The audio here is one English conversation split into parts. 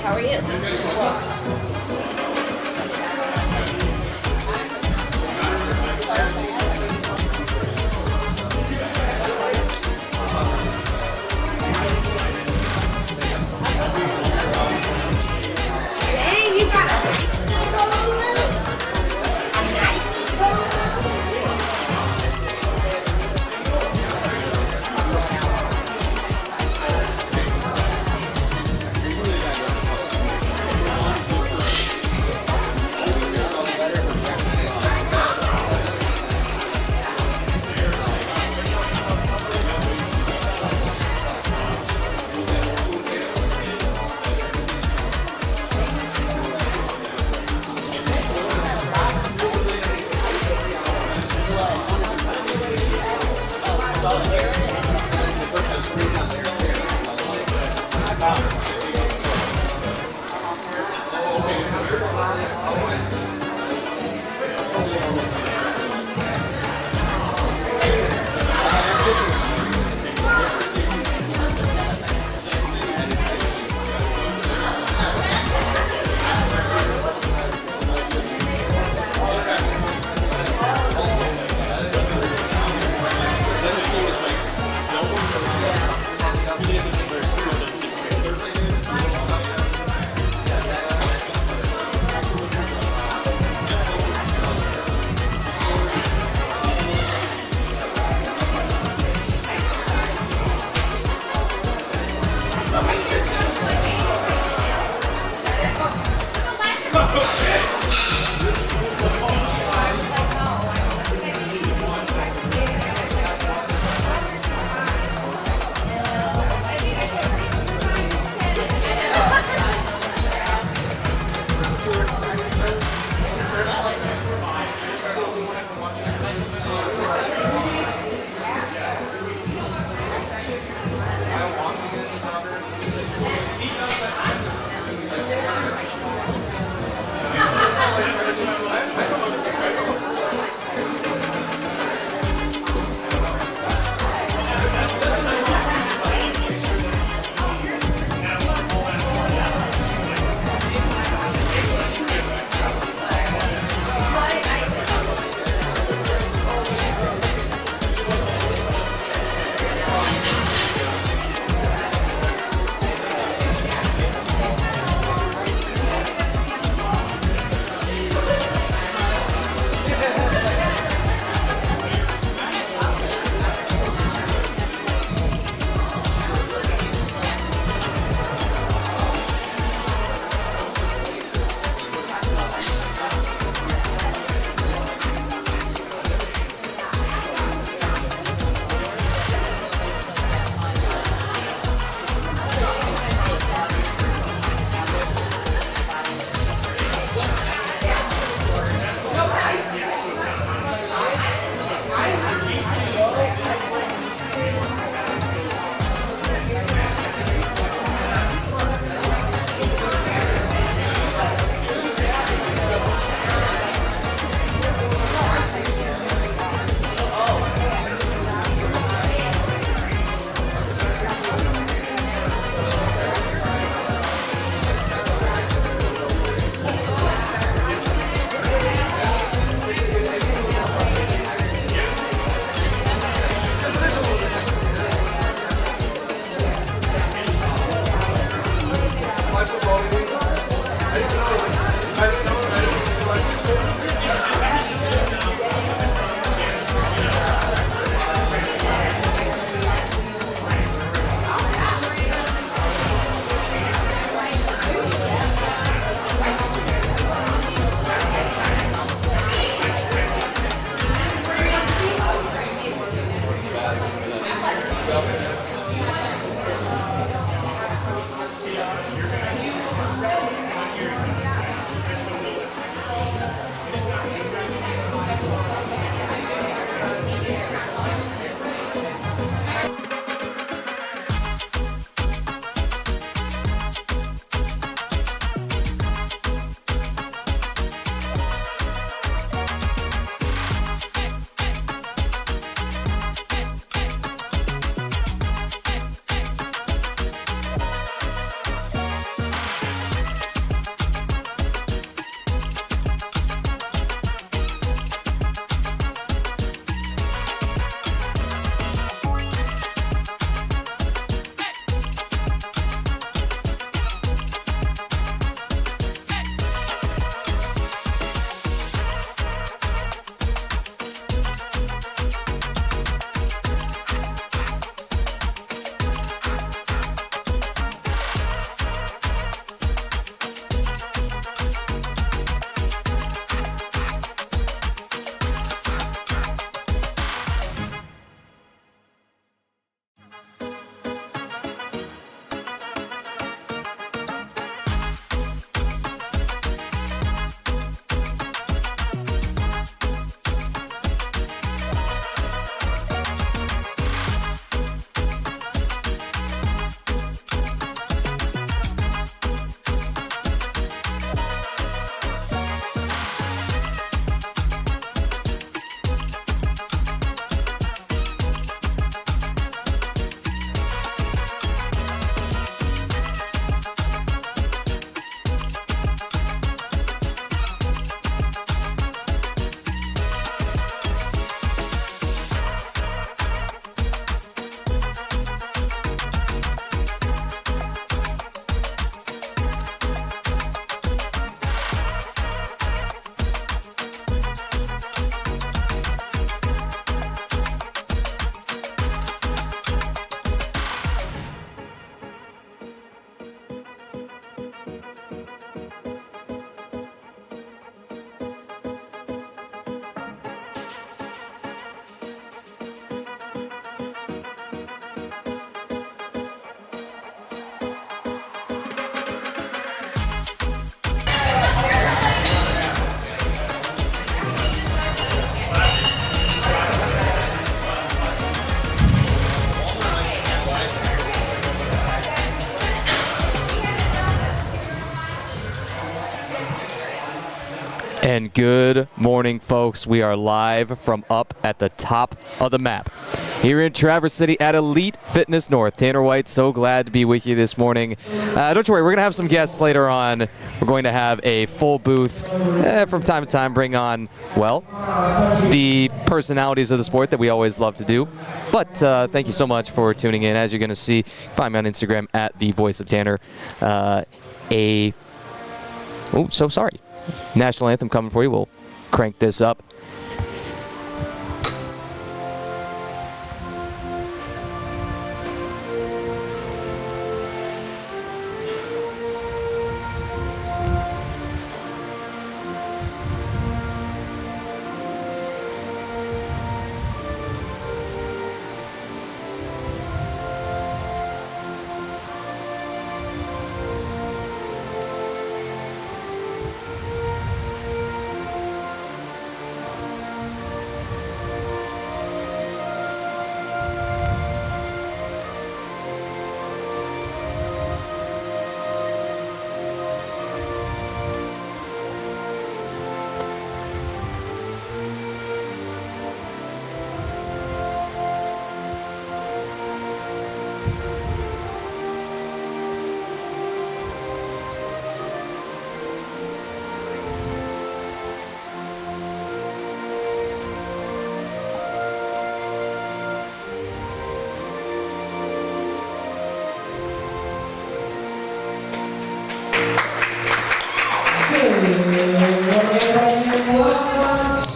How are you? Dang, you got a And good morning, folks. We are live from up at the top of the map here in Traverse City at Elite Fitness North. Tanner White, so glad to be with you this morning. Don't you worry, we're going to have some guests later on. We're going to have a full booth from time to time, bring on, well, the personalities of the sport that we always love to do. But thank you so much for tuning in. As you're going to see, find me on Instagram at the Voice of Tanner. So sorry. National anthem coming for you. We'll crank this up.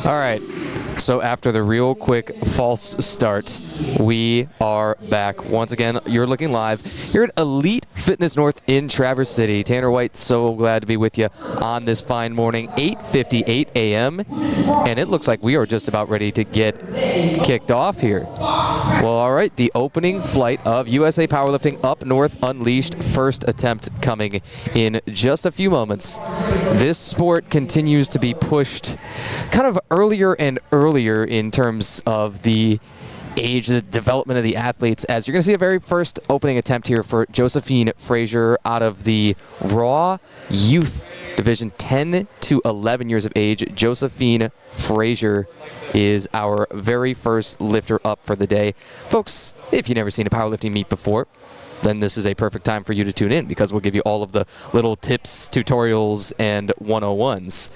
All right, so after the real quick false start, we are back. Once again, you're looking live here at Elite Fitness North in Traverse City. Tanner White, so glad to be with you on this fine morning, 8:58 a.m. And it looks like we are just about ready to get kicked off here. Well, all right, the opening flight of USA Powerlifting Up North Unleashed, first attempt coming in just a few moments. This sport continues to be pushed kind of earlier and earlier in terms of the age, the development of the athletes, as you're going to see a very first opening attempt here for Josephine Frazier out of the Raw Youth Division, 10 to 11 years of age. Josephine Frazier is our very first lifter up for the day. Folks, if you've never seen a powerlifting meet before, then this is a perfect time for you to tune in, because we'll give you all of the little tips, tutorials, and 101s.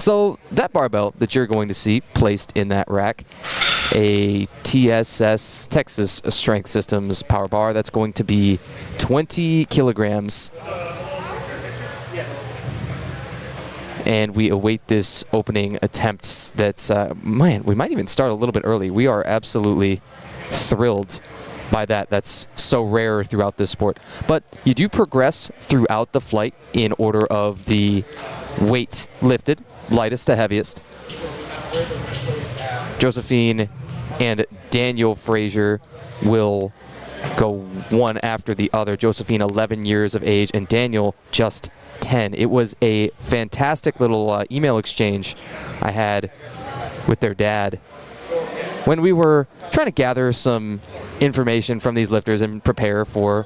So that barbell that you're going to see placed in that rack, a TSS, Texas Strength Systems power bar, that's going to be 20 kilograms. And we await this opening attempt that's, man, we might even start a little bit early. We are absolutely thrilled by that. That's so rare throughout this sport. But you do progress throughout the flight in order of the weight lifted, lightest to heaviest. Josephine and Daniel Frazier will go one after the other. Josephine, 11 years of age, and Daniel just 10. It was a fantastic little email exchange I had with their dad when we were trying to gather some information from these lifters and prepare for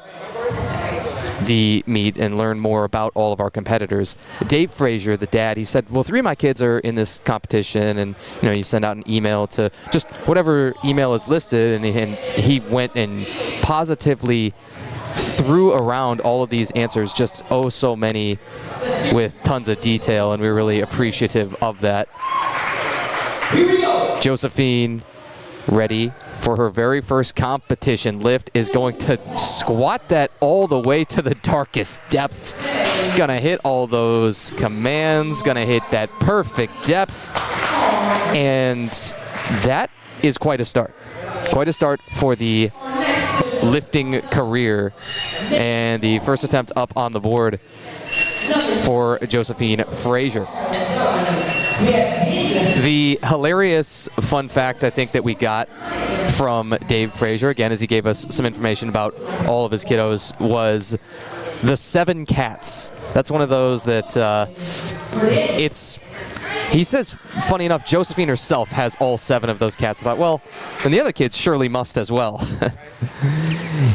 the meet and learn more about all of our competitors. Dave Frazier, the dad, he said, well, 3 of my kids are in this competition, and you send out an email to just whatever email is listed, and he went and positively threw around all of these answers, just oh so many, with tons of detail, and we're really appreciative of that. Here we go. Josephine, ready for her very first competition lift, is going to squat that all the way to the darkest depth. Gonna hit all those commands, gonna hit that perfect depth, and that is quite a start. Quite a start for the lifting career, and the first attempt up on the board for Josephine Frazier. The hilarious fun fact I think that we got from Dave Frazier, again, as he gave us some information about all of his kiddos, was the 7 cats. That's one of those that he says, funny enough, Josephine herself has all 7 of those cats. I thought, well, then the other kids surely must as well.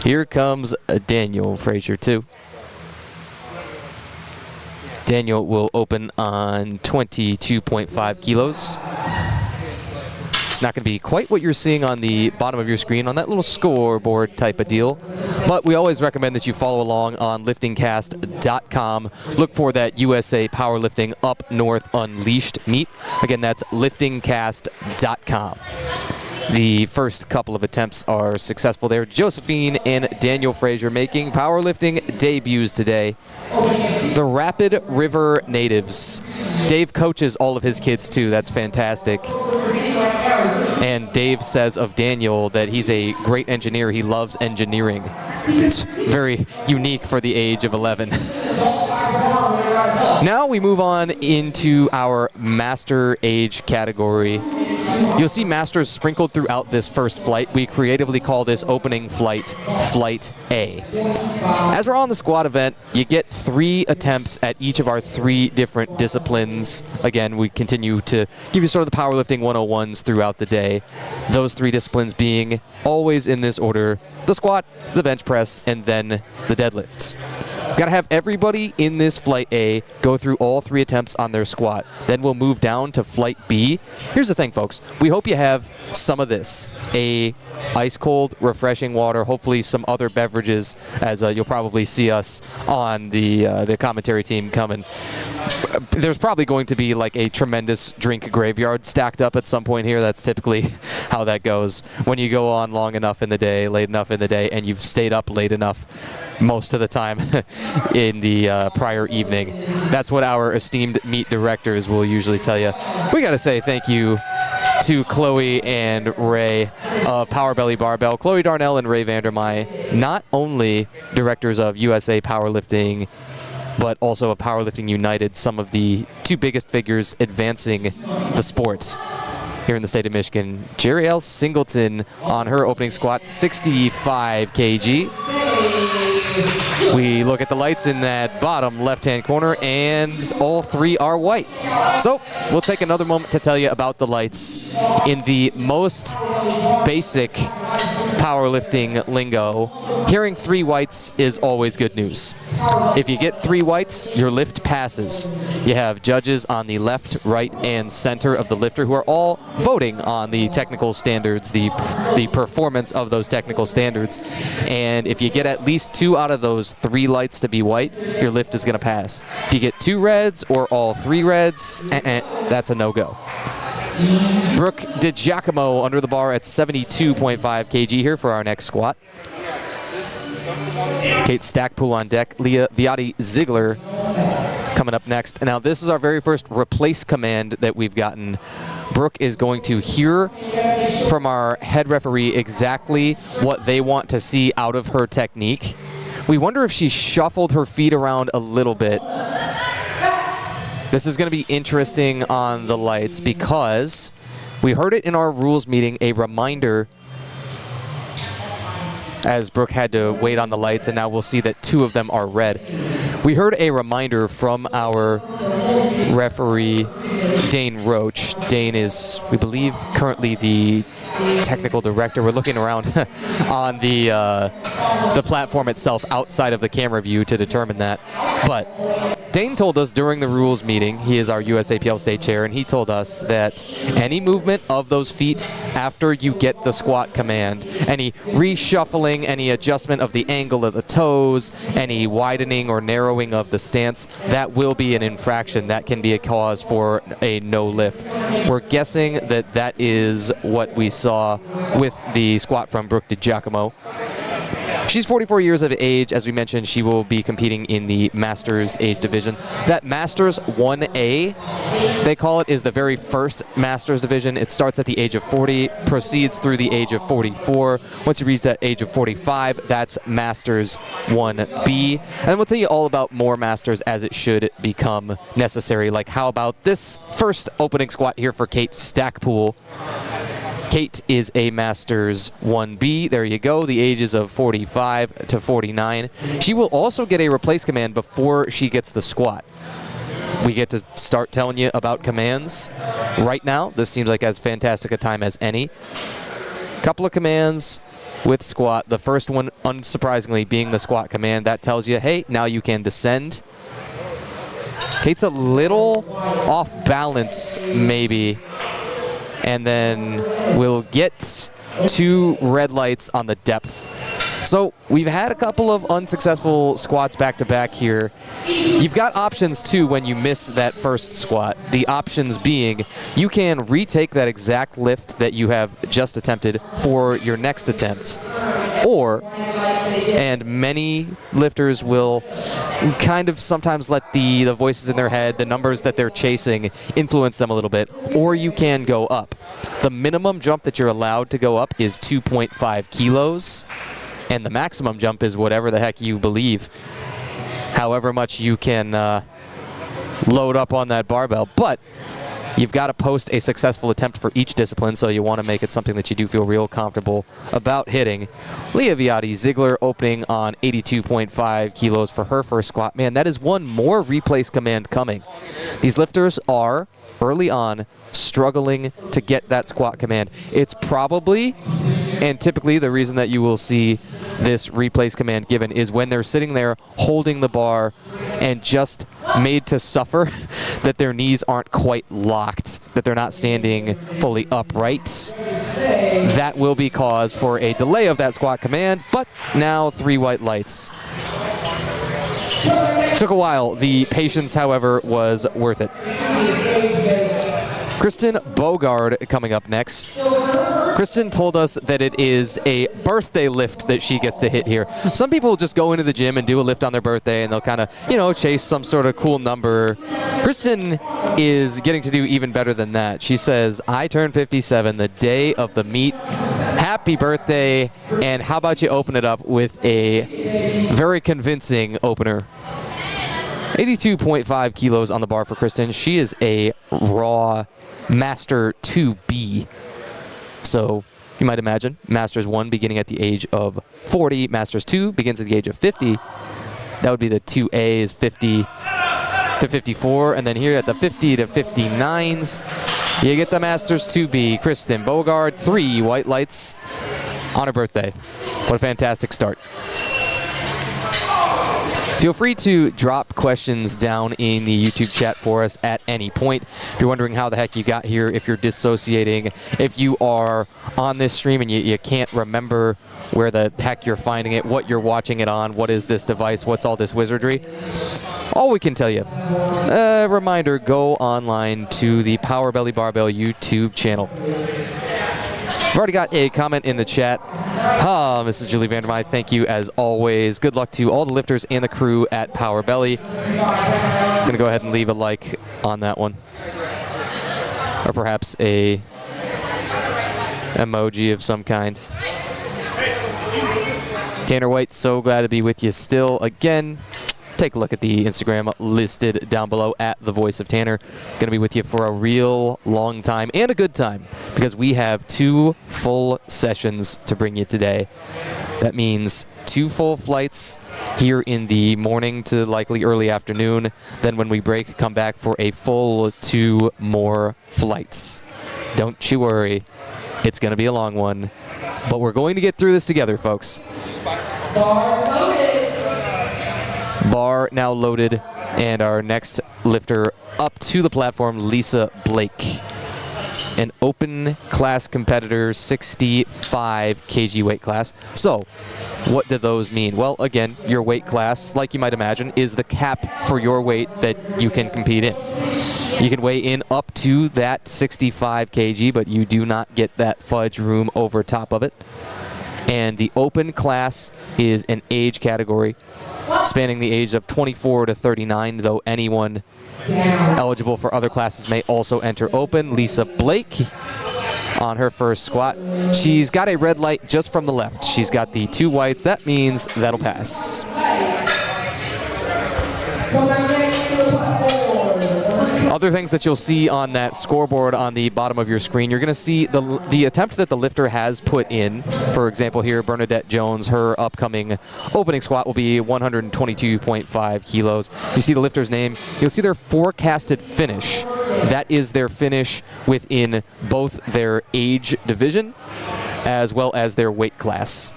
Here comes Daniel Frazier, too. Daniel will open on 22.5 kilos. It's not going to be quite what you're seeing on the bottom of your screen on that little scoreboard type of deal. But we always recommend that you follow along on liftingcast.com. Look for that USA Powerlifting Up North Unleashed meet. Again, that's liftingcast.com. The first couple of attempts are successful there. Josephine and Daniel Frazier making powerlifting debuts today. The Rapid River natives. Dave coaches all of his kids too. That's fantastic. And Dave says of Daniel that he's a great engineer. He loves engineering. It's very unique for the age of 11. Now we move on into our master age category. You'll see masters sprinkled throughout this first flight. We creatively call this opening flight, Flight A. As we're on the squat event, you get 3 attempts at each of our 3 different disciplines. Again, we continue to give you sort of the powerlifting 101s throughout the day. Those 3 disciplines being always in this order: the squat, the bench press, and then the deadlifts. Got to have everybody in this Flight A go through all 3 attempts on their squat. Then we'll move down to Flight B. Here's the thing, folks. We hope you have some of this. A ice cold, refreshing water, hopefully some other beverages, as you'll probably see us on the commentary team coming. There's probably going to be like a tremendous drink graveyard stacked up at some point here. That's typically how that goes when you go on long enough in the day, late enough in the day, and you've stayed up late enough most of the time in the prior evening. That's what our esteemed meet directors will usually tell you. We got to say thank you to Chloe and Ray of Power Belly Barbell. Chloe Darnell and Ray Vandermei, not only directors of USA Powerlifting, but also of Powerlifting United, some of the 2 biggest figures advancing the sport here in the state of Michigan. Jerry L. Singleton on her opening squat, 65 kg. We look at the lights in that bottom left-hand corner, and all 3 are white. So we'll take another moment to tell you about the lights. In the most basic powerlifting lingo, hearing 3 whites is always good news. If you get 3 whites, your lift passes. You have judges on the left, right, and center of the lifter who are all voting on the technical standards, the performance of those technical standards. And if you get at least 2 out of those 3 lights to be white, your lift is going to pass. If you get 2 reds or all 3 reds, that's a no-go. Brooke DiGiacomo under the bar at 72.5 kg here for our next squat. Kate Stackpool on deck. Leah Viati Ziegler coming up next. Now this is our very first replace command that we've gotten. Brooke is going to hear from our head referee exactly what they want to see out of her technique. We wonder if she shuffled her feet around a little bit. This is going to be interesting on the lights because we heard it in our rules meeting, a reminder, as Brooke had to wait on the lights, and now we'll see that 2 of them are red. We heard a reminder from our referee, Dane Roach. Dane is, we believe, currently the technical director. We're looking around on the platform itself outside of the camera view to determine that. But Dane told us during the rules meeting, he is our USAPL state chair, and he told us that any movement of those feet after you get the squat command, any reshuffling, any adjustment of the angle of the toes, any widening or narrowing of the stance, that will be an infraction. That can be a cause for a no lift. We're guessing that that is what we saw with the squat from Brooke DiGiacomo. She's 44 years of age. As we mentioned, she will be competing in the Masters age division. That Masters 1A, they call it, is the very first Masters division. It starts at the age of 40, proceeds through the age of 44. Once you reach that age of 45, that's Masters 1B. And we'll tell you all about more Masters as it should become necessary. Like how about this first opening squat here for Kate Stackpool. Kate is a Masters 1B. There you go. The ages of 45 to 49. She will also get a replace command before she gets the squat. We get to start telling you about commands right now. This seems like as fantastic a time as any. Couple of commands with squat. The first one, unsurprisingly, being the squat command. That tells you, hey, now you can descend. Kate's a little off balance, maybe. And then we'll get 2 red lights on the depth. So we've had a couple of unsuccessful squats back-to-back here. You've got options, too, when you miss that first squat. The options being you can retake that exact lift that you have just attempted for your next attempt. Or, and many lifters will kind of sometimes let the voices in their head, the numbers that they're chasing, influence them a little bit. Or you can go up. The minimum jump that you're allowed to go up is 2.5 kilos. And the maximum jump is whatever the heck you believe, however much you can load up on that barbell. But you've got to post a successful attempt for each discipline, so you want to make it something that you do feel real comfortable about hitting. Leah Viati Ziegler opening on 82.5 kilos for her first squat. Man, that is one more replace command coming. These lifters are, early on, struggling to get that squat command. It's probably, and typically the reason that you will see this replace command given is when they're sitting there holding the bar and just made to suffer that their knees aren't quite locked, that they're not standing fully upright. That will be cause for a delay of that squat command, but now 3 white lights. Took a while. The patience, however, was worth it. Kristen Bogard coming up next. Kristen told us that it is a birthday lift that she gets to hit here. Some people just go into the gym and do a lift on their birthday and they'll kind of, chase some sort of cool number. Kristen is getting to do even better than that. She says, I turned 57 the day of the meet. Happy birthday. And how about you open it up with a very convincing opener. 82.5 kilos on the bar for Kristen. She is a raw Master 2B. So you might imagine Masters 1 beginning at the age of 40. Masters 2 begins at the age of 50. That would be the 2A is 50 to 54. And then here at the 50 to 59s, you get the Masters 2B. Kristen Bogard, 3 white lights on her birthday. What a fantastic start. Feel free to drop questions down in the YouTube chat for us at any point. If you're wondering how the heck you got here, if you're dissociating, if you are on this stream and you can't remember where the heck you're finding it, what you're watching it on, what is this device, what's all this wizardry, all we can tell you, reminder, go online to the Power Belly Barbell YouTube channel. I've already got a comment in the chat. Mrs. Julie Vandermei, thank you as always. Good luck to all the lifters and the crew at Power Belly. I'm going to go ahead and leave a like on that one. Or perhaps a emoji of some kind. Tanner White, so glad to be with you still. Again, take a look at the Instagram listed down below at The Voice of Tanner. Going to be with you for a real long time and a good time because we have 2 full sessions to bring you today. That means 2 full flights here in the morning to likely early afternoon. Then when we break, come back for a full 2 more flights. Don't you worry. It's going to be a long one. But we're going to get through this together, folks. Bar now loaded, and our next lifter up to the platform, Lisa Blake. An open class competitor, 65 kg weight class. So, what do those mean? Well, again, your weight class, like you might imagine, is the cap for your weight that you can compete in. You can weigh in up to that 65 kg, but you do not get that fudge room over top of it. And the open class is an age category spanning the age of 24 to 39, though anyone eligible for other classes may also enter open. Lisa Blake on her first squat. She's got a red light just from the left. She's got the 2 whites. That means that'll pass. Other things that you'll see on that scoreboard on the bottom of your screen, you're going to see the attempt that the lifter has put in. For example, here, Bernadette Jones, her upcoming opening squat will be 122.5 kilos. You see the lifter's name. You'll see their forecasted finish. That is their finish within both their age division as well as their weight class.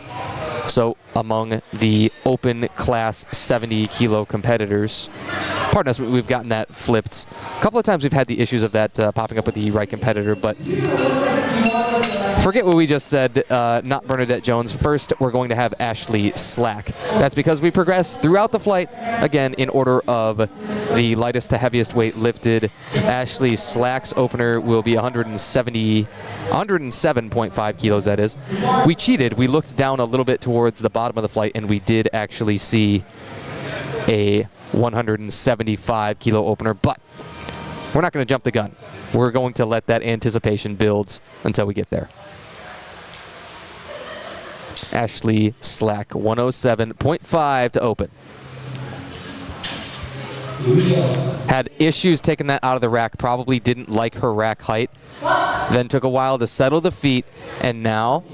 So among the open class 70 kilo competitors, pardon us, we've gotten that flipped. A couple of times we've had the issues of that popping up with the right competitor, but forget what we just said, not Bernadette Jones. First, we're going to have Ashley Slack. That's because we progress throughout the flight, again, in order of the lightest to heaviest weight lifted. Ashley Slack's opener will be 107.5 kilos, that is. We cheated. We looked down a little bit towards the bottom of the flight, and we did actually see a 175 kilo opener, but we're not going to jump the gun. We're going to let that anticipation build until we get there. Ashley Slack, 107.5 to open. Had issues taking that out of the rack, probably didn't like her rack height. Then took a while to settle the feet, and now,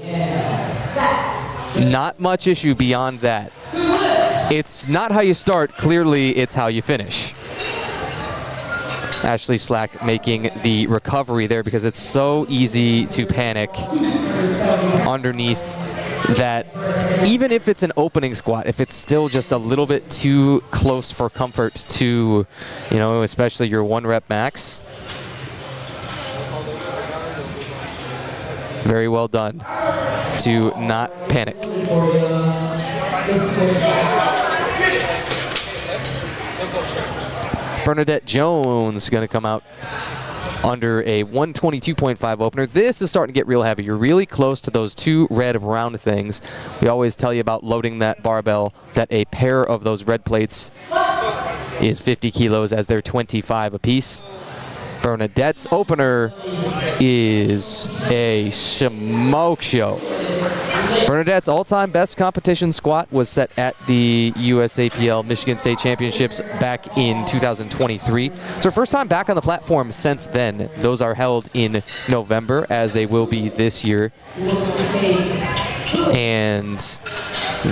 not much issue beyond that. It's not how you start, clearly it's how you finish. Ashley Slack making the recovery there because it's so easy to panic underneath that. Even if it's an opening squat, if it's still just a little bit too close for comfort to, you know, especially your 1 rep max. Very well done to not panic. Bernadette Jones going to come out under a 122.5 opener. This is starting to get real heavy. You're really close to those 2 red round things. We always tell you about loading that barbell, that a pair of those red plates is 50 kilos as they're 25 apiece. Bernadette's opener is a smoke show. Bernadette's all-time best competition squat was set at the USAPL Michigan State Championships back in 2023. It's her first time back on the platform since then. Those are held in November, as they will be this year. And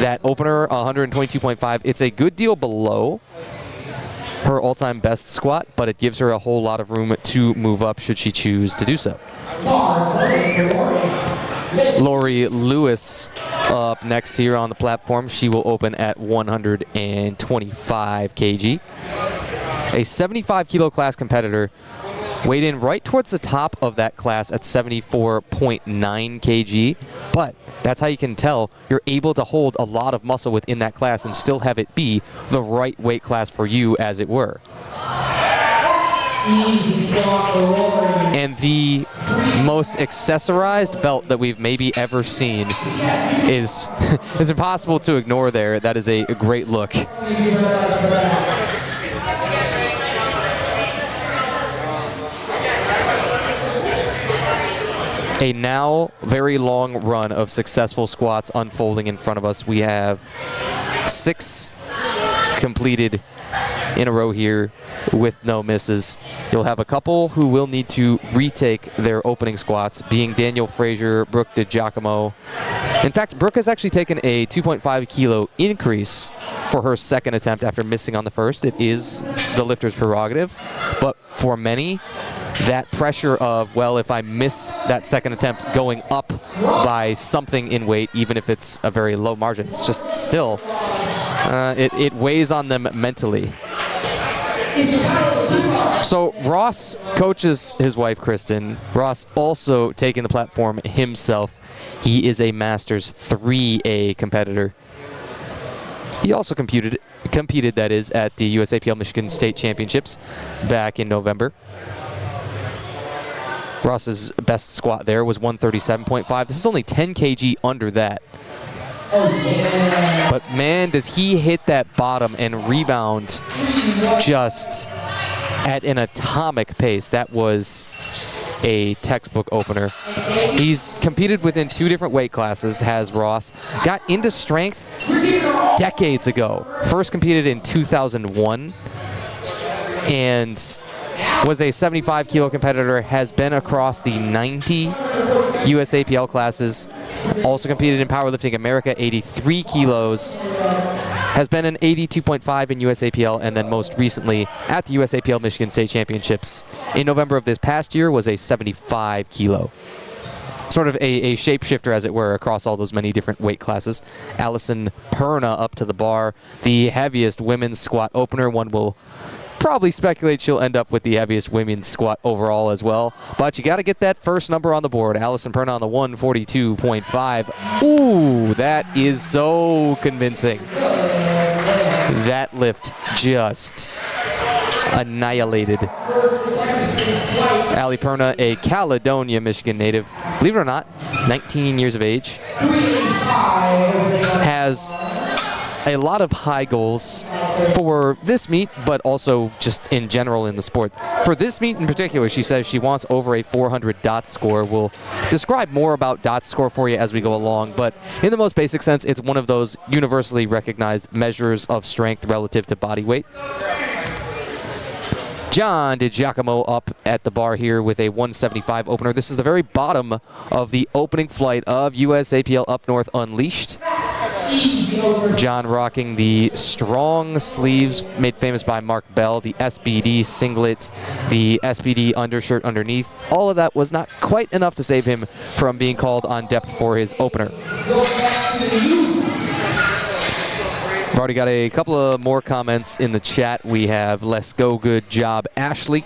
that opener, 122.5, it's a good deal below her all-time best squat, but it gives her a whole lot of room to move up should she choose to do so. Lori Lewis up next here on the platform. She will open at 125 kg. A 75 kilo class competitor weighed in right towards the top of that class at 74.9 kg, but that's how you can tell you're able to hold a lot of muscle within that class and still have it be the right weight class for you, as it were. And the most accessorized belt that we've maybe ever seen is it's impossible to ignore there. That is a great look. A now very long run of successful squats unfolding in front of us. We have 6 completed in a row here with no misses. You'll have a couple who will need to retake their opening squats, being Daniel Frazier, Brooke DiGiacomo. In fact, Brooke has actually taken a 2.5 kilo increase for her second attempt after missing on the first. It is the lifter's prerogative, but for many, that pressure of, well, if I miss that second attempt going up by something in weight, even if it's a very low margin, it's just still, it weighs on them mentally. So Ross coaches his wife, Kristen. Ross also taking the platform himself. He is a Masters 3A competitor. He also competed, that is, at the USAPL Michigan State Championships back in November. Ross's best squat there was 137.5. This is only 10 kg under that. But man, does he hit that bottom and rebound just at an atomic pace. That was a textbook opener. He's competed within 2 different weight classes, has Ross. Got into strength decades ago. First competed in 2001 and was a 75 kilo competitor, has been across the 90 USAPL classes, also competed in Powerlifting America, 83 kilos, has been an 82.5 in USAPL, and then most recently at the USAPL Michigan State Championships in November of this past year was a 75 kilo. Sort of a shapeshifter, as it were, across all those many different weight classes. Allison Perna up to the bar, the heaviest women's squat opener. One will probably speculate she'll end up with the heaviest women's squat overall as well. But you got to get that first number on the board. Allison Perna on the 142.5. Ooh, that is so convincing. That lift just annihilated Allie Perna, a Caledonia, Michigan native. Believe it or not, 19 years of age. Has a lot of high goals for this meet, but also just in general in the sport. For this meet in particular, she says she wants over a 400 dot score. We'll describe more about dot score for you as we go along, but in the most basic sense, it's one of those universally recognized measures of strength relative to body weight. John DiGiacomo up at the bar here with a 175 opener. This is the very bottom of the opening flight of USAPL Up North Unleashed. John rocking the strong sleeves made famous by Mark Bell, the SBD singlet, the SBD undershirt underneath. All of that was not quite enough to save him from being called on depth for his opener. We've already got a couple of more comments in the chat. We have "Let's go, good job, Ashley."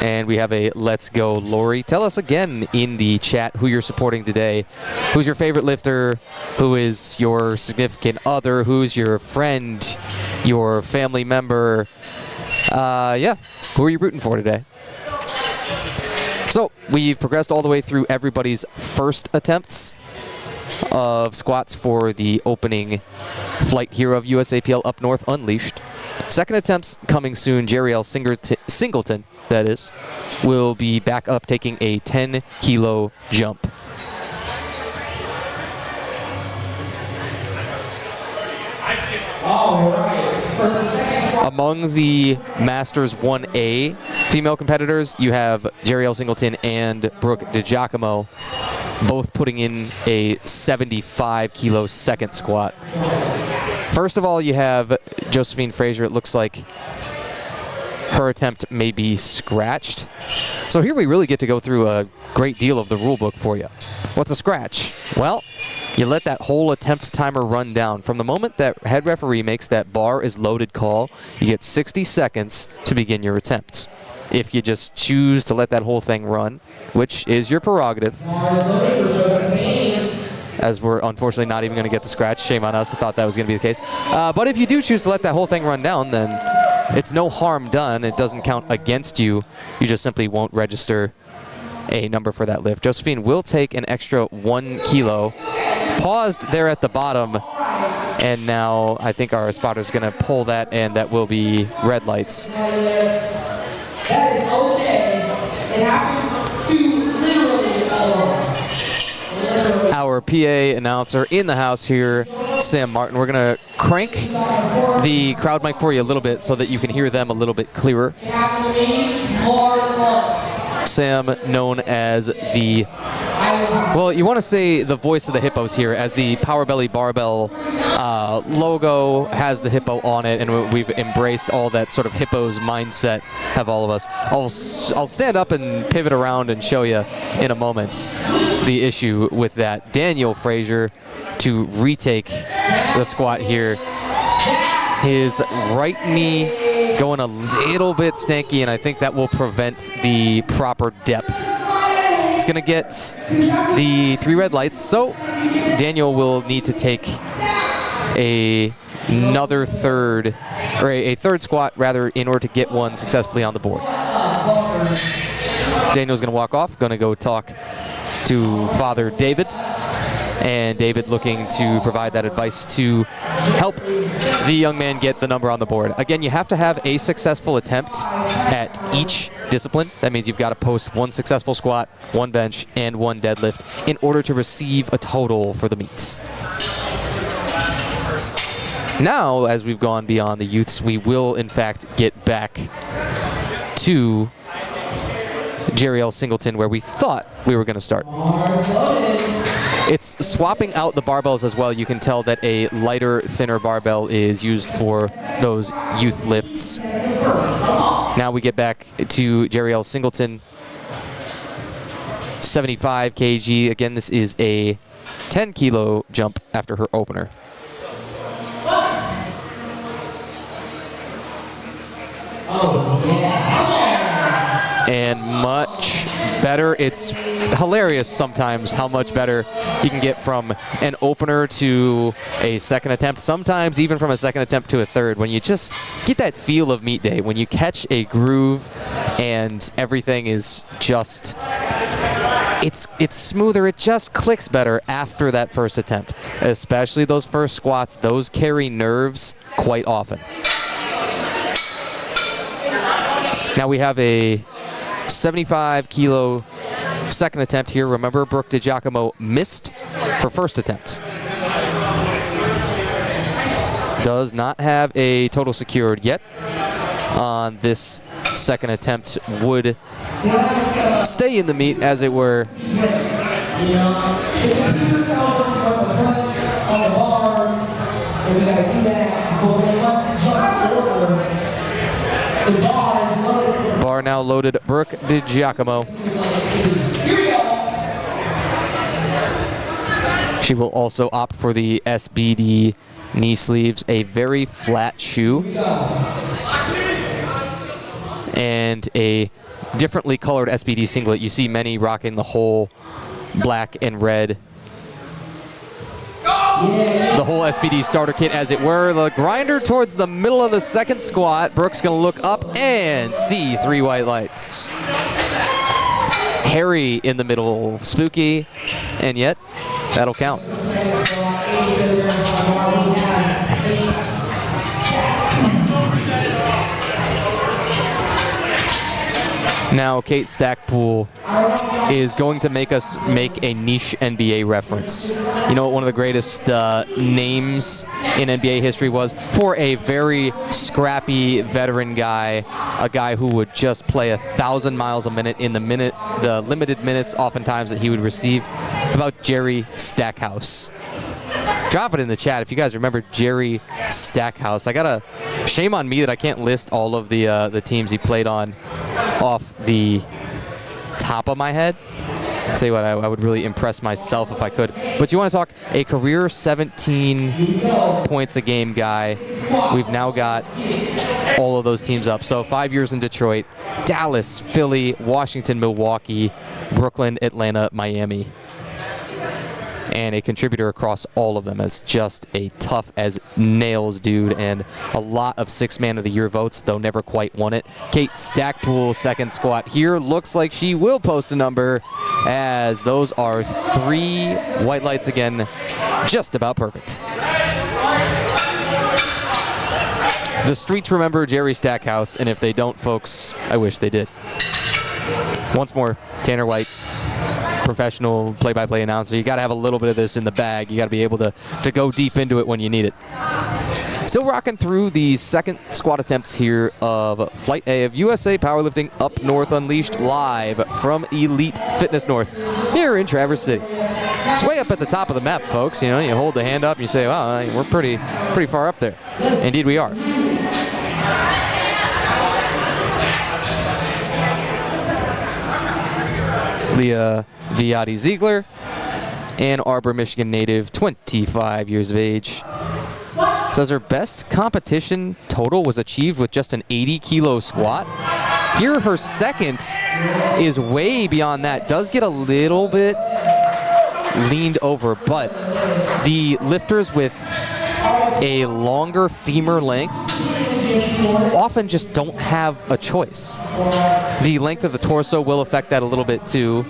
And we have a "Let's go, Lori." Tell us again in the chat who you're supporting today. Who's your favorite lifter? Who is your significant other? Who's your friend? Your family member? Yeah, who are you rooting for today? So we've progressed all the way through everybody's first attempts of squats for the opening flight here of USAPL Up North Unleashed. Second attempts coming soon. Jeriel Singleton, that is, will be back up taking a 10 kilo jump. Among the Masters 1A female competitors, you have Jeriel Singleton and Brooke DiGiacomo both putting in a 75 kilo second squat. First of all, you have Josephine Frazier. It looks like her attempt may be scratched. So here we really get to go through a great deal of the rule book for you. What's a scratch? Well, you let that whole attempt timer run down. From the moment that head referee makes that bar is loaded call, you get 60 seconds to begin your attempts. If you just choose to let that whole thing run, which is your prerogative, as we're unfortunately not even going to get the scratch. Shame on us. I thought that was going to be the case. But if you do choose to let that whole thing run down, then it's no harm done. It doesn't count against you. You just simply won't register a number for that lift. Josephine will take an extra 1 kilo. Paused there at the bottom, and now I think our spotter is going to pull that, and that will be red lights. That is okay. It happens to literally all of us. Our PA announcer in the house here, Sam Martin. We're going to crank the crowd mic for you a little bit so that you can hear them a little bit clearer. Sam, known as the, well, you want to say the voice of the hippos here, as the Power Belly Barbell logo has the hippo on it, and we've embraced all that sort of hippos mindset, have all of us. I'll stand up and pivot around and show you in a moment the issue with that. Daniel Frazier to retake the squat here. His right knee going a little bit stanky, and I think that will prevent the proper depth. He's going to get the 3 red lights, so Daniel will need to take another third, or a third squat rather, in order to get one successfully on the board. Daniel's going to walk off, going to go talk to Father David, and David looking to provide that advice to help the young man get the number on the board. Again, you have to have a successful attempt at each discipline. That means you've got to post 1 successful squat, 1 bench, and 1 deadlift in order to receive a total for the meets. Now, as we've gone beyond the youths, we will in fact get back to Jeriel Singleton, where we thought we were going to start. It's swapping out the barbells as well. You can tell that a lighter, thinner barbell is used for those youth lifts. Now we get back to Jeriel Singleton, 75 kg. Again, this is a 10 kilo jump after her opener. And much better. It's hilarious sometimes how much better you can get from an opener to a second attempt, sometimes even from a second attempt to a third, when you just get that feel of meet day, when you catch a groove and everything is just, it's smoother, it just clicks better after that first attempt, especially those first squats. Those carry nerves quite often. Now we have a 75 kilo second attempt here. Remember, Brooke DiGiacomo missed her first attempt. Does not have a total secured yet on this second attempt. Would stay in the meet, as it were. Bar now loaded. Brooke DiGiacomo. She will also opt for the SBD knee sleeves, a very flat shoe, and a differently colored SBD singlet. You see many rocking the whole black and red, the whole SBD starter kit, as it were. The grinder towards the middle of the second squat. Brooke's gonna look up and see 3 white lights. Hairy in the middle, spooky, and yet that'll count. Now, Kate Stackpool is going to make us make a niche NBA reference. You know what one of the greatest names in NBA history was? For a very scrappy veteran guy, a guy who would just play 1,000 miles a minute in the limited minutes oftentimes that he would receive. About Jerry Stackhouse. Drop it in the chat if you guys remember Jerry Stackhouse. Shame on me that I can't list all of the teams he played on off the top of my head. I'll tell you what, I would really impress myself if I could. But you want to talk a career 17 points a game guy. We've now got all of those teams up. So 5 years in Detroit, Dallas, Philly, Washington, Milwaukee, Brooklyn, Atlanta, Miami. And a contributor across all of them, as just a tough as nails dude, and a lot of 6 Man of the Year votes, though never quite won it. Kate Stackpool, second squat here. Looks like she will post a number, as those are 3 white lights again, just about perfect. The streets remember Jerry Stackhouse, and if they don't, folks, I wish they did. Once more, Tanner White, professional play-by-play announcer. You got to have a little bit of this in the bag. You got to be able to go deep into it when you need it. Still rocking through the second squat attempts here of Flight A of USA Powerlifting Up North Unleashed, live from Elite Fitness North here in Traverse City. It's way up at the top of the map, folks. You know, you hold the hand up and you say, wow, we're pretty far up there. Indeed we are. Leah Viati Ziegler, Ann Arbor, Michigan native, 25 years of age. Says her best competition total was achieved with just an 80 kilo squat. Here her second is way beyond that. Does get a little bit leaned over, but the lifters with a longer femur length often just don't have a choice. The length of the torso will affect that a little bit too,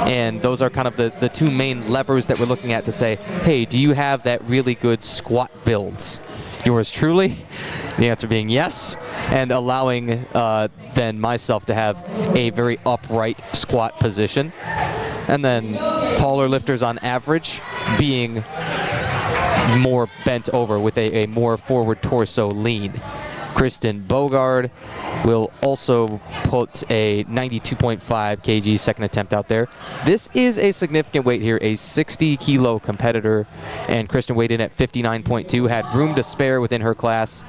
and those are kind of the 2 main levers that we're looking at to say, hey, do you have that really good squat builds? Yours truly, the answer being yes, and allowing then myself to have a very upright squat position, and then taller lifters on average being more bent over with a more forward torso lean. Kristen Bogard will also put a 92.5 kg second attempt out there. This is a significant weight here, a 60 kilo competitor, and Kristen weighed in at 59.2, had room to spare within her class.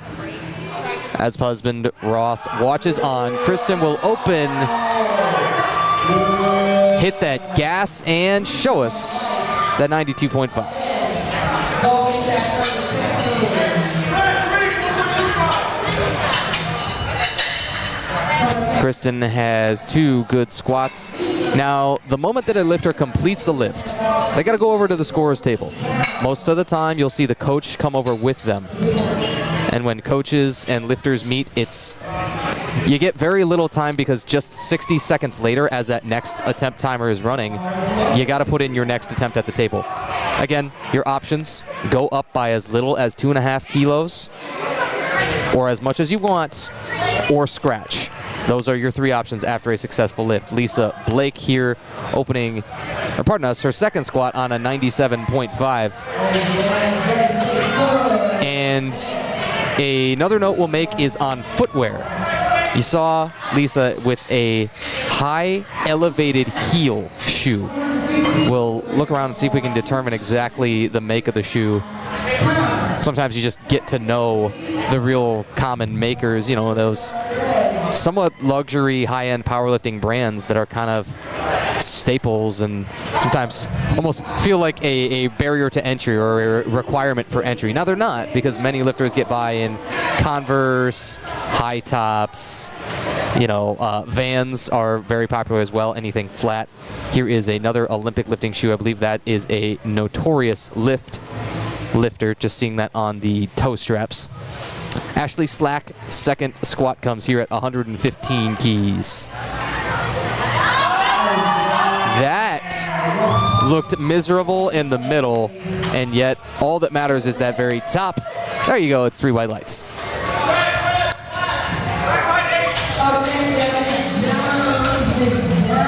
As husband Ross watches on, Kristen will open, hit that gas, and show us that 92.5. Kristen has 2 good squats. Now, the moment that a lifter completes a lift, they got to go over to the scorer's table. Most of the time, you'll see the coach come over with them. And when coaches and lifters meet, you get very little time because just 60 seconds later, as that next attempt timer is running, you got to put in your next attempt at the table. Again, your options go up by as little as 2.5 kilos or as much as you want, or scratch. Those are your 3 options after a successful lift. Lisa Blake here opening, or pardon us, her second squat on a 97.5. And another note we'll make is on footwear. You saw Lisa with a high elevated heel shoe. We'll look around and see if we can determine exactly the make of the shoe. Sometimes you just get to know the real common makers, you know, those somewhat luxury high-end powerlifting brands that are kind of staples and sometimes almost feel like a barrier to entry or a requirement for entry. Now they're not, because many lifters get by in Converse, high tops, you know, Vans are very popular as well, anything flat. Here is another Olympic lifting shoe. I believe that is a Notorious lifter, just seeing that on the toe straps. Ashley Slack, second squat comes here at 115 keys. That looked miserable in the middle, and yet all that matters is that very top. There you go, it's 3 white lights.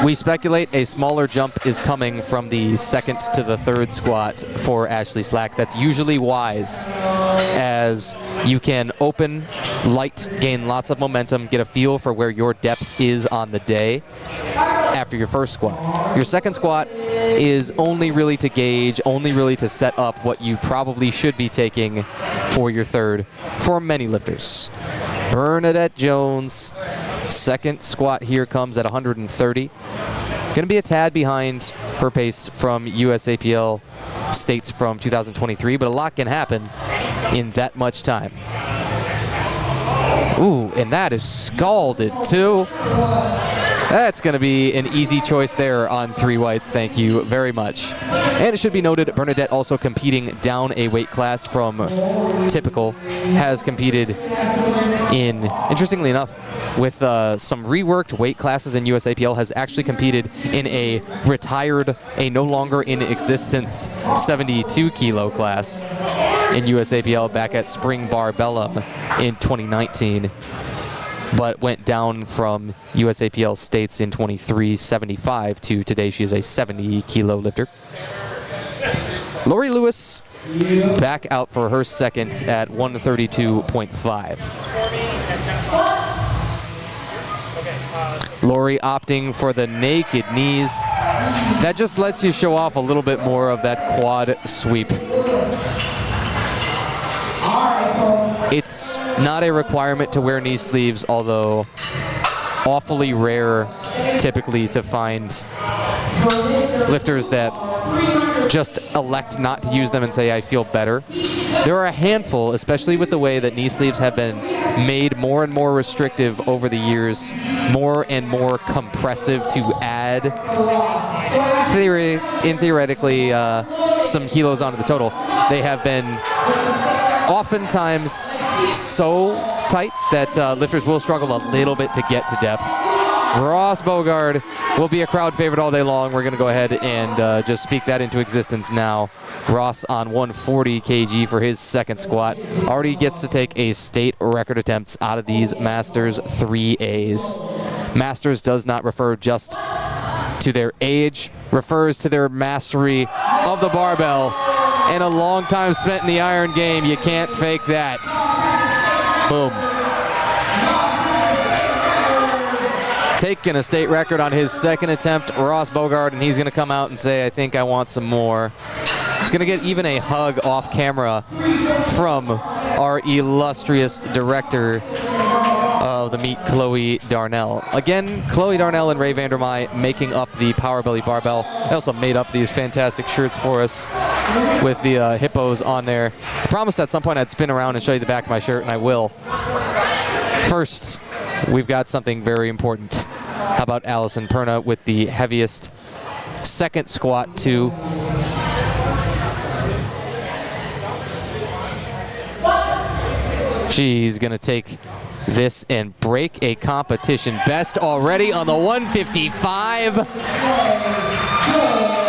We speculate a smaller jump is coming from the second to the third squat for Ashley Slack. That's usually wise, as you can open light, gain lots of momentum, get a feel for where your depth is on the day after your first squat. Your second squat is only really to gauge, only really to set up what you probably should be taking for your third for many lifters. Bernadette Jones, second squat here comes at 130. Going to be a tad behind her pace from USAPL states from 2023, but a lot can happen in that much time. Ooh, and that is scalded too. That's going to be an easy choice there on 3 whites. Thank you very much. And it should be noted, Bernadette also competing down a weight class from typical, has competed in, interestingly enough, with some reworked weight classes in USAPL, has actually competed in a retired, a no longer in existence 72 kilo class in USAPL back at Spring Barbellum in 2019. But went down from USAPL states in 2375 to today she is a 70 kilo lifter. Lori Lewis back out for her second at 132.5. Lori opting for the naked knees. That just lets you show off a little bit more of that quad sweep. It's not a requirement to wear knee sleeves, although awfully rare typically to find lifters that just elect not to use them and say, I feel better. There are a handful, especially with the way that knee sleeves have been made more and more restrictive over the years, more and more compressive to add, theoretically, some kilos onto the total. They have been oftentimes so tight that lifters will struggle a little bit to get to depth. Ross Bogard will be a crowd favorite all day long. We're going to go ahead and just speak that into existence now. Ross on 140 kg for his second squat. Already gets to take a state record attempts out of these Masters 3As. Masters does not refer just to their age, refers to their mastery of the barbell. And a long time spent in the iron game. You can't fake that. Boom. Taking a state record on his second attempt, Ross Bogard, and he's going to come out and say, I think I want some more. He's going to get even a hug off camera from our illustrious director of the meet, Chloe Darnell. Again, Chloe Darnell and Ray Vandermei making up the Power Belly Barbell. They also made up these fantastic shirts for us with the hippos on there. I promised at some point I'd spin around and show you the back of my shirt, and I will. First, we've got something very important. How about Allison Perna with the heaviest second squat too? She's gonna take this and break a competition best already on the 155.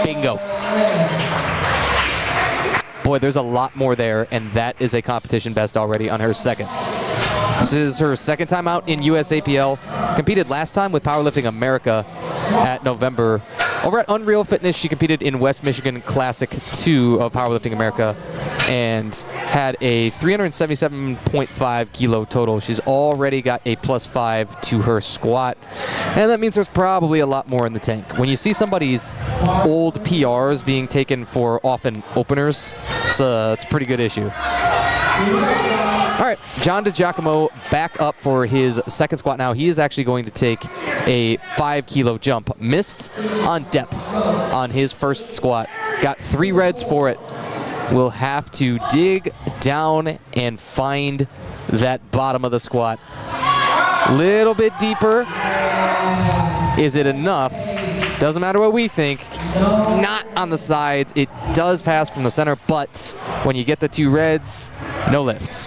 Bingo. Boy, there's a lot more there, and that is a competition best already on her second. This is her second time out in USAPL. Competed last time with Powerlifting America at November. Over at Unreal Fitness, she competed in West Michigan Classic 2 of Powerlifting America and had a 377.5 kilo total. She's already got a +5 to her squat, and that means there's probably a lot more in the tank. When you see somebody's old PRs being taken for often openers, it's a pretty good issue. All right, John DiGiacomo back up for his second squat now. He is actually going to take a 5 kilo jump. Missed on depth on his first squat. Got 3 reds for it. We'll have to dig down and find that bottom of the squat. Little bit deeper. Is it enough? Doesn't matter what we think. Not on the sides. It does pass from the center, but when you get the 2 reds, no lifts.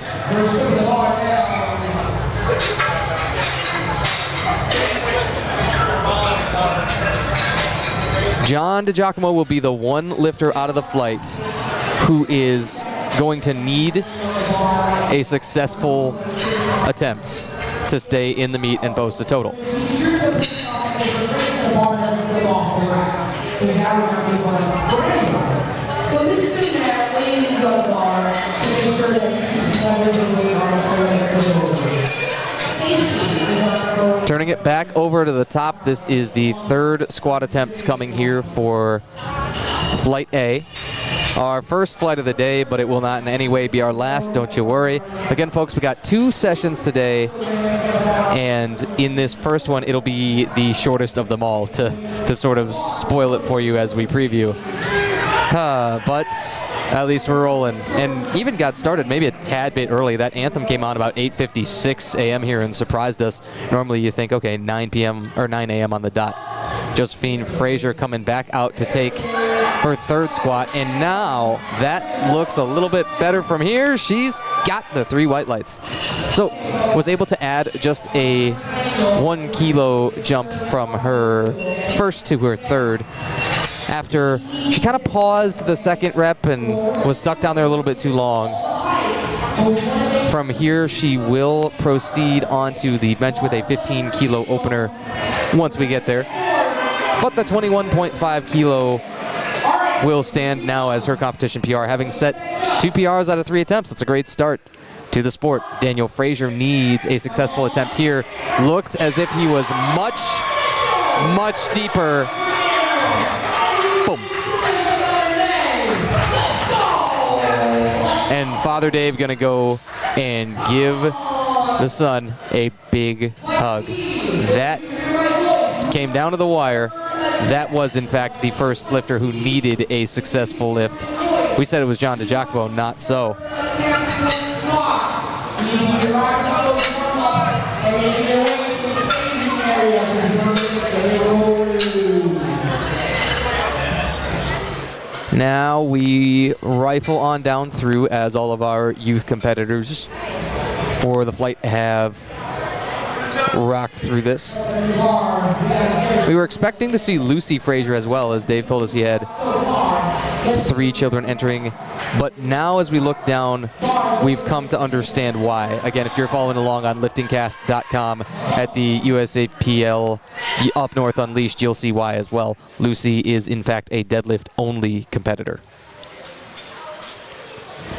John DiGiacomo will be the one lifter out of the flight who is going to need a successful attempt to stay in the meet and post a total. Turning it back over to the top, this is the 3rd squat attempts coming here for Flight A. Our first flight of the day, but it will not in any way be our last, don't you worry. Again, folks, we got 2 sessions today, and in this first one, it'll be the shortest of them all to sort of spoil it for you as we preview. But at least we're rolling, and even got started maybe a tad bit early. That anthem came on about 8:56 a.m. here and surprised us. Normally you think, okay, 9 p.m. or 9 a.m. on the dot. Josephine Frazier coming back out to take her 3rd squat, and now that looks a little bit better from here. She's got the 3 white lights. So was able to add just a 1 kilo jump from her first to her 3rd. After she kind of paused the 2nd rep and was stuck down there a little bit too long. From here, she will proceed onto the bench with a 15 kilo opener once we get there. But the 21.5 kilo will stand now as her competition PR, having set 2 PRs out of 3 attempts. That's a great start to the sport. Daniel Frazier needs a successful attempt here. Looked as if he was much, much deeper. Boom. And Father Dave gonna go and give the son a big hug. That came down to the wire. That was, in fact, the first lifter who needed a successful lift. We said it was John DiGiacomo, not so. Now we rifle on down through as all of our youth competitors for the flight have rocked through this. We were expecting to see Lucy Frazier as well, as Dave told us he had 3 children entering. But now as we look down, we've come to understand why. Again, if you're following along on liftingcast.com at the USAPL Up North Unleashed, you'll see why as well. Lucy is, in fact, a deadlift-only competitor.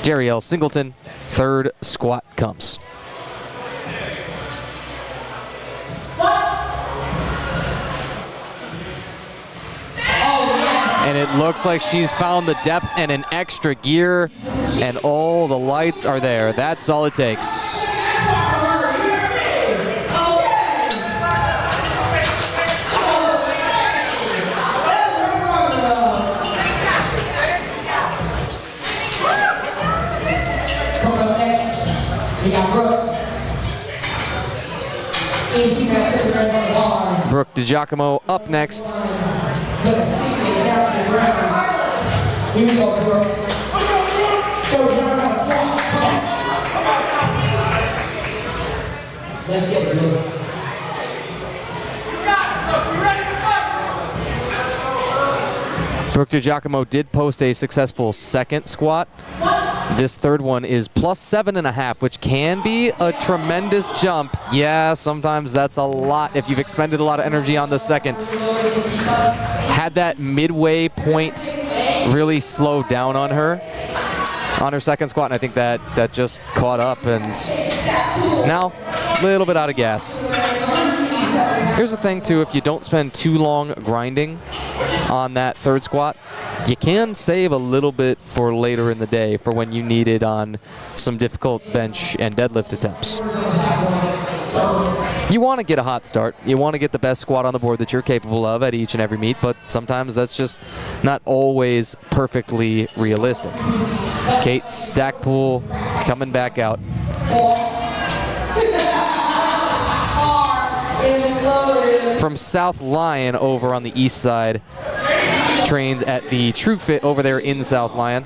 Jerry L. Singleton, 3rd squat comes. And it looks like she's found the depth and an extra gear, and all the lights are there. That's all it takes. into that third round on the bar. Brooke DiGiacomo up next. Gonna sink it down to the ground. Here we go, Brooke. Show you how to swap. Come on. Let's get it, Brooke. Brooke DiGiacomo did post a successful second squat. This third one is plus 7.5, which can be a tremendous jump. Yeah, sometimes that's a lot if you've expended a lot of energy on the second. Had that midway point really slowed down on her second squat, and I think that just caught up, and now a little bit out of gas. Here's the thing too, if you don't spend too long grinding on that third squat, you can save a little bit for later in the day for when you need it on some difficult bench and deadlift attempts. You want to get a hot start. You want to get the best squat on the board that you're capable of at each and every meet, but sometimes that's just not always perfectly realistic. Kate Stackpool coming back out. From South Lyon over on the east side. Trains at the True Fit over there in South Lyon.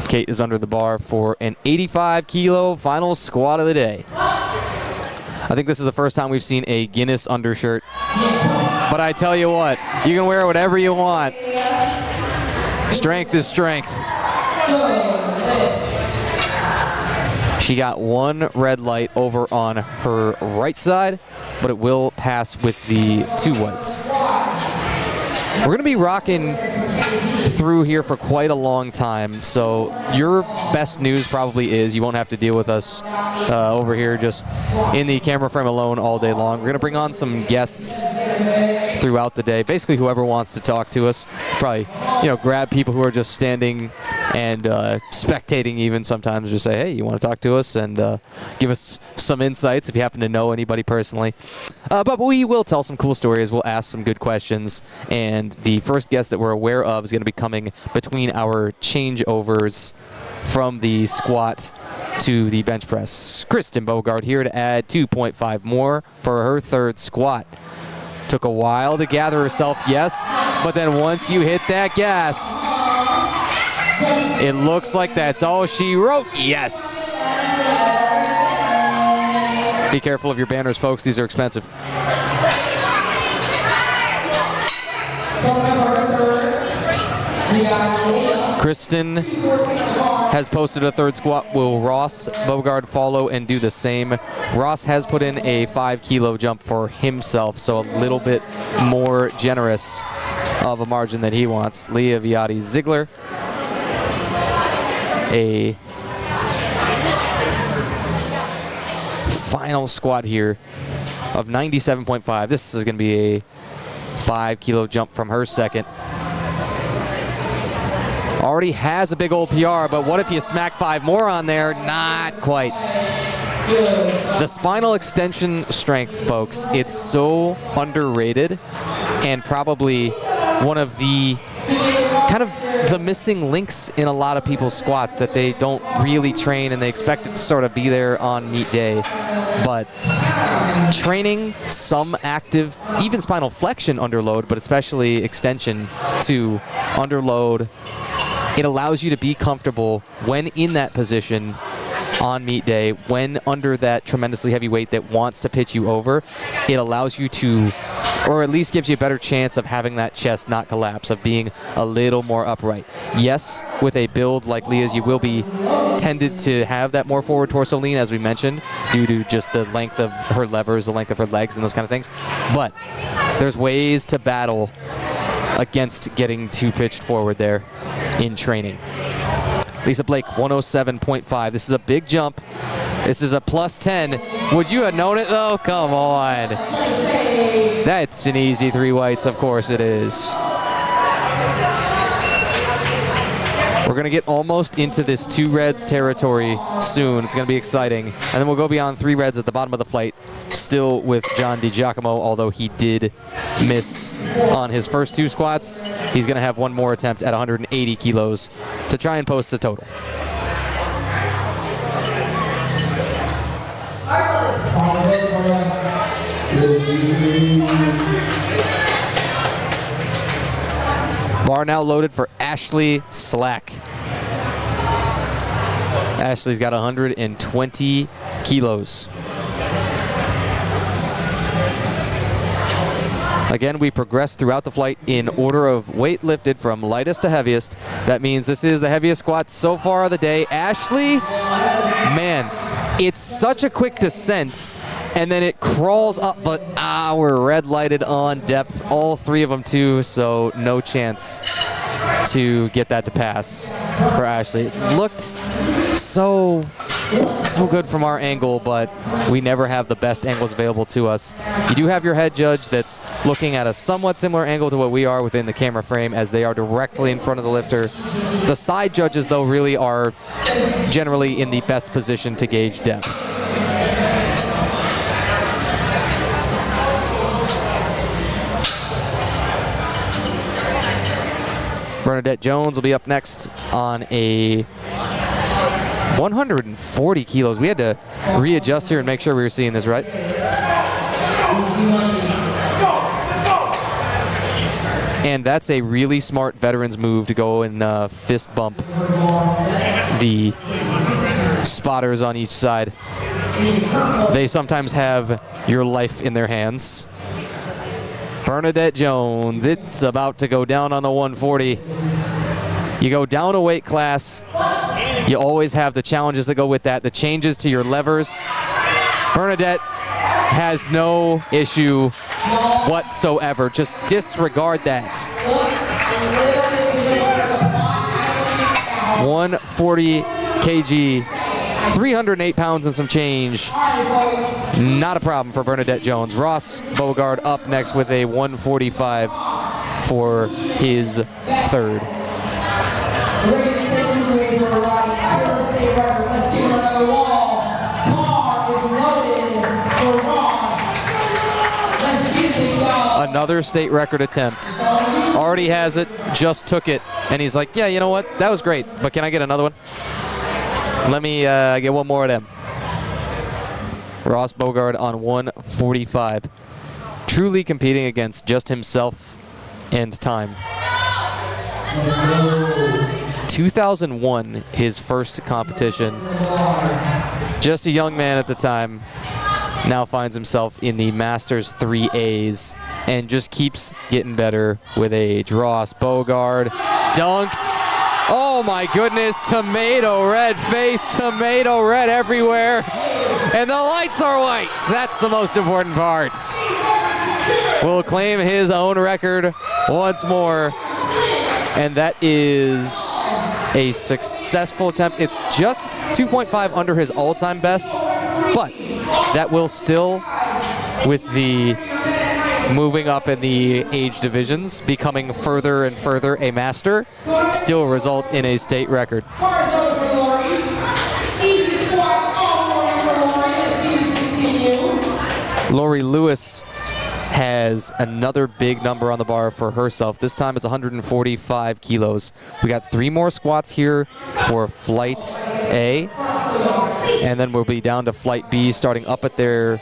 Kate is under the bar for an 85 kilo final squat of the day. I think this is the first time we've seen a Guinness undershirt. But I tell you what, you can wear whatever you want. Strength is strength. She got one red light over on her right side, but it will pass with the two whites. We're going to be rocking through here for quite a long time, so your best news probably is you won't have to deal with us over here just in the camera frame alone all day long. We're going to bring on some guests throughout the day, basically whoever wants to talk to us. Probably, grab people who are just standing and spectating even sometimes, just say, hey, you want to talk to us, and give us some insights if you happen to know anybody personally. But we will tell some cool stories. We'll ask some good questions, and the first guest that we're aware of is going to be coming between our changeovers from the squat to the bench press. Kristen Bogart here to add 2.5 more for her third squat. Took a while to gather herself, yes, but then once you hit that gas, it looks like that's all she wrote. Yes. Be careful of your banners, folks. These are expensive. Kristen has posted a third squat. Will Ross Bogard follow and do the same? Ross has put in a 5 kilo jump for himself, so a little bit more generous of a margin that he wants. Leah Viati Ziegler, a final squat here of 97.5. This is going to be a 5 kilo jump from her second. Already has a big old PR, but what if you smack 5 more on there? Not quite. The spinal extension strength, folks, it's so underrated and probably one of the kind of the missing links in a lot of people's squats that they don't really train and they expect it to sort of be there on meet day. But training some active, even spinal flexion under load, but especially extension to under load, it allows you to be comfortable when in that position on meet day, when under that tremendously heavy weight that wants to pitch you over. It allows you to, or at least gives you a better chance of having that chest not collapse, of being a little more upright. Yes, with a build like Leah's, you will be tended to have that more forward torso lean, as we mentioned, due to just the length of her levers, the length of her legs, and those kind of things. But there's ways to battle against getting too pitched forward there in training. Lisa Blake, 107.5. This is a big jump. This is a plus 10. Would you have known it, though? Come on. That's an easy 3 whites. Of course it is. We're going to get almost into this 2 reds territory soon. It's going to be exciting. And then we'll go beyond 3 reds at the bottom of the flight, still with John DiGiacomo, although he did miss on his first 2 squats. He's going to have one more attempt at 180 kilos to try and post a total. Bar now loaded for Ashley Slack. Ashley's got 120 kilos. Again, we progress throughout the flight in order of weight lifted from lightest to heaviest. That means this is the heaviest squat so far of the day. Ashley, man, it's such a quick descent, and then it crawls up, but we're red lighted on depth, all 3 of them too, so no chance to get that to pass for Ashley. It looked so good from our angle, but we never have the best angles available to us. You do have your head judge that's looking at a somewhat similar angle to what we are within the camera frame, as they are directly in front of the lifter. The side judges, though, really are generally in the best position to gauge depth. Bernadette Jones will be up next on a 140 kilos. We had to readjust here and make sure we were seeing this right. And that's a really smart veterans move to go and fist bump the spotters on each side. They sometimes have your life in their hands. Bernadette Jones, it's about to go down on the 140. You go down a weight class, you always have the challenges that go with that, the changes to your levers. Bernadette has no issue whatsoever. Just disregard that. 140 kg, 308 pounds and some change. Not a problem for Bernadette Jones. Ross Beauregard up next with a 145 for his 3rd. Another state record attempt. Already has it, just took it. And he's like, yeah, you know what? That was great, but can I get another one? Let me get one more of them. Ross Beauregard on 145. Truly competing against just himself and time. 2001, his first competition. Just a young man at the time. Now finds himself in the Masters 3As and just keeps getting better with age. Ross Beauregard dunked. Oh my goodness, tomato red face, tomato red everywhere. And the lights are white. That's the most important part. Will claim his own record once more. And that is a successful attempt. It's just 2.5 under his all-time best, but that will still, with the moving up in the age divisions, becoming further and further a master, still result in a state record. Lori Lewis has another big number on the bar for herself. This time it's 145 kilos. We got 3 more squats here for Flight A, and then we'll be down to Flight B. Starting up at their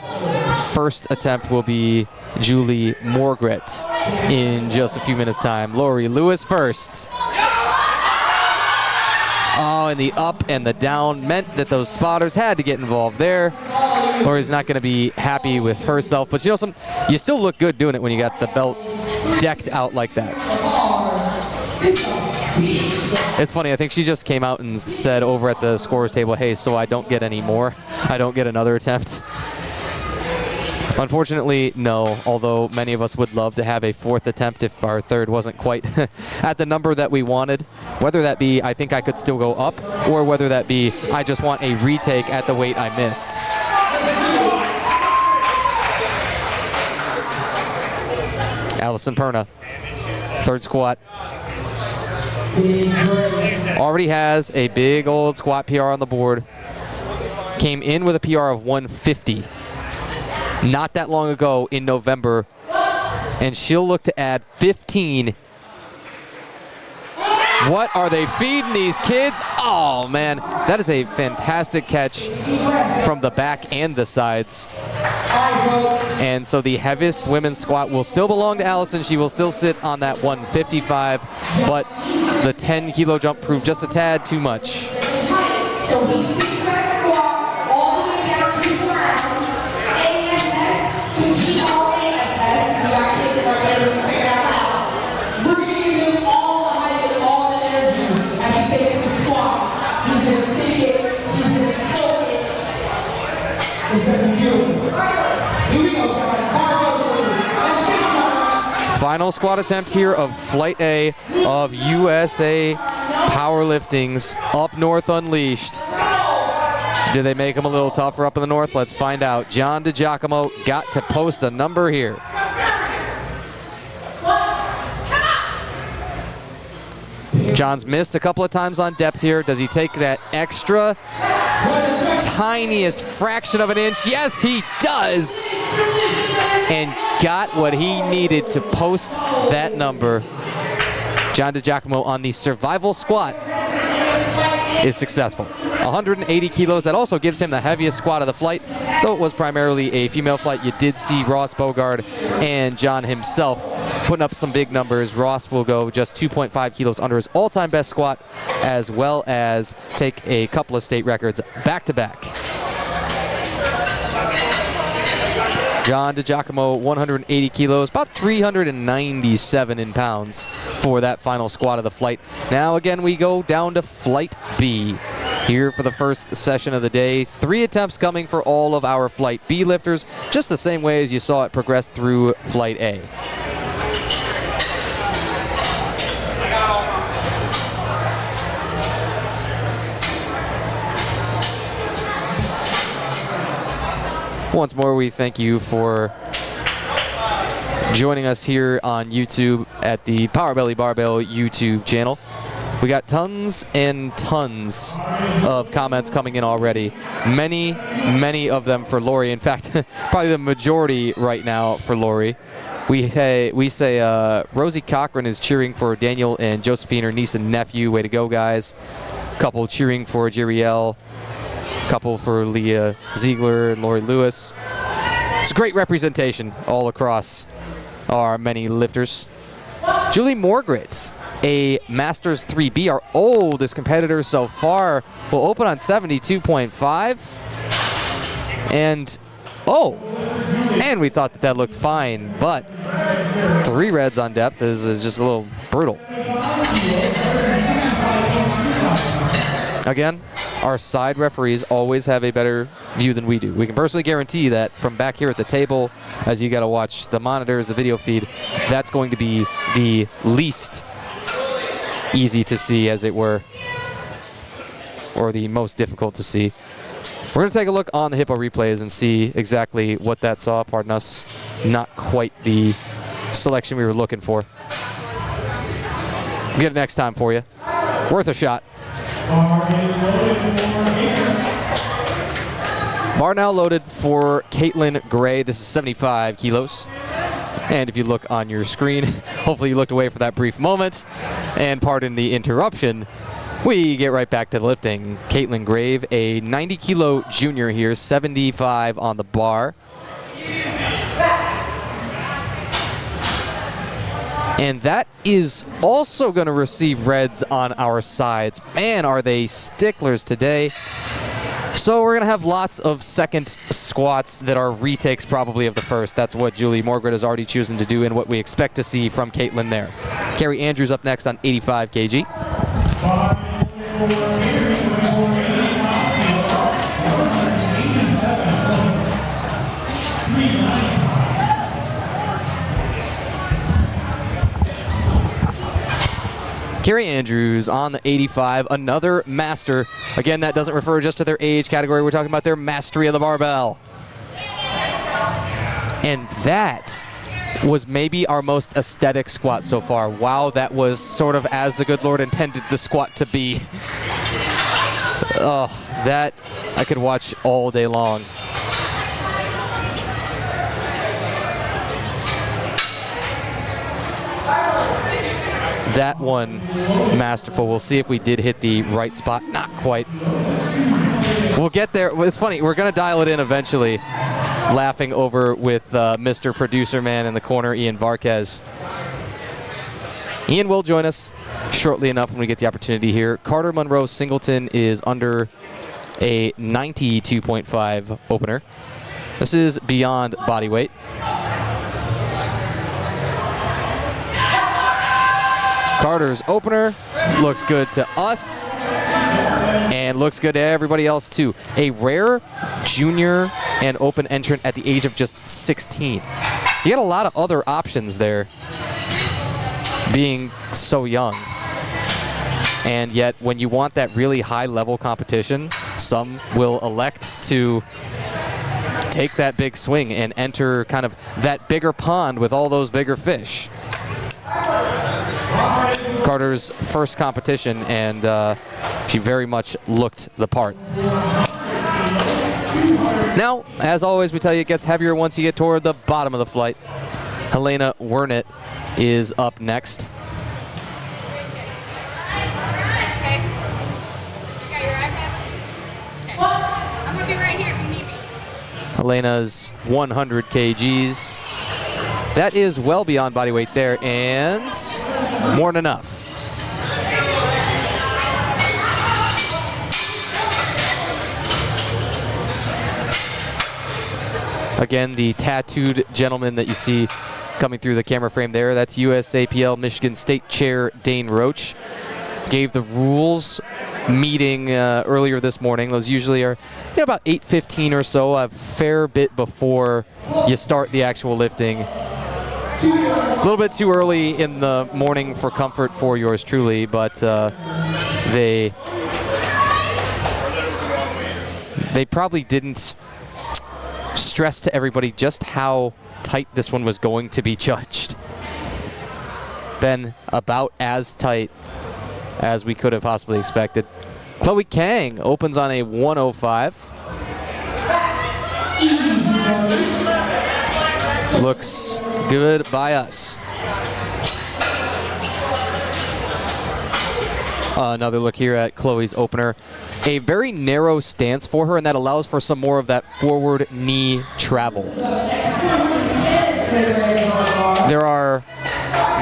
first attempt will be Julie Morgret in just a few minutes' time. Lori Lewis first. Oh, and the up and the down meant that those spotters had to get involved there. Lori's not going to be happy with herself, but you know, you still look good doing it when you got the belt decked out like that. It's funny, I think she just came out and said over at the scorer's table, hey, so I don't get any more? I don't get another attempt? Unfortunately, no, although many of us would love to have a 4th attempt if our 3rd wasn't quite at the number that we wanted. Whether that be, I think I could still go up, or whether that be, I just want a retake at the weight I missed. Allison Perna, 3rd squat. Already has a big old squat PR on the board. Came in with a PR of 150 not that long ago in November, and she'll look to add 15. What are they feeding these kids? Oh man, that is a fantastic catch from the back and the sides. And so the heaviest women's squat will still belong to Allison. She will still sit on that 155, but the 10 kilo jump proved just a tad too much. So he sees that squat all the way down to the ground. ASS to GRASS. You got kids right there to say it out loud. We're giving him all the height and all the energy as he takes the squat. He's going to sink it. He's going to soak it. It's going to be beautiful. Here we go, guys. Final squat attempt here of Flight A of USA Powerlifting's Up North Unleashed. Did they make him a little tougher up in the north? Let's find out. John DiGiacomo got to post a number here. John's missed a couple of times on depth here. Does he take that extra tiniest fraction of an inch? Yes, he does. And got what he needed to post that number. John DiGiacomo on the survival squat is successful. 180 kilos. That also gives him the heaviest squat of the flight, though it was primarily a female flight. You did see Ross Bogard and John himself putting up some big numbers. Ross will go just 2.5 kilos under his all-time best squat, as well as take a couple of state records back-to-back. John DiGiacomo, 180 kilos, about 397 in pounds for that final squat of the flight. Now again, we go down to Flight B. Here for the first session of the day. 3 attempts coming for all of our Flight B lifters, just the same way as you saw it progress through Flight A. Once more, we thank you for joining us here on YouTube at the Power Belly Barbell YouTube channel. We got tons and tons of comments coming in already. Many of them for Lori. In fact, probably the majority right now for Lori. We say Rosie Cochran is cheering for Daniel and Josephine, her niece and nephew. Way to go, guys. Couple cheering for Jeriel. Couple for Leah Ziegler and Lori Lewis. It's great representation all across our many lifters. Julie Morgritz, a Masters 3B, our oldest competitor so far, will open on 72.5. And we thought that looked fine, but 3 reds on depth is just a little brutal. Again, our side referees always have a better view than we do. We can personally guarantee that from back here at the table, as you got to watch the monitors, the video feed, that's going to be the least easy to see, as it were, or the most difficult to see. We're going to take a look on the Hippo replays and see exactly what that saw. Pardon us, not quite the selection we were looking for. We'll get it next time for you. Worth a shot. Bar now loaded for Caitlin Gray. This is 75 kilos. And if you look on your screen, hopefully you looked away for that brief moment. And pardon the interruption, we get right back to the lifting. Caitlin Grave, a 90 kilo junior here, 75 on the bar. And that is also going to receive reds on our sides. Man, are they sticklers today. So we're going to have lots of second squats that are retakes probably of the first. That's what Julie Morgret has already chosen to do and what we expect to see from Caitlin there. Carrie Andrews up next on 85 kg. Carrie Andrews on the 85, another master. Again, that doesn't refer just to their age category. We're talking about their mastery of the barbell. And that was maybe our most aesthetic squat so far. Wow, that was sort of as the good Lord intended the squat to be. Oh, that I could watch all day long. That one, masterful. We'll see if we did hit the right spot. Not quite. We'll get there. It's funny. We're going to dial it in eventually. Laughing over with Mr. Producer Man in the corner, Ian Varquez. Ian will join us shortly enough when we get the opportunity here. Carter Monroe Singleton is under a 92.5 opener. This is beyond body weight. Carter's opener looks good to us and looks good to everybody else too. A rare junior and open entrant at the age of just 16. You got a lot of other options there being so young. And yet when you want that really high level competition, some will elect to take that big swing and enter kind of that bigger pond with all those bigger fish. Carter's first competition, and she very much looked the part. Now, as always, we tell you it gets heavier once you get toward the bottom of the flight. Helena Wernitt is up next. Helena's 100 kgs. That is well beyond body weight there, and more than enough. Again, the tattooed gentleman that you see coming through the camera frame there, that's USAPL Michigan State Chair Dane Roach. Gave the rules meeting earlier this morning. Those usually are about 8:15 or so, a fair bit before you start the actual lifting. A little bit too early in the morning for comfort for yours truly, but they probably didn't stress to everybody just how tight this one was going to be judged. Been about as tight as we could have possibly expected. Chloe Kang opens on a 105. Looks good by us. Another look here at Chloe's opener. A very narrow stance for her, and that allows for some more of that forward knee travel. There are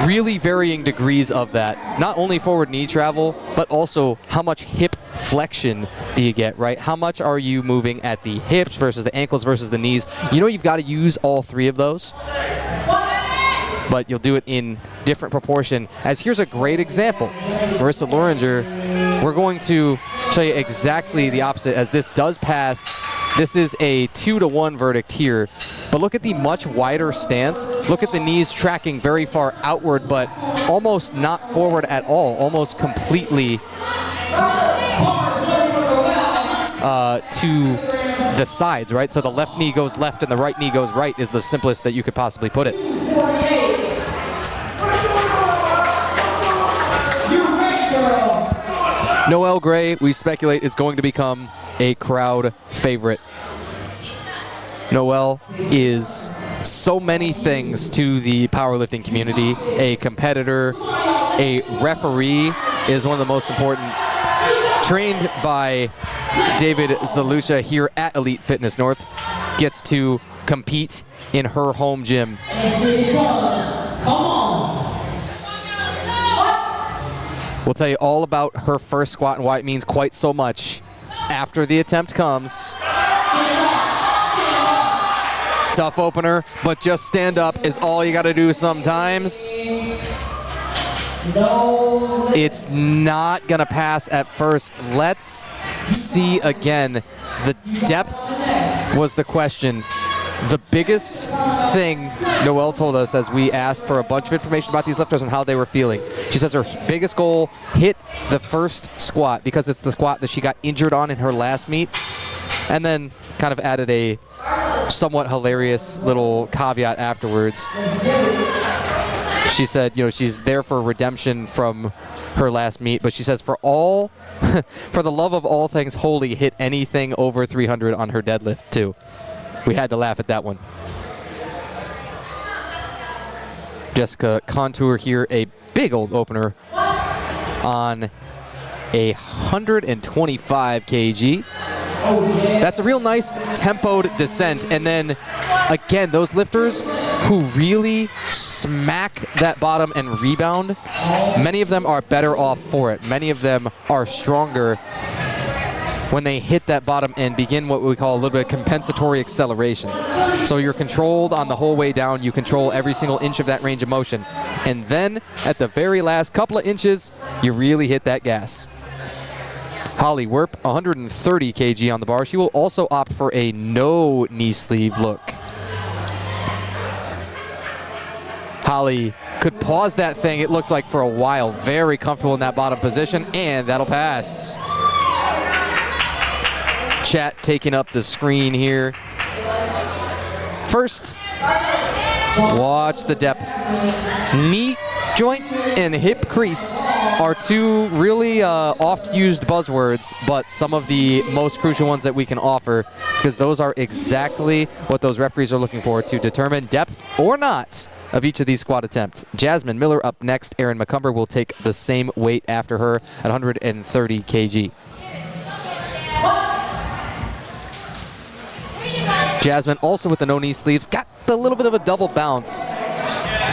really varying degrees of that. Not only forward knee travel, but also how much hip flexion do you get, right? How much are you moving at the hips versus the ankles versus the knees? You know you've got to use all three of those, but you'll do it in different proportion. As here's a great example. Marissa Loringer, we're going to show you exactly the opposite as this does pass. This is a 2-to-1 verdict here, but look at the much wider stance. Look at the knees tracking very far outward, but almost not forward at all, almost completely to the sides, right? So the left knee goes left and the right knee goes right is the simplest that you could possibly put it. Noelle Gray, we speculate, is going to become a crowd favorite. Noelle is so many things to the powerlifting community. A competitor, a referee is one of the most important. Trained by David Zalusha here at Elite Fitness North, gets to compete in her home gym. We'll tell you all about her first squat and why it means quite so much after the attempt comes. Tough opener, but just stand up is all you got to do sometimes. It's not going to pass at first. Let's see again. The depth was the question. The biggest thing Noelle told us as we asked for a bunch of information about these lifters and how they were feeling. She says her biggest goal, hit the first squat because it's the squat that she got injured on in her last meet, and then kind of added a somewhat hilarious little caveat afterwards. She said, you know, she's there for redemption from her last meet, but she says for the love of all things holy, hit anything over 300 on her deadlift too. We had to laugh at that one. Jessica Contour here, a big old opener on a 125 kg. That's a real nice tempoed descent. And then again, those lifters who really smack that bottom and rebound, many of them are better off for it. Many of them are stronger when they hit that bottom and begin what we call a little bit of compensatory acceleration. So you're controlled on the whole way down. You control every single inch of that range of motion. And then at the very last couple of inches, you really hit that gas. Holly Werp, 130 kg on the bar. She will also opt for a no knee sleeve look. Holly could pause that thing, it looked like, for a while. Very comfortable in that bottom position, and that'll pass. Chat taking up the screen here. First, watch the depth. Knee joint and hip crease are two really oft-used buzzwords, but some of the most crucial ones that we can offer, because those are exactly what those referees are looking for to determine depth or not of each of these squat attempts. Jasmine Miller up next. Erin McCumber will take the same weight after her at 130 kg. Jasmine also with the no knee sleeves, got a little bit of a double bounce.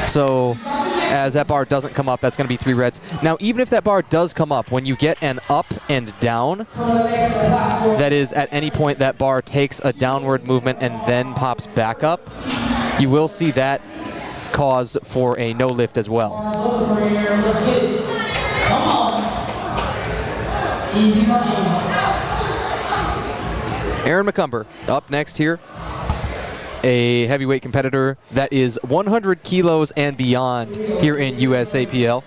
So as that bar doesn't come up, that's going to be 3 reds. Now, even if that bar does come up, when you get an up and down, that is at any point that bar takes a downward movement and then pops back up, you will see that cause for a no lift as well. Erin McCumber up next here. A heavyweight competitor that is 100 kilos and beyond here in USAPL.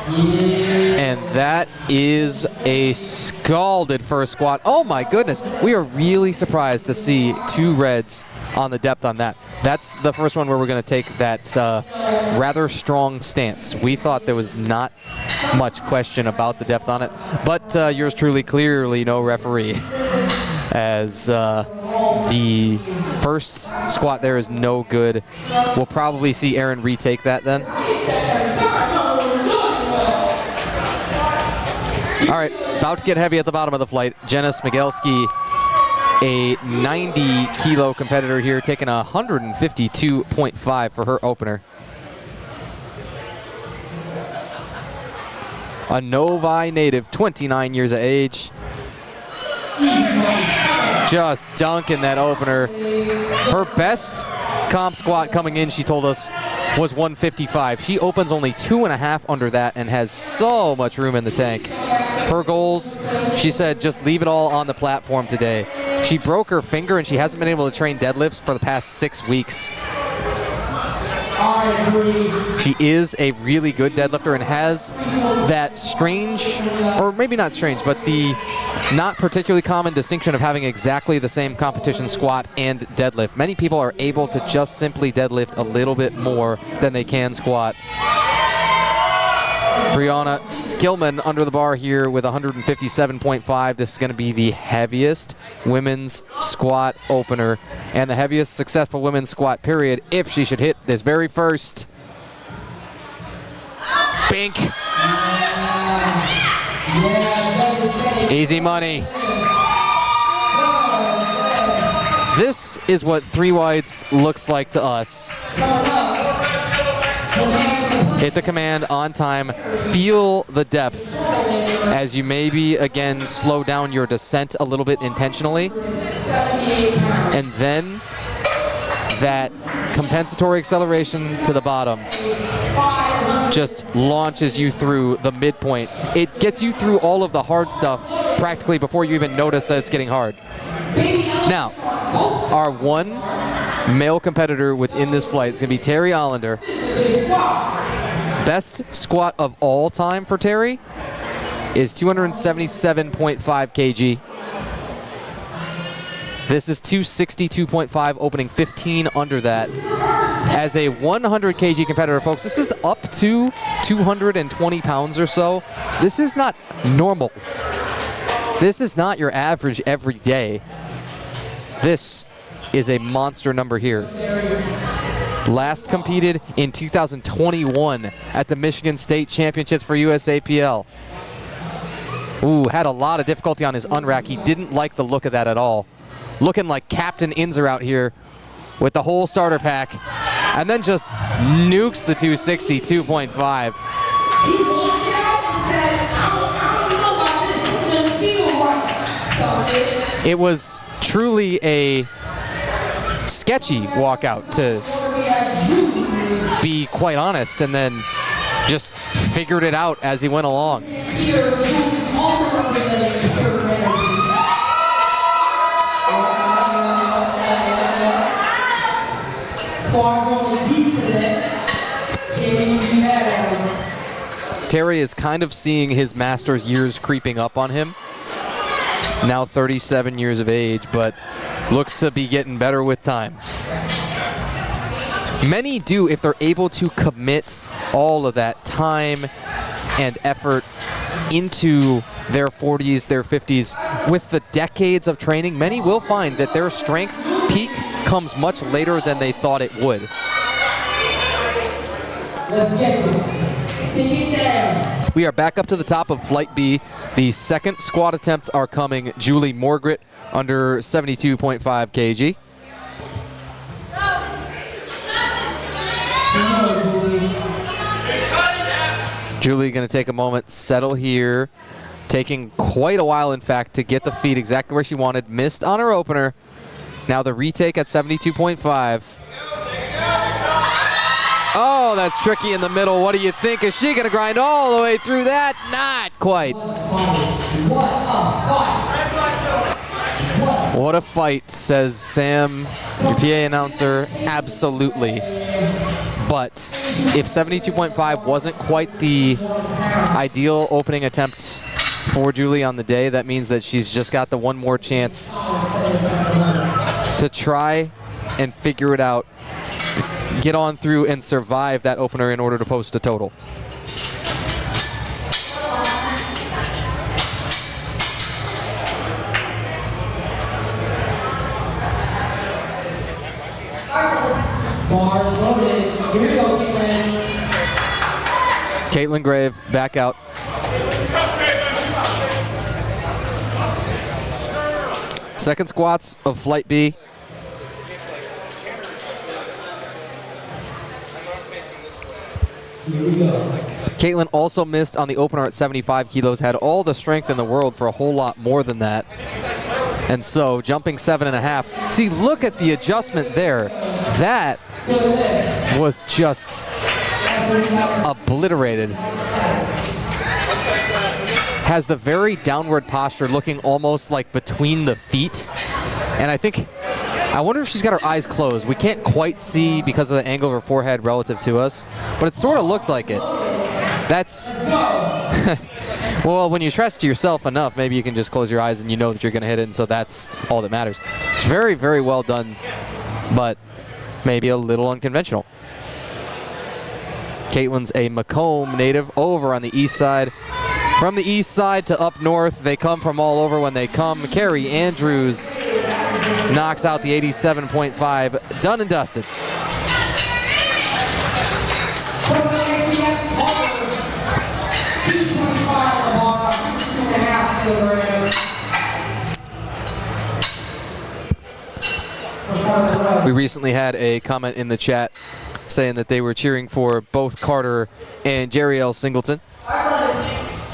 And that is a scalded first squat. Oh my goodness, we are really surprised to see 2 reds on the depth on that. That's the first one where we're going to take that rather strong stance. We thought there was not much question about the depth on it, but yours truly, clearly no referee, as the first squat there is no good. We'll probably see Erin retake that then. All right, about to get heavy at the bottom of the flight. Jenna Smigelski, a 90 kilo competitor here, taking 152.5 for her opener. A Novi native, 29 years of age. Just dunking that opener. Her best comp squat coming in, she told us, was 155. She opens only 2.5 under that and has so much room in the tank. Her goals, she said, just leave it all on the platform today. She broke her finger and she hasn't been able to train deadlifts for the past 6 weeks. She is a really good deadlifter and has that strange, or maybe not strange, but the not particularly common distinction of having exactly the same competition squat and deadlift. Many people are able to just simply deadlift a little bit more than they can squat. Brianna Skillman under the bar here with 157.5. This is going to be the heaviest women's squat opener and the heaviest successful women's squat period if she should hit this very first. Bink. Easy money. This is what 3 whites looks like to us. Hit the command on time, feel the depth as you maybe again slow down your descent a little bit intentionally, and then that compensatory acceleration to the bottom just launches you through the midpoint. It gets you through all of the hard stuff practically before you even notice that it's getting hard. Now, our one male competitor within this flight is going to be Terry Allender. Best squat of all time for Terry is 277.5 kg. This is 262.5, opening 15 under that. As a 100 kg competitor, folks, this is up to 220 pounds or so. This is not normal. This is not your average every day. This is a monster number here. Last competed in 2021 at the Michigan State Championships for USAPL. Ooh, had a lot of difficulty on his unrack. He didn't like the look of that at all. Looking like Captain Inzer out here with the whole starter pack. And then just nukes the 262.5. He's walked out and said, I don't know about this. It doesn't feel right. So It was truly a sketchy walkout, to be quite honest, and then just figured it out as he went along. Terry is kind of seeing his master's years creeping up on him. Now 37 years of age, but looks to be getting better with time. Many do, if they're able to commit all of that time and effort into their 40s, their 50s. With the decades of training, many will find that their strength peak comes much later than they thought it would. Let's get this. Sink it down. We are back up to the top of Flight B. The second squat attempts are coming. Julie Morgret under 72.5 kg. Julie going to take a moment, settle here. Taking quite a while, in fact, to get the feet exactly where she wanted. Missed on her opener. Now the retake at 72.5. Oh, that's tricky in the middle. What do you think? Is she going to grind all the way through that? Not quite. What a fight, says Sam, the PA announcer. Absolutely. But if 72.5 wasn't quite the ideal opening attempt for Julie on the day, that means that she's just got the one more chance to try and figure it out, get on through and survive that opener in order to post a total. Bars loaded. Here we go, Caitlin. Caitlin Grave back out. Second squats of Flight B. Here we go. Caitlin also missed on the opener at 75 kilos, had all the strength in the world for a whole lot more than that. And so jumping 7.5. See, look at the adjustment there. That was just obliterated. Has the very downward posture, looking almost like between the feet. And I wonder if she's got her eyes closed. We can't quite see because of the angle of her forehead relative to us, but it sort of looks like it. That's, well, when you trust yourself enough, maybe you can just close your eyes and you know that you're gonna hit it, and so that's all that matters. It's very, very well done, but maybe a little unconventional. Caitlin's a Macomb native over on the east side. From the east side to up north, they come from all over when they come. Carrie Andrews knocks out the 87.5, done and dusted. We recently had a comment in the chat saying that they were cheering for both Carter and Jeriel Singleton.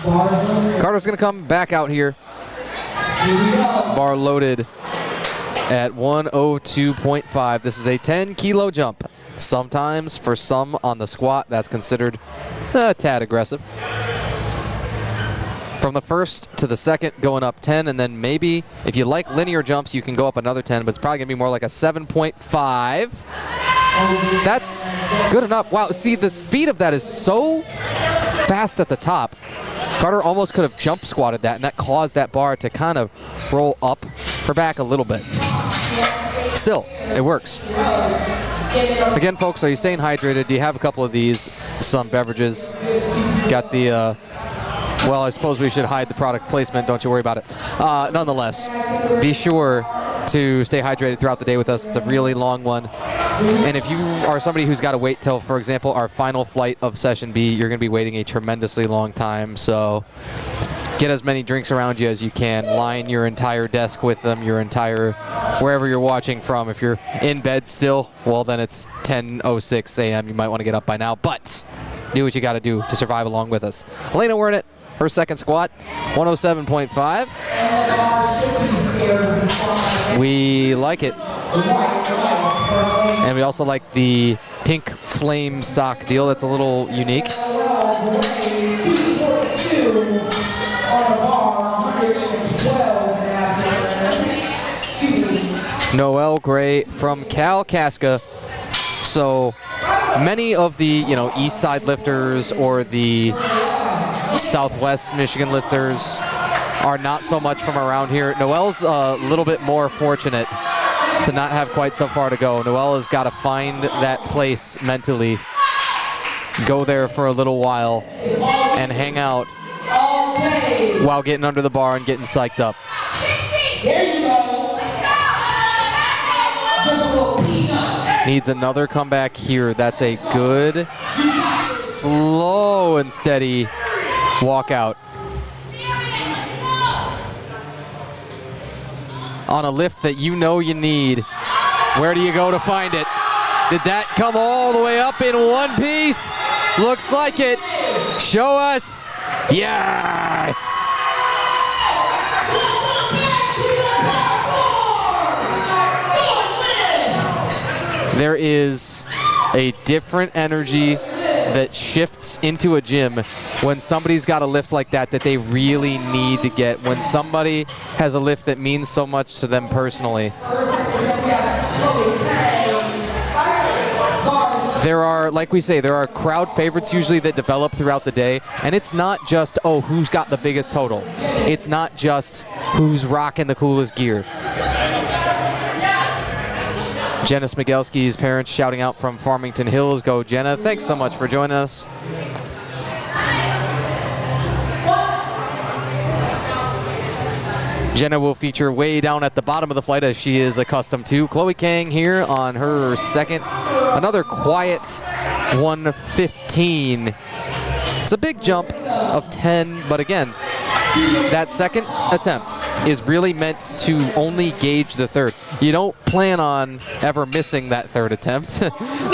Carter's going to come back out here. Bar loaded at 102.5. This is a 10-kilo jump. Sometimes, for some on the squat, that's considered a tad aggressive. From the first to the second, going up 10, and then maybe, if you like linear jumps, you can go up another 10, but it's probably going to be more like a 7.5. That's good enough. Wow, see, the speed of that is so fast at the top Carter almost could have jump squatted that, and that caused that bar to kind of roll up her back a little bit. Still, it works. Again, folks, are you staying hydrated? Do you have a couple of these? Some beverages. Got the, well, I suppose we should hide the product placement. Don't you worry about it. Nonetheless, be sure to stay hydrated throughout the day with us. It's a really long one. And if you are somebody who's got to wait till, for example, our final flight of Session B, you're going to be waiting a tremendously long time. So get as many drinks around you as you can. Line your entire desk with them, your entire, wherever you're watching from. If you're in bed still, well, then it's 10:06 a.m. You might want to get up by now. But do what you got to do to survive along with us. Elena Wernick, her second squat, 107.5. We like it. And we also like the pink flame sock deal. That's a little unique. Noel Gray from Cal Casca. So many of the, East Side lifters or the Southwest Michigan lifters are not so much from around here. Noel's a little bit more fortunate to not have quite so far to go. Noel has got to find that place mentally, go there for a little while, and hang out while getting under the bar and getting psyched up. Needs another comeback here. That's a good, slow and steady walkout. On a lift that you know you need. Where do you go to find it? Did that come all the way up in one piece? Looks like it. Show us. Yes! There is a different energy that shifts into a gym when somebody's got a lift like that they really need to get, when somebody has a lift that means so much to them personally. There are, like we say, there are crowd favorites usually that develop throughout the day, and it's not just, oh, who's got the biggest total. It's not just who's rocking the coolest gear. Jenna Smigelski's parents shouting out from Farmington Hills. Go, Jenna. Thanks so much for joining us. Jenna will feature way down at the bottom of the flight as she is accustomed to. Chloe Kang here on her second. Another quiet 115. It's a big jump of 10, but again, that second attempt is really meant to only gauge the third. You don't plan on ever missing that third attempt.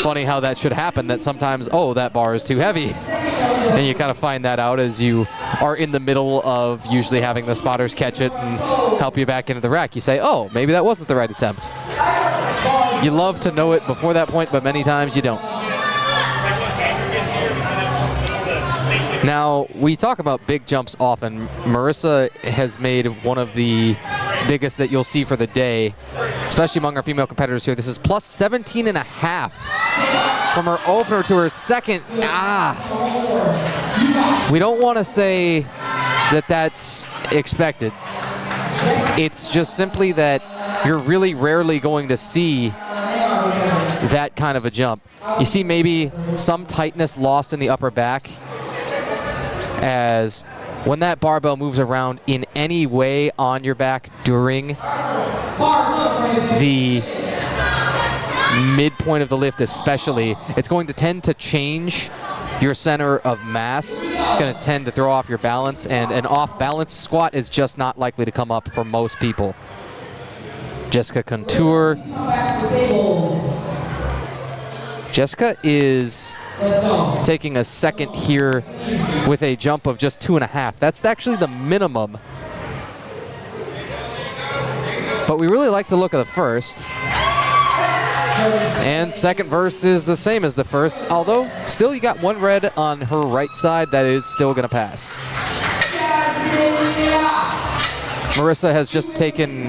Funny how that should happen, that sometimes, oh, that bar is too heavy. And you kind of find that out as you are in the middle of usually having the spotters catch it and help you back into the rack. You say, oh, maybe that wasn't the right attempt. You love to know it before that point, but many times you don't. Now, we talk about big jumps often. Marissa has made one of the biggest that you'll see for the day, especially among our female competitors here. This is plus 17.5 from her opener to her second. We don't want to say that that's expected. It's just simply that you're really rarely going to see that kind of a jump. You see maybe some tightness lost in the upper back, as when that barbell moves around in any way on your back during the midpoint of the lift especially, it's going to tend to change your center of mass. It's going to tend to throw off your balance, and an off-balance squat is just not likely to come up for most people. Jessica Contour. Jessica is taking a second here with a jump of just 2.5. That's actually the minimum. But we really like the look of the first. And second verse is the same as the first, although still you got one red on her right side that is still going to pass. Marissa has just taken,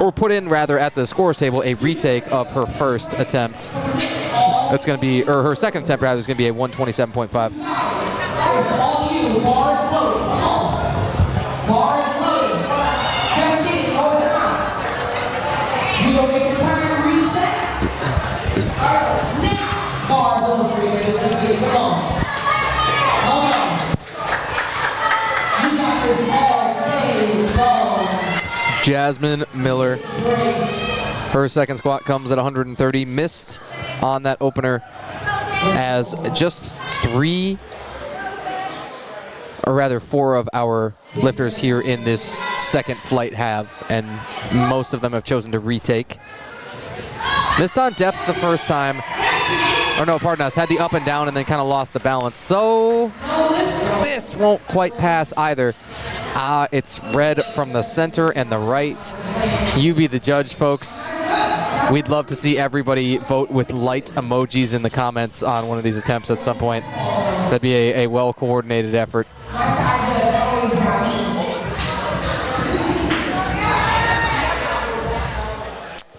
or put in rather at the scores table, a retake of her first attempt. That's going to be, or her second attempt rather, is going to be a 127.5. Jasmine Miller, her second squat comes at 130, missed on that opener as just 4 of our lifters here in this second flight have, and most of them have chosen to retake. Missed on depth the first time, or no, pardon us, had the up and down and then kind of lost the balance. So this won't quite pass either. It's red from the center and the right. You be the judge, folks. We'd love to see everybody vote with light emojis in the comments on one of these attempts at some point. That'd be a well-coordinated effort.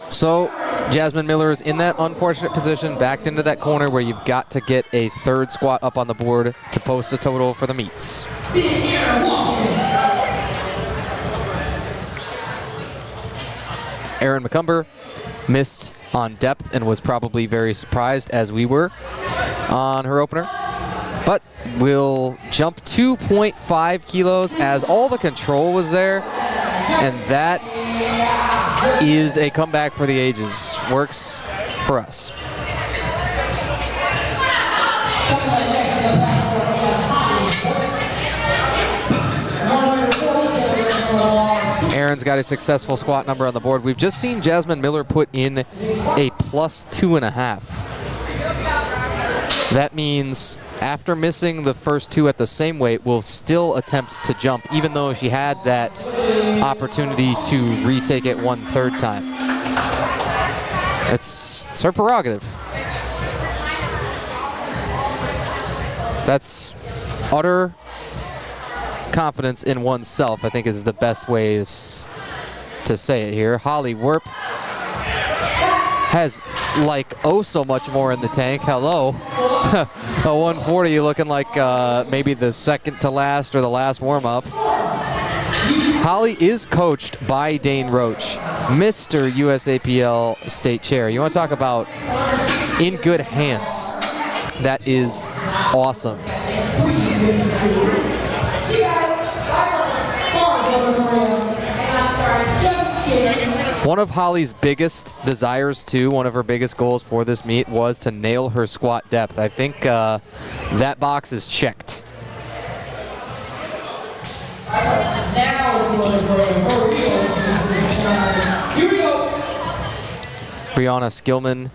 So Jasmine Miller is in that unfortunate position, backed into that corner where you've got to get a third squat up on the board to post a total for the meets. Erin McCumber missed on depth and was probably very surprised, as we were, on her opener. But we'll jump 2.5 kilos as all the control was there, and that is a comeback for the ages. Works for us. Erin's got a successful squat number on the board. We've just seen Jasmine Miller put in a +2.5. That means after missing the first 2 at the same weight, we'll still attempt to jump, even though she had that opportunity to retake it 1/3 time. It's her prerogative. That's utter confidence in oneself, I think, is the best way to say it here. Holly Werp has like so much more in the tank. Hello. A 140 looking like maybe the second to last or the last warm-up. Holly is coached by Dane Roach, Mr. USAPL state chair. You want to talk about in good hands. That is awesome. One of Holly's biggest desires, too, one of her biggest goals for this meet was to nail her squat depth. I think that box is checked. Brianna Skillman,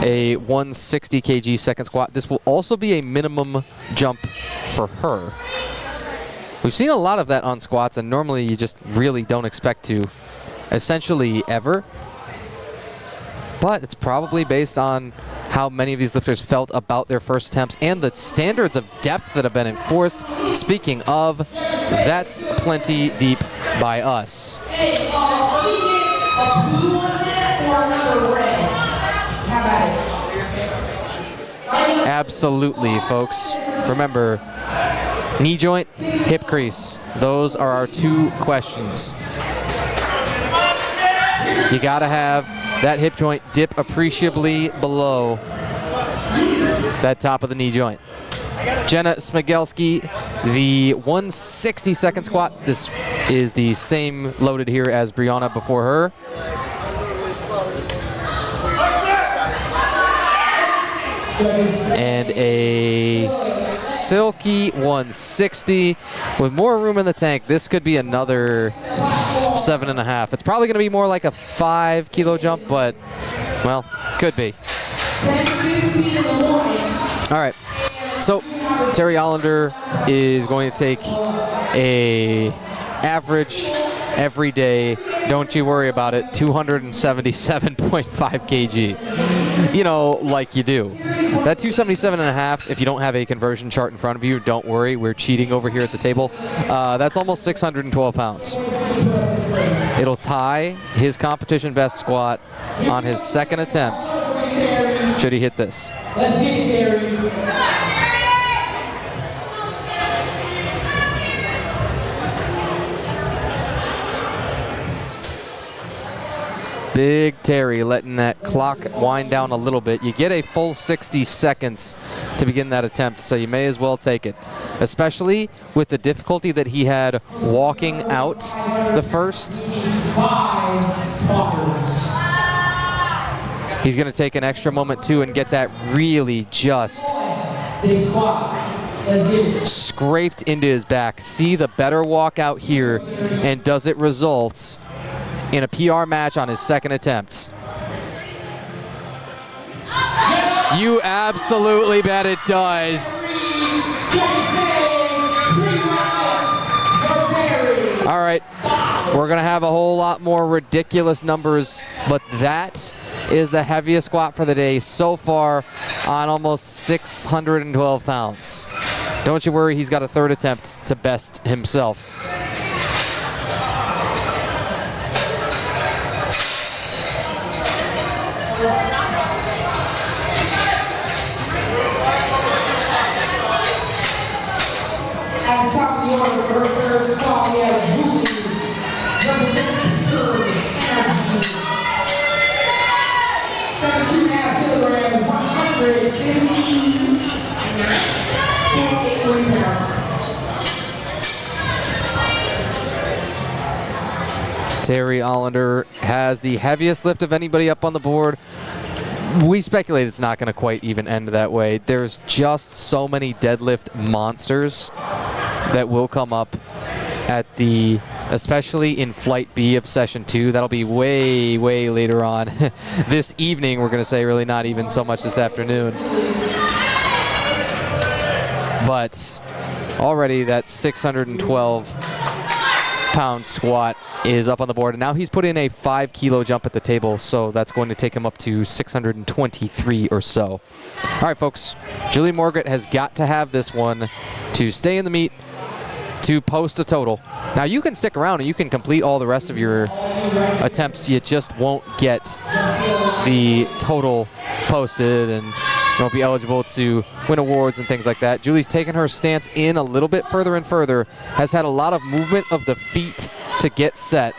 a 160 kg second squat. This will also be a minimum jump for her. We've seen a lot of that on squats, and normally you just really don't expect to, essentially ever. But it's probably based on how many of these lifters felt about their first attempts and the standards of depth that have been enforced. Speaking of, that's plenty deep by us. Absolutely, folks. Remember, knee joint, hip crease. Those are our 2 questions. You gotta have that hip joint dip appreciably below that top of the knee joint. Jenna Smigelski, the 160 second squat. This is the same loaded here as Brianna before her. And a silky 160 with more room in the tank. This could be another 7.5. It's probably going to be more like a 5 kilo jump, but, well, could be. All right. So Terry Hollander is going to take a average every day, don't you worry about it, 277.5 kg. You know, like you do. That 277.5, if you don't have a conversion chart in front of you, don't worry, we're cheating over here at the table. That's almost 612 pounds. It'll tie his competition best squat on his second attempt, should he hit this. Let's get it, Terry. Big Terry letting that clock wind down a little bit. You get a full 60 seconds to begin that attempt, so you may as well take it. Especially with the difficulty that he had walking out the first. 5 spotters. He's going to take an extra moment too and get that really just Big squat. Let's get it. scraped into his back. See the better walk out here, and does it result in a PR match on his second attempt? You absolutely bet it does. All right, we're gonna have a whole lot more ridiculous numbers, but that is the heaviest squat for the day so far on almost 612 pounds. Don't you worry, he's got a third attempt to best himself. At the top of the order for her third squat, we have Julie, representing Pure Energy. 72.5 kilograms, 159.83 pounds. Terry Hollander has the heaviest lift of anybody up on the board. We speculate it's not going to quite even end that way. There's just so many deadlift monsters that will come up at especially in Flight B of Session 2. That'll be way, way later on this evening, we're going to say, really not even so much this afternoon. But already that 612-pound squat is up on the board. And now he's put in a 5-kilo jump at the table, so that's going to take him up to 623 or so. All right, folks, Julie Morgott has got to have this one to stay in the meet, to post a total. Now you can stick around and you can complete all the rest of your attempts. You just won't get the total posted and you won't be eligible to win awards and things like that. Julie's taken her stance in a little bit further and further, has had a lot of movement of the feet to get set.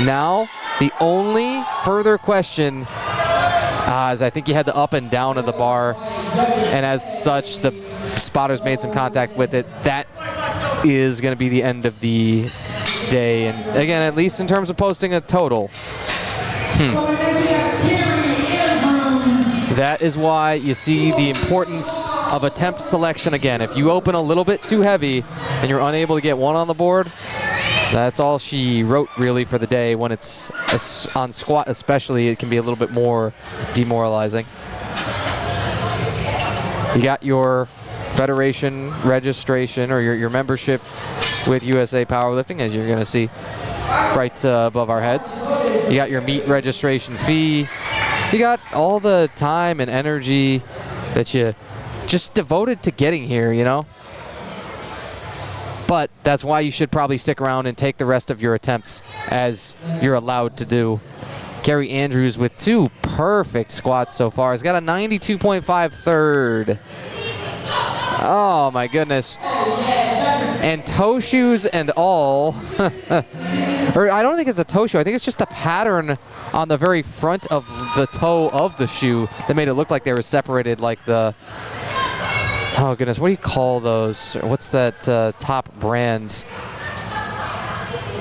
Now, the only further question is I think you had the up and down of the bar, and as such, the spotters made some contact with it. That is going to be the end of the day. And again, at least in terms of posting a total. That is why you see the importance of attempt selection again. If you open a little bit too heavy and you're unable to get one on the board, that's all she wrote really for the day. When it's on squat especially, it can be a little bit more demoralizing. You got your federation registration or your membership with USA Powerlifting, as you're going to see right above our heads. You got your meet registration fee. You got all the time and energy that you just devoted to getting here, you know? But that's why you should probably stick around and take the rest of your attempts as you're allowed to do. Gary Andrews with 2 perfect squats so far. He's got a 92.5 third. Oh my goodness. And toe shoes and all. Or I don't think it's a toe shoe. I think it's just a pattern on the very front of the toe of the shoe that made it look like they were separated like the... Oh goodness, what do you call those? What's that top brand?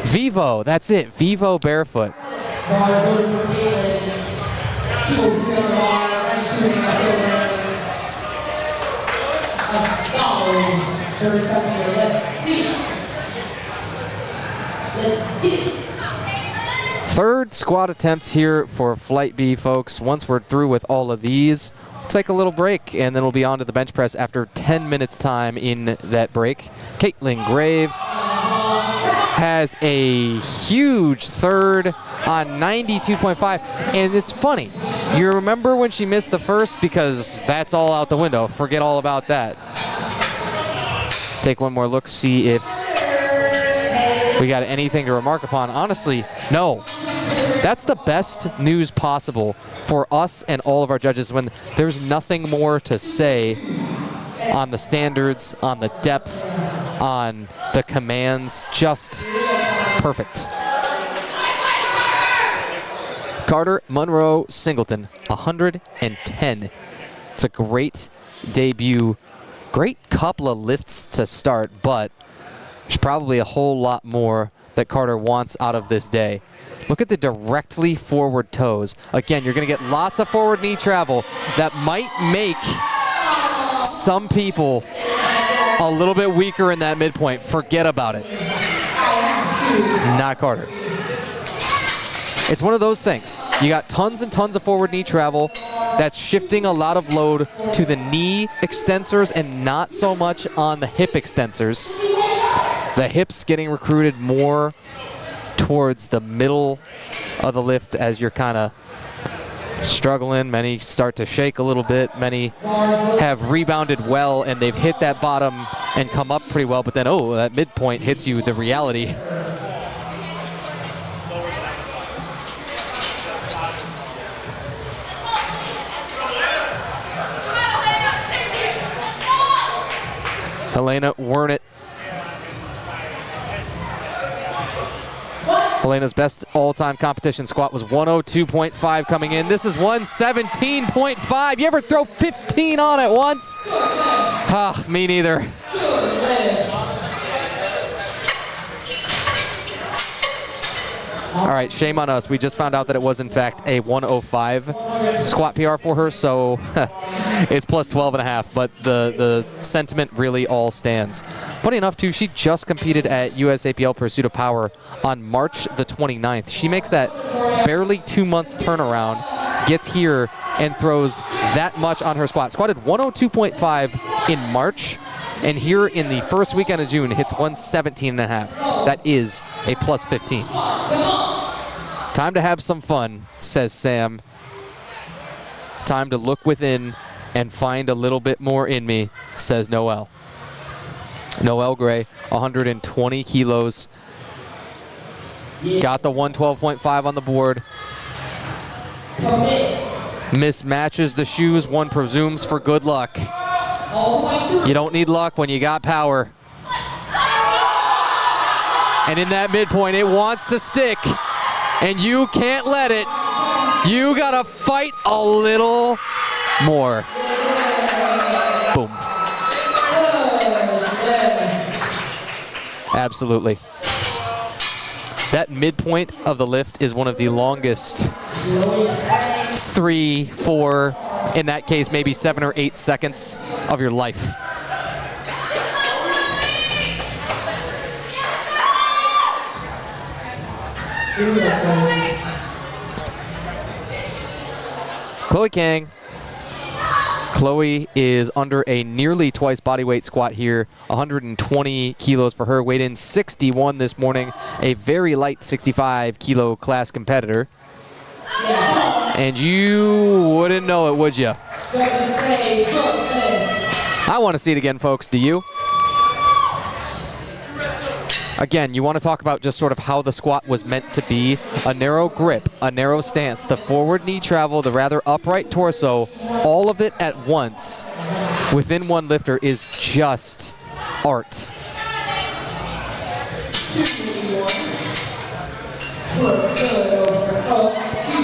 Vivo, that's it. Vivo Barefoot. A solid third attempt. Let's see it. Let's get it. Third squat attempts here for Flight B, folks. Once we're through with all of these, we'll take a little break, and then we'll be on to the bench press after 10 minutes time in that break. Caitlin Grave has a huge third on 92.5, and it's funny. You remember when she missed the first, because that's all out the window. Forget all about that. Take one more look, see if we got anything to remark upon. Honestly, no. That's the best news possible for us and all of our judges, when there's nothing more to say on the standards, on the depth, on the commands. Just perfect. Carter Monroe Singleton, 110. It's a great debut. Great couple of lifts to start, but there's probably a whole lot more that Carter wants out of this day. Look at the directly forward toes. Again, you're going to get lots of forward knee travel that might make some people a little bit weaker in that midpoint. Forget about it. Not Carter. It's one of those things. You got tons and tons of forward knee travel that's shifting a lot of load to the knee extensors and not so much on the hip extensors. The hips getting recruited more towards the middle of the lift as you're kind of struggling. Many start to shake a little bit. Many have rebounded well and they've hit that bottom and come up pretty well, but then, oh, that midpoint hits you the reality. Helena Wernick. Helena's best all-time competition squat was 102.5 coming in. This is 117.5. You ever throw 15 on at once? Me neither. All right, shame on us. We just found out that it was, in fact, a 105 squat PR for her, so it's plus 12.5, but the sentiment really all stands. Funny enough, too, she just competed at USAPL Pursuit of Power on March the 29th. She makes that barely 2-month turnaround, gets here, and throws that much on her squat. Squatted 102.5 in March, and here in the first weekend of June, hits 117.5. That is a plus 15. Time to have some fun, says Sam. Time to look within and find a little bit more in me, says Noelle. Noelle Gray, 120 kilos. Got the 112.5 on the board. Mismatches the shoes, one presumes for good luck. You don't need luck when you got power. And in that midpoint, it wants to stick, and you can't let it. You gotta fight a little more. Boom. Absolutely. That midpoint of the lift is one of the longest 3, 4, in that case, maybe 7 or 8 seconds of your life. Chloe Kang. Chloe is under a nearly twice body weight squat here. 120 kilos for her. Weighed in 61 this morning. A very light 65 kilo class competitor. And you wouldn't know it, would you? I want to see it again, folks. Do you? Again, you want to talk about just sort of how the squat was meant to be. A narrow grip, a narrow stance, the forward knee travel, the rather upright torso, all of it at once within one lifter is just art.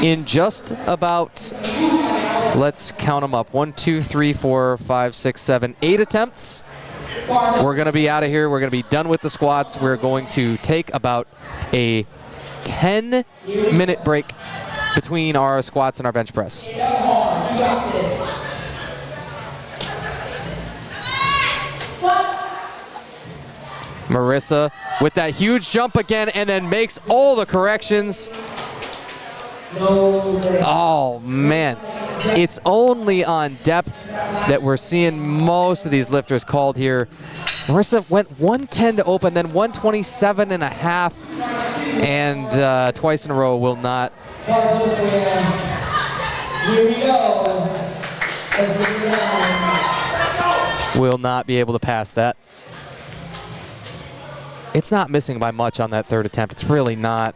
In just about, let's count them up, 1, 2, 3, 4, 5, 6, 7, 8 attempts. We're going to be out of here. We're going to be done with the squats. We're going to take about a 10-minute break between our squats and our bench press. Marissa with that huge jump again and then makes all the corrections. Oh, man. It's only on depth that we're seeing most of these lifters called here. Marissa went 110 to open, then 127.5, and twice in a row will not. Will not be able to pass that. It's not missing by much on that third attempt. It's really not.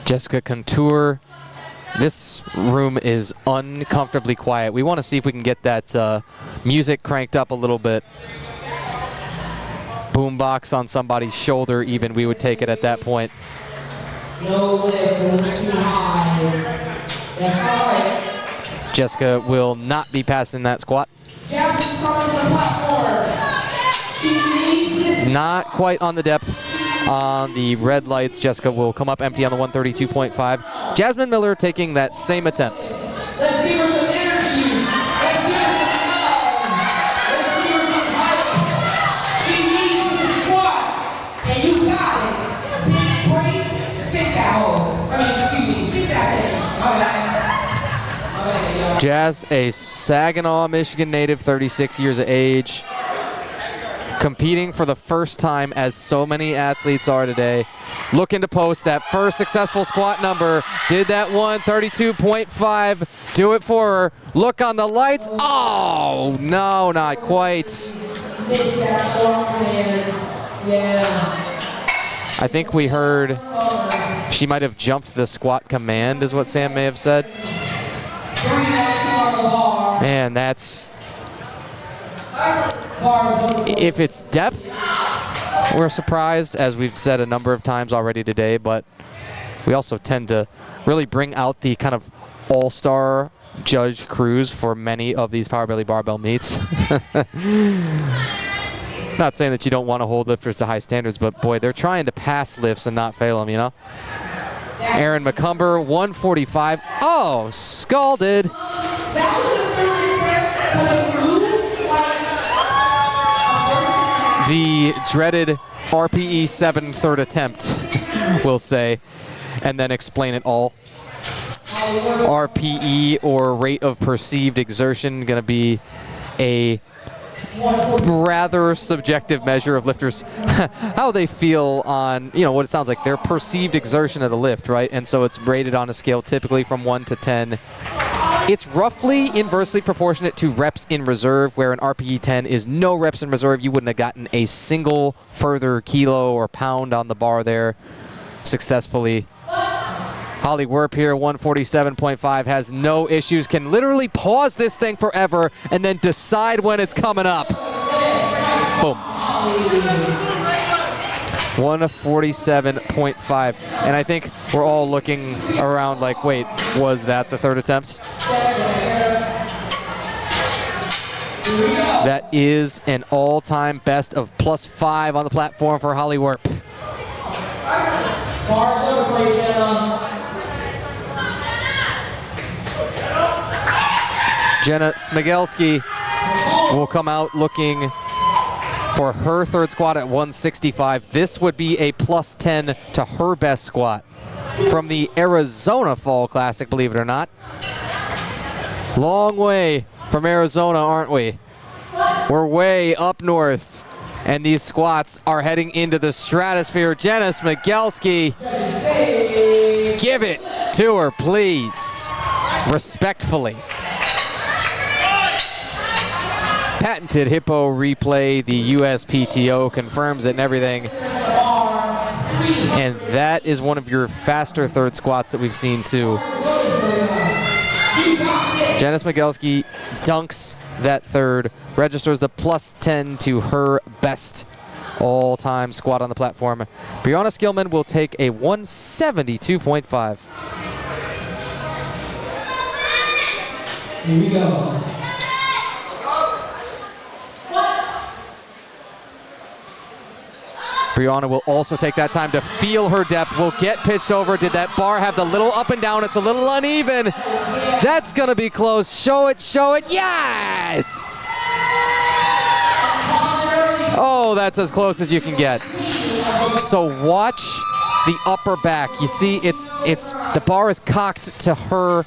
Jessica Contour. This room is uncomfortably quiet. We want to see if we can get that music cranked up a little bit. boombox on somebody's shoulder even, we would take it at that point. No lift, going too high. That's all right. Jessica will not be passing that squat. Jasmine's on the platform. She needs this. Not quite on the depth on the red lights. Jessica will come up empty on the 132.5. Jasmine Miller taking that same attempt. Let's give her some energy. Let's give her some love. Let's give her some hype. She needs this squat. And you got it. Big brace, stick that hole. I mean, excuse me, stick that thing. All right. Jazz, a Saginaw, Michigan native, 36 years of age, competing for the first time, as so many athletes are today, looking to post that first successful squat number. Did that 132.5 do it for her? Look on the lights. Oh, no, not quite. I think we heard she might have jumped the squat command, is what Sam may have said. Man, that's, if it's depth, we're surprised, as we've said a number of times already today, but we also tend to really bring out the kind of all-star judge crews for many of these Power Belly Barbell meets. Not saying that you don't want to hold lifters to high standards, but boy, they're trying to pass lifts and not fail them, you know? Aaron McCumber, 145. Oh, scalded. That was the third attempt, The dreaded RPE 7 third attempt, we'll say, and then explain it all. RPE, or rate of perceived exertion, going to be a rather subjective measure of lifters how they feel on, you know, what it sounds like their perceived exertion of the lift, right? And so it's rated on a scale typically from 1 to 10. It's roughly inversely proportionate to reps in reserve, where an RPE 10 is no reps in reserve. You wouldn't have gotten a single further kilo or pound on the bar there successfully. Holly Werp here, 147.5, has no issues, can literally pause this thing forever and then decide when it's coming up. Boom. 147.5. And I think we're all looking around like, wait, was that the third attempt? That is an all-time best of +5 on the platform for Holly Werp. Jenna Smigelski will come out looking for her third squat at 165. This would be a +10 to her best squat from the Arizona Fall Classic, believe it or not. Long way from Arizona, aren't we? We're way up north, and these squats are heading into the stratosphere. Jenna Smigelski, give it to her, please. Respectfully. Patented Hippo replay, the USPTO confirms it and everything. And that is one of your faster third squats that we've seen too. Janice Migelski dunks that third, registers the +10 to her best all-time squat on the platform. Brianna Skillman will take a 172.5. Here we go. Brianna will also take that time to feel her depth, will get pitched over. Did that bar have the little up and down? It's a little uneven. That's gonna be close. Show it, yes! Oh, that's as close as you can get. So watch the upper back. You see, it's the bar is cocked to her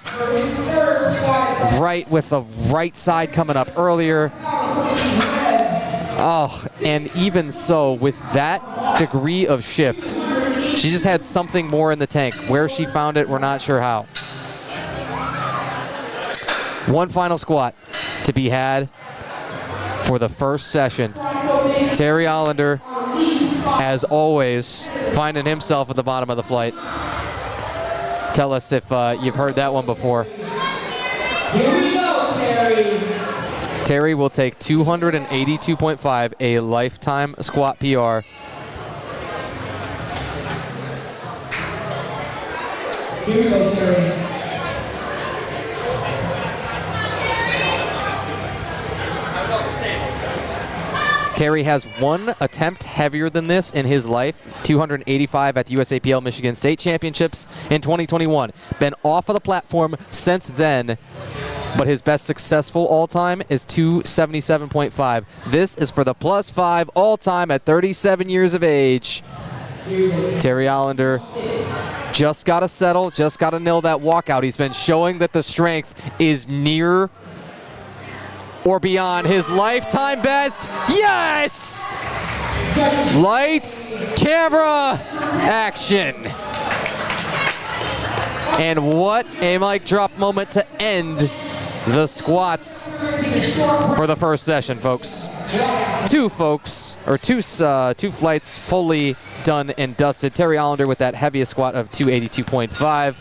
right, with the right side coming up earlier. Oh, and even so, with that degree of shift, she just had something more in the tank. Where she found it, we're not sure how. One final squat to be had for the first session. Terry Allender, as always, finding himself at the bottom of the flight. Tell us if you've heard that one before. Here we go, Terry. Terry will take 282.5, a lifetime squat PR. Here we go, Terry. Terry has one attempt heavier than this in his life, 285 at the USAPL Michigan State Championships in 2021. Been off of the platform since then, but his best successful all-time is 277.5. This is for the +5 all-time at 37 years of age. Terry Allender just got to settle, just got to nail that walkout. He's been showing that the strength is near or beyond his lifetime best. Yes! Lights, camera, action. And what a mic drop moment to end the squats for the first session, folks. Two flights fully done and dusted. Terry Allender with that heaviest squat of 282.5.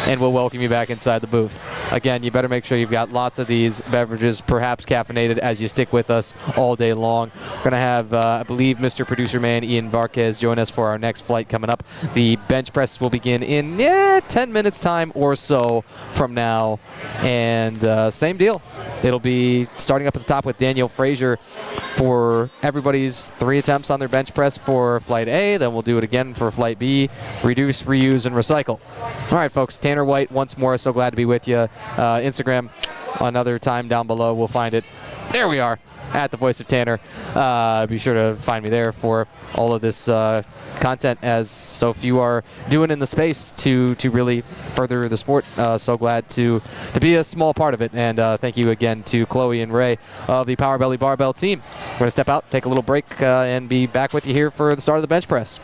And we'll welcome you back inside the booth. Again, you better make sure you've got lots of these beverages, perhaps caffeinated, as you stick with us all day long. We're going to have, I believe, Mr. Producer Man Ian Varquez join us for our next flight coming up. The bench press will begin in 10 minutes time or so from now. And same deal. It'll be starting up at the top with Daniel Frazier for everybody's 3 attempts on their bench press for Flight A. Then we'll do it again for Flight B. Reduce, reuse, and recycle. All right, folks. Tanner White once more. So glad to be with you. Instagram, another time down below. We'll find it. There we are, at the Voice of Tanner. Be sure to find me there for all of this content, as so few are doing in the space to really further the sport. So glad to be a small part of it. And thank you again to Chloe and Ray of the Power Belly Barbell team. We're going to step out, take a little break, and be back with you here for the start of the bench press.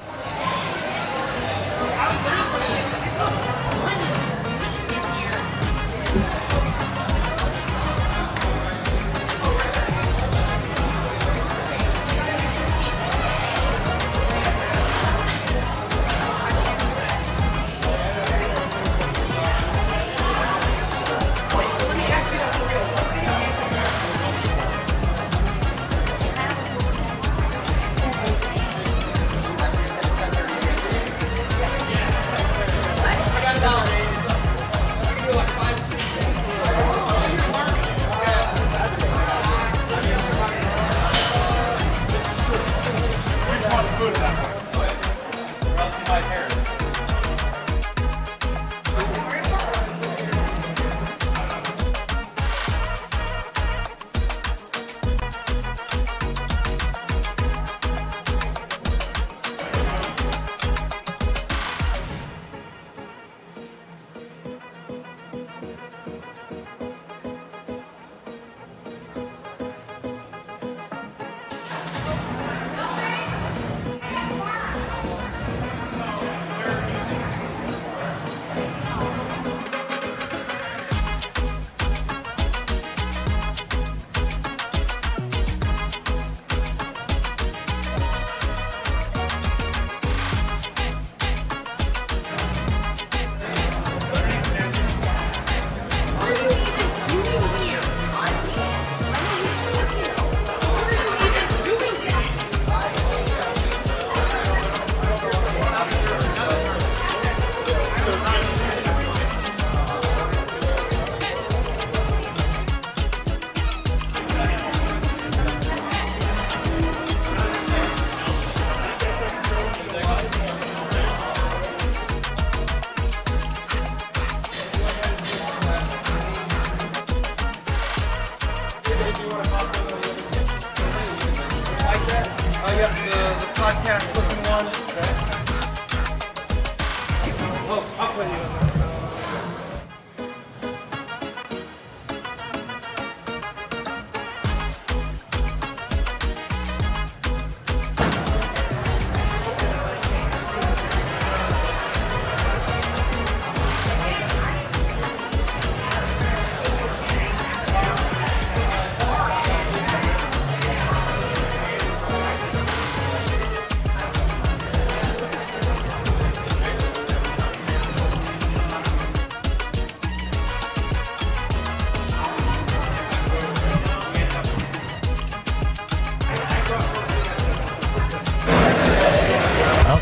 podcast looking one. Oh, I'll put you in there.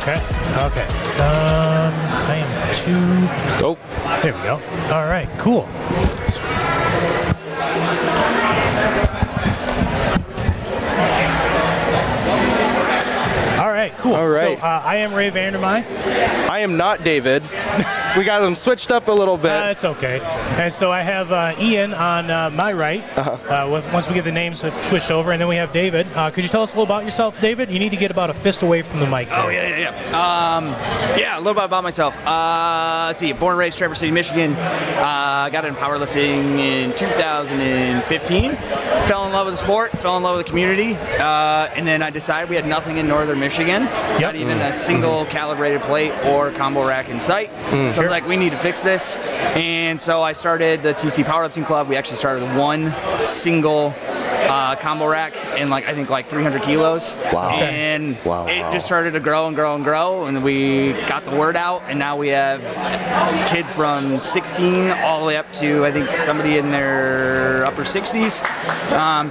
Okay. Okay. I am 2. Go. There we go. All right. Cool. All right. Cool. All right. So I am Ray Vandermei. I am not David. We got them switched up a little bit. It's okay. And so I have Ian on my right. Once we get the names switched over, and then we have David. Could you tell us a little about yourself, David? You need to get about a fist away from the mic. Oh, yeah. Yeah, a little bit about myself. Let's see, born and raised Traverse City, Michigan. Got into powerlifting in 2015. Fell in love with the sport, fell in love with the community, and then I decided we had nothing in northern Michigan. Not even a single calibrated plate or combo rack in sight. So I was like, we need to fix this. And so I started the TC Powerlifting Club. We actually started with one single combo rack and I think 300 kilos. Wow. And it just started to grow and grow and grow, and we got the word out, and now we have kids from 16 all the way up to I think somebody in their upper 60s.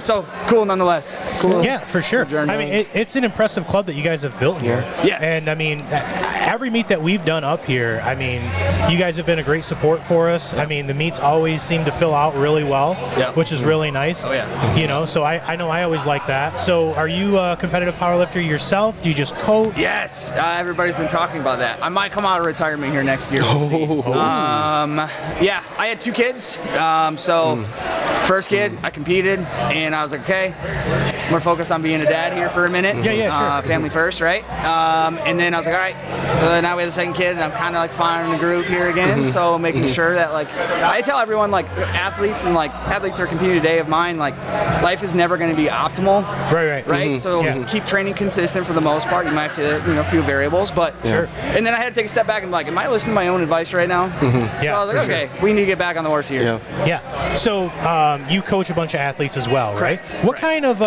So cool nonetheless. Cool. Yeah, for sure. I mean, it's an impressive club that you guys have built here. Yeah. And I mean, every meet that we've done up here, I mean, you guys have been a great support for us. I mean, the meets always seem to fill out really well, which is really nice. Oh, yeah. You know, so I know I always like that. So are you a competitive powerlifter yourself? Do you just coach? Yes, everybody's been talking about that. I might come out of retirement here next year. We'll see. Yeah, I had 2 kids. First kid, I competed, and I was like, okay, I'm gonna focus on being a dad here for a minute. Yeah, sure. Family first, right? And then I was like, all right, now we have the second kid, and I'm kind of finding the groove here again. So making sure that I tell everyone athletes athletes that are competing today of mine, life is never going to be optimal. Right. So keep training consistent for the most part. You might have to, a few variables, but sure. And then I had to take a step back and be like, am I listening to my own advice right now? So I was like, okay, we need to get back on the horse here. Yeah. So you coach a bunch of athletes as well, right? What kind of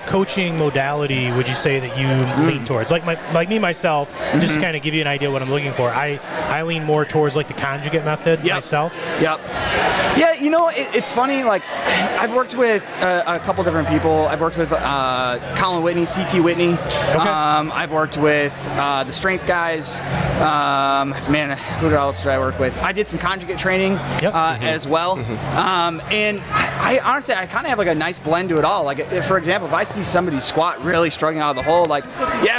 coaching modality would you say that you lean towards? Like me myself, just to kind of give you an idea what I'm looking for. I lean more towards the conjugate method myself. Yeah, it's funny. I've worked with a couple different people. I've worked with Colin Whitney, CT Whitney. I've worked with the strength guys. Man, who else did I work with? I did some conjugate training as well. And I honestly, I kind of have a nice blend to it all. For example, if I see somebody squat really struggling out of the hole,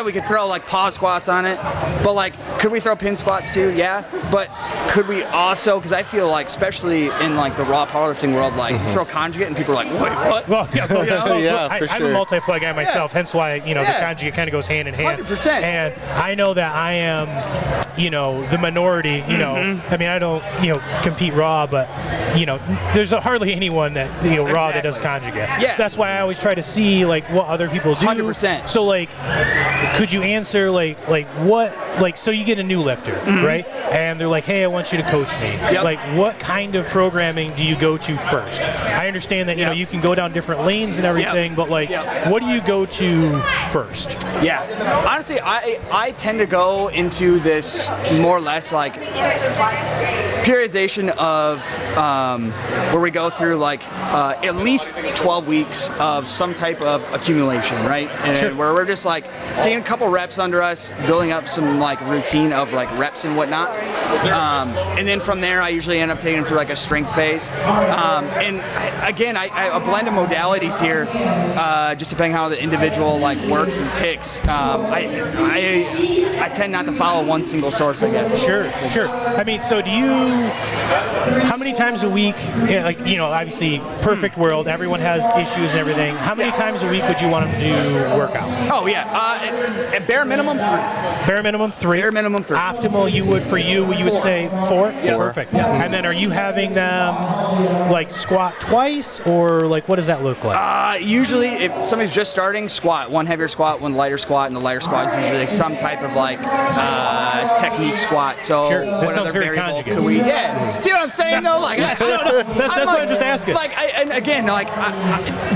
we could throw pause squats on it, but could we throw pin squats too? Yeah, but could we also? Because I feel especially in the raw powerlifting world, throw conjugate and people are like, wait, what? Well, for I'm a multiply guy myself, hence why the conjugate kind of goes hand in hand. 100%. And I know that I am, the minority. I mean, I don't compete raw, but there's hardly anyone that raw that does conjugate. Yeah. That's why I always try to see what other people do. 100%. So could you answer what so you get a new lifter, right? And they're like, hey, I want you to coach me. What kind of programming do you go to first? I understand that you can go down different lanes and everything, but what do you go to first? Yeah, honestly, I tend to go into this more or less periodization of where we go through at least 12 weeks of some type of accumulation, right? And where we're just getting a couple reps under us, building up some routine of reps and whatnot. And then from there, I usually end up taking for a strength phase. And again, I a blend of modalities here, just depending how the individual works and ticks. I tend not to follow one single source, I guess. Sure. I mean, so do you? How many times a week? Obviously, perfect world. Everyone has issues and everything. How many times a week would you want them to do workout? Oh yeah, at bare minimum 3. Bare minimum 3. Bare minimum 3. Optimal, you would say 4. Yeah. Perfect. Yeah. And then are you having them squat twice, or what does that look like? Usually, if somebody's just starting, squat. One heavier squat, one lighter squat, and the lighter squat is usually some type of technique squat. So sure. This sounds very conjugate. See what I'm saying though? That's what I'm just asking. Like, and again, like,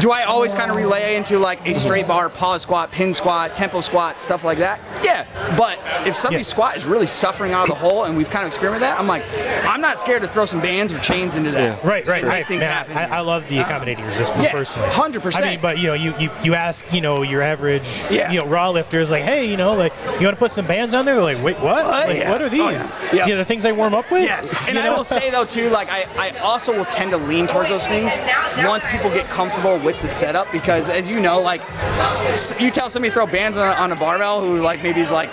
do I always kind of relay into like a straight bar, pause squat, pin squat, tempo squat, stuff like that? Yeah. But if somebody's squat is really suffering out of the hole, and we've kind of experimented with that, I'm like, I'm not scared to throw some bands or chains into that. Yeah. Right. Things Man, happen. I love the accommodating resistance personally. 100%. I mean, but you ask, your average, raw lifter is like, hey, like, you want to put some bands on there? They're like, wait, what? Like, what are these? The things I warm up with? Yes. And I will say though too, like I also will tend to lean towards those things once people get comfortable with the setup, because as you know, like, you tell somebody to throw bands on a barbell who like maybe is like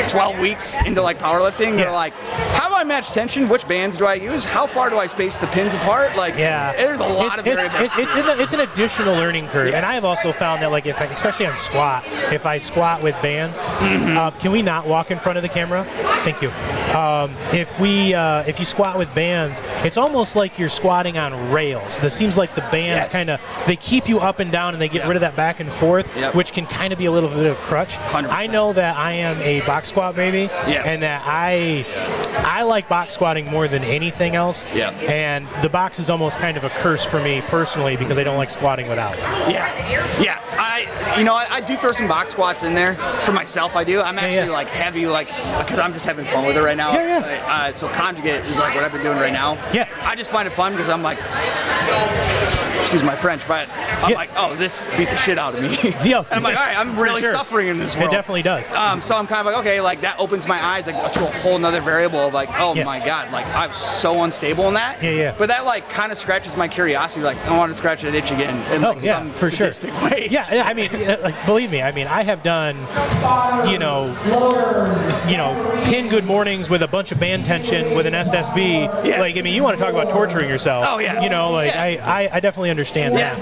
12 weeks into like powerlifting, they're like, how do I match tension? Which bands do I use? How far do I space the pins apart? Like, there's a lot of variables. It's an additional learning curve, and I have also found that, like, especially on squat, if I squat with bands, can we not walk in front of the camera? Thank you. If you squat with bands, it's almost like you're squatting on rails. This seems like the bands kind of, they keep you up and down, and they get rid of that back and forth, which can kind of be a little bit of a crutch. 100%. I know that I am a box squat baby, and that I like box squatting more than anything else. And the box is almost kind of a curse for me personally, because I don't like squatting without it. I do throw some box squats in there for myself. I do. I'm actually like heavy, like, because I'm just having fun with it right now. So conjugate is like what I've been doing right now. I just find it fun because I'm like, excuse my French, but I'm like, oh, this beat the shit out of me. And I'm like, all right, I'm really suffering in this world. It definitely does. So I'm kind of like, okay, like that opens my eyes like to a whole nother variable of like, oh my God, like I'm so unstable in that. But that like kind of scratches my curiosity. Like I want to scratch that itch again in like some sadistic way. I mean, like, believe me, I mean, I have done, pin good mornings with a bunch of band tension with an SSB. Like, I mean, you want to talk about torturing yourself. I definitely understand that.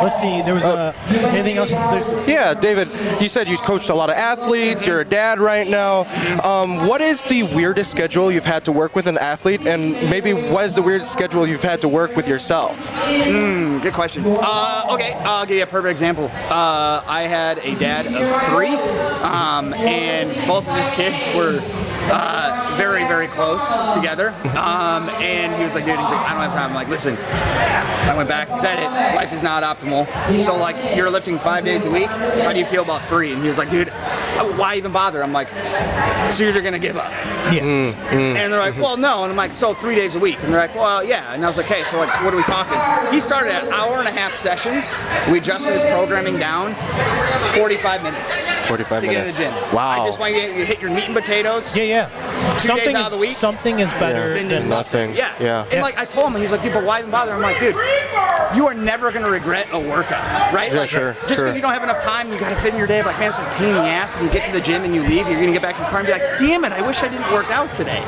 Let's see, there was anything else? David, you said you coached a lot of athletes. You're a dad right now. What is the weirdest schedule you've had to work with an athlete, and maybe what is the weirdest schedule you've had to work with yourself? Good question. Okay, I'll give you a perfect example. I had a dad of 3, and both of his kids were very, very close together. And he was like, dude, he's like, I don't have time. I'm like, listen, I went back and said it. Life is not optimal. So like, you're lifting 5 days a week. How do you feel about 3? And he was like, dude, why even bother? I'm like, so you're gonna give up? And they're like, well, no. And I'm like, so 3 days a week? And they're like, well, yeah. And I was like, hey, so like, what are we talking? He started at 1.5-hour sessions. We adjusted his programming down 45 minutes. 45 to minutes. Get in the gym. Wow. I just want you to hit your meat and potatoes. 2 days out of the week. Something is better than nothing. And like I told him, he's like, dude, but why even bother? I'm like, dude, you are never gonna regret a workout, right? Yeah, like, sure. Just because you don't have enough time, you gotta fit in your day. Like, man, it's just a pain in the ass. And you get to the gym and you leave, you're gonna get back in the car and be like, damn it, I wish I didn't work out today.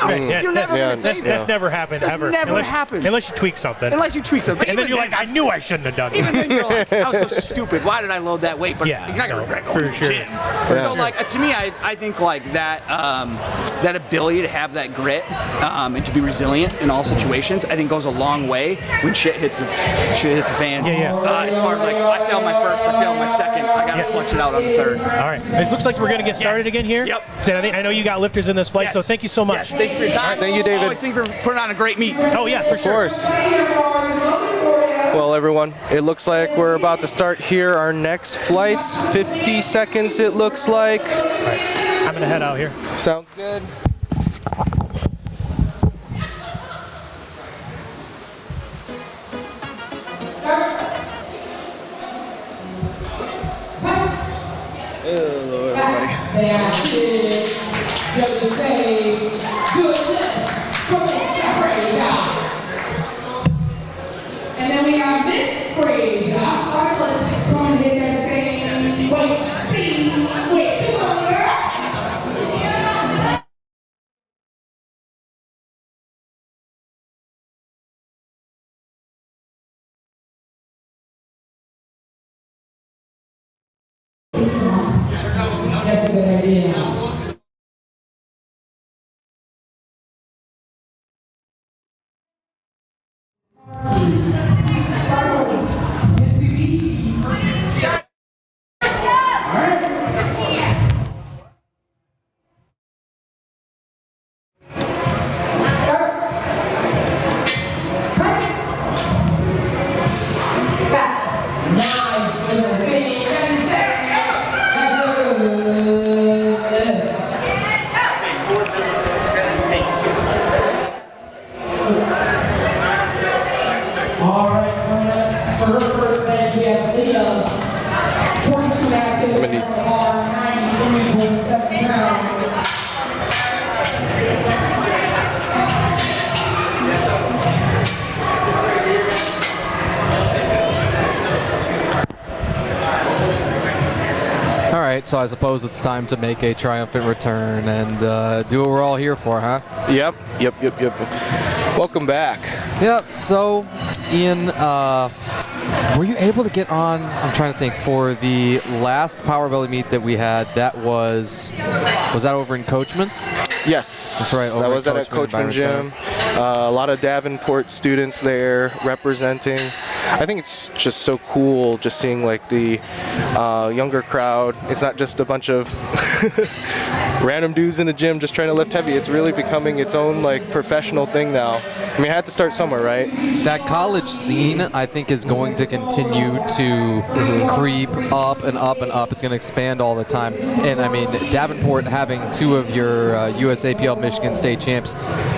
No, you're never gonna say that. That's never happened ever. Never happened. Unless you tweak something. Unless you tweak something. And then you're like, I knew I shouldn't have done it. Even then you're like, I was so stupid. Why did I load that weight? But you're not gonna regret going to the gym. So like, to me, I think like that that ability to have that grit and to be resilient in all situations, I think goes a long way when shit hits the fan. As far as like, I failed my first, I failed my second, I gotta clutch it out on the third. All right. It looks like we're gonna get started again here. So I know you got lifters in this flight, so thank you so much. Thank you for your time. Thank you, David. Always thank you for putting on a great meet. Oh yeah, for sure. Of course. Well, everyone, it looks like we're about to start here our next flights. 50 seconds, it looks like. All right. I'm gonna head out here. Sounds good. Hello, everybody. That's it. Just say good lift from Miss Fraser. And then we got Miss Fraser. Going to hit that same weight. See, wait, come on, girl. That's a good idea. indeed. All right, so I suppose it's time to make a triumphant return and do what we're all here for, huh? Yep. Welcome back. Yep. So, Ian, were you able to get on? I'm trying to think. For the last Power Belly meet that we had, that was that over in Coachman? Yes. That's right. That was at a Coachman gym. A lot of Davenport students there representing. I think it's just so cool just seeing like the younger crowd. It's not just a bunch of random dudes in the gym just trying to lift heavy. It's really becoming its own like professional thing now. I mean, I had to start somewhere, right? That college scene, I think, is going to continue to creep up and up and up. It's going to expand all the time. And I mean, Davenport having two of your USAPL Michigan State champs.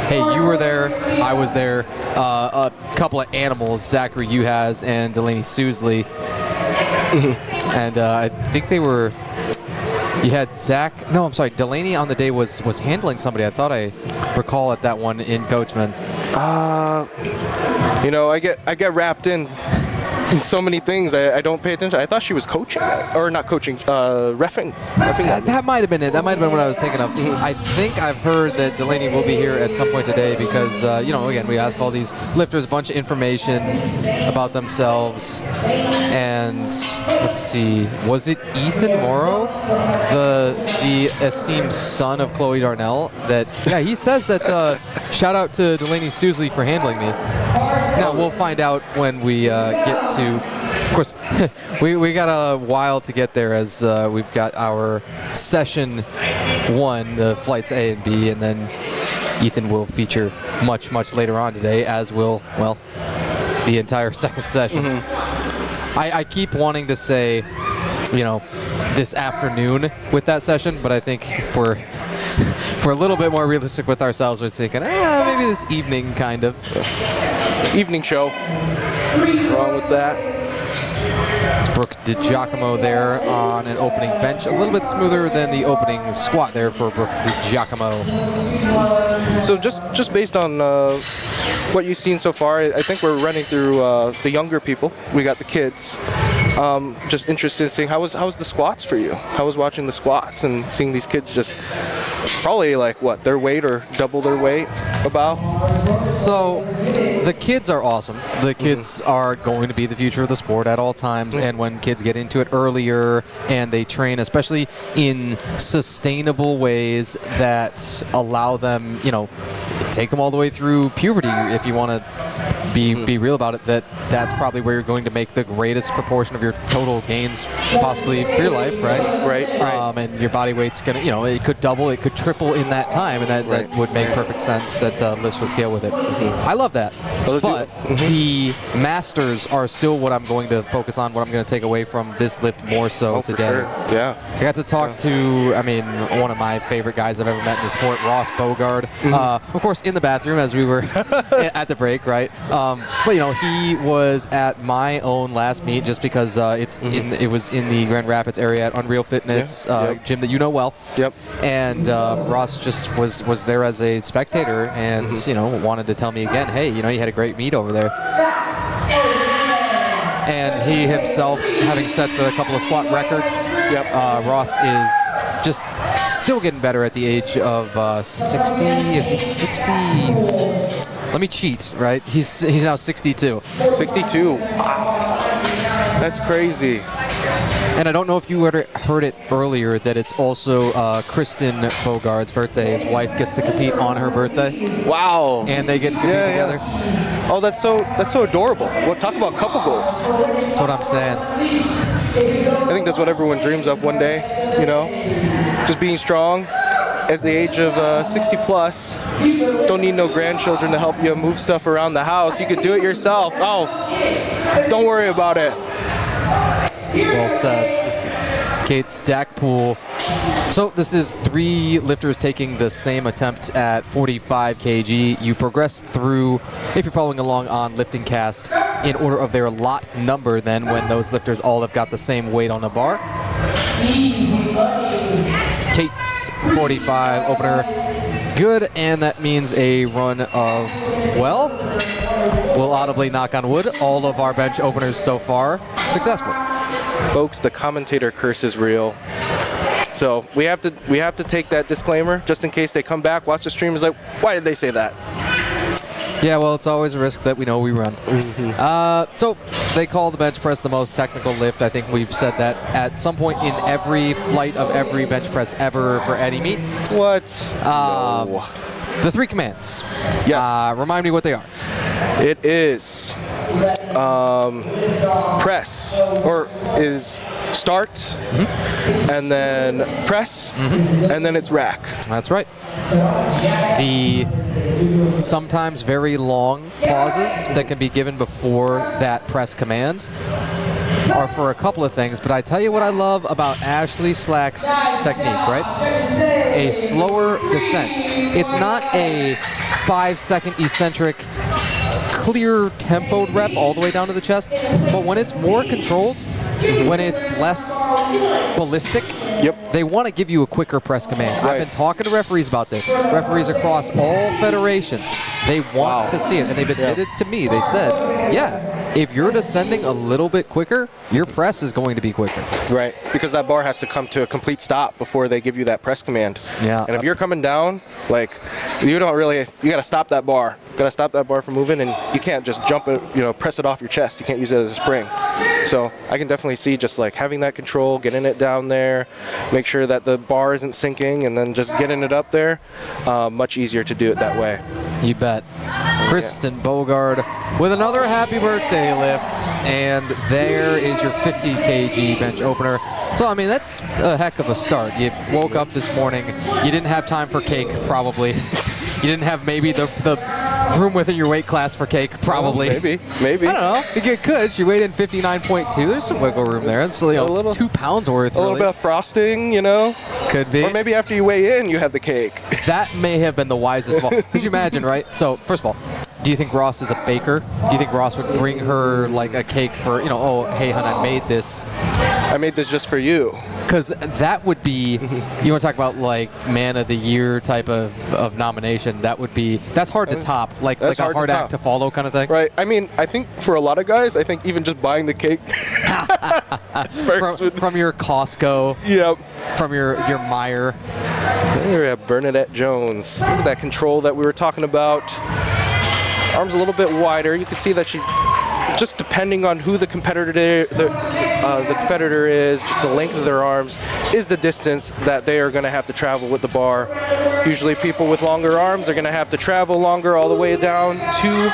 Hey, you were there. I was there. A couple of animals, Zachary Uhas and Delaney Sousley. And I think they were. You had Zach. No, I'm sorry. Delaney on the day was handling somebody. I thought I recall at that one in Coachman. You know, I get wrapped in so many things. I don't pay attention. I thought she was coaching, or not coaching, reffing. That might have been it. That might have been what I was thinking of. I think I've heard that Delaney will be here at some point today because, you know, again, we ask all these lifters a bunch of information about themselves. And let's see, was it Ethan Morrow, the esteemed son of Chloe Darnell? That he says that. Shout out to Delaney Sousley for handling me. Now we'll find out when we get to. Of course, we got a while to get there as we've got our session 1, the flights A and B, and then Ethan will feature much later on today, as will, well, the entire second session. I keep wanting to say, you know, this afternoon with that session, but I think if we're a little bit more realistic with ourselves, we're thinking, maybe this evening, kind of. Evening show. Wrong with that. It's Brooke DiGiacomo there on an opening bench. A little bit smoother than the opening squat there for Brooke DiGiacomo. So just based on what you've seen so far, I think we're running through the younger people. We got the kids. Just interested in seeing how was the squats for you? How was watching the squats and seeing these kids just probably like what, their weight or double their weight about? So the kids are awesome. The kids are going to be the future of the sport at all times. And when kids get into it earlier and they train, especially in sustainable ways that allow them, you know, take them all the way through puberty, if you want to be real about it, that's probably where you're going to make the greatest proportion of your total gains possibly for your life, right? Right. And your body weight's gonna, you know, it could double, it could triple in that time, and that would make perfect sense that lifts would scale with it. I love that. But the masters are still what I'm going to focus on, what I'm going to take away from this lift more so today. For sure. Yeah. I got to talk to, I mean, one of my favorite guys I've ever met in the sport, Ross Bogard. Of course, in the bathroom as we were at the break, right? But you know, he was at my own last meet just because it was in the Grand Rapids area at Unreal Fitness gym that you know well. Yep. And Ross just was there as a spectator and you know, wanted to tell me again, hey, you know, you had a great meet over there. And he himself, having set a couple of squat records, Ross is just still getting better at the age of 60. Is he 60? Let me cheat, right? He's now 62. 62. Wow. That's crazy. And I don't know if you heard it earlier that it's also Kristen Bogard's birthday. His wife gets to compete on her birthday. Wow. And they get to compete together. Oh, that's so adorable. Well, talk about couple goals. That's what I'm saying. I think that's what everyone dreams of one day, you know? Just being strong at the age of 60 plus. Don't need no grandchildren to help you move stuff around the house. You could do it yourself. Oh, don't worry about it. Well said. Kate Stackpool. So this is 3 lifters taking the same attempt at 45 kg. You progress through, if you're following along on Lifting Cast, in order of their lot number then when those lifters all have got the same weight on the bar. Kate's 45 opener. Good, and that means a run of, well, we'll audibly knock on wood, all of our bench openers so far successful. Folks, the commentator curse is real. So we have to take that disclaimer just in case they come back, watch the stream, is like, why did they say that? Yeah, well, it's always a risk that we know we run. So they call the bench press the most technical lift. I think we've said that at some point in every flight of every bench press ever for any meet. What? No. The 3 commands. Yes. Remind me what they are. It is press, or is start, and then press, and then it's rack. That's right. The sometimes very long pauses that can be given before that press command are for a couple of things, but I tell you what I love about Ashley Slack's technique, right? A slower descent. It's not a 5-second eccentric, clear tempoed rep all the way down to the chest, but when it's more controlled, when it's less ballistic, they want to give you a quicker press command. I've been talking to referees about this. Referees across all federations, they want to see it, and they've admitted to me, they said, yeah, if you're descending a little bit quicker, your press is going to be quicker. Right, because that bar has to come to a complete stop before they give you that press command. Yeah. And if you're coming down, like, you got to stop that bar. You got to stop that bar from moving, and you can't just jump it, press it off your chest. You can't use it as a spring. So I can definitely see just like having that control, getting it down there, make sure that the bar isn't sinking, and then just getting it up there. Much easier to do it that way. You bet. Kristen Bogard with another happy birthday lift, and there is your 50 kg bench opener. So, I mean, that's a heck of a start. You woke up this morning, you didn't have time for cake, probably. You didn't have maybe the room within your weight class for cake, probably. Oh, maybe. I don't know. You could. She weighed in 59.2. There's some wiggle room there. It's a little 2 pounds worth. A little bit of frosting, Could be. Or maybe after you weigh in, you have the cake. That may have been the wisest call. Could you imagine, right? So, first of all, do you think Ross is a baker? Do you think Ross would bring her like a cake for, oh, hey, hon, I made this. I made this just for you. Because that would be, you want to talk about like man of the year type of nomination, that's hard to top, like a hard act to follow kind of thing. Right. I mean, I think for a lot of guys, I think even just buying the cake from your Costco. Yep. From your Meijer. Here we have Bernadette Jones. Look at that control that we were talking about. Arms a little bit wider. You can see that she, just depending on who the competitor is, just the length of their arms is the distance that they are going to have to travel with the bar. Usually people with longer arms are going to have to travel longer all the way down to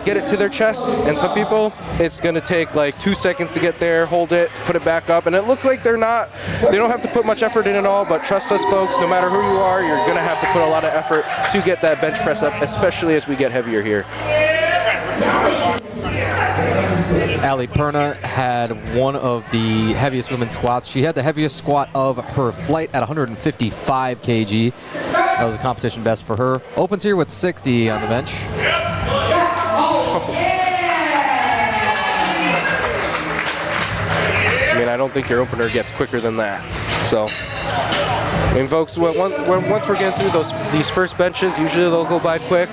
get it to their chest, and some people it's going to take like 2 seconds to get there, hold it, put it back up, and it looks like they don't have to put much effort in at all, but trust us folks, no matter who you are, you're going to have to put a lot of effort to get that bench press up, especially as we get heavier here. Ali Perna had one of the heaviest women's squats. She had the heaviest squat of her flight at 155 kg. That was a competition best for her. Opens here with 60 on the bench. I mean, I don't think your opener gets quicker than that. So, I mean, folks, once we're getting through these first benches, usually they'll go by quick.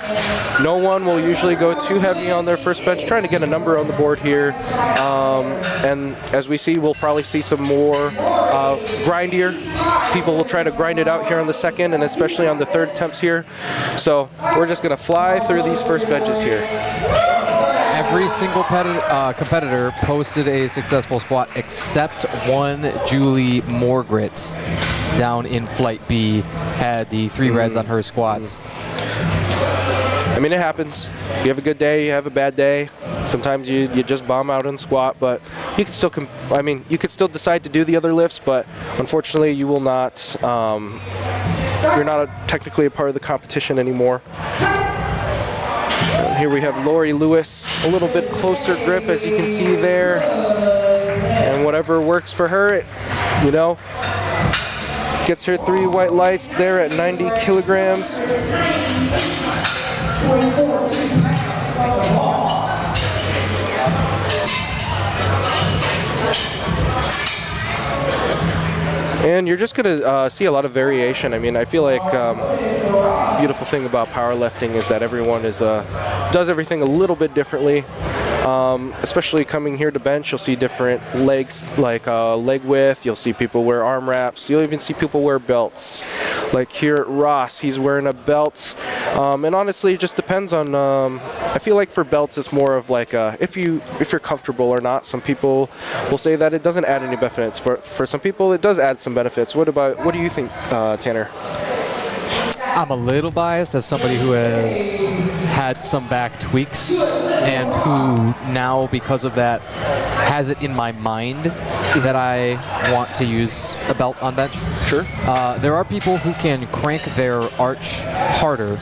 No one will usually go too heavy on their first bench, trying to get a number on the board here. And as we see, we'll probably see some more grindier. People will try to grind it out here on the second and especially on the third attempts here. So we're just going to fly through these first benches here. Every single competitor posted a successful squat except one, Julie Morgritz, down in Flight B, had the 3 reds on her squats. I mean, it happens. You have a good day, you have a bad day. Sometimes you just bomb out on squat, but you can still, you could still decide to do the other lifts, but unfortunately you will not, you're not technically a part of the competition anymore. And here we have Lori Lewis, a little bit closer grip as you can see there. And whatever works for her, gets her 3 white lights there at 90 kilograms. And you're just going to see a lot of variation. I mean, I feel like beautiful thing about powerlifting is that everyone does everything a little bit differently. Especially coming here to bench, you'll see different legs, like leg width. You'll see people wear arm wraps. You'll even see people wear belts. Like here at Ross, he's wearing a belt. And honestly, it just depends on. I feel like for belts, it's more of like if you're comfortable or not. Some people will say that it doesn't add any benefits. For some people, it does add some benefits. What do you think, Tanner? I'm a little biased as somebody who has had some back tweaks and who now, because of that, has it in my mind that I want to use a belt on bench. Sure. There are people who can crank their arch harder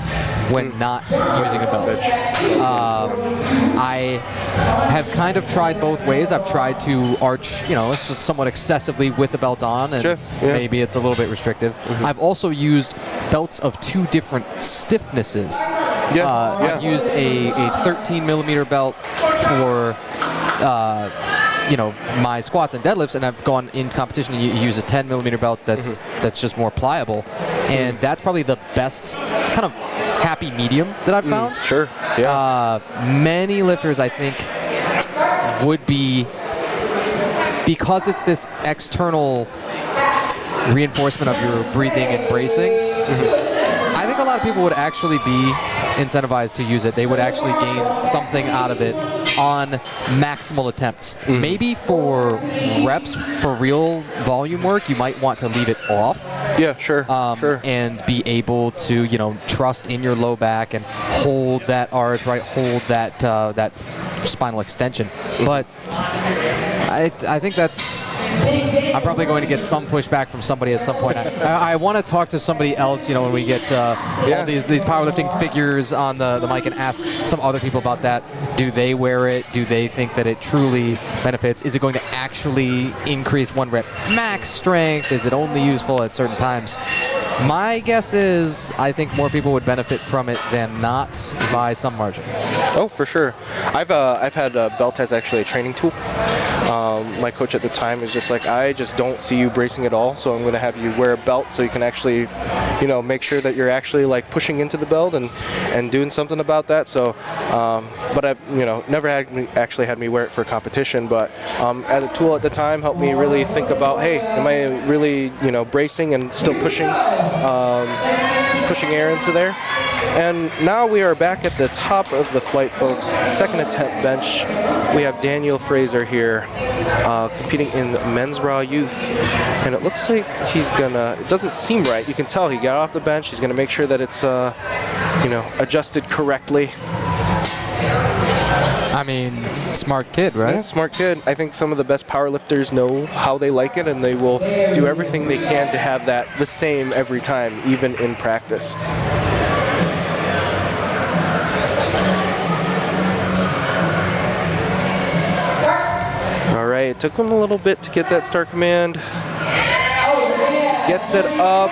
when not using a belt. I have kind of tried both ways. I've tried to arch, it's just somewhat excessively with a belt on, and sure. Yeah. maybe it's a little bit restrictive. I've also used belts of two different stiffnesses. I've used a 13 millimeter belt for my squats and deadlifts, and I've gone in competition and use a 10 millimeter belt that's just more pliable, and that's probably the best kind of happy medium that I've found. Sure. Yeah. Many lifters, I think, would be, because it's this external reinforcement of your breathing and bracing. I think a lot of people would actually be incentivized to use it. They would actually gain something out of it on maximal attempts. Maybe for reps, for real volume work, you might want to leave it off. Yeah, sure. Sure. And be able to, trust in your low back and hold that arch, right? Hold that spinal extension. But I think that's. I'm probably going to get some pushback from somebody at some point. I want to talk to somebody else, when we get all these powerlifting figures on the mic, and ask some other people about that. Do they wear it? Do they think that it truly benefits? Is it going to actually increase one rep max strength? Is it only useful at certain times? My guess is I think more people would benefit from it than not by some margin. Oh, for sure. I've had a belt as actually a training tool. My coach at the time is just like, I just don't see you bracing at all, so I'm going to have you wear a belt so you can actually, make sure that you're actually like pushing into the belt and doing something about that. So, but I've never actually had me wear it for competition. But as a tool at the time, helped me really think about, hey, am I really bracing and still pushing air into there? And now we are back at the top of the flight, folks. Second attempt bench. We have Daniel Fraser here competing in men's raw youth. And it looks like it doesn't seem right. You can tell he got off the bench. He's going to make sure that it's, adjusted correctly. I mean, smart kid, right? Yeah, smart kid. I think some of the best powerlifters know how they like it, and they will do everything they can to have that the same every time, even in practice. All right, it took him a little bit to get that start command. Gets it up.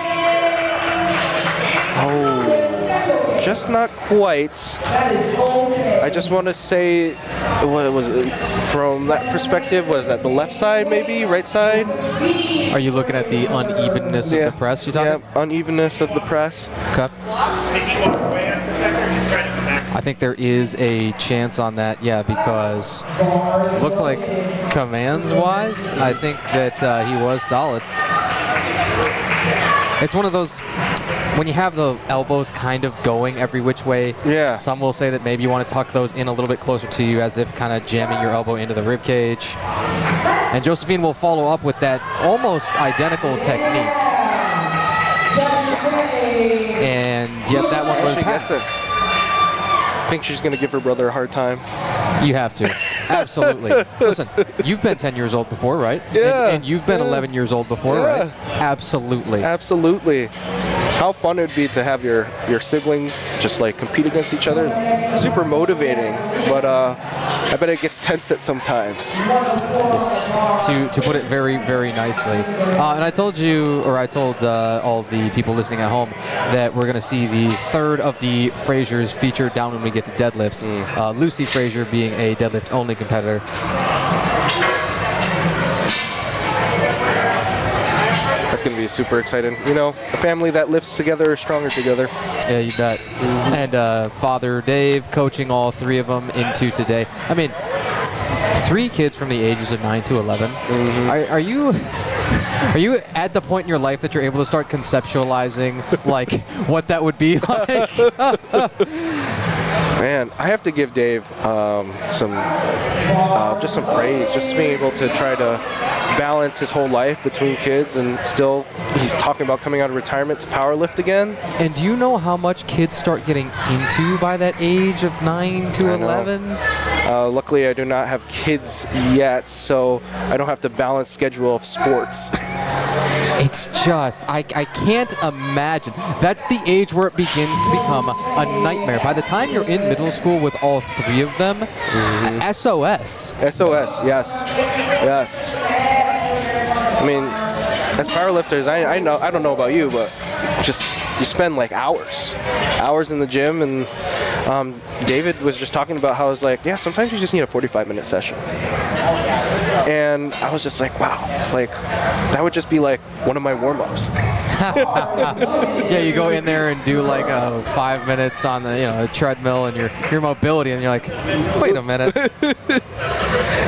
Oh, just not quite. I just want to say, what was it, from that perspective, was that the left side maybe, right side? Are you looking at the unevenness of the press you're talking? Yeah, unevenness of the press. Okay. I think there is a chance on that, because it looked like commands-wise, I think that he was solid. It's one of those, when you have the elbows kind of going every which way, some will say that maybe you want to tuck those in a little bit closer to you, as if kind of jamming your elbow into the rib cage. And Josephine will follow up with that almost identical technique. And yet that one was passed. I think she's going to give her brother a hard time. You have to. Absolutely. Listen, you've been 10 years old before, right? Yeah. And you've been 11 years old before, right? Absolutely. Absolutely. How fun it would be to have your sibling just like compete against each other. Super motivating, but I bet it gets tense at sometimes. Yes, to put it very, very nicely. And I told all the people listening at home that we're going to see the third of the Frasers featured down when we get to deadlifts. Lucy Fraser being a deadlift-only competitor. That's going to be super exciting. You know, a family that lives together is stronger together. Yeah, you bet. And Father Dave coaching all 3 of them into today. I mean, 3 kids from the ages of 9 to 11. Are you at the point in your life that you're able to start conceptualizing like what that would be like? Man, I have to give Dave just some praise, just being able to try to balance his whole life between kids, and still he's talking about coming out of retirement to powerlift again. And do you know how much kids start getting into by that age of 9 to 11? Luckily, I do not have kids yet, so I don't have to balance schedule of sports. It's just, I can't imagine. That's the age where it begins to become a nightmare. By the time you're in middle school with all 3 of them, SOS. SOS, yes. I mean, as powerlifters, I don't know about you, but just you spend like hours in the gym, and David was just talking about how it's like, yeah, sometimes you just need a 45-minute session. And I was just like, wow, like that would just be like one of my warm-ups. Yeah, you go in there and do like 5 minutes on the treadmill and your mobility, and you're like, wait a minute.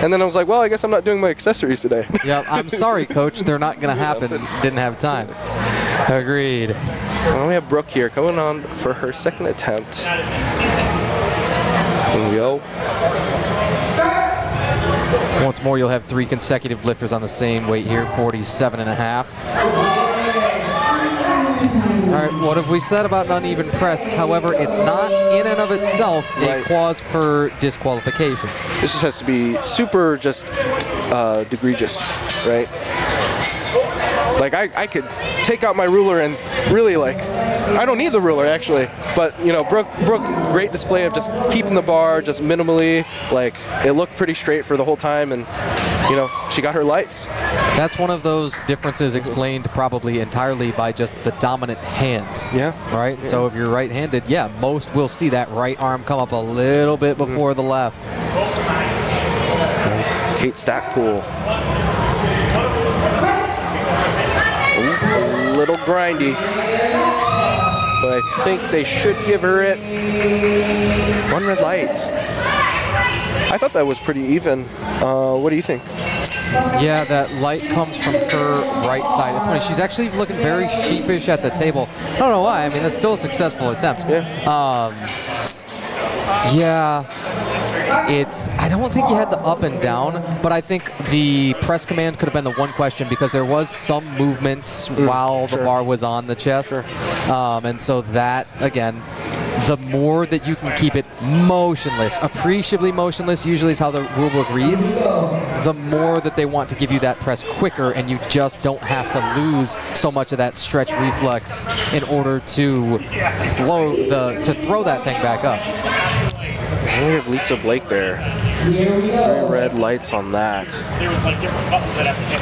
And then I was like, well, I guess I'm not doing my accessories today. Yeah, I'm sorry, coach. They're not going to happen. Didn't have time. Agreed. Well, we have Brooke here coming on for her 2nd attempt. Here we go. Once more, you'll have 3 consecutive lifters on the same weight here, 47.5. All right, what have we said about an uneven press? However, it's not in and of itself a cause for disqualification. This just has to be super just egregious, right? Like I could take out my ruler and really I don't need the ruler actually, but Brooke, great display of just keeping the bar just minimally. Like it looked pretty straight for the whole time, and she got her lights. That's one of those differences explained probably entirely by just the dominant hand. Yeah. Right? Yeah. So if you're right-handed, yeah, most will see that right arm come up a little bit before the left. Kate Stackpool. A little grindy, but I think they should give her it. 1 red light. I thought that was pretty even. What do you think? Yeah, that light comes from her right side. It's funny, she's actually looking very sheepish at the table. I don't know why. I mean, that's still a successful attempt. Yeah. I don't think you had the up and down, but I think the press command could have been the one question, because there was some movement while the bar was on the chest. And so that, again, the more that you can keep it motionless, appreciably motionless, usually is how the rulebook reads, the more that they want to give you that press quicker, and you just don't have to lose so much of that stretch reflex in order to throw that thing back up. We have Lisa Blake there. 3 red lights on that. There was different buttons that have to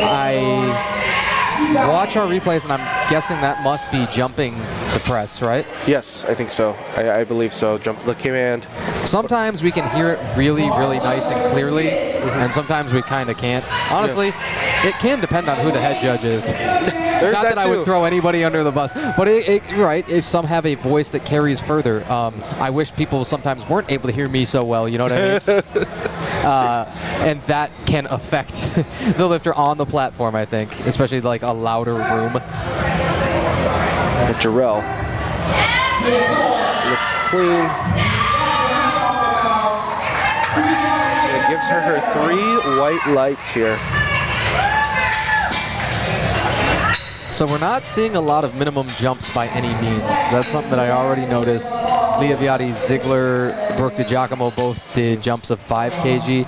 I watch our replays, and I'm guessing that must be jumping the press, right? Yes, I think so. I believe so. Jump the command. Sometimes we can hear it really, really nice and clearly, and sometimes we kind of can't. Honestly, it can depend on who the head judge is. Not that I would throw anybody under the bus, but you're right. If some have a voice that carries further, I wish people sometimes weren't able to hear me so well. You know what I mean? And that can affect the lifter on the platform, I think, especially like a louder room. Jarrell looks clean. It gives her 3 white lights here. So we're not seeing a lot of minimum jumps by any means. That's something that I already noticed. Leah Viati, Ziegler, Brooke DiGiacomo both did jumps of 5 kg.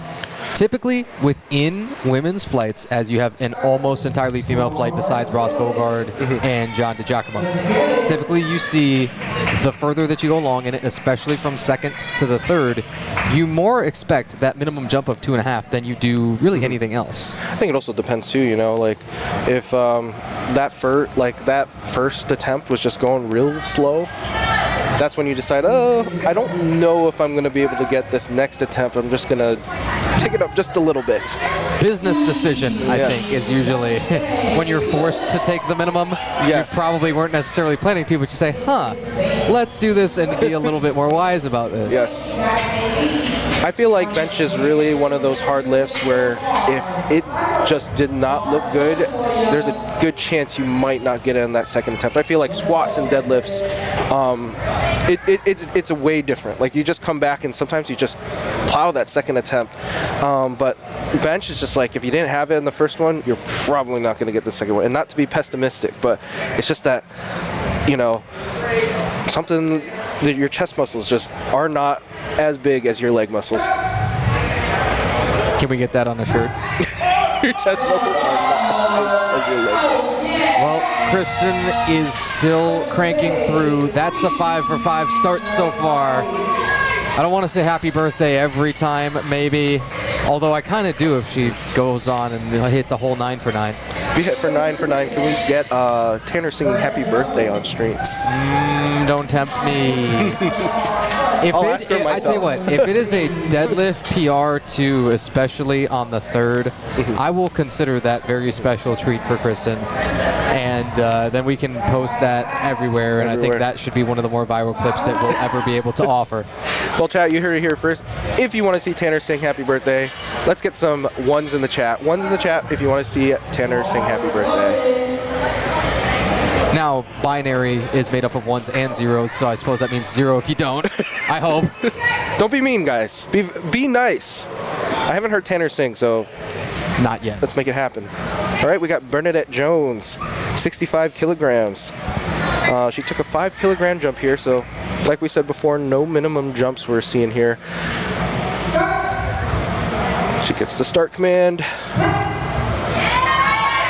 Typically, within women's flights, as you have an almost entirely female flight besides Ross Bogard and John DiGiacomo, typically you see the further that you go along in it, especially from 2nd to the 3rd, you more expect that minimum jump of 2.5 than you do really anything else. I think it also depends too, like if that first attempt was just going real slow, that's when you decide, oh, I don't know if I'm going to be able to get this next attempt. I'm just going to take it up just a little bit. Business decision, I think, is usually when you're forced to take the minimum. Yes. You probably weren't necessarily planning to, but you say, let's do this and be a little bit more wise about this. Yes. I feel like bench is really one of those hard lifts where if it just did not look good, there's a good chance you might not get it on that second attempt. I feel like squats and deadlifts, it's a way different. Like you just come back and sometimes you just plow that second attempt. But bench is just like, if you didn't have it in the first one, you're probably not going to get the second one. And not to be pessimistic, but it's just that, you know, something that your chest muscles just are not as big as your leg muscles. Can we get that on a shirt? Your chest muscles are not as your leg muscles. Well, Kristen is still cranking through. That's a 5 for 5 start so far. I don't want to say happy birthday every time, maybe. Although I kind of do if she goes on and hits a whole 9 for 9. If you hit for 9 for 9, can we get Tanner singing happy birthday on stream? Don't tempt me. I tell you what, if it is a deadlift PR2, especially on the third, I will consider that very special treat for Kristen. And then we can post that everywhere, and I think that should be one of the more viral clips that we'll ever be able to offer. Well, chat, you heard it here first. If you want to see Tanner sing happy birthday, let's get some ones in the chat. Ones in the chat if you want to see Tanner sing happy birthday. Now, binary is made up of ones and zeros, so I suppose that means 0 if you don't. I hope. Don't be mean, guys. Be nice. I haven't heard Tanner sing, so not yet. Let's make it happen. All right, we got Bernadette Jones, 65 kilograms. She took a 5 kilogram jump here, so like we said before, no minimum jumps we're seeing here. She gets the start command.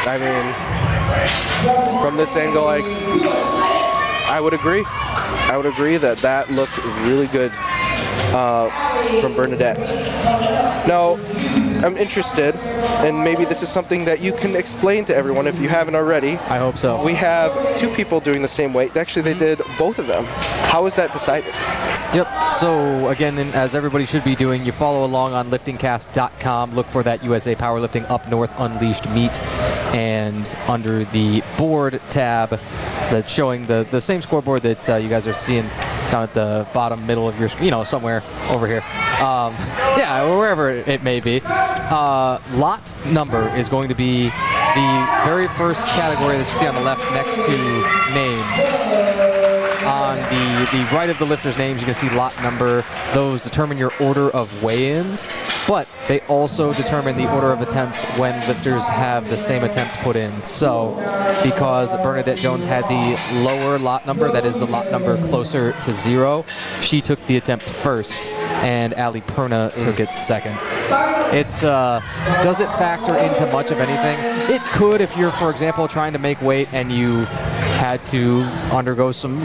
I mean, from this angle, I would agree. I would agree that looked really good from Bernadette. Now, I'm interested, and maybe this is something that you can explain to everyone if you haven't already. I hope so. We have 2 people doing the same weight. Actually, they did both of them. How is that decided? Yep. So again, as everybody should be doing, you follow along on liftingcast.com. Look for that USA Powerlifting Up North Unleashed meet, and under the board tab, that's showing the same scoreboard that you guys are seeing down at the bottom middle of your, somewhere over here. Yeah, wherever it may be. Lot number is going to be the very first category that you see on the left next to names. On the right of the lifter's names, you can see lot number. Those determine your order of weigh-ins, but they also determine the order of attempts when lifters have the same attempt put in. So, because Bernadette Jones had the lower lot number, that is the lot number closer to 0, she took the attempt first, and Ali Perna took it second. It's does it factor into much of anything? It could if you're, for example, trying to make weight and you had to undergo some,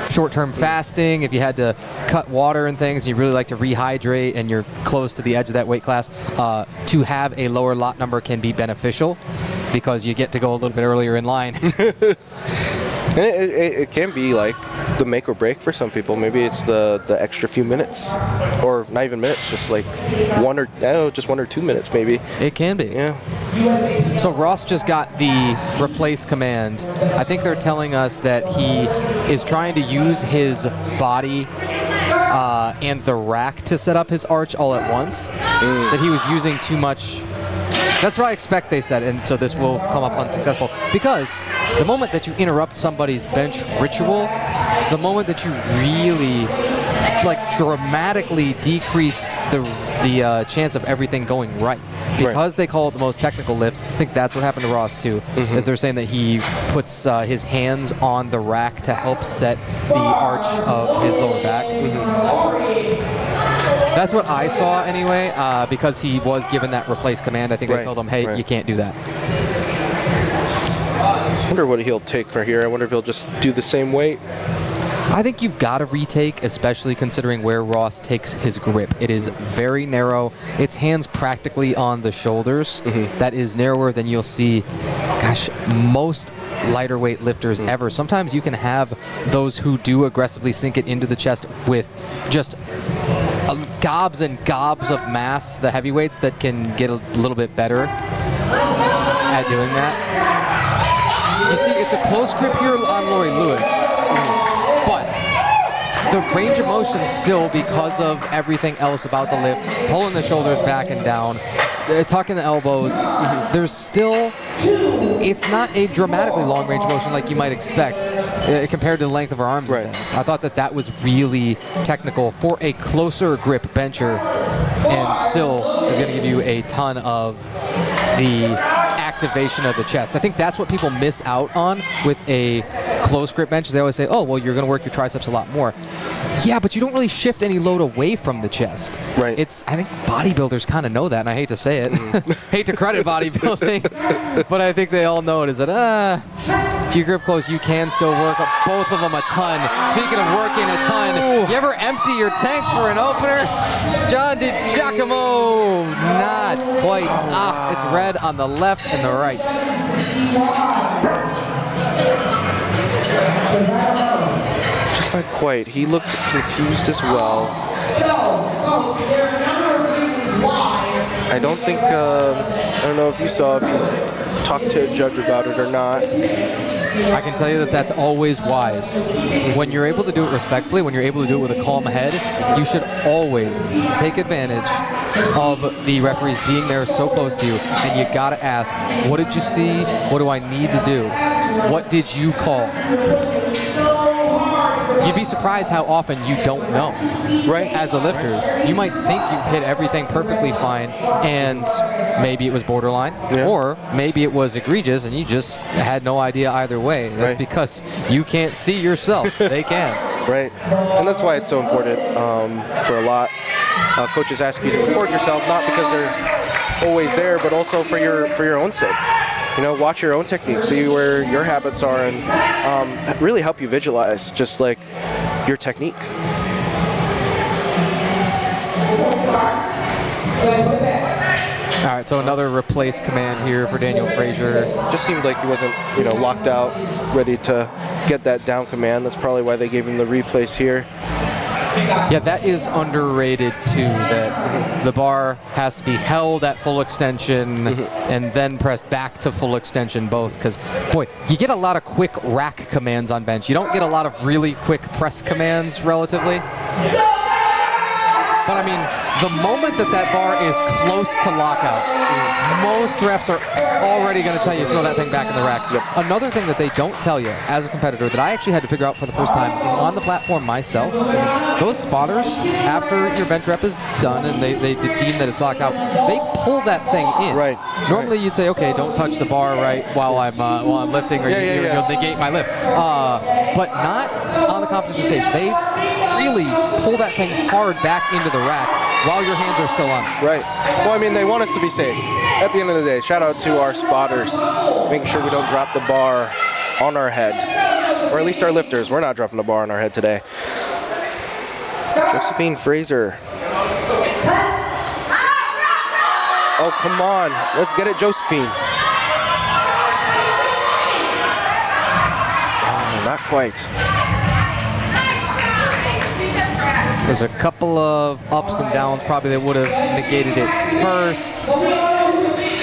short-term fasting, if you had to cut water and things, and you really like to rehydrate and you're close to the edge of that weight class, to have a lower lot number can be beneficial because you get to go a little bit earlier in line. And it can be like the make or break for some people. Maybe it's the extra few minutes, or not even minutes, just like 1 or 2 minutes maybe. It can be. Yeah. So Ross just got the replace command. I think they're telling us that he is trying to use his body and the rack to set up his arch all at once. That he was using too much. That's what I expect, they said, and so this will come up unsuccessful. Because the moment that you interrupt somebody's bench ritual, the moment that you really dramatically decrease the chance of everything going right. Because they call it the most technical lift, I think that's what happened to Ross too, is they're saying that he puts his hands on the rack to help set the arch of his lower back. That's what I saw anyway, because he was given that replace command. I think they told him, hey, you can't do that. I wonder what he'll take for here. I wonder if he'll just do the same weight. I think you've got to retake, especially considering where Ross takes his grip. It is very narrow. Its hands practically on the shoulders. That is narrower than you'll see, most lighter weight lifters ever. Sometimes you can have those who do aggressively sink it into the chest with just gobs and gobs of mass, the heavyweights that can get a little bit better at doing that. You see, it's a close grip here on Lori Lewis, but the range of motion still, because of everything else about the lift, pulling the shoulders back and down, tucking the elbows, there's still, it's not a dramatically long range motion like you might expect compared to the length of her arms and things. I thought that was really technical for a closer grip bencher, and still is going to give you a ton of the activation of the chest. I think that's what people miss out on with a close grip bench. They always say, oh, well, you're going to work your triceps a lot more. Yeah, but you don't really shift any load away from the chest. Right. I think bodybuilders kind of know that, and I hate to say it. Hate to credit bodybuilding, but I think they all know it is that, if you grip close, you can still work both of them a ton. Speaking of working a ton, you ever empty your tank for an opener? John DiGiacomo, not quite. It's red on the left and the right. Just not quite. He looked confused as well. I don't think, I don't know if you saw, if you talked to a judge about it or not. I can tell you that that's always wise. When you're able to do it respectfully, when you're able to do it with a calm head, you should always take advantage of the referees being there so close to you, and you gotta ask, what did you see? What do I need to do? What did you call? You'd be surprised how often you don't know. Right. As a lifter, you might think you've hit everything perfectly fine, and maybe it was borderline, or maybe it was egregious, and you just had no idea either way. That's because you can't see yourself. They can. Right. And that's why it's so important for a lot. Coaches ask you to record yourself, not because they're always there, but also for your own sake. You know, watch your own technique, see where your habits are, and really help you visualize just like your technique. All right, so another replace command here for Daniel Frazier. Just seemed like he wasn't, locked out, ready to get that down command. That's probably why they gave him the replace here. Yeah, that is underrated too, that the bar has to be held at full extension and then pressed back to full extension both, because, boy, you get a lot of quick rack commands on bench. You don't get a lot of really quick press commands relatively. But, I mean, the moment that bar is close to lockout, most refs are already going to tell you throw that thing back in the rack. Another thing that they don't tell you as a competitor that I actually had to figure out for the first time on the platform myself, those spotters, after your bench rep is done and they deem that it's locked out, they pull that thing in. Right. Normally you'd say, okay, don't touch the bar while I'm lifting, or you'll negate my lift. But not on the competition stage. They really pull that thing hard back into the rack while your hands are still on. Right. Well, I mean, they want us to be safe. At the end of the day, shout out to our spotters, making sure we don't drop the bar on our head. Or at least our lifters. We're not dropping the bar on our head today. Josephine Frazier. Oh, come on. Let's get it, Josephine. Oh, not quite. There's a couple of ups and downs probably that would have negated it first.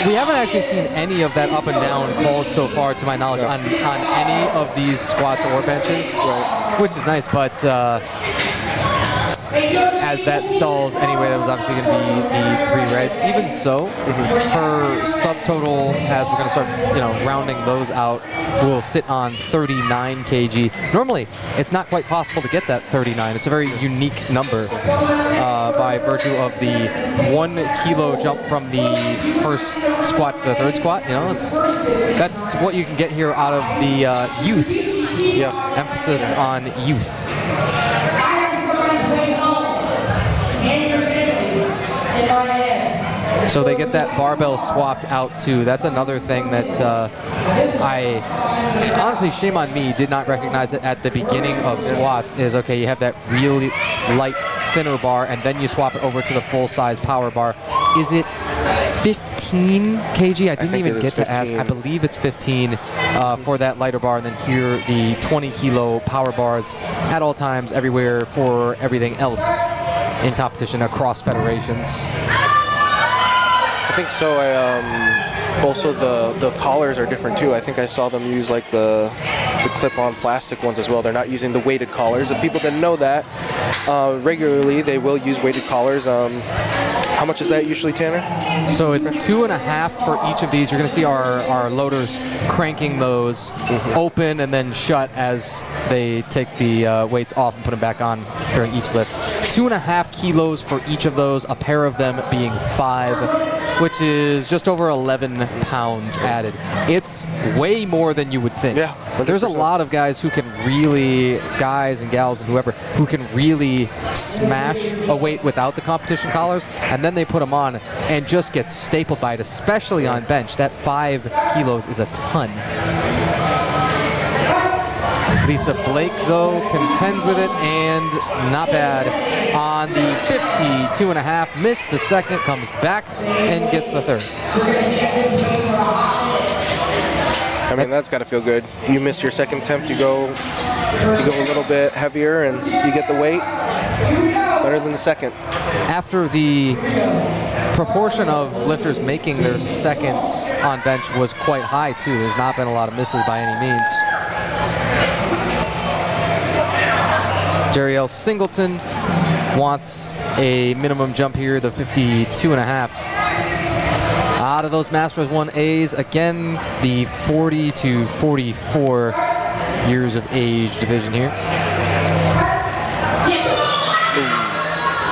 We haven't actually seen any of that up and down called so far, to my knowledge, on any of these squats or benches, which is nice, but as that stalls anyway, that was obviously going to be the 3 reds. Even so, her subtotal, as we're going to start, rounding those out, will sit on 39 kg. Normally, it's not quite possible to get that 39. It's a very unique number by virtue of the 1 kilo jump from the first squat to the third squat. That's what you can get here out of the youths. Emphasis on youth. So they get that barbell swapped out too. That's another thing that I honestly, shame on me, did not recognize it at the beginning of squats. Is okay, you have that really light, thinner bar, and then you swap it over to the full-size power bar. Is it 15 kg? I didn't even get to ask. I believe it's 15 for that lighter bar, and then here the 20 kilo power bars at all times, everywhere, for everything else. in competition across federations. I think so. Also, the collars are different too. I think I saw them use like the clip-on plastic ones as well. They're not using the weighted collars. If people didn't know that, regularly they will use weighted collars. How much is that usually, Tanner? So it's 2.5 for each of these. You're going to see our loaders cranking those open and then shut as they take the weights off and put them back on during each lift. 2.5 kilos for each of those, a pair of them being 5, which is just over 11 pounds added. It's way more than you would think. Yeah, 100%. There's a lot of guys who can really, guys and gals and whoever, who can really smash a weight without the competition collars, and then they put them on and just get stapled by it, especially on bench. That 5 kilos is a ton. Lisa Blake, though, contends with it, and not bad on the 52.5. Missed the second, comes back and gets the third. I mean, that's got to feel good. You miss your second attempt, you go a little bit heavier, and you get the weight better than the second. After the proportion of lifters making their seconds on bench was quite high, too. There's not been a lot of misses by any means. Jeriel Singleton wants a minimum jump here, the 52.5. Out of those Masters 1As, again, the 40 to 44 years of age division here.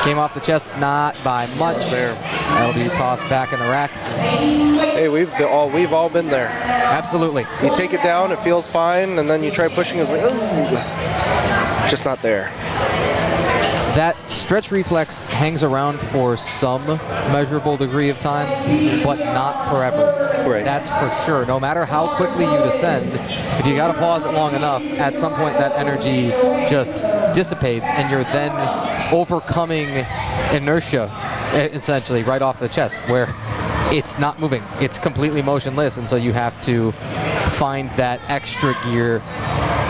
Came off the chest, not by much. That'll be tossed back in the rack. Hey, we've all been there. Absolutely. You take it down, it feels fine, and then you try pushing, it's like, ooh, just not there. That stretch reflex hangs around for some measurable degree of time, but not forever. Right. That's for sure. No matter how quickly you descend, if you got to pause it long enough, at some point that energy just dissipates, and you're then overcoming inertia, essentially, right off the chest, where it's not moving. It's completely motionless, and so you have to find that extra gear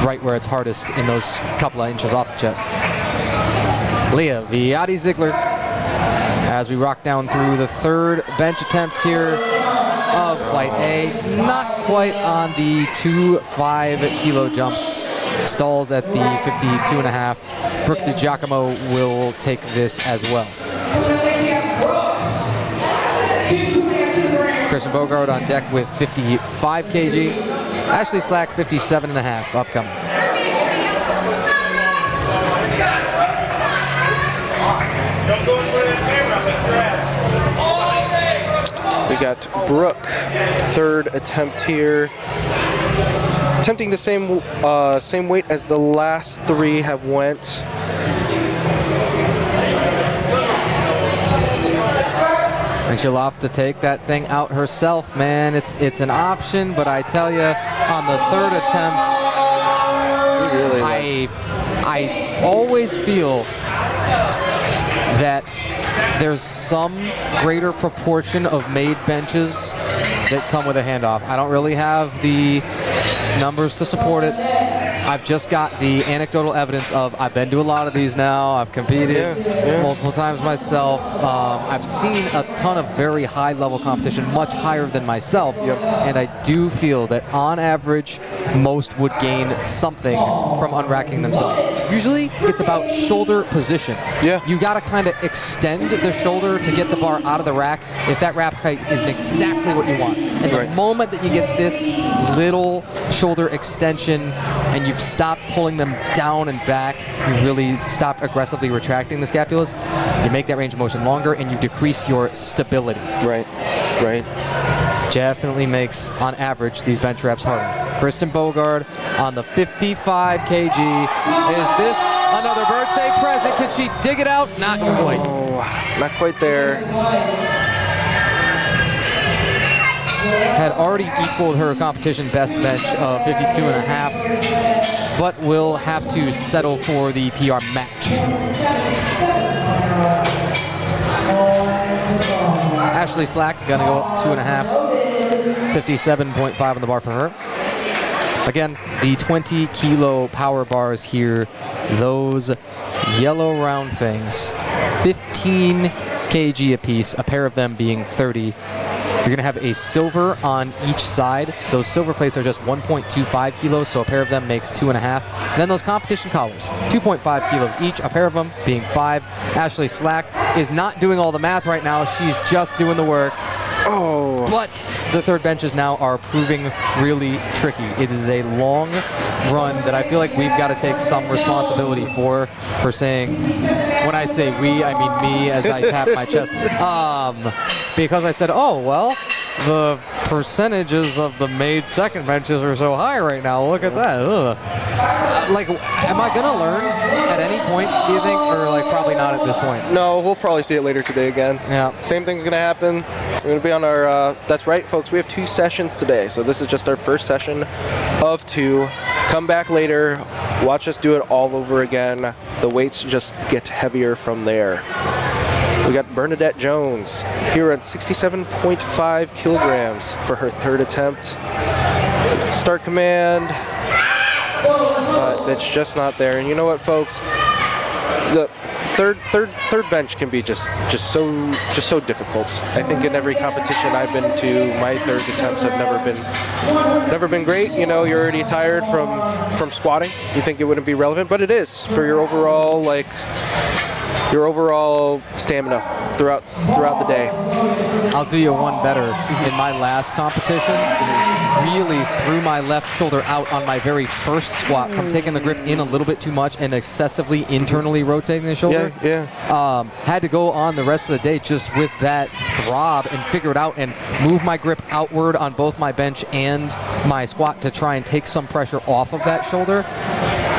right where it's hardest in those couple of inches off the chest. Leah Viati Ziegler as we rock down through the third bench attempts here of Flight A. Not quite on the 2 5-kilo jumps. Stalls at the 52.5. Brooke DiGiacomo will take this as well. Kristen Bogard on deck with 55 kg. Ashley Slack, 57.5 upcoming. We got Brooke, third attempt here. Attempting the same weight as the last 3 have went. And she'll opt to take that thing out herself, man. It's an option, but I tell you, on the third attempts, I always feel that there's some greater proportion of made benches that come with a handoff. I don't really have the numbers to support it. I've just got the anecdotal evidence of I've been to a lot of these now. I've competed multiple times myself. I've seen a ton of very high level competition, much higher than myself. And I do feel that on average, most would gain something from unracking themselves. Usually it's about shoulder position. You gotta kind of extend the shoulder to get the bar out of the rack if that rack height isn't exactly what you want. And the moment that you get this little shoulder extension and you've stopped pulling them down and back, you've really stopped aggressively retracting the scapulas, you make that range of motion longer and you decrease your stability. Right. Definitely makes, on average, these bench reps harder. Kristen Bogard on the 55 kg. Is this another birthday present? Can she dig it out? Not quite. Oh, not quite there. Had already equaled her competition best bench of 52.5, but will have to settle for the PR match. Ashley Slack gonna go up 2.5, 57.5 on the bar for her. Again, the 20-kilo power bars here, those yellow round things. 15 kg apiece, a pair of them being 30. You're going to have a silver on each side. Those silver plates are just 1.25 kilos, so a pair of them makes 2.5. And then those competition collars, 2.5 kilos each, a pair of them being 5. Ashley Slack is not doing all the math right now. She's just doing the work. Oh. But the third benches now are proving really tricky. It is a long run that I feel like we've got to take some responsibility for saying, when I say we, I mean me as I tap my chest. Because I said, oh, well, the percentages of the made second benches are so high right now. Look at that. Ugh. Like, am I going to learn at any point, do you think? Or, like, probably not at this point? No, we'll probably see it later today again. Yeah. Same thing's going to happen. We're going to be on our, that's right, folks, we have 2 sessions today. So this is just our first session of 2. Come back later, watch us do it all over again. The weights just get heavier from there. We got Bernadette Jones here at 67.5 kilograms for her third attempt. Start command, but it's just not there. And you know what, folks? The third bench can be just so difficult. I think in every competition I've been to, my third attempts have never been great. You know, you're already tired from squatting. You think it wouldn't be relevant, but it is for your overall stamina throughout the day. I'll do you one better. In my last competition, really threw my left shoulder out on my very first squat from taking the grip in a little bit too much and excessively internally rotating the shoulder. Yeah. Had to go on the rest of the day just with that throb and figure it out and move my grip outward on both my bench and my squat to try and take some pressure off of that shoulder.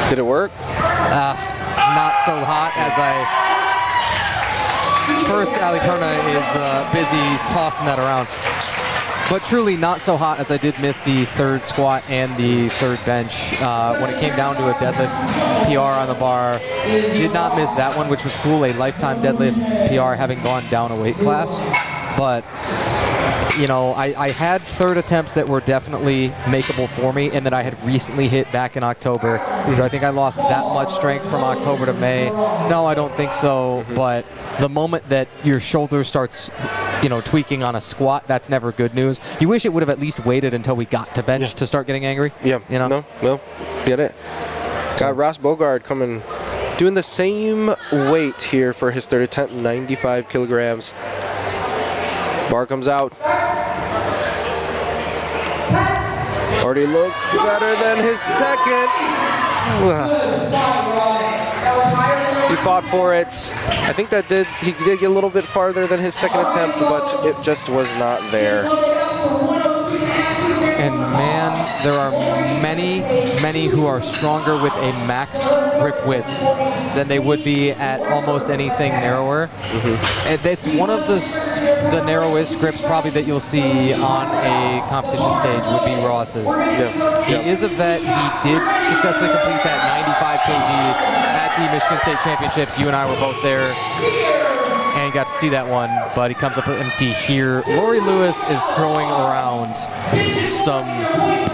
Did it work? Not so hot as I... First, Ali Perna is busy tossing that around. But truly not so hot as I did miss the third squat and the third bench. When it came down to a deadlift PR on the bar, did not miss that one, which was cool, a lifetime deadlift PR having gone down a weight class. But, you know, I had third attempts that were definitely makeable for me and that I had recently hit back in October. Do I think I lost that much strength from October to May? No, I don't think so. But the moment that your shoulder starts, you know, tweaking on a squat, that's never good news. You wish it would have at least waited until we got to bench to start getting angry. Yeah. You know? No. Get it. Got Ross Bogard coming, doing the same weight here for his third attempt, 95 kilograms. Bar comes out. Already looks better than his second. He fought for it. I think he did get a little bit farther than his second attempt, but it just was not there. And man, there are many who are stronger with a max grip width than they would be at almost anything narrower. And it's one of the narrowest grips probably that you'll see on a competition stage would be Ross's. He is a vet. He did successfully complete that 95 kg at the Michigan State Championships. You and I were both there and got to see that one, but he comes up empty here. Lori Lewis is throwing around some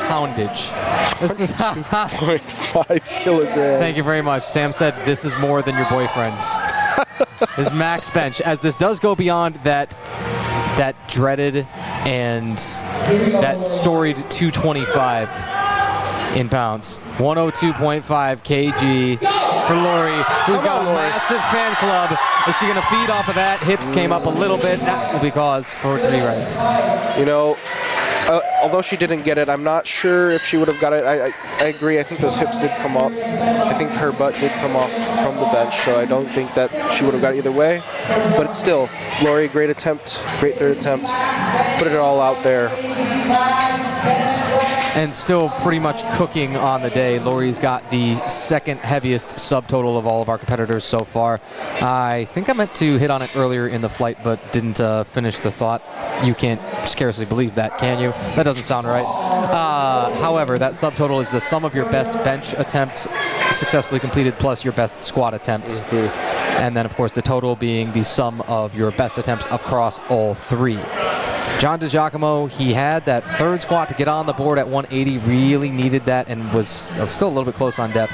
poundage. This is 0.5 kilograms. Thank you very much. Sam said this is more than your boyfriend's. His max bench, as this does go beyond that dreaded and that storied 225 in pounds. 102.5 kg for Lori, who's got a massive fan club. Is she going to feed off of that? Hips came up a little bit. That will be cause for 3 reds. You know, although she didn't get it, I'm not sure if she would have got it. I agree. I think those hips did come up. I think her butt did come off from the bench, so I don't think that she would have got it either way. But still, Lori, great attempt, great third attempt. Put it all out there. And still pretty much cooking on the day. Lori's got the second heaviest subtotal of all of our competitors so far. I think I meant to hit on it earlier in the flight, but didn't finish the thought. You can't scarcely believe that, can you? That doesn't sound right. However, that subtotal is the sum of your best bench attempts successfully completed plus your best squat attempts. And then, of course, the total being the sum of your best attempts across all 3. John DiGiacomo, he had that third squat to get on the board at 180, really needed that and was still a little bit close on depth.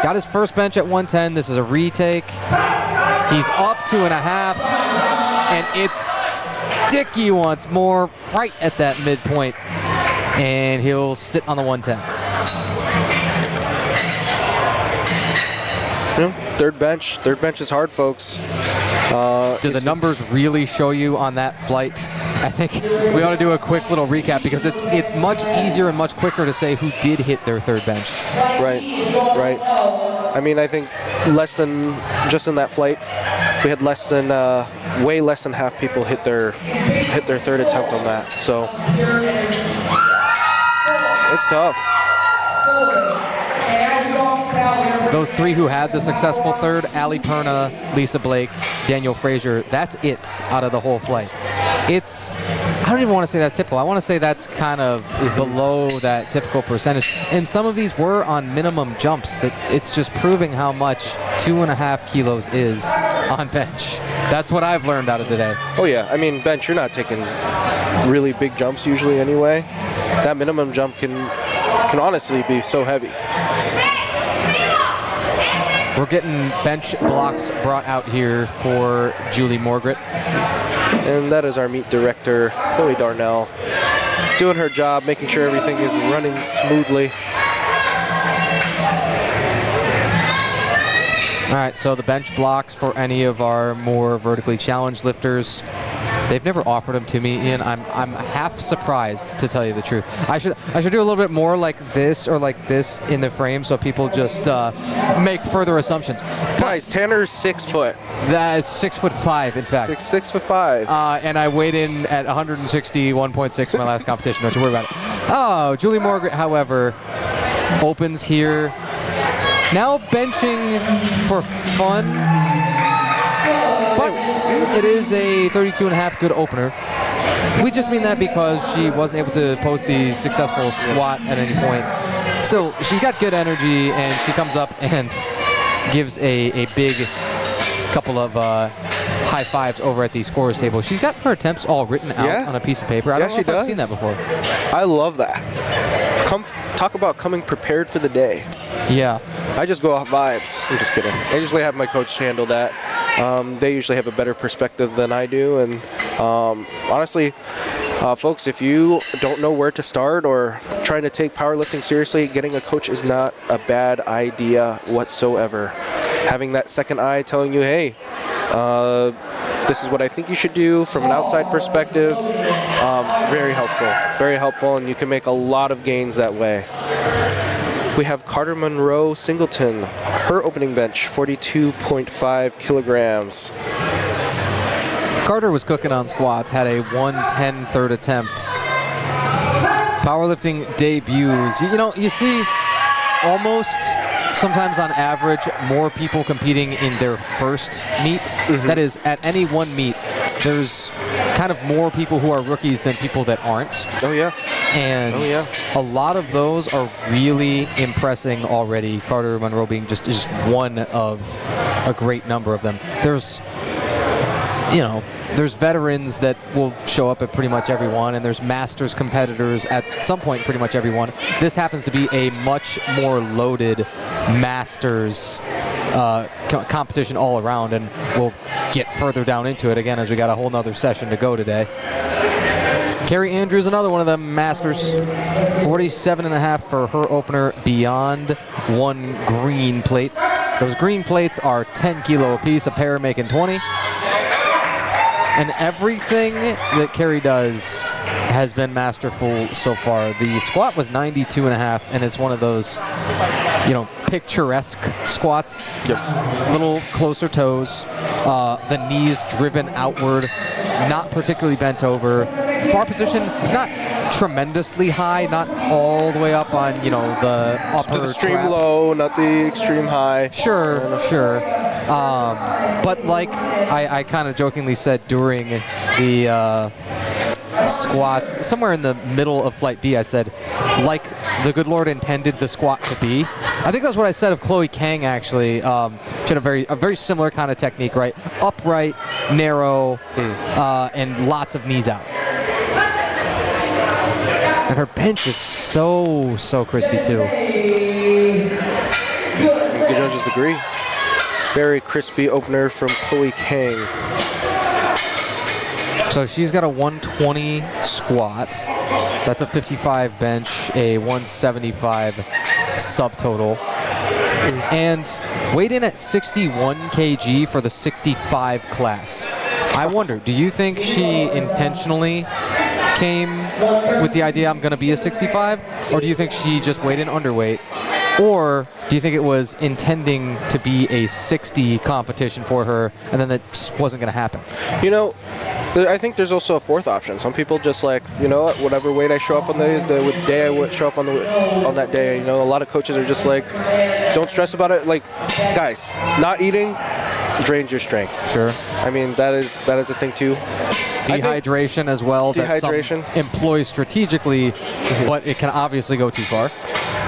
Got his first bench at 110. This is a retake. He's up 2.5, and it's sticky once more, right at that midpoint, and he'll sit on the 110. Third bench is hard, folks. Do the numbers really show you on that flight? I think we ought to do a quick little recap because it's much easier and much quicker to say who did hit their third bench. Right. I mean, I think less than, just in that flight, we had less than, way less than half people hit their third attempt on that. So it's tough. Those three who had the successful third, Ali Perna, Lisa Blake, Daniel Frazier, that's it out of the whole flight. It's, I don't even want to say that's typical. I want to say that's kind of below that typical percentage. And some of these were on minimum jumps. That it's just proving how much 2.5 kilos is on bench. That's what I've learned out of today. Oh yeah, I mean, bench, you're not taking really big jumps usually anyway. That minimum jump can honestly be so heavy. We're getting bench blocks brought out here for Julie Morgret. And that is our meet director, Chloe Darnell, doing her job, making sure everything is running smoothly. All right, so the bench blocks for any of our more vertically challenged lifters, they've never offered them to me, Ian. I'm half surprised, to tell you the truth. I should do a little bit more like this or like this in the frame so people just make further assumptions. Guys, Tanner's 6 foot. That is 6'5", in fact. 6'5". And I weighed in at 161.6 in my last competition. Don't you worry about it. Oh, Julie Morgan, however, opens here. Now benching for fun, but it is a 32.5 good opener. We just mean that because she wasn't able to post the successful squat at any point. Still, she's got good energy, and she comes up and gives a big couple of high fives over at the scorer's table. She's got her attempts all written out on a piece of paper. I don't know if I've seen that before. I love that. Talk about coming prepared for the day. Yeah. I just go off vibes. I'm just kidding. I usually have my coach handle that. They usually have a better perspective than I do. And honestly, folks, if you don't know where to start or trying to take powerlifting seriously, getting a coach is not a bad idea whatsoever. Having that second eye telling you, hey, this is what I think you should do from an outside perspective, very helpful, and you can make a lot of gains that way. We have Carter Monroe Singleton, her opening bench, 42.5 kilograms. Carter was cooking on squats, had a 110 third attempt. Powerlifting debuts. You know, you see almost sometimes on average more people competing in their first meet. That is, at any one meet, there's kind of more people who are rookies than people that aren't. Oh yeah. And a lot of those are really impressing already. Carter Monroe being just one of a great number of them. There's, you know, there's veterans that will show up at pretty much every one, and there's Masters competitors at some point in pretty much every one. This happens to be a much more loaded Masters competition all around, and we'll get further down into it again as we got a whole nother session to go today. Carrie Andrews, another one of them Masters, 47.5 for her opener beyond one green plate. Those green plates are 10 kilo apiece, a pair making 20. And everything that Carrie does has been masterful so far. The squat was 92.5, and it's one of those, you know, picturesque squats. Little closer toes, the knees driven outward, not particularly bent over. Bar position, not tremendously high, not all the way up on, you know, the upper the extreme trap. Low, not the extreme high. Sure. But like I kind of jokingly said during the squats, somewhere in the middle of Flight B, I said, like the good Lord intended the squat to be. I think that's what I said of Chloe Kang, actually. She had a very similar kind of technique, right? Upright, narrow, and lots of knees out. And her bench is so crispy too. The judges agree. Very crispy opener from Chloe Kang. So she's got a 120 squat. That's a 55 bench, a 175 subtotal. And weighed in at 61 kg for the 65 class. I wonder, do you think she intentionally came with the idea I'm going to be a 65? Or do you think she just weighed in underweight? Or do you think it was intending to be a 60 competition for her and then that just wasn't going to happen? You know, I think there's also a fourth option. Some people just like, you know what, whatever weight I show up on the day I would show up on that day. You know, a lot of coaches are just like, don't stress about it. Like, guys, not eating drains your strength. Sure. I mean, that is a thing too. Dehydration as well. Dehydration. That some employ strategically, but it can obviously go too far.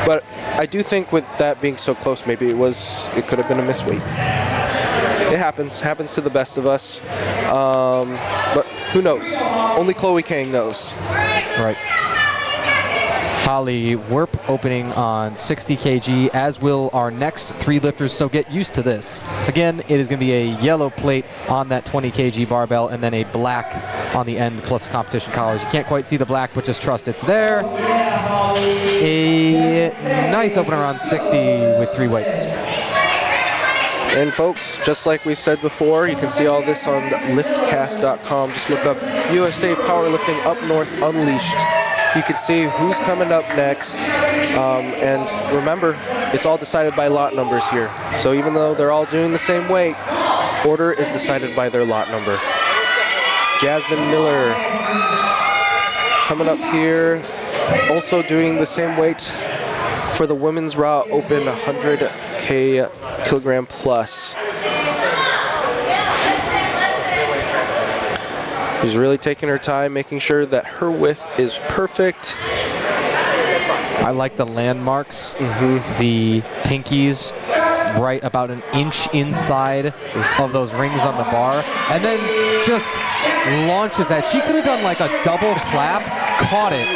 But I do think with that being so close, maybe it could have been a misweight. It happens to the best of us. But who knows? Only Chloe Kang knows. Right. Holly Werp opening on 60 kg, as will our next 3 lifters, so get used to this. Again, it is going to be a yellow plate on that 20 kg barbell and then a black on the end plus competition collars. You can't quite see the black, but just trust it's there. A nice opener on 60 with 3 weights. And folks, just like we said before, you can see all this on liftcast.com. Just look up USA Powerlifting Up North Unleashed. You can see who's coming up next. And remember, it's all decided by lot numbers here. So even though they're all doing the same weight, order is decided by their lot number. Jasmine Miller coming up here, also doing the same weight for the Women's Raw Open 100 kilogram plus. She's really taking her time, making sure that her width is perfect. I like the landmarks, the pinkies right about an inch inside of those rings on the bar, and then just launches that. She could have done like a double clap, caught it.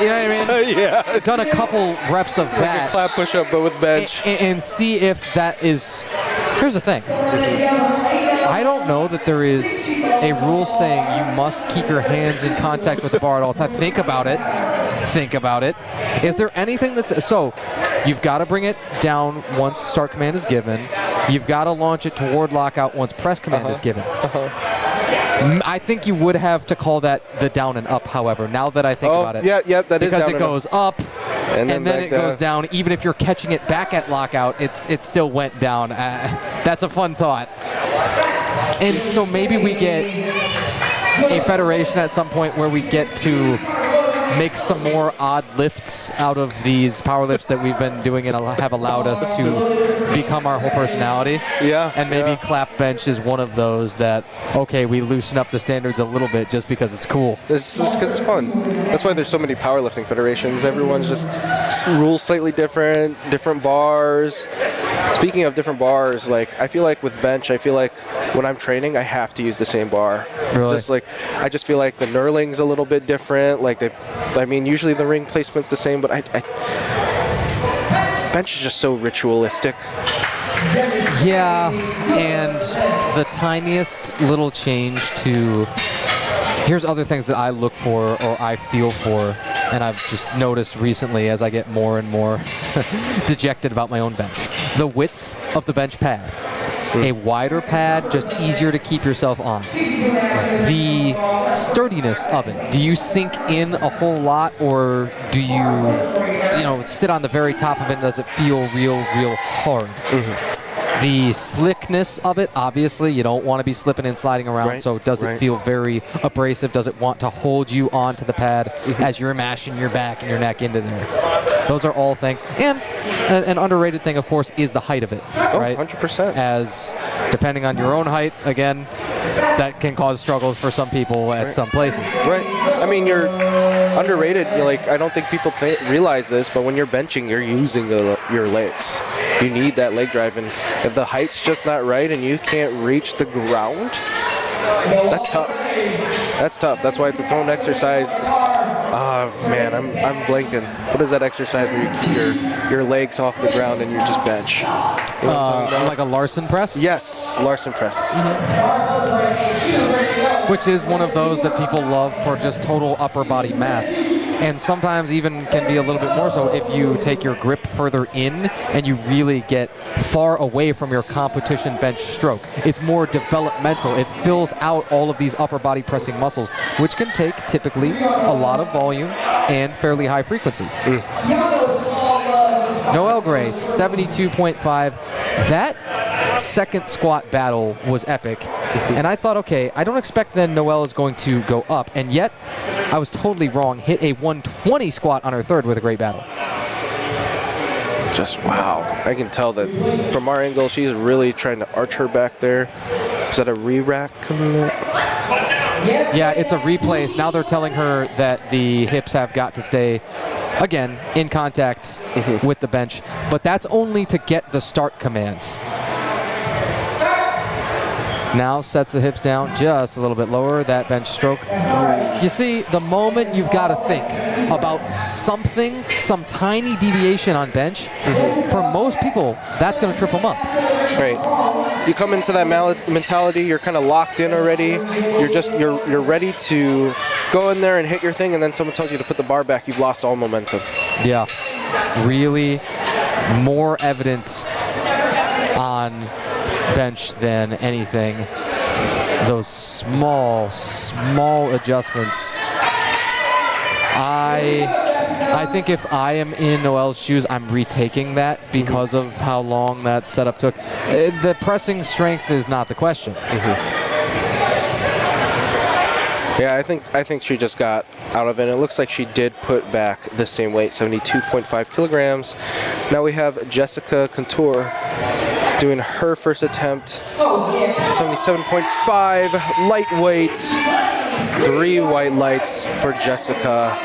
You know what I mean? Yeah. Done a couple reps of that. Like a clap push-up, but with bench. And see if that is... Here's the thing. I don't know that there is a rule saying you must keep your hands in contact with the bar at all times. Think about it. Think about it. Is there anything that's... So, you've got to bring it down once start command is given. You've got to launch it toward lockout once press command is given. I think you would have to call that the down and up, however, now that I think about it. Yeah, that is down and up. Because it goes up, and then it goes down. Even if you're catching it back at lockout, it still went down. That's a fun thought. And so maybe we get a federation at some point where we get to make some more odd lifts out of these power lifts that we've been doing and have allowed us to become our whole personality. Yeah. And maybe clap bench is one of those that, okay, we loosen up the standards a little bit just because it's cool. This is because it's fun. That's why there's so many powerlifting federations. Everyone's just rules slightly different bars. Speaking of different bars, like I feel like with bench, I feel like when I'm training, I have to use the same bar. Really? I just feel like the knurling's a little bit different. Like usually the ring placement's the same, but bench is just so ritualistic. Yeah, and the tiniest little change to... Here's other things that I look for or I feel for, and I've just noticed recently as I get more and more dejected about my own bench. The width of the bench pad. A wider pad, just easier to keep yourself on. The sturdiness of it. Do you sink in a whole lot, or do you sit on the very top of it and does it feel real hard? The slickness of it, obviously, you don't want to be slipping and sliding around, so does it feel very abrasive? Does it want to hold you onto the pad as you're mashing your back and your neck into there? Those are all things. And an underrated thing, of course, is the height of it, right? 100%. As depending on your own height, again, that can cause struggles for some people at some places. Right. I mean, you're underrated. I don't think people realize this, but when you're benching, you're using your legs. You need that leg drive, and if the height's just not right and you can't reach the ground, that's tough. That's tough. That's why it's its own exercise. Man, I'm blanking. What is that exercise where you keep your legs off the ground and you just bench? You know what I'm talking about? Like a Larson press? Yes, Larson press. Which is one of those that people love for just total upper body mass. And sometimes even can be a little bit more so if you take your grip further in and you really get far away from your competition bench stroke. It's more developmental. It fills out all of these upper body pressing muscles, which can take typically a lot of volume and fairly high frequency. Noel Gray, 72.5. That second squat battle was epic. And I thought, okay, I don't expect then Noel is going to go up. And yet, I was totally wrong. Hit a 120 squat on her third with a great battle. Just wow. I can tell that from our angle, she's really trying to arch her back there. Is that a re-rack coming up? Yeah, it's a replace. Now they're telling her that the hips have got to stay, again, in contact with the bench. But that's only to get the start command. Now sets the hips down just a little bit lower, that bench stroke. You see, the moment you've got to think about something, some tiny deviation on bench, for most people, that's going to trip them up. Right. You come into that mentality, you're kind of locked in already. You're ready to go in there and hit your thing, and then someone tells you to put the bar back, you've lost all momentum. Yeah. Really more evidence on bench than anything. Those small adjustments. I think if I am in Noel's shoes, I'm retaking that because of how long that setup took. The pressing strength is not the question. Yeah, I think she just got out of it. It looks like she did put back the same weight, 72.5 kilograms. Now we have Jessica Contour doing her first attempt, 77.5, lightweight, 3 white lights for Jessica.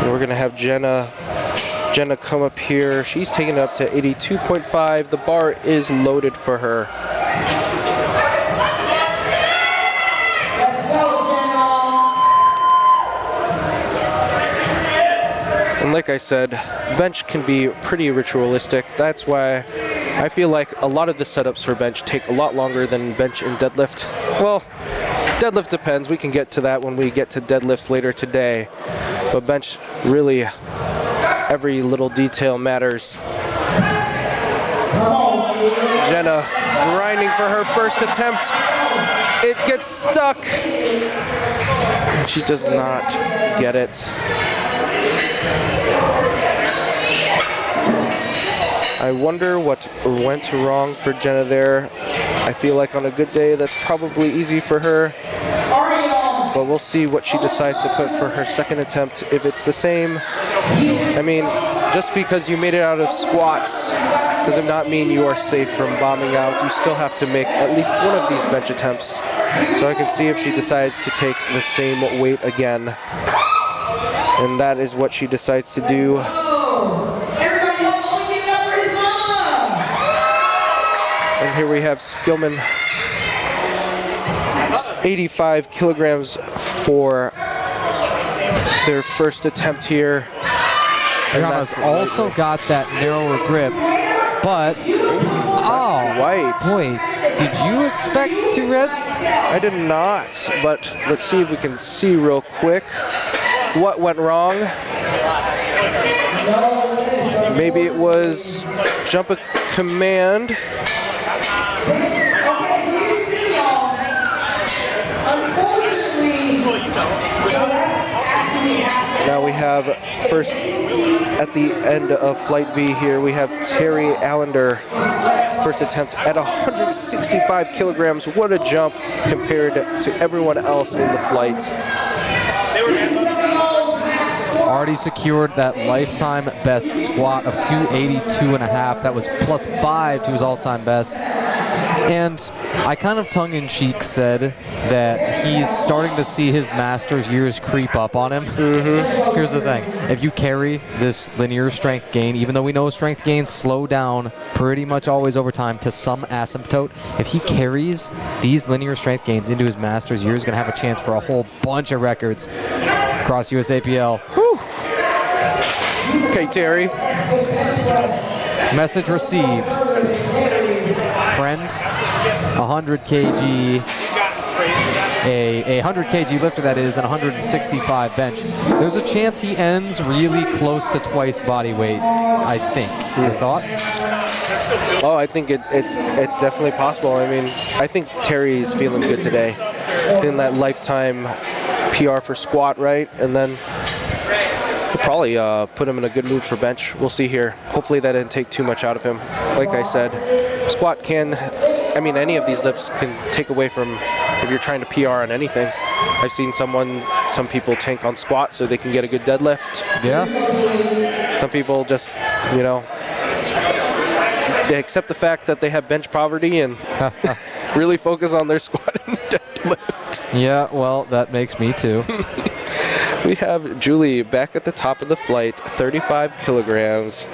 And we're gonna have Jenna come up here. She's taking it up to 82.5. The bar is loaded for her. And like I said, bench can be pretty ritualistic. That's why I feel like a lot of the setups for bench take a lot longer than bench and deadlift. Well, deadlift depends. We can get to that when we get to deadlifts later today. But bench, really, every little detail matters. Jenna grinding for her first attempt. It gets stuck. She does not get it. I wonder what went wrong for Jenna there. I feel like on a good day, that's probably easy for her. But we'll see what she decides to put for her second attempt. If it's the same, I mean, just because you made it out of squats does not mean you are safe from bombing out. You still have to make at least one of these bench attempts. So I can see if she decides to take the same weight again. And that is what she decides to do. And here we have Skillman, 85 kilograms for their first attempt here. Rihanna's also got that narrower grip, but white. Boy, did you expect 2 reds? I did not, but let's see if we can see real quick what went wrong. Maybe it was jump a command. Now we have first at the end of flight B here, we have Terry Allender, first attempt at 165 kilograms. What a jump compared to everyone else in the flight. Already secured that lifetime best squat of 282.5. That was +5 to his all-time best. And I kind of tongue-in-cheek said that he's starting to see his master's years creep up on him. Here's the thing. If you carry this linear strength gain, even though we know strength gains slow down pretty much always over time to some asymptote, if he carries these linear strength gains into his master's years, he's going to have a chance for a whole bunch of records across USAPL. Whew. Okay, Terry. Message received. Friend, 100 kg, a 100 kg lifter that is, and 165 bench. There's a chance he ends really close to twice body weight, I think. Your thought? Oh, I think it's definitely possible. I mean, I think Terry's feeling good today. In that lifetime PR for squat, right? And then we'll probably put him in a good mood for bench. We'll see here. Hopefully that didn't take too much out of him. Like I said, squat can, I mean, any of these lifts can take away from if you're trying to PR on anything. I've seen some people tank on squat so they can get a good deadlift. Yeah. Some people just, you know, they accept the fact that they have bench poverty and really focus on their squat and deadlift. Yeah, well, that makes me too. We have Julie back at the top of the flight, 35 kilograms.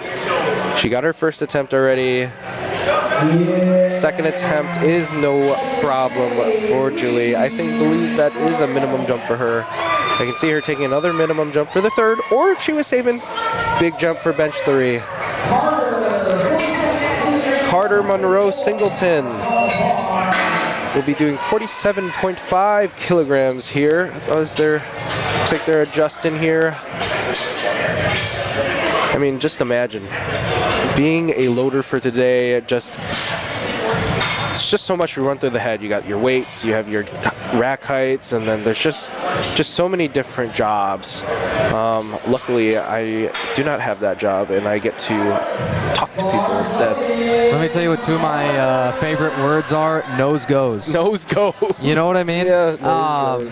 She got her first attempt already. Second attempt is no problem for Julie. I believe that is a minimum jump for her. I can see her taking another minimum jump for the third, or if she was saving, big jump for bench 3. Carter Monroe Singleton will be doing 47.5 kilograms here. Looks like they're adjusting here. I mean, just imagine being a loader for today. It's just so much to run through the head. You got your weights, you have your rack heights, and then there's just so many different jobs. Luckily, I do not have that job, and I get to talk to people instead. Let me tell you what 2 of my favorite words are. Nose goes. Nose go. You know what I mean? Yeah. Nose goes.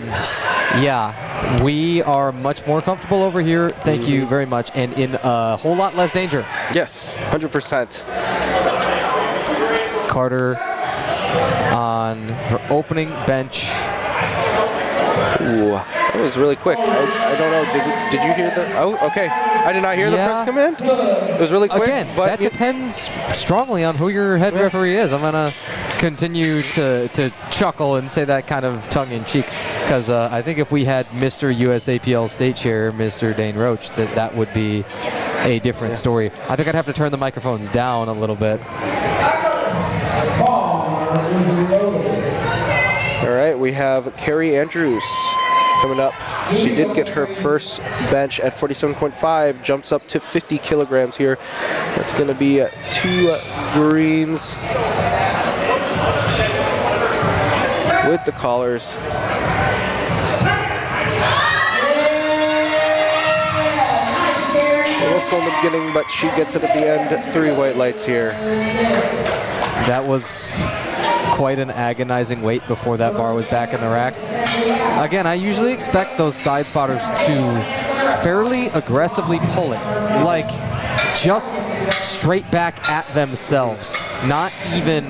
Yeah. We are much more comfortable over here. Thank you very much. And in a whole lot less danger. Yes, 100%. Carter on her opening bench. Ooh, that was really quick. I don't know. Did you hear the? Oh, okay. I did not hear the press command. It was really quick. Again, but that depends strongly on who your head referee is. I'm gonna continue to chuckle and say that kind of tongue-in-cheek because I think if we had Mr. USAPL State Chair, Mr. Dane Roach, that would be a different story. I think I'd have to turn the microphones down a little bit. All right, we have Carrie Andrews coming up. She did get her first bench at 47.5, jumps up to 50 kilograms here. That's going to be 2 greens with the collars. Almost on the beginning, but she gets it at the end. 3 white lights here. That was quite an agonizing wait before that bar was back in the rack. Again, I usually expect those side spotters to fairly aggressively pull it, like just straight back at themselves, not even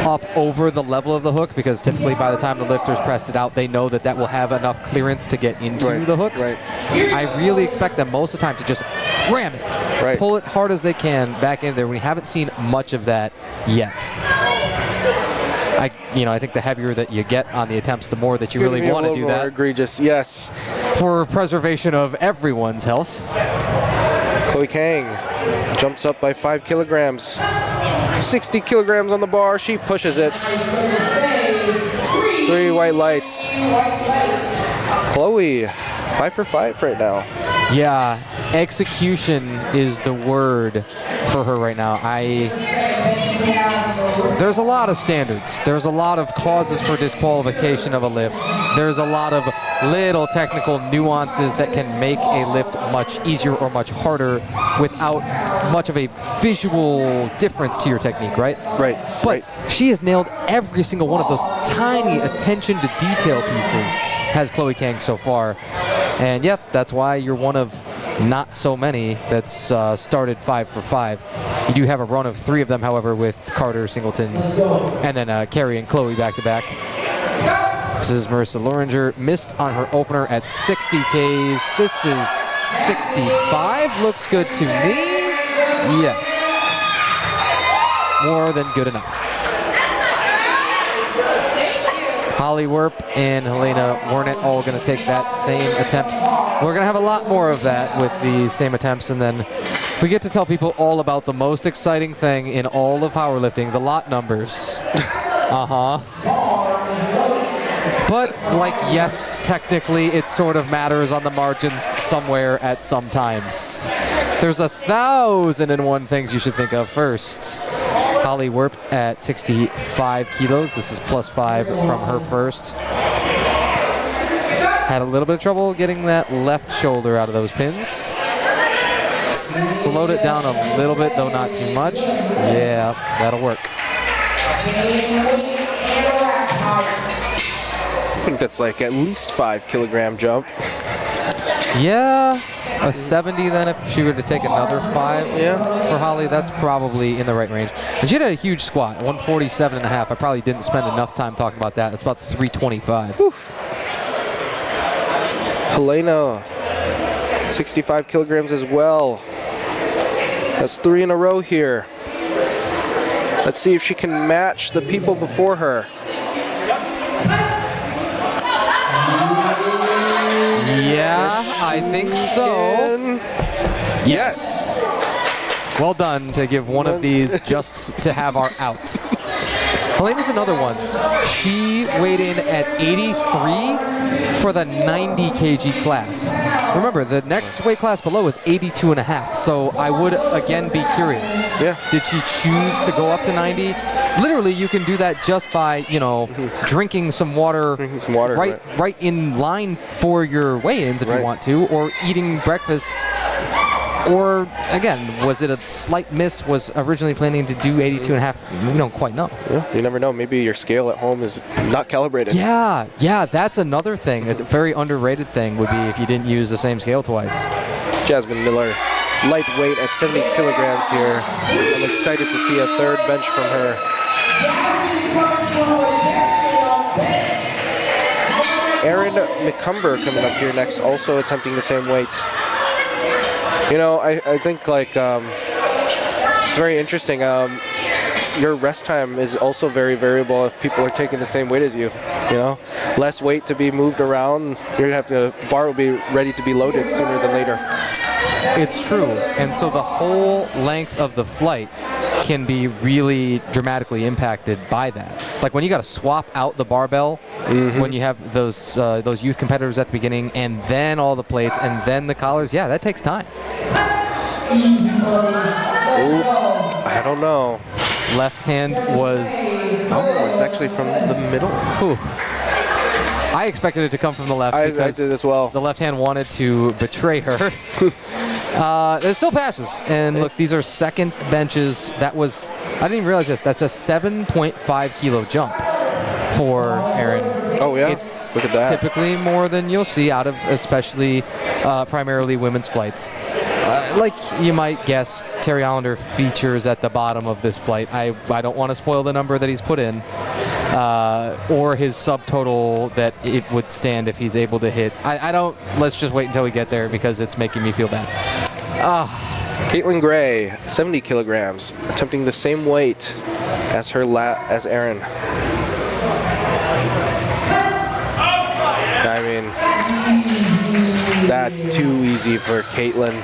up over the level of the hook, because typically by the time the lifter's pressed it out, they know that that will have enough clearance to get into the hooks. Right. I really expect them most of the time to just ram it, pull it hard as they can back in there. We haven't seen much of that yet. I think the heavier that you get on the attempts, the more that you really want to do that. Egregious, yes. For preservation of everyone's health. Chloe Kang jumps up by 5 kilograms. 60 kilograms on the bar. She pushes it. 3 white lights. Chloe, 5 for 5 right now. Yeah, execution is the word for her right now. There's a lot of standards. There's a lot of causes for disqualification of a lift. There's a lot of little technical nuances that can make a lift much easier or much harder without much of a visual difference to your technique, right? Right. But she has nailed every single one of those tiny attention to detail pieces, has Chloe Kang so far. And yep, that's why you're one of not so many that's started 5 for 5. You do have a run of 3 of them, however, with Carter, Singleton, and then Carrie and Chloe back-to-back. This is Marissa Loringer, missed on her opener at 60 Ks. This is 65, looks good to me. Yes. More than good enough. Holly Werp and Helena Wernet all going to take that same attempt. We're going to have a lot more of that with the same attempts, and then we get to tell people all about the most exciting thing in all of powerlifting, the lot numbers. But, like, yes, technically it sort of matters on the margins somewhere at some times. There's 1,001 things you should think of first. Holly Werp at 65 kilos. This is +5 from her first. Had a little bit of trouble getting that left shoulder out of those pins. Slowed it down a little bit, though not too much. Yeah, that'll work. I think that's like at least 5 kilogram jump. Yeah, a 70 then if she were to take another 5 for Holly, that's probably in the right range. And she had a huge squat, 147.5. I probably didn't spend enough time talking about that. That's about 325. Oof. Helena, 65 kilograms as well. That's 3 in a row here. Let's see if she can match the people before her. Yeah, I think so. Yes. Well done to give one of these just to have our out. Helena's another one. She weighed in at 83 for the 90 kg class. Remember, the next weight class below is 82.5, so I would again be curious. Yeah. Did she choose to go up to 90? Literally, you can do that just by, you know, drinking some water, right in line for your weigh-ins if you want to, or eating breakfast. Or, again, was it a slight miss? Was originally planning to do 82.5? We don't quite know. Yeah, you never know. Maybe your scale at home is not calibrated. Yeah, that's another thing. It's a very underrated thing would be if you didn't use the same scale twice. Jasmine Miller, lightweight at 70 kilograms here. I'm excited to see a third bench from her. Erin McCumber coming up here next, also attempting the same weight. You know, I think like it's very interesting. Your rest time is also very variable if people are taking the same weight as you. You know, less weight to be moved around. You're gonna have to, the bar will be ready to be loaded sooner than later. It's true, and so the whole length of the flight can be really dramatically impacted by that. Like when you got to swap out the barbell, when you have those youth competitors at the beginning, and then all the plates, and then the collars. Yeah, that takes time. Ooh, I don't know. Left hand was. Oh, it's actually from the middle. Whew. I expected it to come from the left because I did as well. The left hand wanted to betray her. It still passes. And look, these are second benches. That was, I didn't even realize this. That's a 7.5 kilo jump for Erin. Oh, yeah? It's look at that. Typically more than you'll see out of especially primarily women's flights. Like you might guess, Terry Allender features at the bottom of this flight. I don't want to spoil the number that he's put in. Or his subtotal that it would stand if he's able to hit. I don't, let's just wait until we get there because it's making me feel bad. Caitlin Gray, 70 kilograms, attempting the same weight as as Erin. I mean, that's too easy for Caitlin.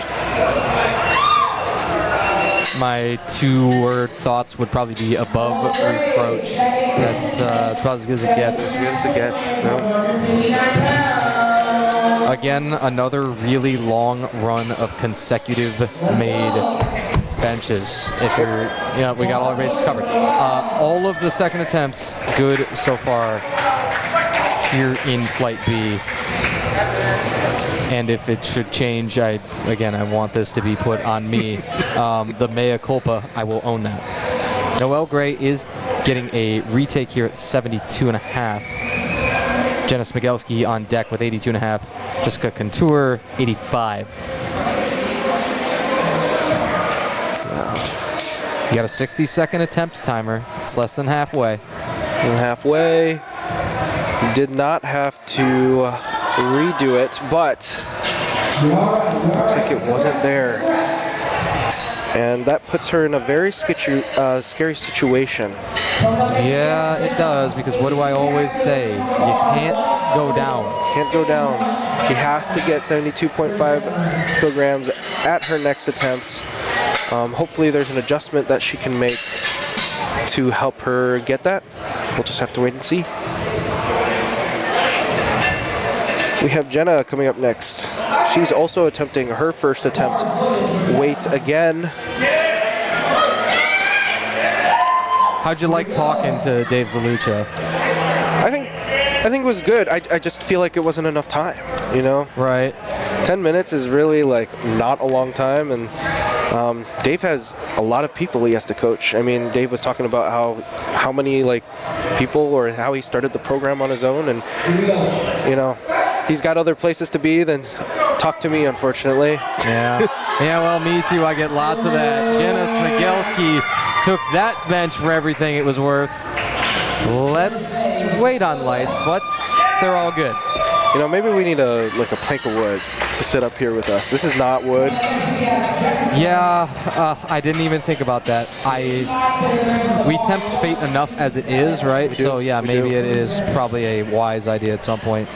My two-word thoughts would probably be above reproach. That's about as good as it gets. As good as it gets. No. Again, another really long run of consecutive made benches. If you're, you know, we got all our bases covered. All of the second attempts, good so far here in Flight B. And if it should change, I want this to be put on me. The mea culpa, I will own that. Noelle Gray is getting a retake here at 72.5. Jenna Smigelski on deck with 82.5. Jessica Contour, 85. You got a 60-second attempts timer. It's less than halfway. Halfway. Did not have to redo it, but looks like it wasn't there. And that puts her in a very scary situation. Yeah, it does, because what do I always say? You can't go down. Can't go down. She has to get 72.5 kilograms at her next attempt. Hopefully there's an adjustment that she can make to help her get that. We'll just have to wait and see. We have Jenna coming up next. She's also attempting her first attempt weight again. How'd you like talking to Dave Zalucha? I think it was good. I just feel like it wasn't enough time, you know? Right. 10 minutes is really like not a long time, and Dave has a lot of people he has to coach. I mean, Dave was talking about how many like people, or how he started the program on his own, and you know, he's got other places to be than talk to me, unfortunately. Yeah. Yeah, well, me too. I get lots of that. Jenna Smigelski took that bench for everything it was worth. Let's wait on lights, but they're all good. You know, maybe we need a plank of wood to sit up here with us. This is not wood. Yeah, I didn't even think about that. We tempt fate enough as it is, right? So yeah, maybe it is probably a wise idea at some point.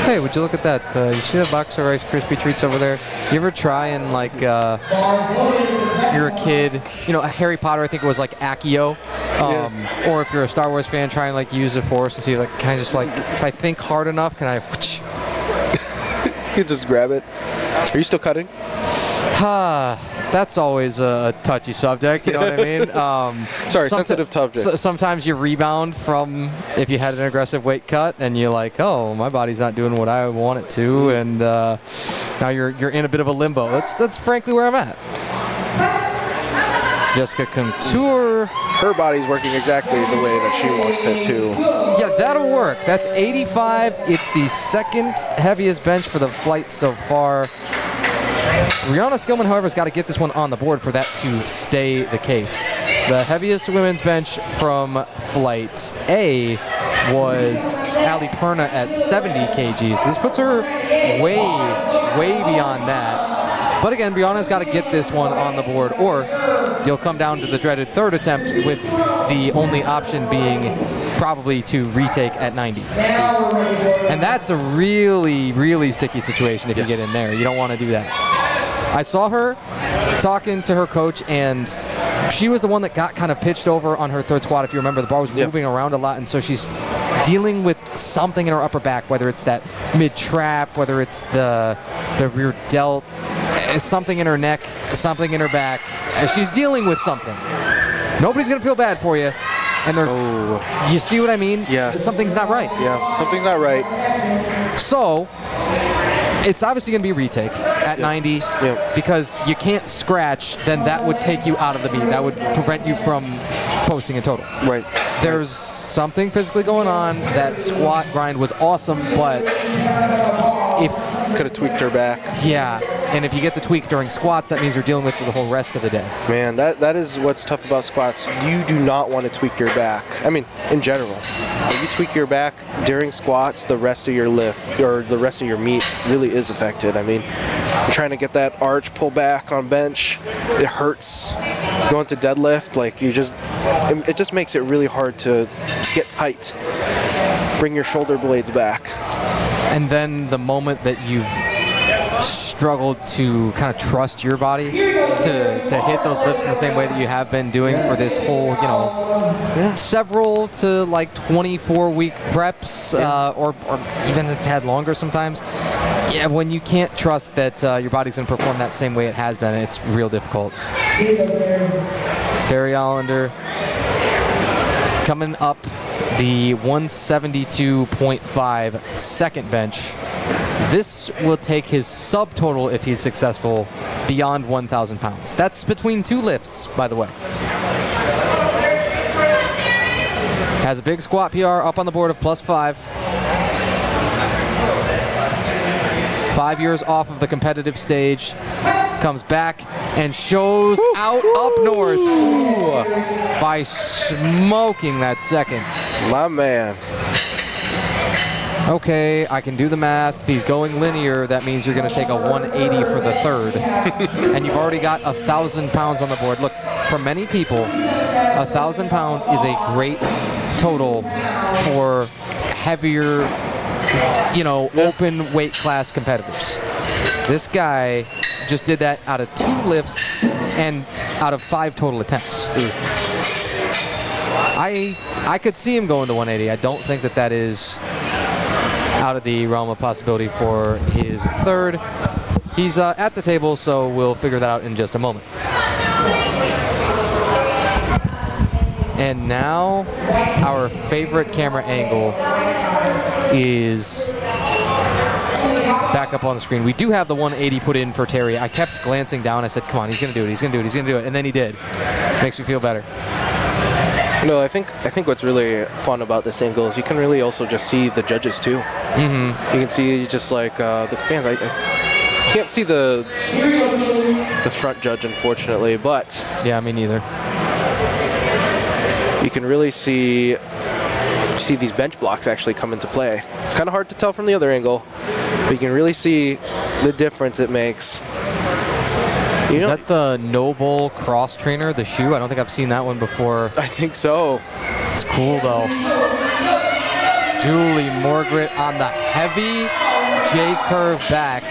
Hey, would you look at that? You see that box of Rice Krispie treats over there? You ever try and like, you're a kid, you know, Harry Potter, I think it was like Accio. Or if you're a Star Wars fan, try and like use the Force and see, like, can I just like, if I think hard enough, can I? You can just grab it. Are you still cutting? That's always a touchy subject, you know what I mean? Sorry, sensitive subject. Sometimes you rebound from if you had an aggressive weight cut and you're like, oh, my body's not doing what I want it to, and now you're in a bit of a limbo. That's frankly where I'm at. Jessica Contour. Her body's working exactly the way that she wants it to. Yeah, that'll work. That's 85. It's the second heaviest bench for the flight so far. Brianna Skillman, however, has got to get this one on the board for that to stay the case. The heaviest women's bench from Flight A was Ali Perna at 70 kgs. So this puts her way beyond that. But again, Brianna's got to get this one on the board, or you'll come down to the dreaded third attempt with the only option being probably to retake at 90. And that's a really, really sticky situation if you get in there. You don't want to do that. I saw her talking to her coach, and she was the one that got kind of pitched over on her third squat. If you remember, the bar was moving around a lot, and so she's dealing with something in her upper back, whether it's that mid-trap, whether it's the rear delt, something in her neck, something in her back. She's dealing with something. Nobody's going to feel bad for you. And you see what I mean? Yes. Something's not right. Yeah, something's not right. So it's obviously going to be a retake at 90 because you can't scratch. Then that would take you out of the beat. That would prevent you from posting a total. Right. There's something physically going on. That squat grind was awesome, but if could have tweaked her back. Yeah, and if you get the tweak during squats, that means you're dealing with it the whole rest of the day. Man, that is what's tough about squats. You do not want to tweak your back. I mean, in general. If you tweak your back during squats, the rest of your lift or the rest of your meet really is affected. I mean, you're trying to get that arch pull back on bench. It hurts. Going to deadlift, like it just makes it really hard to get tight. Bring your shoulder blades back. And then the moment that you've struggled to kind of trust your body to hit those lifts in the same way that you have been doing for this whole, several to like 24-week preps or even a tad longer sometimes. Yeah, when you can't trust that your body's going to perform that same way it has been, it's real difficult. Terry Allender coming up the 172.5 second bench. This will take his subtotal, if he's successful, beyond 1,000 pounds. That's between two lifts, by the way. Has a big squat PR up on the board of +5. 5 years off of the competitive stage, comes back and shows out up north by smoking that second. My man. Okay, I can do the math. He's going linear. That means you're going to take a 180 for the third. And you've already got 1,000 pounds on the board. Look, for many people, 1,000 pounds is a great total for heavier, open weight class competitors. This guy just did that out of 2 lifts and out of 5 total attempts. I could see him going to 180. I don't think that is out of the realm of possibility for his third. He's at the table, so we'll figure that out in just a moment. And now our favorite camera angle is back up on the screen. We do have the 180 put in for Terry. I kept glancing down. I said, come on, he's going to do it. He's going to do it. He's going to do it. And then he did. Makes me feel better. No, I think what's really fun about this angle is you can really also just see the judges too. Mm-hmm. You can see just like the fans. I can't see the front judge, unfortunately, but yeah, me neither. You can really see these bench blocks actually come into play. It's kind of hard to tell from the other angle, but you can really see the difference it makes. Is that the Noble Cross Trainer, the shoe? I don't think I've seen that one before. I think so. It's cool, though. Julie Morgret on the heavy J-curve back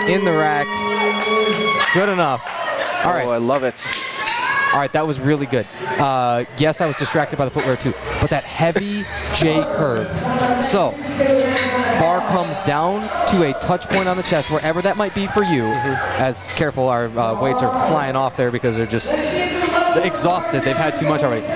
in the rack. Good enough. All right. Oh, I love it. All right, that was really good. Yes, I was distracted by the footwear too, but that heavy J-curve. So, bar comes down to a touch point on the chest, wherever that might be for you. As careful, our weights are flying off there because they're just exhausted. They've had too much already.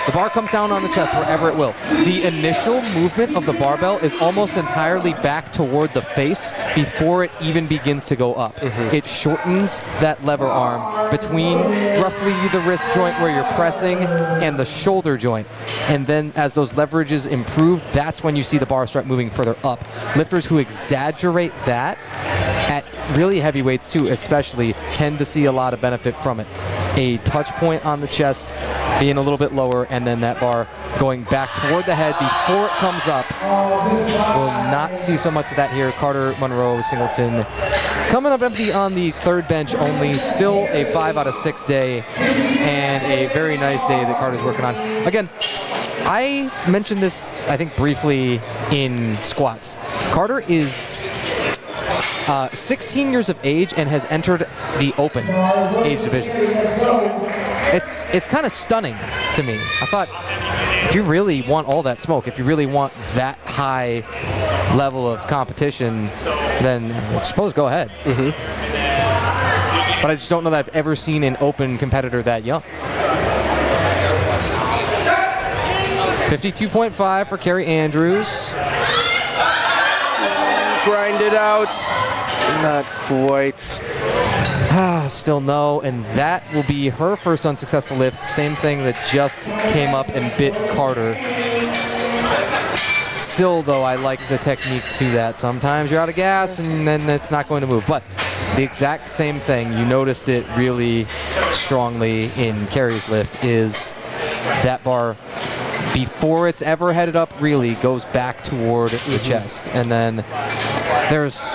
The bar comes down on the chest wherever it will. The initial movement of the barbell is almost entirely back toward the face before it even begins to go up. It shortens that lever arm between roughly the wrist joint where you're pressing and the shoulder joint. And then as those leverages improve, that's when you see the bar start moving further up. Lifters who exaggerate that at really heavy weights too, especially, tend to see a lot of benefit from it. A touch point on the chest being a little bit lower, and then that bar going back toward the head before it comes up. We'll not see so much of that here. Carter Monroe Singleton coming up empty on the third bench only. Still a 5 out of 6 day, and a very nice day that Carter's working on. Again, I mentioned this, I think, briefly in squats. Carter is 16 years of age and has entered the open age division. It's kind of stunning to me. I thought, if you really want all that smoke, if you really want that high level of competition, then I suppose go ahead. But I just don't know that I've ever seen an open competitor that young. 52.5 for Carrie Andrews. Grind it out. Not quite. Still no, and that will be her first unsuccessful lift. Same thing that just came up and bit Carter. Still, though, I like the technique to that. Sometimes you're out of gas and then it's not going to move. But the exact same thing, you noticed it really strongly in Carrie's lift, is that bar, before it's ever headed up, really goes back toward the chest. And then there's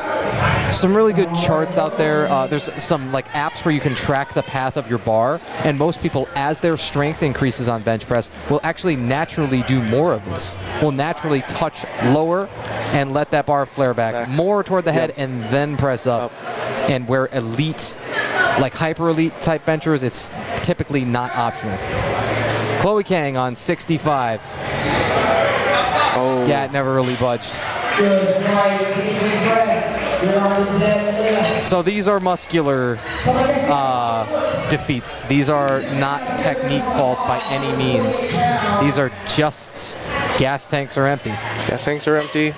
some really good charts out there. There's some like apps where you can track the path of your bar, and most people, as their strength increases on bench press, will actually naturally do more of this. Will naturally touch lower and let that bar flare back more toward the head and then press up. And where elite, like hyper elite type benchers, it's typically not optional. Chloe Kang on 65. Yeah, it never really budged. So these are muscular defeats. These are not technique faults by any means. These are just gas tanks are empty. Gas tanks are empty.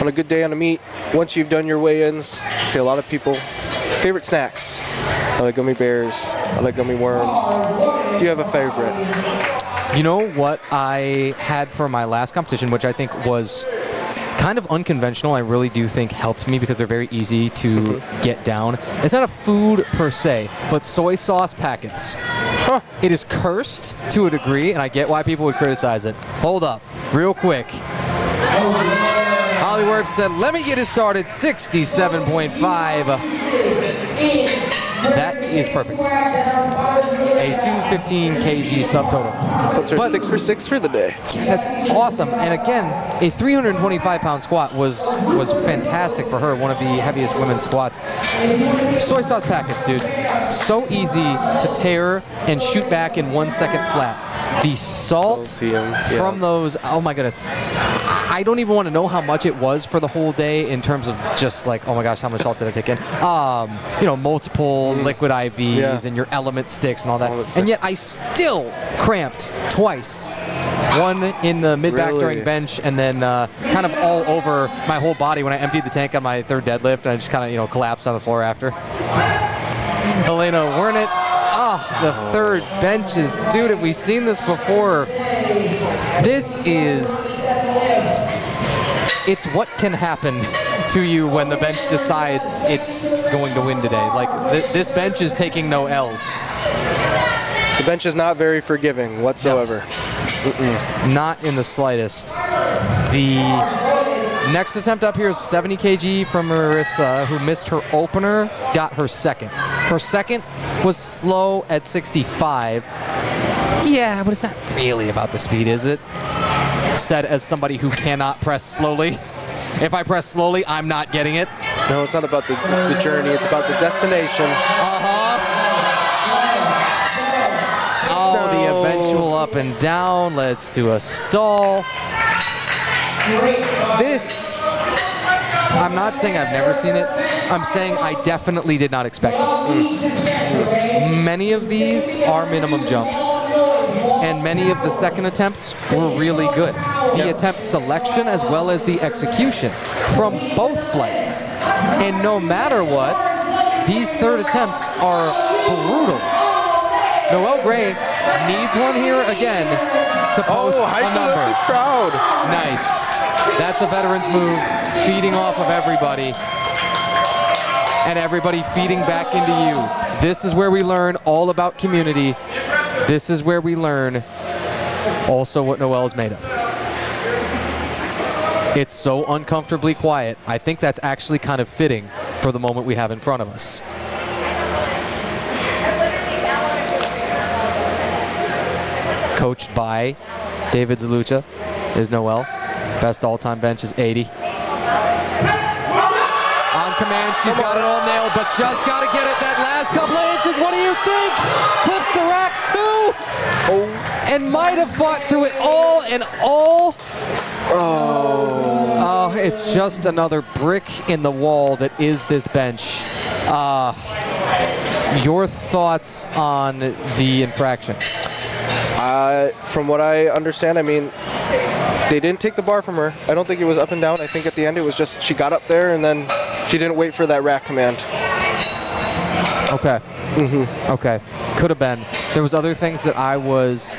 On a good day on a meet, once you've done your weigh-ins, I see a lot of people. Favorite snacks? I like gummy bears. I like gummy worms. Do you have a favorite? You know what I had for my last competition, which I think was kind of unconventional, I really do think helped me because they're very easy to get down. It's not a food per se, but soy sauce packets. It is cursed to a degree, and I get why people would criticize it. Hold up, real quick. Hollywood said, let me get it started, 67.5. That is perfect. A 215 kg subtotal. Puts her 6 for 6 for the day. That's awesome. And again, a 325-pound squat was fantastic for her, one of the heaviest women's squats. Soy sauce packets, dude. So easy to tear and shoot back in 1 second flat. The salt from those, oh my goodness. I don't even want to know how much it was for the whole day in terms of just like, oh my gosh, how much salt did I take in? You know, multiple liquid IVs and your element sticks and all that. And yet I still cramped twice. One in the mid-back during bench, and then kind of all over my whole body when I emptied the tank on my third deadlift, and I just kind of, you know, collapsed on the floor after. Elena Wernick. The third benches. Dude, have we seen this before? This is... It's what can happen to you when the bench decides it's going to win today. Like, this bench is taking no L's. The bench is not very forgiving whatsoever. Not in the slightest. The next attempt up here is 70 kg from Marissa, who missed her opener, got her second. Her second was slow at 65. Yeah, but it's not really about the speed, is it? Said as somebody who cannot press slowly. If I press slowly, I'm not getting it. No, it's not about the journey, it's about the destination. Oh, the eventual up and down leads to a stall. This, I'm not saying I've never seen it. I'm saying I definitely did not expect it. Many of these are minimum jumps, and many of the second attempts were really good. The attempt selection as well as the execution from both flights. And no matter what, these third attempts are brutal. Noelle Gray needs one here again to post a number. The crowd. Nice. That's a veteran's move, feeding off of everybody. And everybody feeding back into you. This is where we learn all about community. This is where we learn also what Noelle is made of. It's so uncomfortably quiet. I think that's actually kind of fitting for the moment we have in front of us. Coached by David Zalucha is Noelle. Best all-time bench is 80. On command, she's got it all nailed, but just got to get it that last couple of inches. What do you think? Clips the racks too. And might have fought through it all and all. Oh, it's just another brick in the wall that is this bench. Your thoughts on the infraction? From what I understand, I mean, they didn't take the bar from her. I don't think it was up and down. I think at the end it was just she got up there and then she didn't wait for that rack command. Okay. Okay. Could have been. There was other things that I was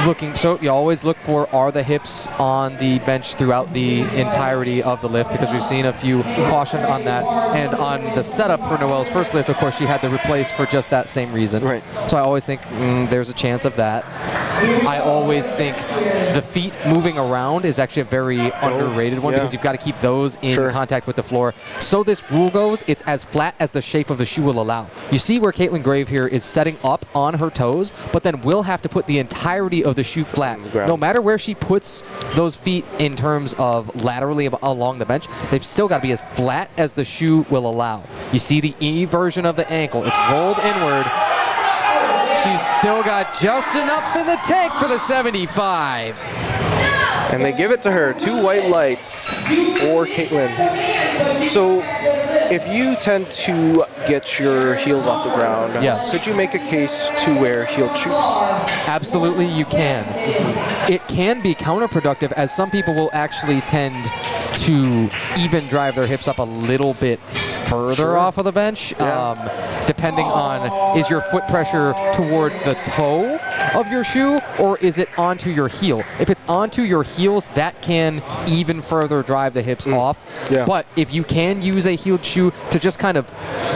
looking. So you always look for, are the hips on the bench throughout the entirety of the lift, because we've seen a few cautioned on that. And on the setup for Noelle's first lift, of course, she had to replace for just that same reason. Right. So I always think there's a chance of that. I always think the feet moving around is actually a very underrated one, because you've got to keep those in contact with the floor. So this rule goes, it's as flat as the shape of the shoe will allow. You see where Caitlin Grave here is setting up on her toes, but then will have to put the entirety of the shoe flat. No matter where she puts those feet in terms of laterally along the bench, they've still got to be as flat as the shoe will allow. You see the E version of the ankle. It's rolled inward. She's still got just enough in the tank for the 75. And they give it to her. 2 white lights for Caitlin. So if you tend to get your heels off the ground, could you make a case to wear heel shoes? Absolutely, you can. It can be counterproductive, as some people will actually tend to even drive their hips up a little bit further off of the bench, depending on, is your foot pressure toward the toe of your shoe or is it onto your heel? If it's onto your heels, that can even further drive the hips off. Yeah. But if you can use a heeled shoe to just kind of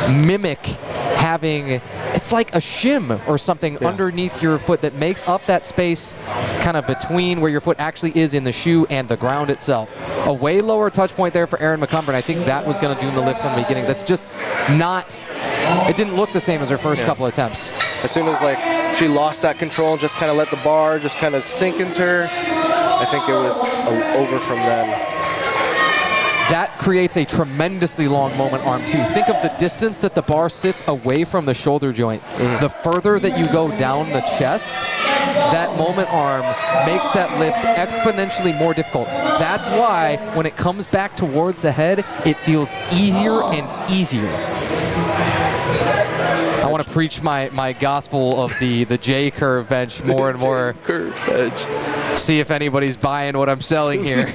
mimic having, it's like a shim or something underneath your foot that makes up that space kind of between where your foot actually is in the shoe and the ground itself. A way lower touch point there for Erin McCumber, and I think that was going to do the lift from the beginning. That's just not, it didn't look the same as her first couple attempts. As soon as like she lost that control and just kind of let the bar just kind of sink into her, I think it was over from then. That creates a tremendously long moment arm too. Think of the distance that the bar sits away from the shoulder joint. The further that you go down the chest, that moment arm makes that lift exponentially more difficult. That's why when it comes back towards the head, it feels easier and easier. I want to preach my gospel of the J-curve bench more and more. Curve bench. See if anybody's buying what I'm selling here,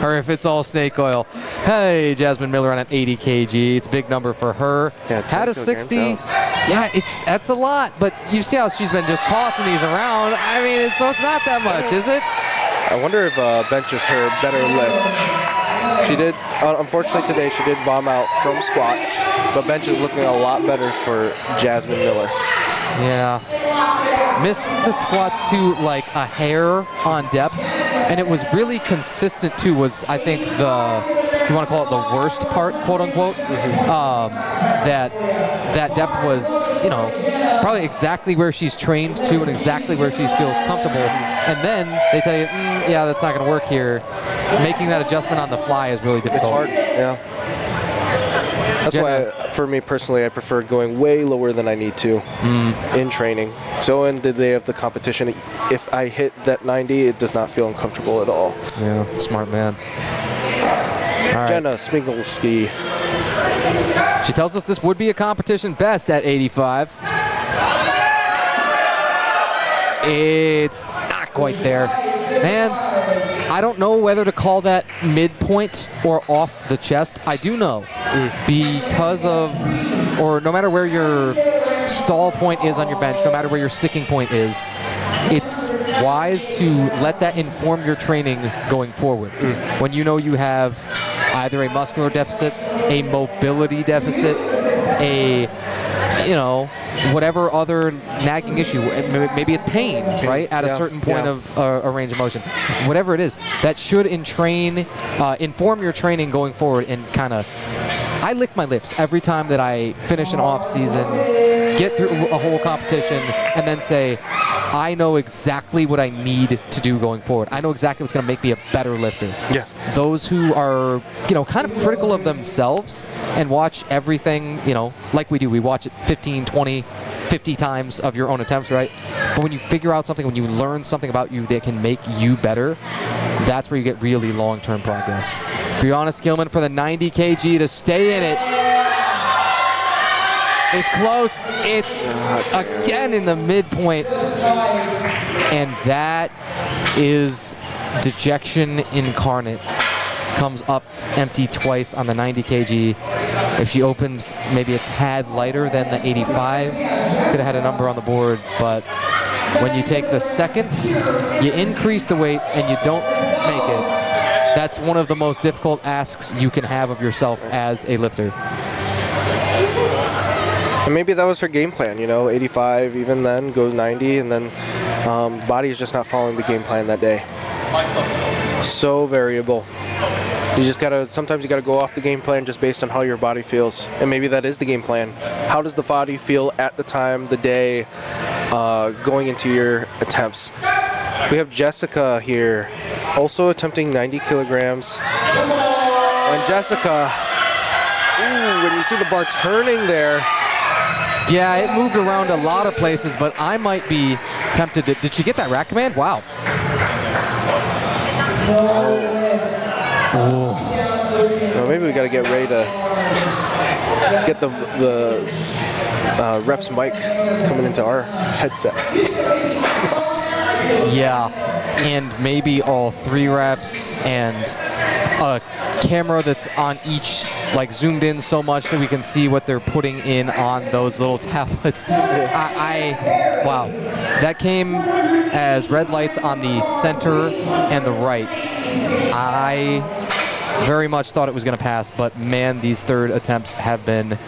or if it's all snake oil. Hey, Jasmine Miller on an 80 kg. It's a big number for her. Yeah, had a 60. Yeah, that's a lot. But you see how she's been just tossing these around. I mean, so it's not that much, is it? I wonder if bench is her better lift. She did, unfortunately today, she did bomb out from squats, but bench is looking a lot better for Jasmine Miller. Yeah. Missed the squats to like a hair on depth, and it was really consistent too, was I think if you want to call it the worst part, quote unquote, that depth was, you know, probably exactly where she's trained to and exactly where she feels comfortable. And then they tell you, yeah, that's not going to work here. Making that adjustment on the fly is really difficult. It's hard, yeah. That's why, for me personally, I prefer going way lower than I need to in training. So in the day of the competition, if I hit that 90, it does not feel uncomfortable at all. Yeah, smart man. All right. Jenna Smingelski. She tells us this would be a competition best at 85. It's not quite there. Man, I don't know whether to call that midpoint or off the chest. I do know because of, or no matter where your stall point is on your bench, no matter where your sticking point is, it's wise to let that inform your training going forward. When you know you have either a muscular deficit, a mobility deficit, whatever other nagging issue, maybe it's pain, right, at a certain point of a range of motion. Whatever it is, that should inform your training going forward and kind of, I lick my lips every time that I finish an off season, get through a whole competition, and then say, I know exactly what I need to do going forward. I know exactly what's going to make me a better lifter. Yes. Those who are, kind of critical of themselves and watch everything, like we do. We watch it 15, 20, 50 times of your own attempts, right? But when you figure out something, when you learn something about you that can make you better, that's where you get really long-term progress. Brianna Skillman for the 90 kg to stay in it. It's close. It's again in the midpoint. And that is dejection incarnate. Comes up empty twice on the 90 kg. If she opens maybe a tad lighter than the 85, could have had a number on the board. But when you take the second, you increase the weight and you don't make it. That's one of the most difficult asks you can have of yourself as a lifter. And maybe that was her game plan, 85 even then, goes 90, and then body is just not following the game plan that day. So variable. You just sometimes you gotta go off the game plan just based on how your body feels. And maybe that is the game plan. How does the body feel at the time, the day, going into your attempts? We have Jessica here, also attempting 90 kilograms. And Jessica, when you see the bar turning there. Yeah, it moved around a lot of places, but I might be tempted to, did she get that rack command? Wow. Well, maybe we got to get ready to get the ref's mic coming into our headset. Yeah, and maybe all three refs and a camera that's on each, like zoomed in so much that we can see what they're putting in on those little tablets. Wow, that came as red lights on the center and the right. I very much thought it was going to pass, but man, these third attempts have been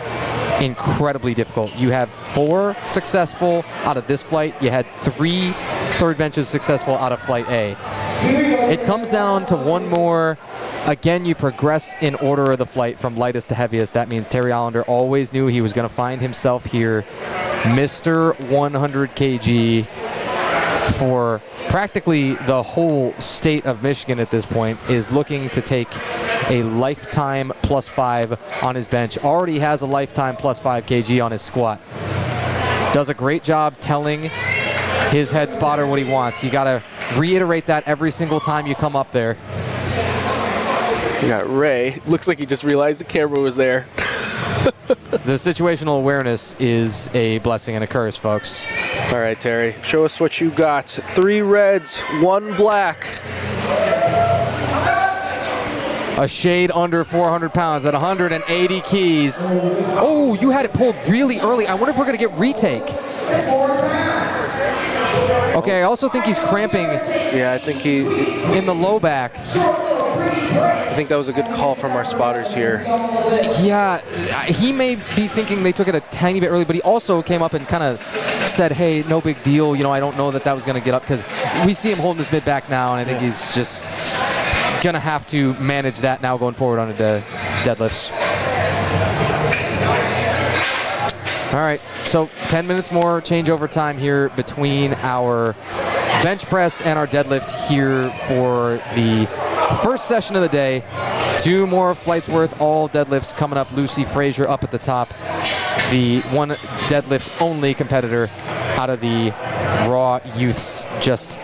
incredibly difficult. You have 4 successful out of this flight. You had 3 third benches successful out of flight A. It comes down to one more. Again, you progress in order of the flight from lightest to heaviest. That means Terry Allender always knew he was going to find himself here. Mr. 100 kg for practically the whole state of Michigan at this point is looking to take a lifetime +5 on his bench. Already has a lifetime +5 kg on his squat. Does a great job telling his head spotter what he wants. You got to reiterate that every single time you come up there. We got Ray. Looks like he just realized the camera was there. The situational awareness is a blessing and a curse, folks. All right, Terry, show us what you got. 3 reds, 1 black. A shade under 400 pounds at 180 keys. Oh, you had it pulled really early. I wonder if we're going to get retake. Okay, I also think he's cramping. Yeah, I think he... in the low back. I think that was a good call from our spotters here. Yeah, he may be thinking they took it a tiny bit early, but he also came up and kind of said, hey, no big deal. You know, I don't know that was going to get up, because we see him holding his mid back now, and I think he's just going to have to manage that now going forward on the deadlifts. All right, so 10 minutes more changeover time here between our bench press and our deadlift here for the first session of the day. 2 more flights worth, all deadlifts coming up. Lucy Frazier up at the top, the one deadlift only competitor out of the Raw Youths, just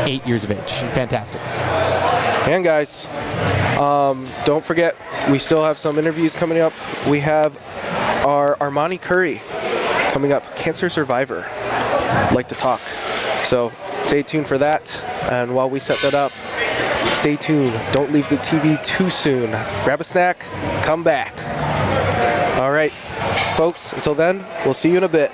8 years of age. Fantastic. And guys, don't forget, we still have some interviews coming up. We have our Armani Curry coming up, cancer survivor. I'd like to talk. So stay tuned for that. And while we set that up, stay tuned. Don't leave the TV too soon. Grab a snack, come back. All right, folks, until then, we'll see you in a bit.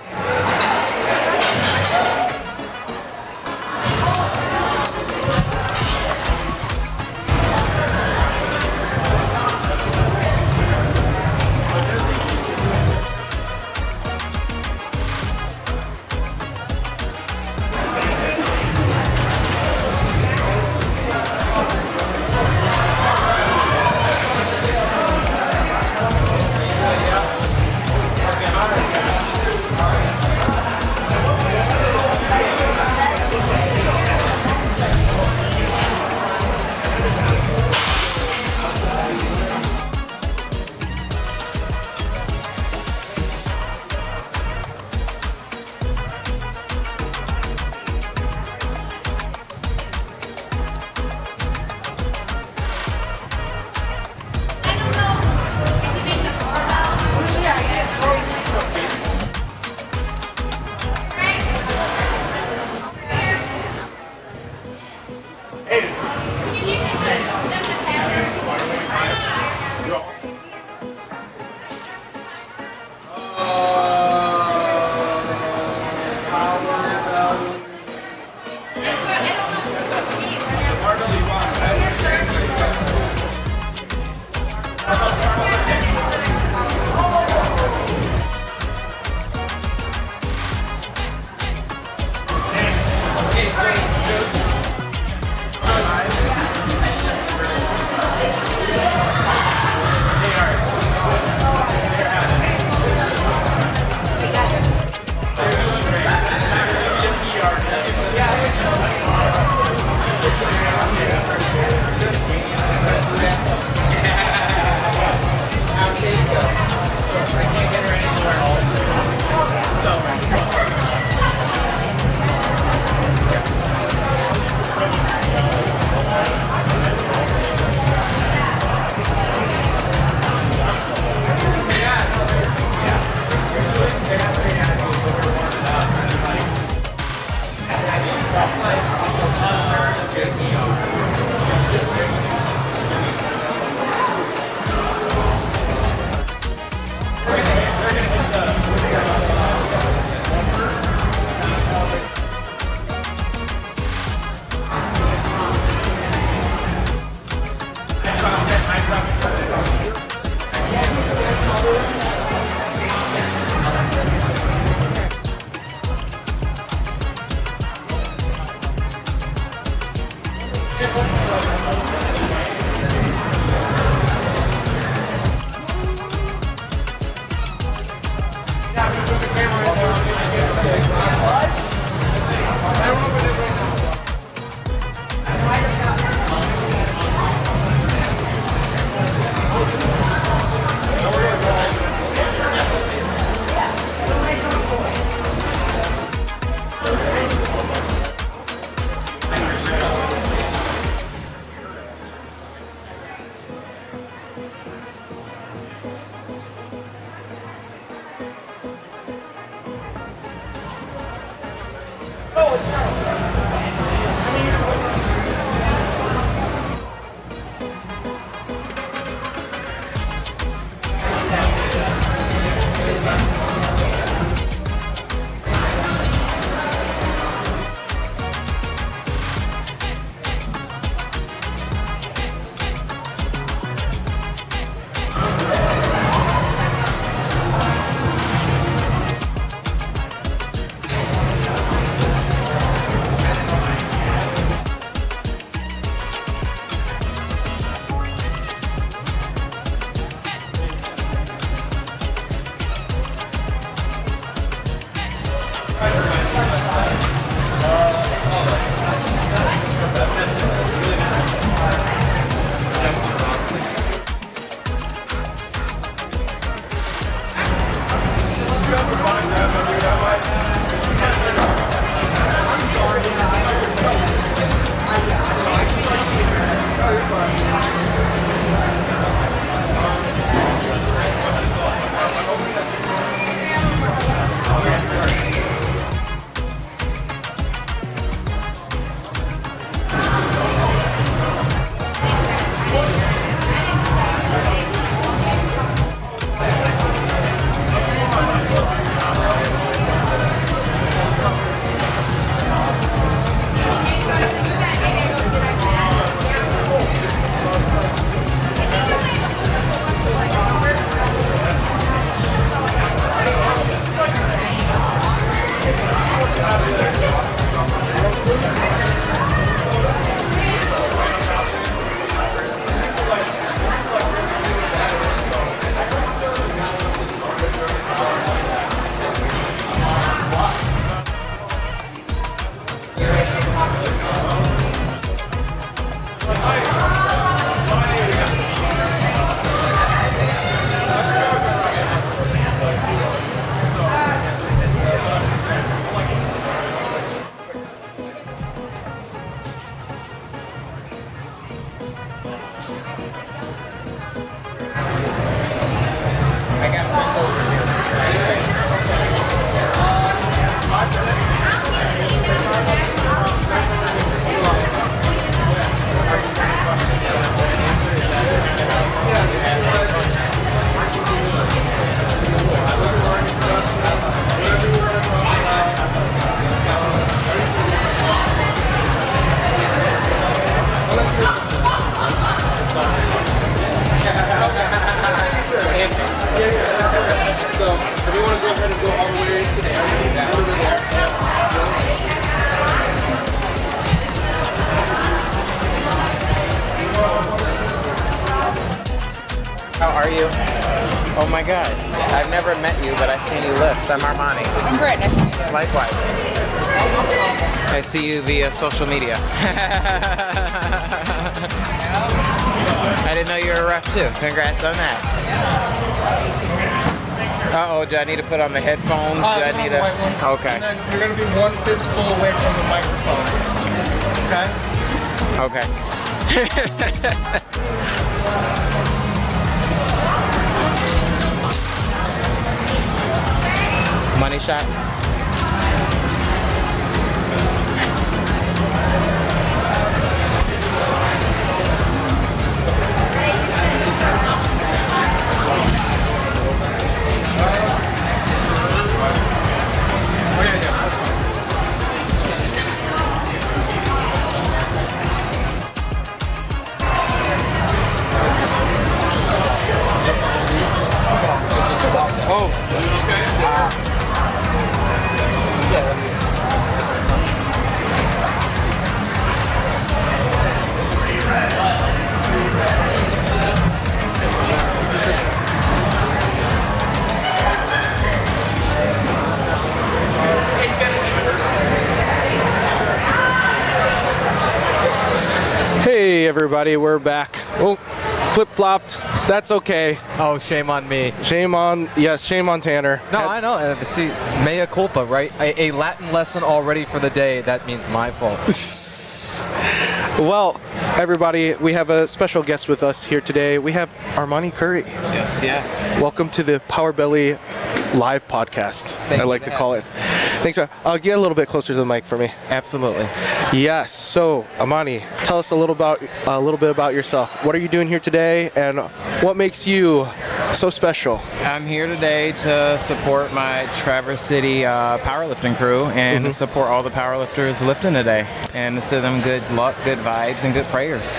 How are you? Oh my God. I've never met you, but I've seen you lift. I'm Armani. I'm Britt. Nice to meet you. Likewise. I see you via social media. I didn't know you were a ref too. Congrats on that. Uh-oh, do I need to put on the headphones? Do I need to... Okay. And then you're going to be one fistful away from the microphone. Okay? Okay. Money shot. Hey everybody, we're back. Oh, flip-flopped. That's okay. Oh, shame on me. Shame on Tanner. No, I know. See, mea culpa, right? A Latin lesson already for the day. That means my fault. Well, everybody, we have a special guest with us here today. We have Armani Curry. Yes, yes. Welcome to the Power Belly live podcast, I like to call it. Thanks. Get a little bit closer to the mic for me. Absolutely. Yes. So, Armani, tell us a little bit about yourself. What are you doing here today, and what makes you so special? I'm here today to support my Traverse City powerlifting crew and to support all the powerlifters lifting today and to send them good luck, good vibes, and good prayers.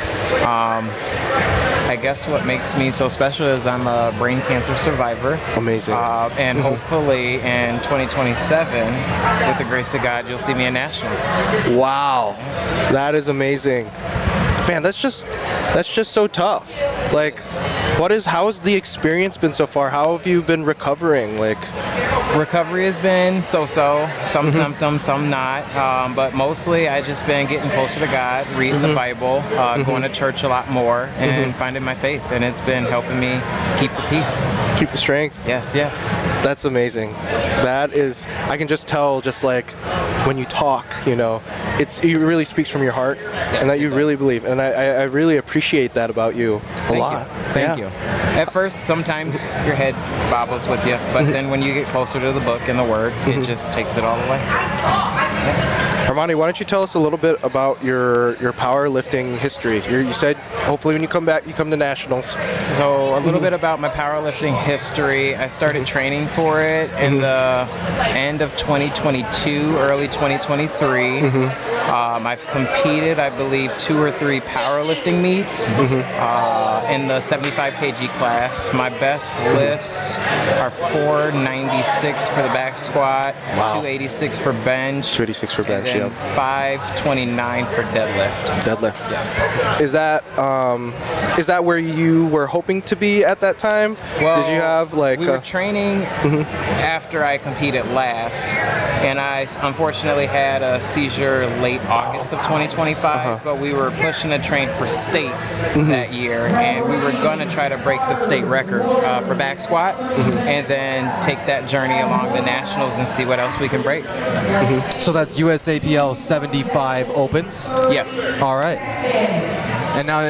I guess what makes me so special is I'm a brain cancer survivor. Amazing. And hopefully in 2027, with the grace of God, you'll see me in nationals. Wow, that is amazing. Man, that's just so tough. Like, how has the experience been so far? How have you been recovering? Recovery has been so-so, some symptoms, some not, but mostly I've just been getting closer to God, reading the Bible, going to church a lot more, and finding my faith, and it's been helping me keep the peace. Keep the strength. Yes. That's amazing. That is, I can just tell, when you talk, it really speaks from your heart, and that you really believe, and I really appreciate that about you a lot. Thank you. At first, sometimes your head bobbles with you, but then when you get closer to the book and the word, it just takes it all away. Armani, why don't you tell us a little bit about your powerlifting history? You said hopefully when you come back, you come to nationals. So a little bit about my powerlifting history. I started training for it in the end of 2022, early 2023. I've competed, I believe, 2 or 3 powerlifting meets in the 75 kg class. My best lifts are 496 for the back squat, 286 for bench, 286 for bench, and 529 for deadlift. Yes. Is that where you were hoping to be at that time? Well, did you have we were training after I competed last, and I unfortunately had a seizure late August of 2025, but we were pushing to train for states that year, and we were going to try to break the state record for back squat, and then take that journey along the nationals and see what else we can break. So that's USAPL 75 opens? Yes. All right. And now,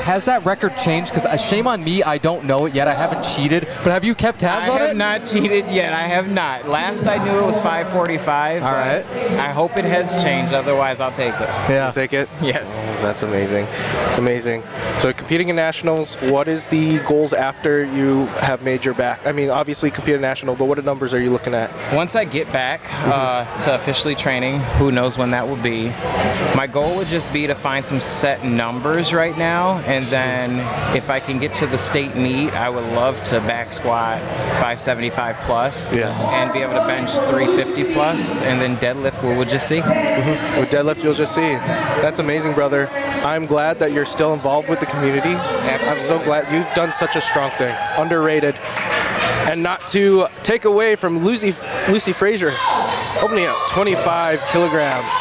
has that record changed? Because shame on me, I don't know it yet. I haven't cheated. But have you kept tabs on it? I have not cheated yet. I have not. Last I knew it was 545. All right. I hope it has changed. Otherwise, I'll take it. Yeah. You'll take it? Yes. Oh, that's amazing. Amazing. So competing in nationals, what is the goals after you have made your back? Obviously compete in national, but what numbers are you looking at? Once I get back to officially training, who knows when that will be, my goal would just be to find some set numbers right now, and then if I can get to the state meet, I would love to back squat 575 plus, and be able to bench 350 plus, and then deadlift we'll just see. With deadlift you'll just see. That's amazing, brother. I'm glad that you're still involved with the community. Absolutely. I'm so glad you've done such a strong thing. Underrated. And not to take away from Lucy Frazier, opening up 25 kilograms.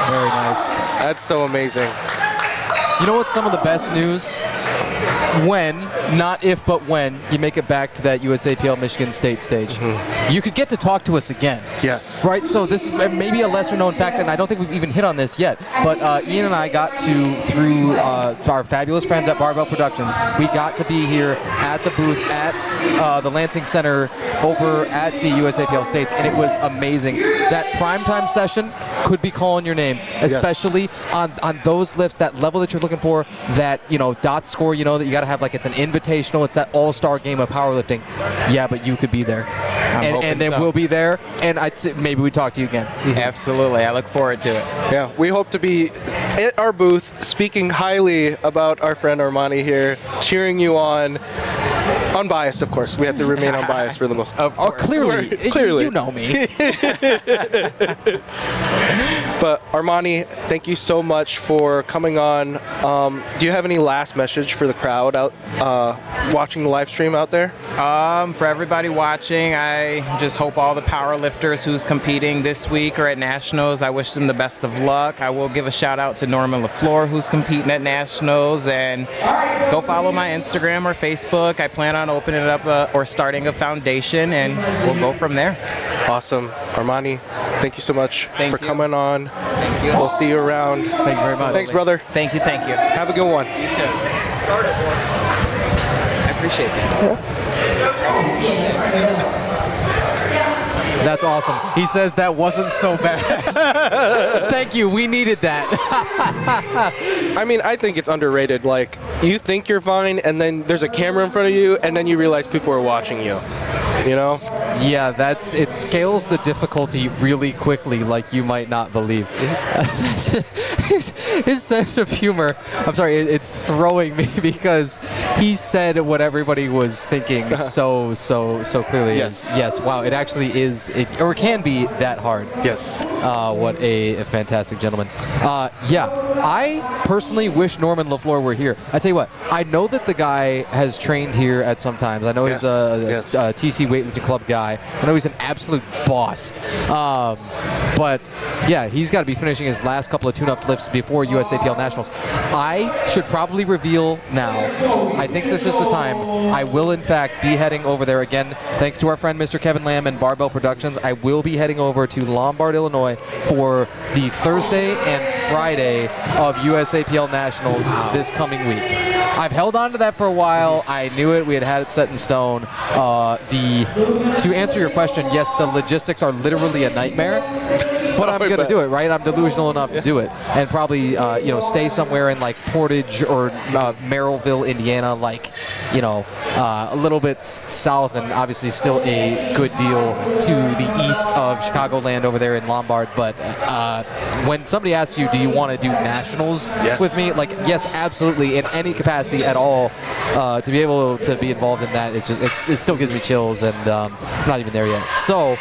Very nice. That's so amazing. You know what's some of the best news? When, not if, but when you make it back to that USAPL Michigan State stage, you could get to talk to us again. Yes. Right? So this may be a lesser known fact, and I don't think we've even hit on this yet, but Ian and I got to, through our fabulous friends at Barbell Productions, we got to be here at the booth at the Lansing Center over at the USAPL States, and it was amazing. That primetime session could be calling your name, especially on those lifts, that level that you're looking for, that, dot score, that you got to have, it's an invitational, it's that all-star game of powerlifting. Yeah, but you could be there. And then we'll be there, and maybe we talk to you again. Absolutely. I look forward to it. Yeah, we hope to be at our booth speaking highly about our friend Armani here, cheering you on. Unbiased, of course. We have to remain unbiased for the most. Oh, clearly. Clearly. You know me. But Armani, thank you so much for coming on. Do you have any last message for the crowd out watching the live stream out there? For everybody watching, I just hope all the power lifters who's competing this week or at Nationals, I wish them the best of luck. I will give a shout out to Norman LaFleur who's competing at Nationals, and go follow my Instagram or Facebook. I plan on opening up or starting a foundation, and we'll go from there. Awesome. Armani, thank you so much for coming on. Thank you. We'll see you around. Thank you very much. Thanks, brother. Thank you. Have a good one. You too. I appreciate that. That's awesome. He says that wasn't so bad. Thank you. We needed that. I mean, I think it's underrated. Like, you think you're fine, and then there's a camera in front of you, and then you realize people are watching you. You know? Yeah, it scales the difficulty really quickly, like you might not believe. His sense of humor, I'm sorry, it's throwing me because he said what everybody was thinking so clearly. Yes. Yes, wow, it actually is, or can be that hard. Yes. What a fantastic gentleman. Yeah, I personally wish Norman LaFleur were here. I tell you what, I know that the guy has trained here at some times. I know he's a TC Weightlifting Club guy. I know he's an absolute boss. But yeah, he's got to be finishing his last couple of tune-up lifts before USAPL Nationals. I should probably reveal now. I think this is the time. I will, in fact, be heading over there again. Thanks to our friend Mr. Kevin Lamb and Barbell Productions, I will be heading over to Lombard, Illinois for the Thursday and Friday of USAPL Nationals this coming week. I've held on to that for a while. I knew it. We had it set in stone. To answer your question, yes, the logistics are literally a nightmare. But I'm going to do it, right? I'm delusional enough to do it. And probably, stay somewhere in like Portage or Merrillville, Indiana, like, a little bit south, and obviously still a good deal to the east of Chicagoland over there in Lombard. But when somebody asks you, do you want to do nationals with me? Like, yes, absolutely, in any capacity at all. To be able to be involved in that, it still gives me chills, and I'm not even there yet. So,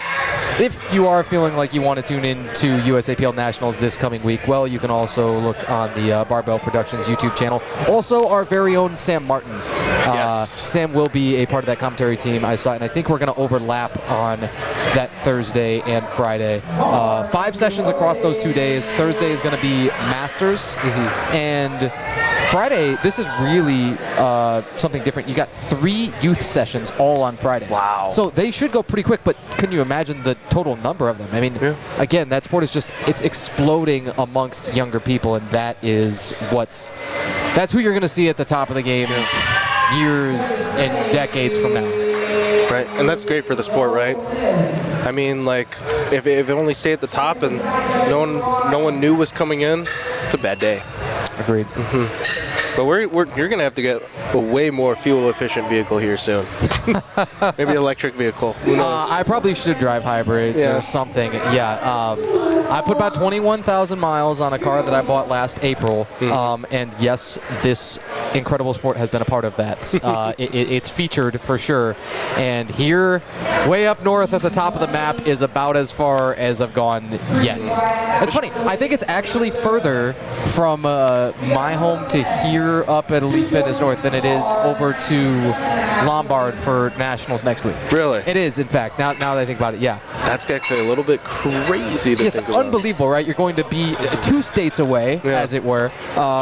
if you are feeling like you want to tune in to USAPL Nationals this coming week, well, you can also look on the Barbell Productions YouTube channel. Also, our very own Sam Martin. Sam will be a part of that commentary team, I saw, and I think we're going to overlap on that Thursday and Friday. 5 sessions across those 2 days. Thursday is going to be Masters, and Friday, this is really something different. You got 3 youth sessions all on Friday. Wow. So they should go pretty quick, but can you imagine the total number of them? I mean, again, that sport is it's exploding amongst younger people, and that's who you're going to see at the top of the game years and decades from now. Right, and that's great for the sport, right? I mean, like, if it only stayed at the top and no one knew was coming in, it's a bad day. Agreed. But you're gonna have to get a way more fuel-efficient vehicle here soon. Maybe an electric vehicle. Who knows? I probably should drive hybrids or something. Yeah. I put about 21,000 miles on a car that I bought last April, and yes, this incredible sport has been a part of that. It's featured for sure, and here, way up north at the top of the map, is about as far as I've gone yet. It's funny. I think it's actually further from my home to here up at Elite Fitness North than it is over to Lombard for Nationals next week. Really? It is, in fact. Now that I think about it, yeah. That's actually a little bit crazy to think about. It's unbelievable, right? You're going to be 2 states away, as it were,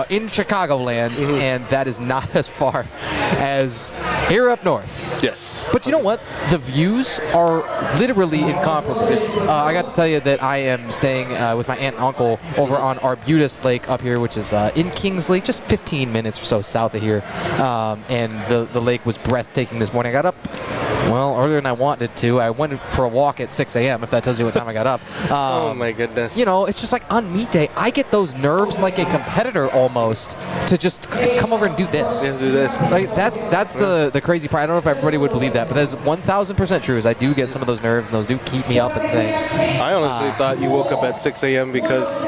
in Chicagoland, and that is not as far as here up north. Yes. But you know what? The views are literally incomparable. I got to tell you that I am staying with my aunt and uncle over on Arbutus Lake up here, which is in Kingsley, just 15 minutes or so south of here. And the lake was breathtaking this morning. I got up, earlier than I wanted to. I went for a walk at 6 a.m., if that tells you what time I got up. Oh, my goodness. It's just like on meet day, I get those nerves like a competitor almost to just come over and do this. Yeah, do this. Like, that's the crazy part. I don't know if everybody would believe that, but that's 1,000% true. Is I do get some of those nerves, and those do keep me up and things. I honestly thought you woke up at 6 a.m. because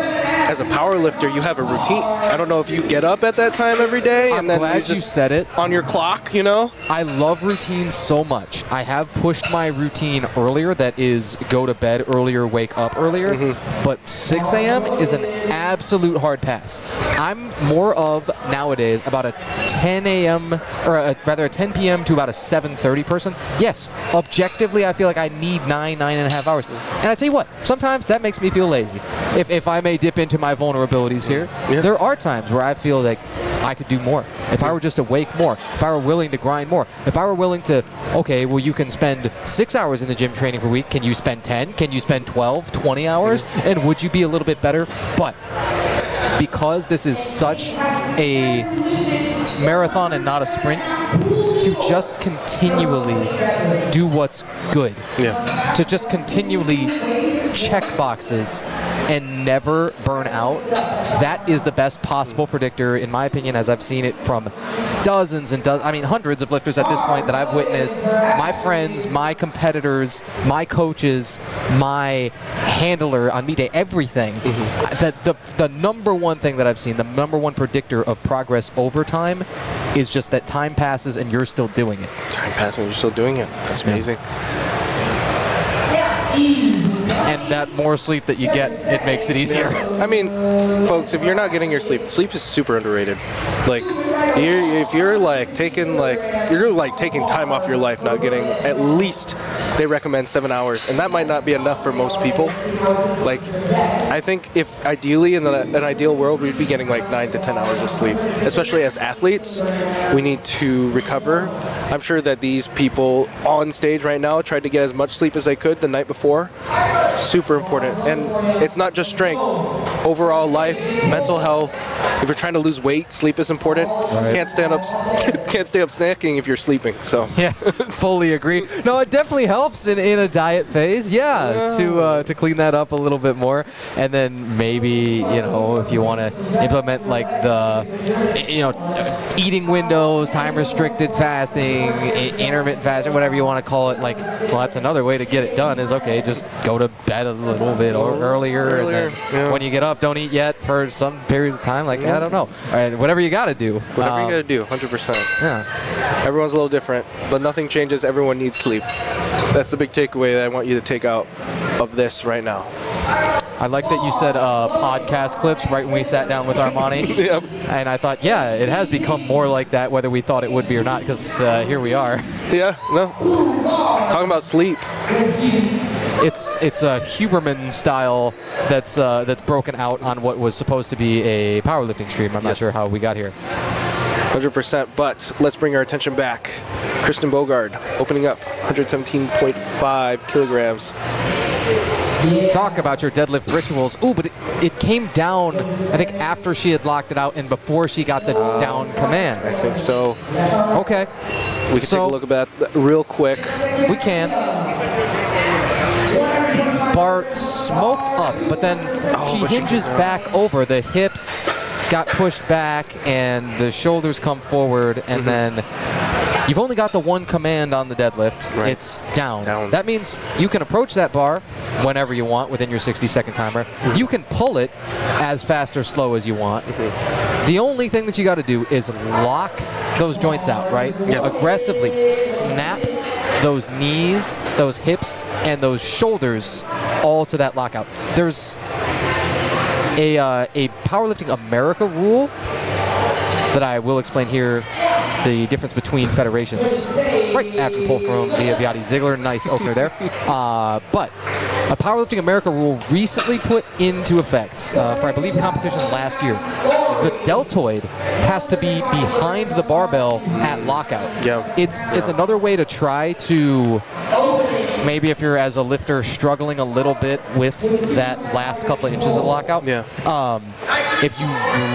as a power lifter, you have a routine. I don't know if you get up at that time every day, I'm and then glad you're just you said it. on your clock, you know? I love routines so much. I have pushed my routine earlier, that is go to bed earlier, wake up earlier, but 6 a.m. is an absolute hard pass. I'm more of, nowadays, about a 10 a.m., or rather a 10 p.m. to about a 7:30 person. Yes, objectively, I feel like I need 9.5 hours. And I tell you what, sometimes that makes me feel lazy. If I may dip into my vulnerabilities here, there are times where I feel like I could do more. If I were just awake more, if I were willing to grind more, if I were willing to, okay, well, you can spend 6 hours in the gym training per week. Can you spend 10? Can you spend 12, 20 hours? And would you be a little bit better? But because this is such a marathon and not a sprint, to just continually do what's good, to just continually check boxes and never burn out, that is the best possible predictor, in my opinion, as I've seen it from dozens and dozens, I mean hundreds of lifters at this point that I've witnessed, my friends, my competitors, my coaches, my handler on meet day, everything. The number one thing that I've seen, the number one predictor of progress over time, is just that time passes and you're still doing it. Time passes and you're still doing it. That's amazing. And that more sleep that you get, it makes it easier. I mean, folks, if you're not getting your sleep, sleep is super underrated. Like, if you're like taking time off your life, not getting at least, they recommend 7 hours, and that might not be enough for most people. Like, I think if ideally in an ideal world, we'd be getting like 9 to 10 hours of sleep. Especially as athletes, we need to recover. I'm sure that these people on stage right now tried to get as much sleep as they could the night before. Super important. And it's not just strength. Overall life, mental health. If you're trying to lose weight, sleep is important. Right. Can't stay up snacking if you're sleeping. So yeah, fully agree. No, it definitely helps in a diet phase. To clean that up a little bit more, and then maybe if you want to implement like the eating windows, time restricted fasting, intermittent fasting, whatever you want to call it. Like, well, that's another way to get it done. Is okay, just go to bed a little bit earlier, and then when you get up, don't eat yet for some period of time. Like, I don't know. All right, whatever you got to do. Whatever you got to do, 100%. Yeah. Everyone's a little different, but nothing changes. Everyone needs sleep. That's the big takeaway that I want you to take out of this right now. I like that you said podcast clips right when we sat down with Armani. Yep. And I thought, yeah, it has become more like that, whether we thought it would be or not, because here we are. Yeah, no. Talking about sleep. It's a Huberman style that's broken out on what was supposed to be a powerlifting stream. I'm not sure how we got here. 100%, but let's bring our attention back. Kristen Bogard opening up 117.5 kilograms. Talk about your deadlift rituals. Ooh, but it came down, I think, after she had locked it out and before she got the down command. I think so. Okay. We can take a look at that real quick. We can. Bar smoked up, but then she hinges back over. The hips got pushed back and the shoulders come forward, and then you've only got the one command on the deadlift. Right. It's down. That means you can approach that bar whenever you want within your 60-second timer. You can pull it as fast or slow as you want. The only thing that you got to do is lock those joints out, right? Aggressively snap those knees, those hips, and those shoulders all to that lockout. There's a Powerlifting America rule that I will explain here, the difference between federations, right after pull from Viati Ziegler. Nice opener there. But a Powerlifting America rule recently put into effect for, I believe, competition last year. The deltoid has to be behind the barbell at lockout. It's another way to try to, maybe if you're as a lifter struggling a little bit with that last couple of inches of lockout, if you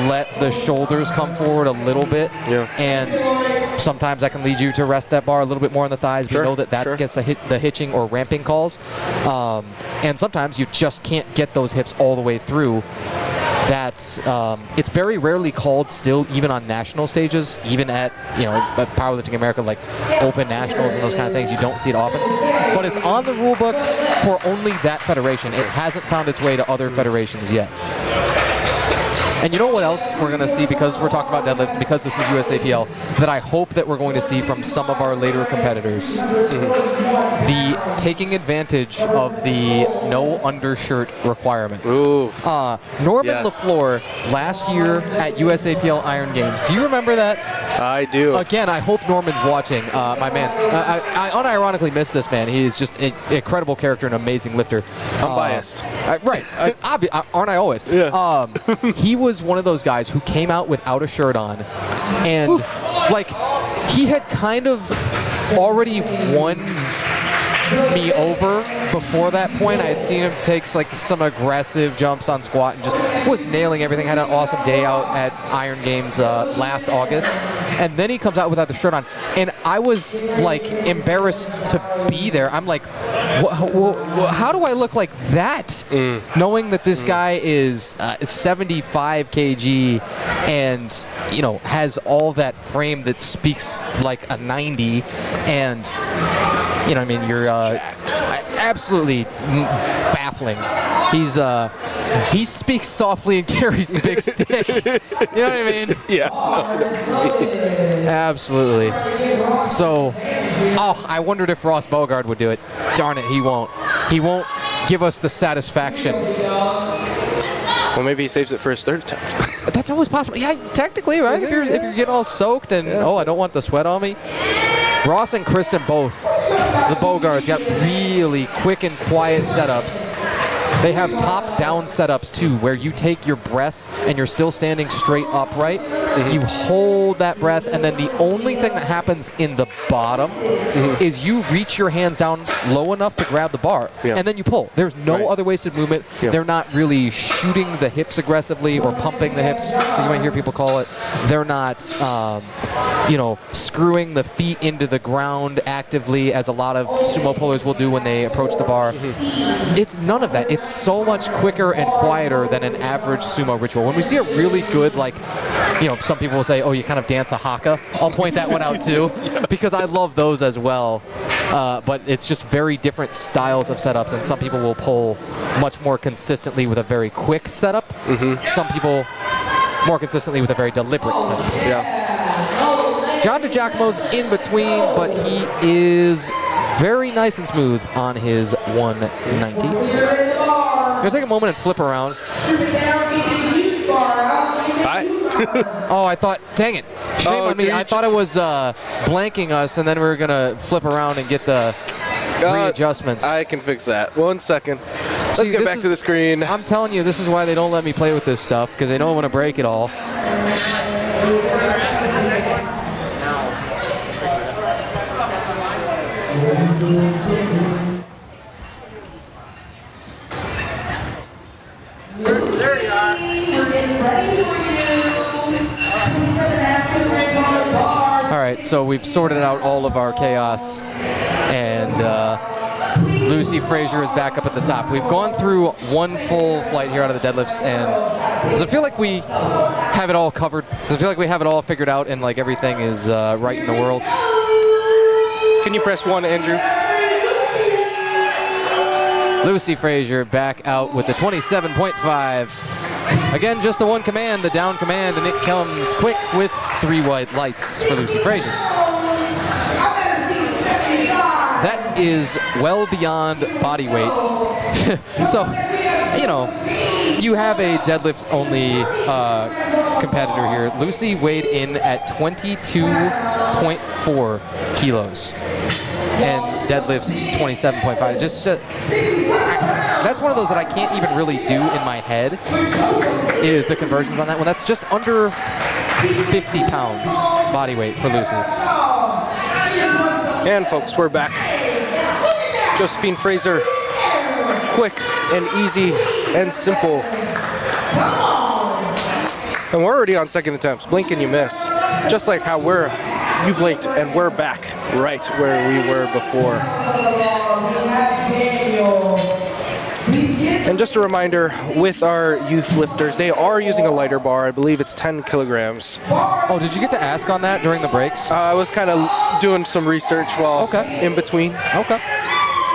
let the shoulders come forward a little bit, and sometimes that can lead you to rest that bar a little bit more on the thighs. We know that gets the hitching or ramping calls, and sometimes you just can't get those hips all the way through. That's it's very rarely called still, even on national stages, even at Powerlifting America, like open nationals and those kind of things. You don't see it often, but it's on the rule book for only that federation. It hasn't found its way to other federations yet. And you know what else we're going to see, because we're talking about deadlifts, and because this is USAPL, that I hope that we're going to see from some of our later competitors? The taking advantage of the no undershirt requirement. Ooh. Norman Yes. LaFleur last year at USAPL Iron Games. Do you remember that? I do. Again, I hope Norman's watching, my man. I unironically miss this man. He is just an incredible character and amazing lifter. I'm biased. Right. Aren't I always? Yeah. He was one of those guys who came out without a shirt on, and like he had kind of already won me over before that point. I had seen him take like some aggressive jumps on squat and just was nailing everything. Had an awesome day out at Iron Games last August, and then he comes out without the shirt on, and I was like embarrassed to be there. I'm like, how do I look like that? Knowing that this guy is 75 kg and has all that frame that speaks like a 90, and you're absolutely baffling. He speaks softly and carries the big stick. You know what I mean? Yeah. Absolutely. So, I wondered if Ross Bogard would do it. Darn it, he won't. He won't give us the satisfaction. Well, maybe he saves it for his third attempt. That's always possible. Yeah, technically, right? If you're getting all soaked and I don't want the sweat on me. Ross and Kristen both, the Bogards, got really quick and quiet setups. They have top-down setups, too, where you take your breath and you're still standing straight upright. You hold that breath, and then the only thing that happens in the bottom is you reach your hands down low enough to grab the bar, and then you pull. There's no other wasted movement. They're not really shooting the hips aggressively or pumping the hips, you might hear people call it. They're not, screwing the feet into the ground actively, as a lot of sumo pullers will do when they approach the bar. It's none of that. It's so much quicker and quieter than an average sumo ritual. When we see a really good, some people will say, oh, you kind of dance a haka. I'll point that one out too, because I love those as well. But it's just very different styles of setups, and some people will pull much more consistently with a very quick setup. Some people more consistently with a very deliberate setup. John DiGiacomo's in between, but he is very nice and smooth on his 190. Gonna take a moment and flip around. Oh, I thought, dang it. Shame on me. I thought it was blanking us, and then we were gonna flip around and get the readjustments. I can fix that. 1 second. Let's get back to the screen. I'm telling you, this is why they don't let me play with this stuff, because they don't want to break it all. All right, so we've sorted out all of our chaos, and Lucy Frazier is back up at the top. We've gone through one full flight here out of the deadlifts, and does it feel like we have it all covered? Does it feel like we have it all figured out and like everything is right in the world? Can you press 1, Andrew? Lucy Frazier back out with the 27.5. Again, just the one command, the down command, and it comes quick with 3 white lights for Lucy Frazier. That is well beyond body weight. So, you have a deadlift-only competitor here. Lucy weighed in at 22.4 kilos. And deadlifts 27.5. That's one of those that I can't even really do in my head, is the conversions on that one. That's just under 50 pounds body weight for Lucy. And folks, we're back. Josephine Frazier, quick and easy and simple. And we're already on second attempts. Blink and you miss. Just like how you blinked and we're back right where we were before. And just a reminder, with our youth lifters, they are using a lighter bar. I believe it's 10 kilograms. Oh, did you get to ask on that during the breaks? I was kind of doing some research while in between. Okay.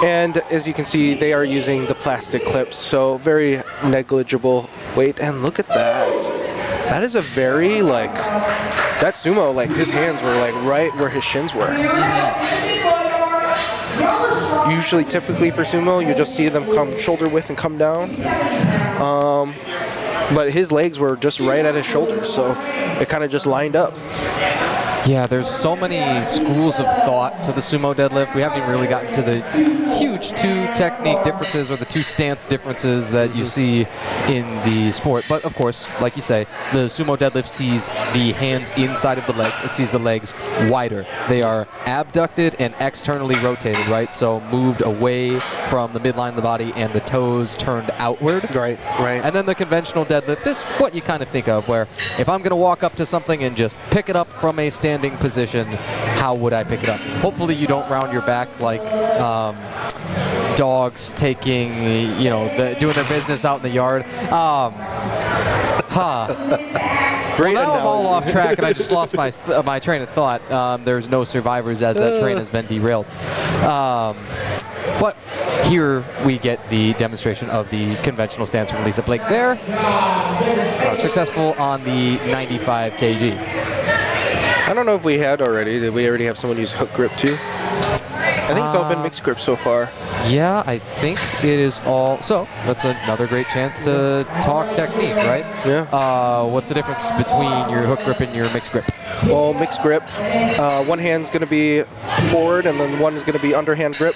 And as you can see, they are using the plastic clips, so very negligible weight. And look at that. That is a very, like, that sumo, like, his hands were, like, right where his shins were. Usually, typically for sumo, you just see them come shoulder width and come down. But his legs were just right at his shoulders, so it kind of just lined up. Yeah, there's so many schools of thought to the sumo deadlift. We haven't even really gotten to the huge two technique differences or the two stance differences that you see in the sport. But of course, like you say, the sumo deadlift sees the hands inside of the legs. It sees the legs wider. They are abducted and externally rotated, right? So moved away from the midline of the body and the toes turned outward. Right. And then the conventional deadlift is what you kind of think of, where if I'm going to walk up to something and just pick it up from a standing position, how would I pick it up? Hopefully you don't round your back like dogs taking, doing their business out in the yard. Great well, now I'm all analogy. off track and I just lost my train of thought. There's no survivors as that train has been derailed. But here we get the demonstration of the conventional stance from Lisa Blake there. Successful on the 95 kg. I don't know if we had already. Did we already have someone use hook grip too? I think it's all been mixed grip so far. Yeah, I think it is all. So that's another great chance to talk technique, right? Yeah. What's the difference between your hook grip and your mixed grip? Well, mixed grip, one hand's going to be forward and then one is going to be underhand grip.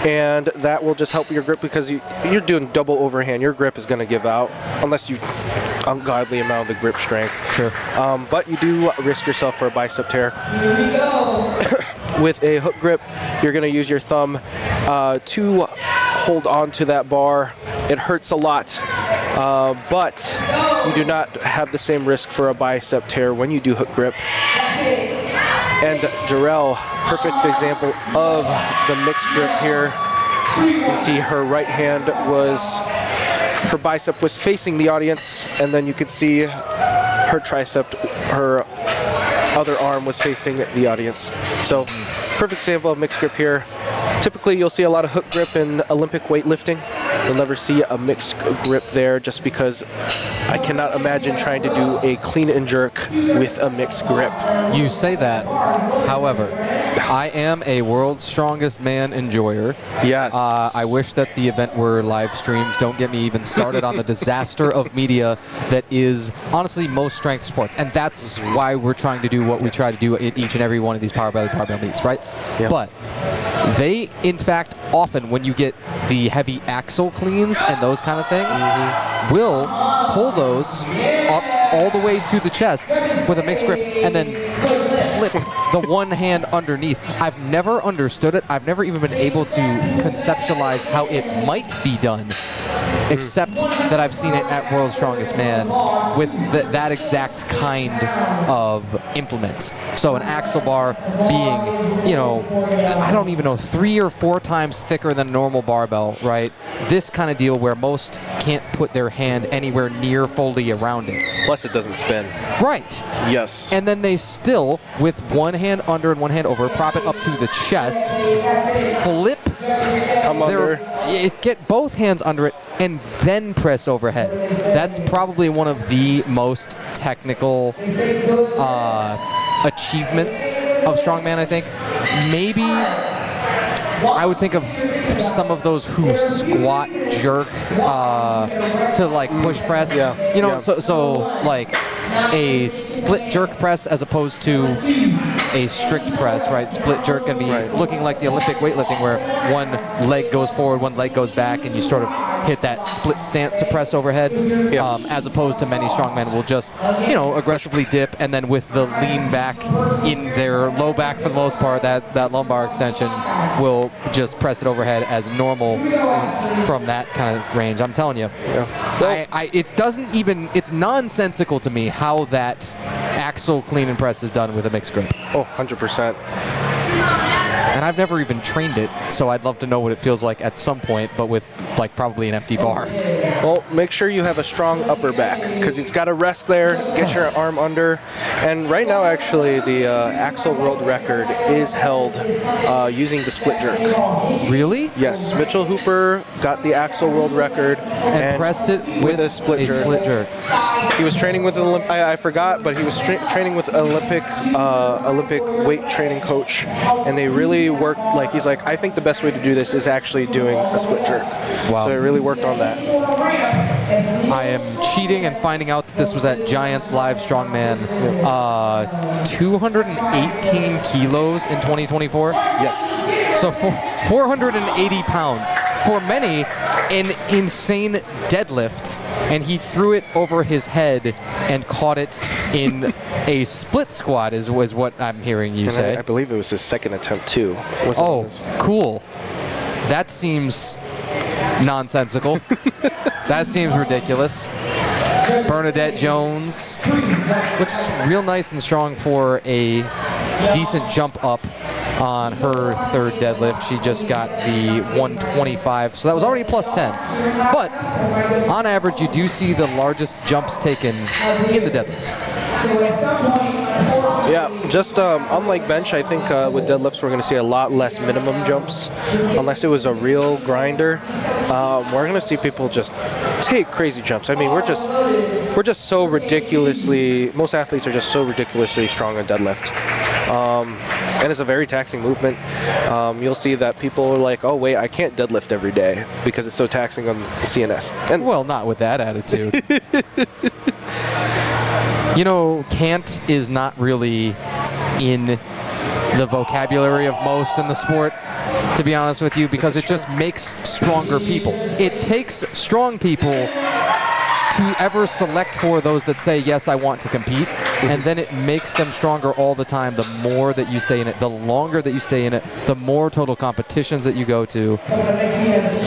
And that will just help your grip because you're doing double overhand. Your grip is going to give out unless you ungodly amount of the grip strength. Sure. But you do risk yourself for a bicep tear. With a hook grip, you're going to use your thumb to hold on to that bar. It hurts a lot, but you do not have the same risk for a bicep tear when you do hook grip. And Jarrell, perfect example of the mixed grip here. You can see her right hand her bicep was facing the audience, and then you could see her tricep, her other arm was facing the audience. So, perfect example of mixed grip here. Typically, you'll see a lot of hook grip in Olympic weightlifting. You'll never see a mixed grip there just because I cannot imagine trying to do a clean and jerk with a mixed grip. You say that. However, I am a world's strongest man enjoyer. Yes. I wish that the event were live streamed. Don't get me even started on the disaster of media that is honestly most strength sports. And that's why we're trying to do what we try to do at each and every one of these Power Belly Barbell meets, right? Yeah. But they, in fact, often when you get the heavy axle cleans and those kind of things, will pull those up all the way to the chest with a mixed grip and then flip the one hand underneath. I've never understood it. I've never even been able to conceptualize how it might be done, except that I've seen it at World's Strongest Man with that exact kind of implement. So an axle bar being, I don't even know, 3 or 4 times thicker than a normal barbell, right? This kind of deal where most can't put their hand anywhere near fully around it. Plus, it doesn't spin. Right. Yes. And then they still, with one hand under and one hand over, prop it up to the chest, flip Come under. get both hands under it, and then press overhead. That's probably one of the most technical achievements of strongman, I think. Maybe I would think of some of those who squat jerk to like push press. Yeah. So like a split jerk press as opposed to a strict press, right? Split jerk can be looking like the Olympic weightlifting where one leg goes forward, one leg goes back, and you sort of hit that split stance to press overhead, as opposed to many strongmen will just, aggressively dip, and then with the lean back in their low back for the most part, that lumbar extension will just press it overhead as normal from that kind of range. I'm telling you, it doesn't even, it's nonsensical to me how that axle clean and press is done with a mixed grip. Oh, 100%. And I've never even trained it, so I'd love to know what it feels like at some point, but with like probably an empty bar. Well, make sure you have a strong upper back because it's got to rest there, get your arm under. And right now, actually, the axle world record is held using the split jerk. Really? Yes, Mitchell Hooper got the axle world record and pressed it with a split jerk. Split jerk. He was training with an I forgot, but he was training with Olympic weight training coach, and they really worked. Like he's like, I think the best way to do this is actually doing a split jerk. Wow. So they really worked on that. I am cheating and finding out that this was at Giants Live Strongman. 218 kilos in 2024. Yes. So 480 pounds. For many, an insane deadlift, and he threw it over his head and caught it in a split squat was what I'm hearing you say. I believe it was his second attempt too. Oh, cool. That seems nonsensical. That seems ridiculous. Bernadette Jones looks real nice and strong for a decent jump up on her third deadlift. She just got the 125, so that was already a plus 10. But on average, you do see the largest jumps taken in the deadlift. Yeah, just unlike bench, I think with deadlifts we're going to see a lot less minimum jumps, unless it was a real grinder. We're going to see people just take crazy jumps. I mean, we're just so ridiculously. Most athletes are just so ridiculously strong on deadlift. And it's a very taxing movement. You'll see that people are like, oh wait, I can't deadlift every day because it's so taxing on the CNS. And well, not with that attitude. You know, can't is not really in the vocabulary of most in the sport, to be honest with you, because it just makes stronger people. It takes strong people to ever select for those that say, yes, I want to compete, and then it makes them stronger all the time. The more that you stay in it, the longer that you stay in it, the more total competitions that you go to,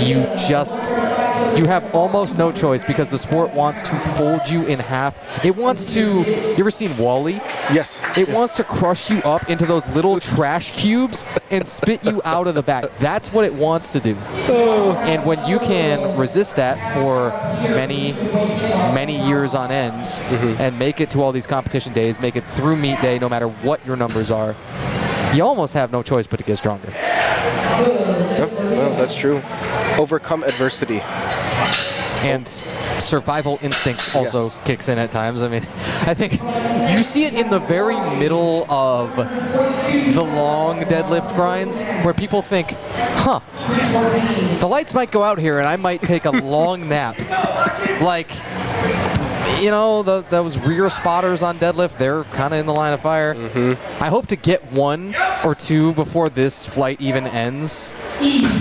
you have almost no choice because the sport wants to fold you in half. It wants to, you ever seen Wall-E? yes, It wants to crush you up into those little trash cubes and spit you out of the back. That's what it wants to do. And when you can resist that for many years on end and make it to all these competition days, make it through meet day, no matter what your numbers are, you almost have no choice but to get stronger. Yep, well, that's true. Overcome adversity. And survival instinct also kicks in at times. I mean, I think you see it in the very middle of the long deadlift grinds where people think, huh, the lights might go out here and I might take a long nap. Like, you know, those rear spotters on deadlift, they're kind of in the line of fire. I hope to get one or two before this flight even ends.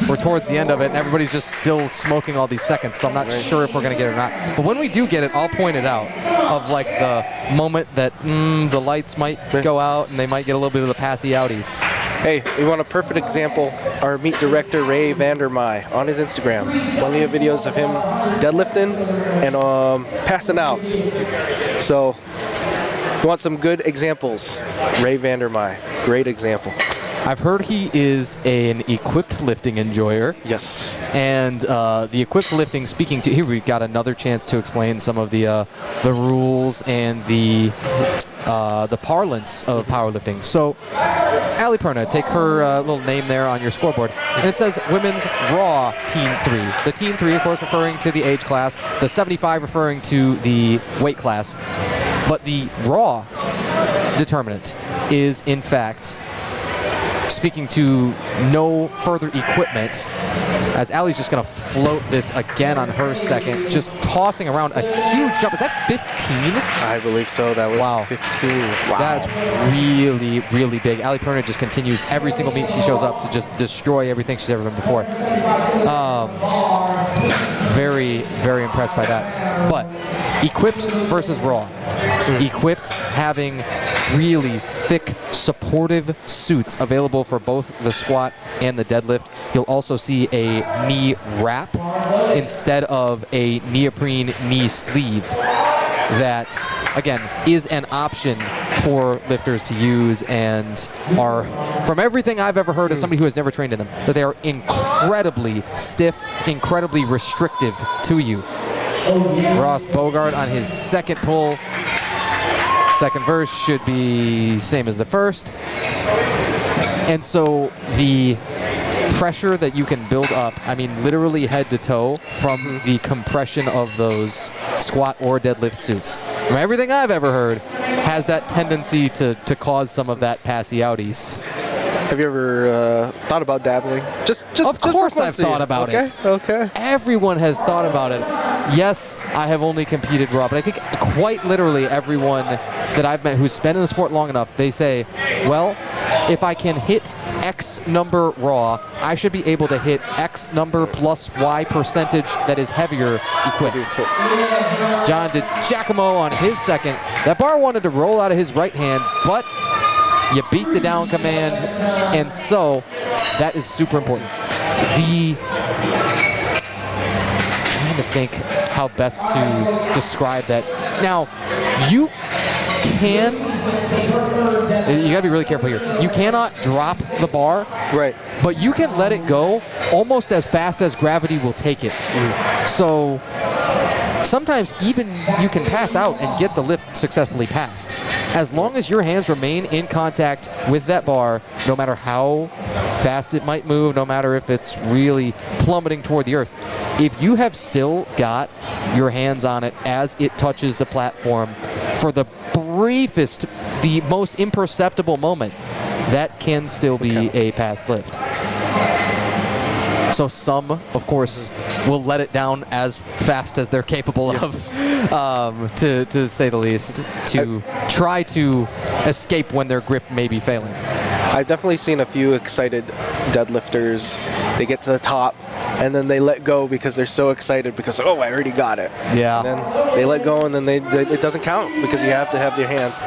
We're towards the end of it, and everybody's just still smoking all these seconds, so I'm not sure if we're going to get it or not. But when we do get it, I'll point it out of, like, the moment that the lights might go out and they might get a little bit of the passy outies. Hey, you want a perfect example? Our meet director, Ray Vandermei, on his Instagram. Plenty of videos of him deadlifting and passing out. So, you want some good examples? Ray Vandermei, great example. I've heard he is an equipped lifting enjoyer. Yes. And the equipped lifting, speaking to, here we got another chance to explain some of the rules and the parlance of powerlifting. So, Ali Perna, take her little name there on your scoreboard, and it says Women's Raw Teen 3. The Teen 3, of course, referring to the age class, the 75 referring to the weight class, but the Raw determinant is, in fact, speaking to no further equipment, as Ali's just going to float this again on her second, just tossing around a huge jump. Is that 15? I believe so. That was Wow. 15. Wow. That's really, really big. Ali Perna just continues every single meet she shows up to just destroy everything she's ever done before. Very, very impressed by that. But equipped versus raw. Equipped having really thick, supportive suits available for both the squat and the deadlift. You'll also see a knee wrap instead of a neoprene knee sleeve. That, again, is an option for lifters to use and are, from everything I've ever heard as somebody who has never trained in them, that they are incredibly stiff, incredibly restrictive to you. Ross Bogart on his second pull. Second verse should be same as the first. And so the pressure that you can build up, I mean literally head to toe, from the compression of those squat or deadlift suits. From everything I've ever heard, has that tendency to cause some of that passy outies. Have you ever thought about dabbling? Of course I've thought about it. Okay. Everyone has thought about it. Yes, I have only competed raw, but I think quite literally everyone that I've met who's been in the sport long enough, they say, well, if I can hit X number raw, I should be able to hit X number plus Y percentage that is heavier equipped. John did Giacomo on his second. That bar wanted to roll out of his right hand, but you beat the down command, and so that is super important. Trying to think how best to describe that. Now, you gotta be really careful here. You cannot drop the bar, right? But you can let it go almost as fast as gravity will take it. So sometimes even you can pass out and get the lift successfully passed. As long as your hands remain in contact with that bar, no matter how fast it might move, no matter if it's really plummeting toward the earth, if you have still got your hands on it as it touches the platform for the briefest, the most imperceptible moment, that can still be a passed lift. So some, of course, will let it down as fast as they're capable of, to say the least, to try to escape when their grip may be failing. I've definitely seen a few excited deadlifters. They get to the top, and then they let go because they're so excited because, oh, I already got it. Yeah. And then they let go, and then it doesn't count because you have to have your hands.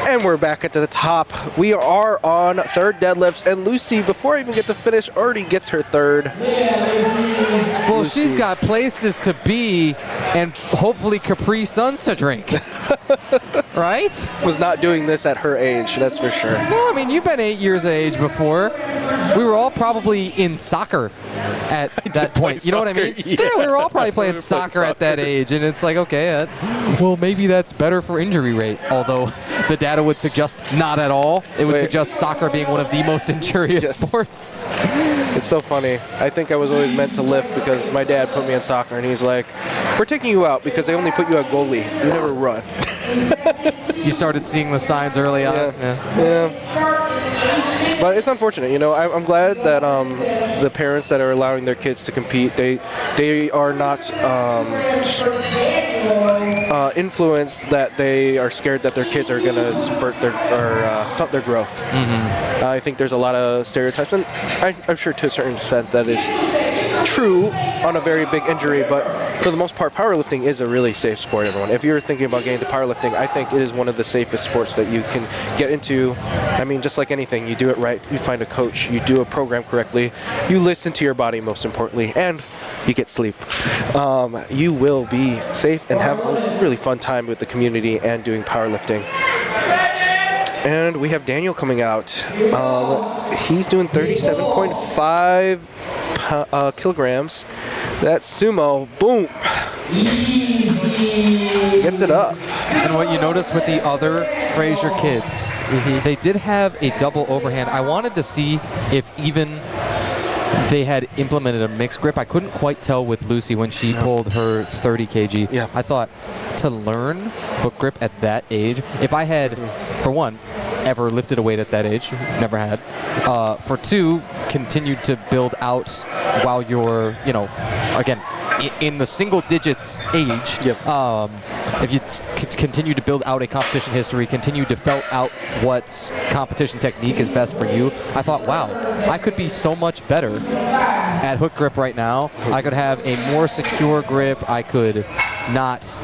And we're back at the top. We are on third deadlifts, and Lucy, before I even get to finish, already gets her third. Well, Lucy. She's got places to be and hopefully Capri Suns to drink. Right? Was not doing this at her age, that's for sure. No, I mean, you've been 8 years of age before. We were all probably in soccer at that point. You know what I mean? Yeah, we were all probably playing soccer at that age, and it's like, okay, well, maybe that's better for injury rate, although the data would suggest not at all. It would suggest soccer being one of the most injurious sports. It's so funny. I think I was always meant to lift because my dad put me in soccer, and he's like, we're taking you out because they only put you at goalie. You never run. You started seeing the signs early on. Yeah. But it's unfortunate, you know. I'm glad that the parents that are allowing their kids to compete, they are not influenced that they are scared that their kids are going to stunt their growth. I think there's a lot of stereotypes, and I'm sure to a certain extent that is true on a very big injury, but for the most part, powerlifting is a really safe sport, everyone. If you're thinking about getting into powerlifting, I think it is one of the safest sports that you can get into. I mean, just like anything, you do it right, you find a coach, you do a program correctly, you listen to your body most importantly, and you get sleep. You will be safe and have a really fun time with the community and doing powerlifting. And we have Daniel coming out. He's doing 37.5 kilograms. That sumo, boom, gets it up. And what you notice with the other Fraser kids, they did have a double overhand. I wanted to see if even they had implemented a mixed grip. I couldn't quite tell with Lucy when she pulled her 30 kg. Yeah. I thought, to learn hook grip at that age, if I had, for one, ever lifted a weight at that age, never had. For two, continued to build out while you're, again, in the single digits age. If you continue to build out a competition history, continue to felt out what competition technique is best for you, I thought, wow, I could be so much better at hook grip right now. I could have a more secure grip. I could not,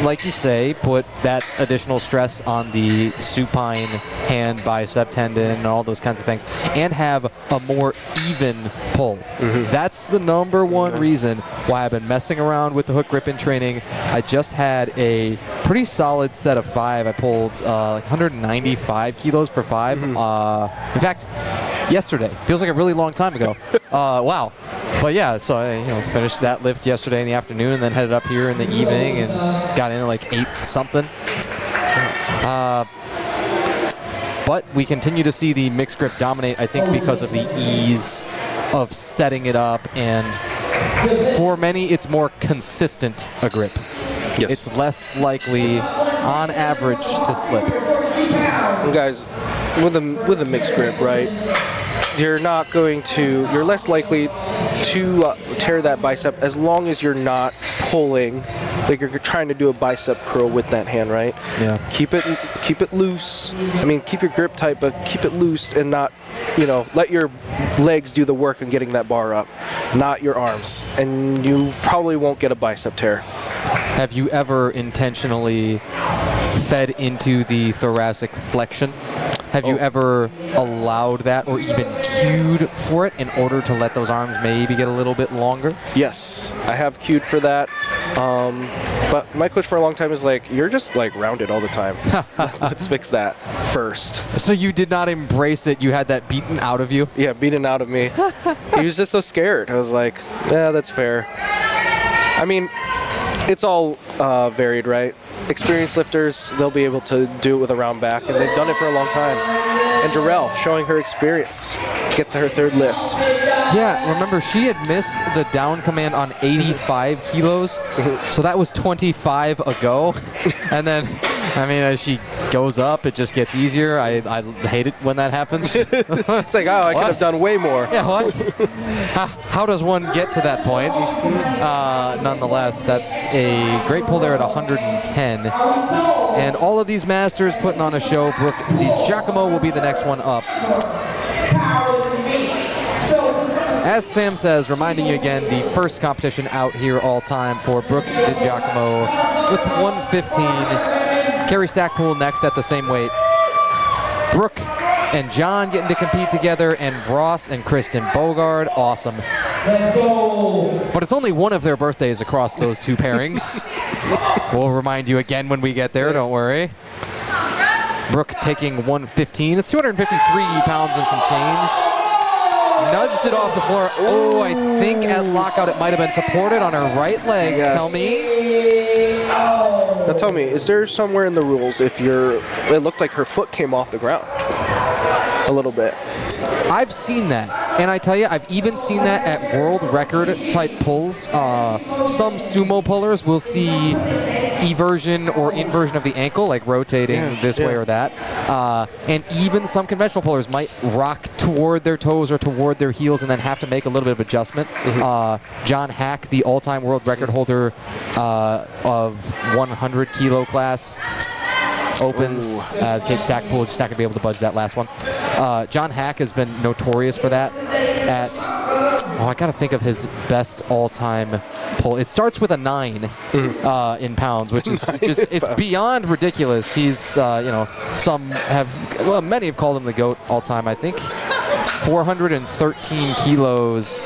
like you say, put that additional stress on the supine hand bicep tendon and all those kinds of things, and have a more even pull. That's the number one reason why I've been messing around with the hook grip in training. I just had a pretty solid set of 5. I pulled 195 kilos for 5. In fact, yesterday. Feels like a really long time ago. Wow. But yeah, so I finished that lift yesterday in the afternoon and then headed up here in the evening and got in at like 8 something. But we continue to see the mixed grip dominate, I think, because of the ease of setting it up, and for many, it's more consistent a grip. Yes. It's less likely, on average, to slip. And guys, with a mixed grip, right? You're less likely to tear that bicep as long as you're not pulling, like you're trying to do a bicep curl with that hand, right? Yeah. Keep it loose. I mean, keep your grip tight, but keep it loose and not, let your legs do the work in getting that bar up, not your arms. And you probably won't get a bicep tear. Have you ever intentionally fed into the thoracic flexion? Have you ever allowed that or even cued for it in order to let those arms maybe get a little bit longer? Yes, I have cued for that. But my coach for a long time is like, you're just like rounded all the time. Let's fix that first. So you did not embrace it. You had that beaten out of you? Yeah, beaten out of me. He was just so scared. I was like, yeah, that's fair. I mean, it's all varied, right? Experienced lifters, they'll be able to do it with a round back, and they've done it for a long time. And Darnell, showing her experience, gets her third lift. Yeah, remember, she had missed the down command on 85 kilos, so that was 25 ago. And then, I mean, as she goes up, it just gets easier. I hate it when that happens. It's like, oh, I could have done way more. Yeah, what? How does one get to that point? Nonetheless, that's a great pull there at 110. And all of these masters putting on a show. Brooke DiGiacomo will be the next one up. As Sam says, reminding you again, the first competition out here all time for Brooke DiGiacomo with 115. Carrie Stackpool next at the same weight. Brooke and John getting to compete together, and Ross and Kristen Bogard. Awesome. But it's only one of their birthdays across those two pairings. We'll remind you again when we get there, don't worry. Brooke taking 115. It's 253 pounds and some change. Nudged it off the floor. Oh, I think at lockout it might have been supported on her right leg. Yes. Tell me. Now tell me, is there somewhere in the rules if it looked like her foot came off the ground a little bit? I've seen that. And I tell you, I've even seen that at world record type pulls. Some sumo pullers will see eversion or inversion of the ankle, like rotating this way or that. And even some conventional pullers might rock toward their toes or toward their heels and then have to make a little bit of adjustment. John Hack, the all-time world record holder of 100 kilo class, opens as Kate Stackpool just not going to be able to budge that last one. John Hack has been notorious for that I got to think of his best all-time pull. It starts with a 9 in pounds, which is just, it's beyond ridiculous. He's, many have called him the GOAT all-time, I think. 413 kilos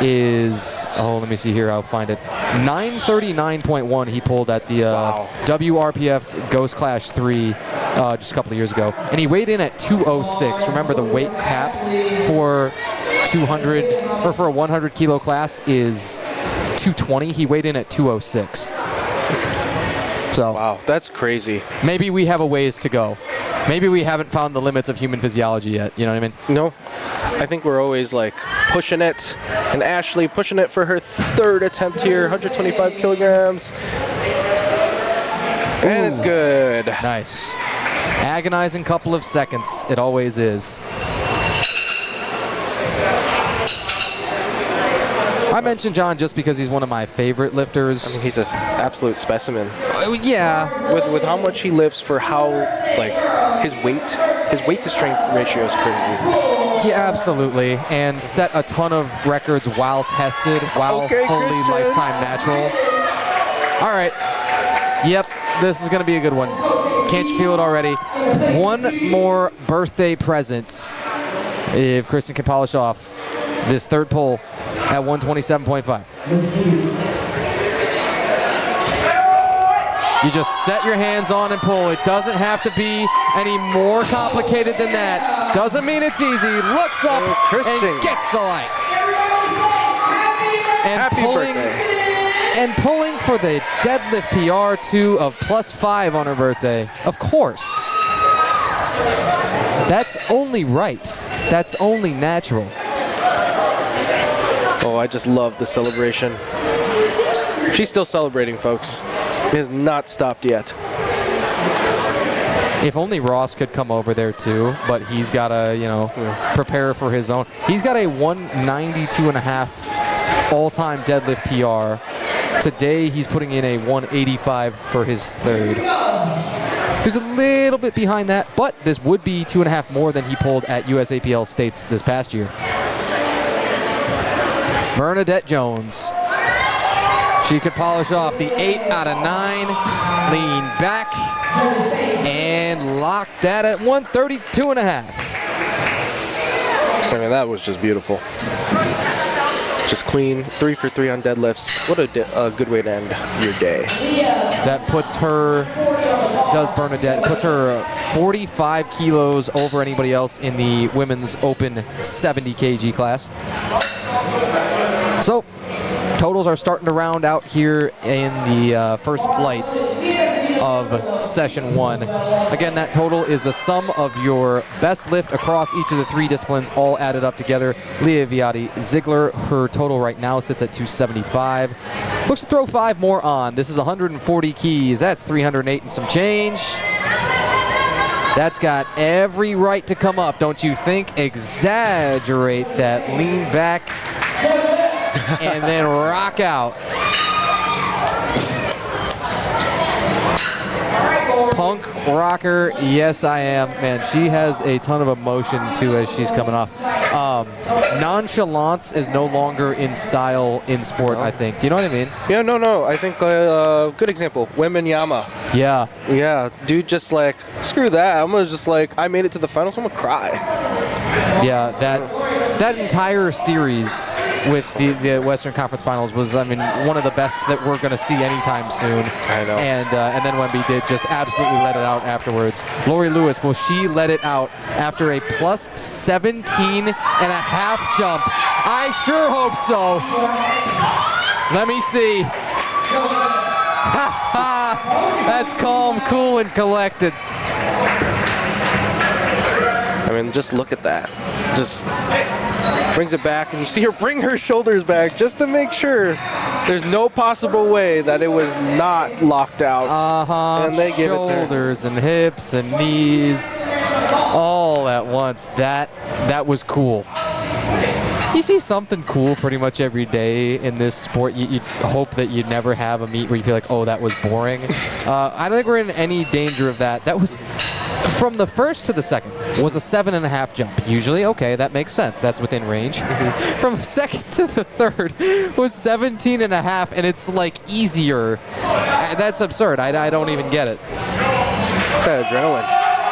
is, let me see here, I'll find it. 939.1 he pulled at the WRPF Ghost Clash 3 just a couple of years ago. And he weighed in at 206. Remember, the weight cap for 200, or for a 100 kilo class is 220. He weighed in at 206. So wow, that's crazy. Maybe we have a ways to go. Maybe we haven't found the limits of human physiology yet. You know what I mean? No. I think we're always like pushing it. And Ashley pushing it for her third attempt here, 125 kilograms. And it's good. Nice. Agonizing couple of seconds. It always is. I mentioned John just because he's one of my favorite lifters. I mean, he's an absolute specimen. Yeah. With how much he lifts for how, like, his weight to strength ratio is crazy. Yeah, absolutely. And set a ton of records while tested, while fully Christian. lifetime natural. All right. Yep, this is going to be a good one. Can't you feel it already? One more birthday present if Kristen can polish off this third pull at 127.5. You just set your hands on and pull. It doesn't have to be any more complicated than that. Doesn't mean it's easy. Looks up and gets the lights. And Happy birthday. And pulling for the deadlift PR too of +5 on her birthday. Of course. That's only right. That's only natural. Oh, I just love the celebration. She's still celebrating, folks. It has not stopped yet. If only Ross could come over there too, but he's got to, you know, prepare for his own. He's got a 192.5 all-time deadlift PR. Today he's putting in a 185 for his third. He's a little bit behind that, but this would be 2.5 more than he pulled at USAPL States this past year. Bernadette Jones. She could polish off the 8 out of 9, lean back, and lock that at 132.5. I mean, that was just beautiful. Just clean, 3 for 3 on deadlifts. What a good way to end your day. That puts her, Bernadette, puts her 45 kilos over anybody else in the women's open 70 kg class. So, totals are starting to round out here in the first flights of session 1. Again, that total is the sum of your best lift across each of the 3 disciplines, all added up together. Leah Viati Ziegler, her total right now sits at 275. Looks to throw 5 more on. This is 140 keys. That's 308 and some change. That's got every right to come up, don't you think? Exaggerate that lean back and then rock out. Punk rocker, yes I am. Man, she has a ton of emotion too as she's coming off. Nonchalance is no longer in style in sport, I think. Do you know what I mean? Yeah, no. I think good example, Wembanyama. Yeah. Yeah, dude, just like, screw that. I'm gonna just like, I made it to the finals, I'm gonna cry. Yeah, that entire series with the Western Conference Finals was, I mean, one of the best that we're going to see anytime soon. I know. And then Wemby did just absolutely let it out afterwards. Lori Lewis, will she let it out after a plus 17.5 jump? I sure hope so. Let me see. That's calm, cool, and collected. I mean, just look at that. Just brings it back, and you see her bring her shoulders back just to make sure there's no possible way that it was not locked out. And they give it to her. Shoulders and hips and knees all at once. That was cool. You see something cool pretty much every day in this sport. You hope that you never have a meet where you feel like, oh, that was boring. I don't think we're in any danger of that. That was, from the first to the second, was a 7.5 jump. Usually, okay, that makes sense. That's within range. From the second to the third was 17.5, and it's like easier. That's absurd. I don't even get it. It's that adrenaline.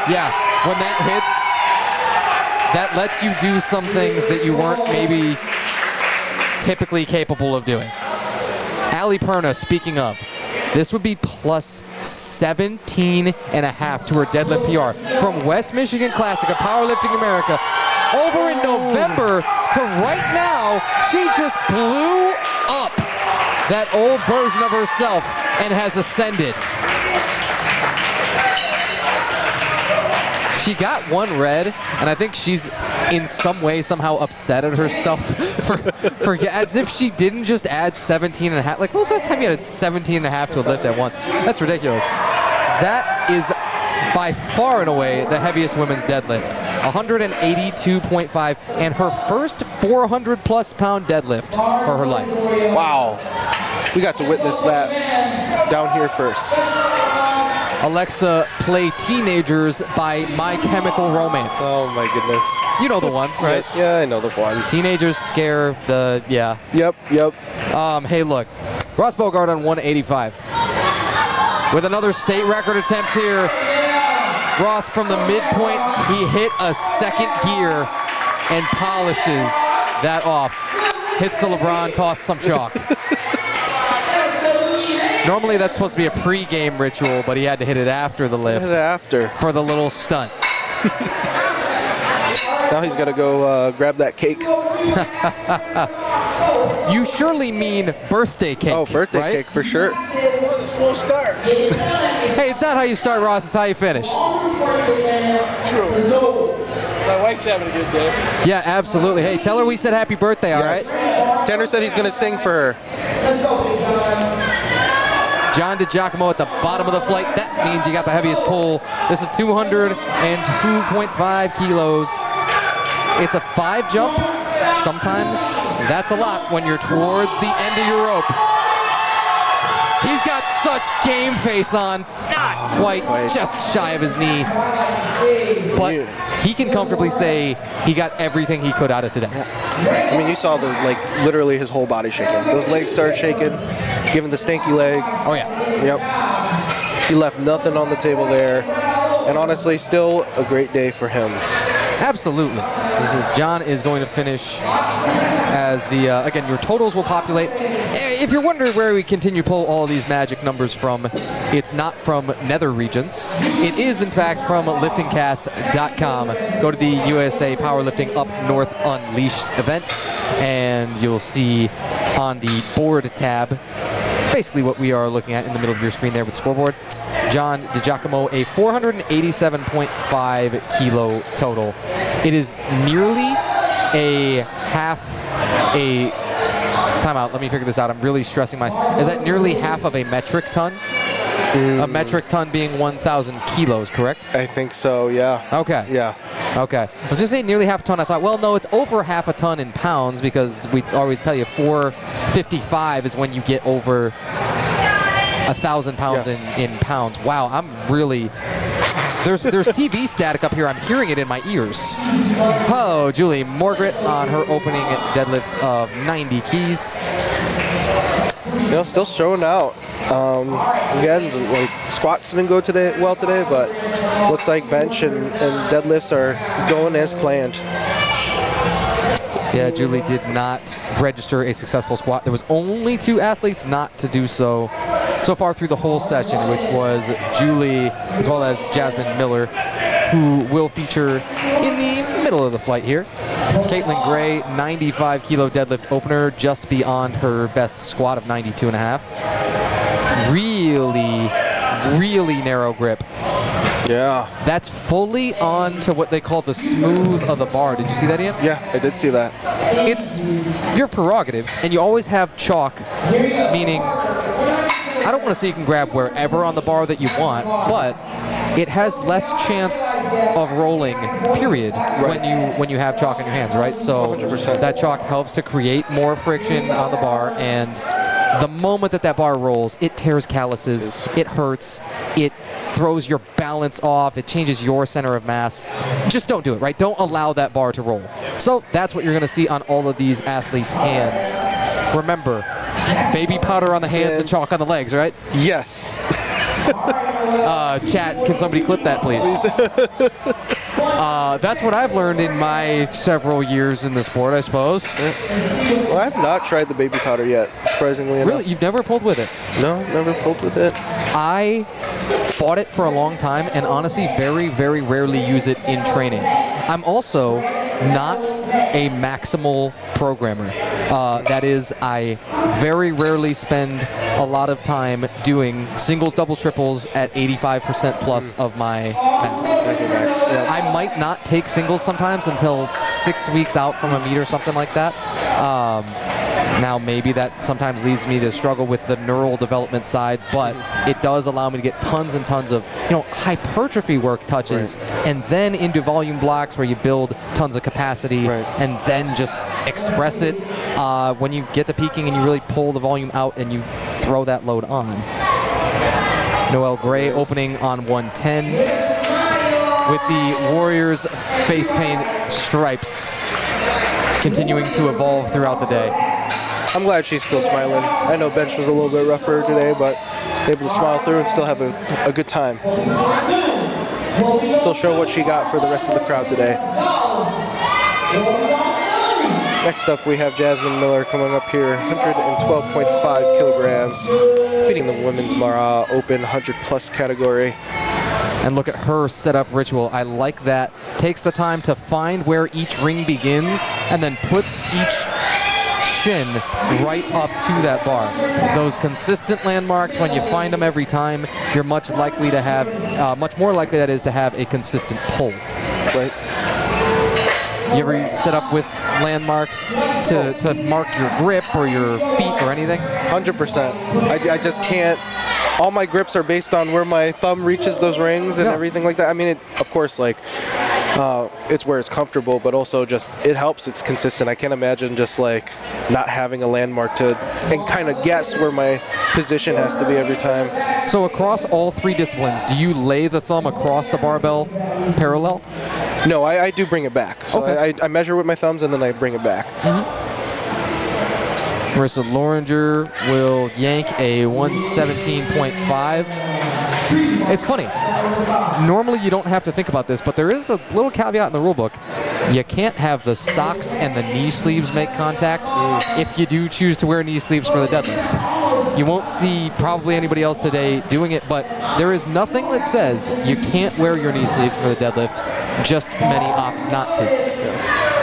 Yeah, when that hits, that lets you do some things that you weren't maybe typically capable of doing. Ali Perna, speaking of, this would be plus 17.5 to her deadlift PR from West Michigan Classic of Powerlifting America over in November to right now. She just blew up that old version of herself and has ascended. She got one red, and I think she's in some way somehow upset at herself for as if she didn't just add 17.5. Like, when was the last time you added 17.5 to a lift at once? That's ridiculous. That is by far and away the heaviest women's deadlift, 182.5, and her first 400-plus pound deadlift for her life. Wow. We got to witness that down here first. Alexa, play Teenagers by My Chemical Romance. Oh my goodness. You know the one, right? Yes, yeah, I know the one. Teenagers scare the, yeah. Yep. Hey, look. Ross Bogart on 185. With another state record attempt here. Ross from the midpoint, he hit a second gear and polishes that off. Hits the LeBron, toss some chalk. Normally that's supposed to be a pre-game ritual, but he had to hit it after the lift. For the little stunt. Now he's got to go grab that cake. You surely mean birthday cake. Oh, birthday right? cake for sure. Slow start. Hey, it's not how you start, Ross. It's how you finish. True. My wife's having a good day. Yeah, absolutely. Hey, tell her we said happy birthday, all right? Tanner said he's going to sing for her. John DiGiacomo at the bottom of the flight. That means you got the heaviest pull. This is 202.5 kilos. It's a 5 jump. Sometimes that's a lot when you're towards the end of your rope. He's got such game face on, not quite, just shy of his knee. But he can comfortably say he got everything he could out of today. I mean, you saw literally his whole body shaking. Those legs started shaking, giving the stinky leg. Oh yeah. Yep. He left nothing on the table there. And honestly, still a great day for him. Absolutely. John is going to finish as the, again, your totals will populate. If you're wondering where we continue to pull all these magic numbers from, it's not from nether regions. It is, in fact, from liftingcast.com. Go to the USA Powerlifting Up North Unleashed event, and you'll see on the board tab basically what we are looking at in the middle of your screen there with scoreboard. John DiGiacomo, a 487.5 kilo total. It is nearly a half a timeout. Let me figure this out. I'm really stressing myself. Is that nearly half of a metric ton? A metric ton being 1,000 kilos, correct? I think so, yeah. Okay. Yeah. Okay. I was just saying nearly half a ton. I thought, well, no, it's over half a ton in pounds because we always tell you 455 is when you get over 1,000 pounds in pounds. Wow, I'm really... There's TV static up here. I'm hearing it in my ears. Oh, Julie Morgret on her opening deadlift of 90 keys. You know, still showing out. Again, squats didn't go well today, but looks like bench and deadlifts are going as planned. Yeah, Julie did not register a successful squat. There was only 2 athletes not to do so far through the whole session, which was Julie as well as Jasmine Miller, who will feature in the middle of the flight here. Caitlin Gray, 95 kilo deadlift opener, just beyond her best squat of 92.5. Really, really narrow grip. Yeah. That's fully on to what they call the smooth of the bar. Did you see that, Ian? Yeah, I did see that. It's your prerogative, and you always have chalk, meaning I don't want to say you can grab wherever on the bar that you want, but it has less chance of rolling, period, when you have chalk in your hands, right? So 100%. That chalk helps to create more friction on the bar, and the moment that bar rolls, it tears calluses, it hurts, it throws your balance off, it changes your center of mass. Just don't do it, right? Don't allow that bar to roll. So that's what you're going to see on all of these athletes' hands. Remember, baby powder on the hands and chalk on the legs, right? Yes. Chat, can somebody clip that, please? That's what I've learned in my several years in the sport, I suppose. Well, I've not tried the baby powder yet, surprisingly enough. Really? You've never pulled with it? No, never pulled with it. I fought it for a long time and honestly very, very rarely use it in training. I'm also not a maximal programmer. That is, I very rarely spend a lot of time doing singles, doubles, triples at 85% plus of my max. I might not take singles sometimes until 6 weeks out from a meet or something like that. Now maybe that sometimes leads me to struggle with the neural development side, but it does allow me to get tons and tons of hypertrophy work touches, and then into volume blocks where you build tons of capacity, and then just express it when you get to peaking and you really pull the volume out and you throw that load on. Noelle Gray opening on 110 with the Warriors face paint stripes continuing to evolve throughout the day. I'm glad she's still smiling. I know bench was a little bit rougher today, but able to smile through and still have a good time. Still show what she got for the rest of the crowd today. Next up, we have Jasmine Miller coming up here, 112.5 kilograms, beating the women's Mara Open 100+ category. And look at her setup ritual. I like that. Takes the time to find where each ring begins and then puts each shin right up to that bar. Those consistent landmarks, when you find them every time, you're much likely to have, much more likely that is to have a consistent pull. Right. You ever set up with landmarks to mark your grip or your feet or anything? 100%. I just can't. All my grips are based on where my thumb reaches those rings and everything like that. I mean, of course, like, it's where it's comfortable, but also just it helps. It's consistent. I can't imagine just like not having a landmark to and kind of guess where my position has to be every time. So across all 3 disciplines, do you lay the thumb across the barbell parallel? No, I do bring it back. So Okay. I measure with my thumbs and then I bring it back. Marissa Loringer will yank a 117.5. It's funny. Normally you don't have to think about this, but there is a little caveat in the rule book. You can't have the socks and the knee sleeves make contact if you do choose to wear knee sleeves for the deadlift. You won't see probably anybody else today doing it, but there is nothing that says you can't wear your knee sleeves for the deadlift. Just many opt not to.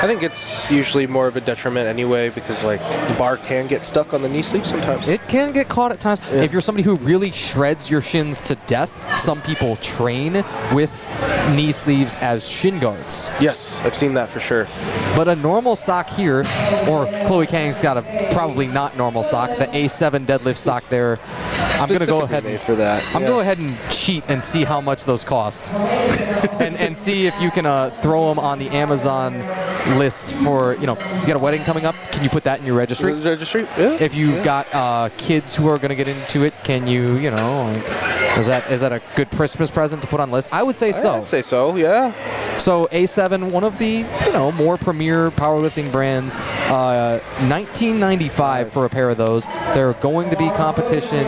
I think it's usually more of a detriment anyway because like the bar can get stuck on the knee sleeve sometimes. It can get caught at times. Yeah. If you're somebody who really shreds your shins to death, some people train with knee sleeves as shin guards. Yes, I've seen that for sure. But a normal sock here, or Chloe Kang's got a probably not normal sock, the A7 deadlift sock there. I'm going to go ahead made for that. I'm going to go ahead and cheat and see how much those cost. and see if you can throw them on the Amazon list for, you got a wedding coming up, can you put that in your registry? Registry? Yeah. If you've got kids who are going to get into it, can you, is that a good Christmas present to put on the list? I would say so. I'd say so, yeah. So A7, one of the, more premier powerlifting brands, 1995 for a pair of those. They're going to be competition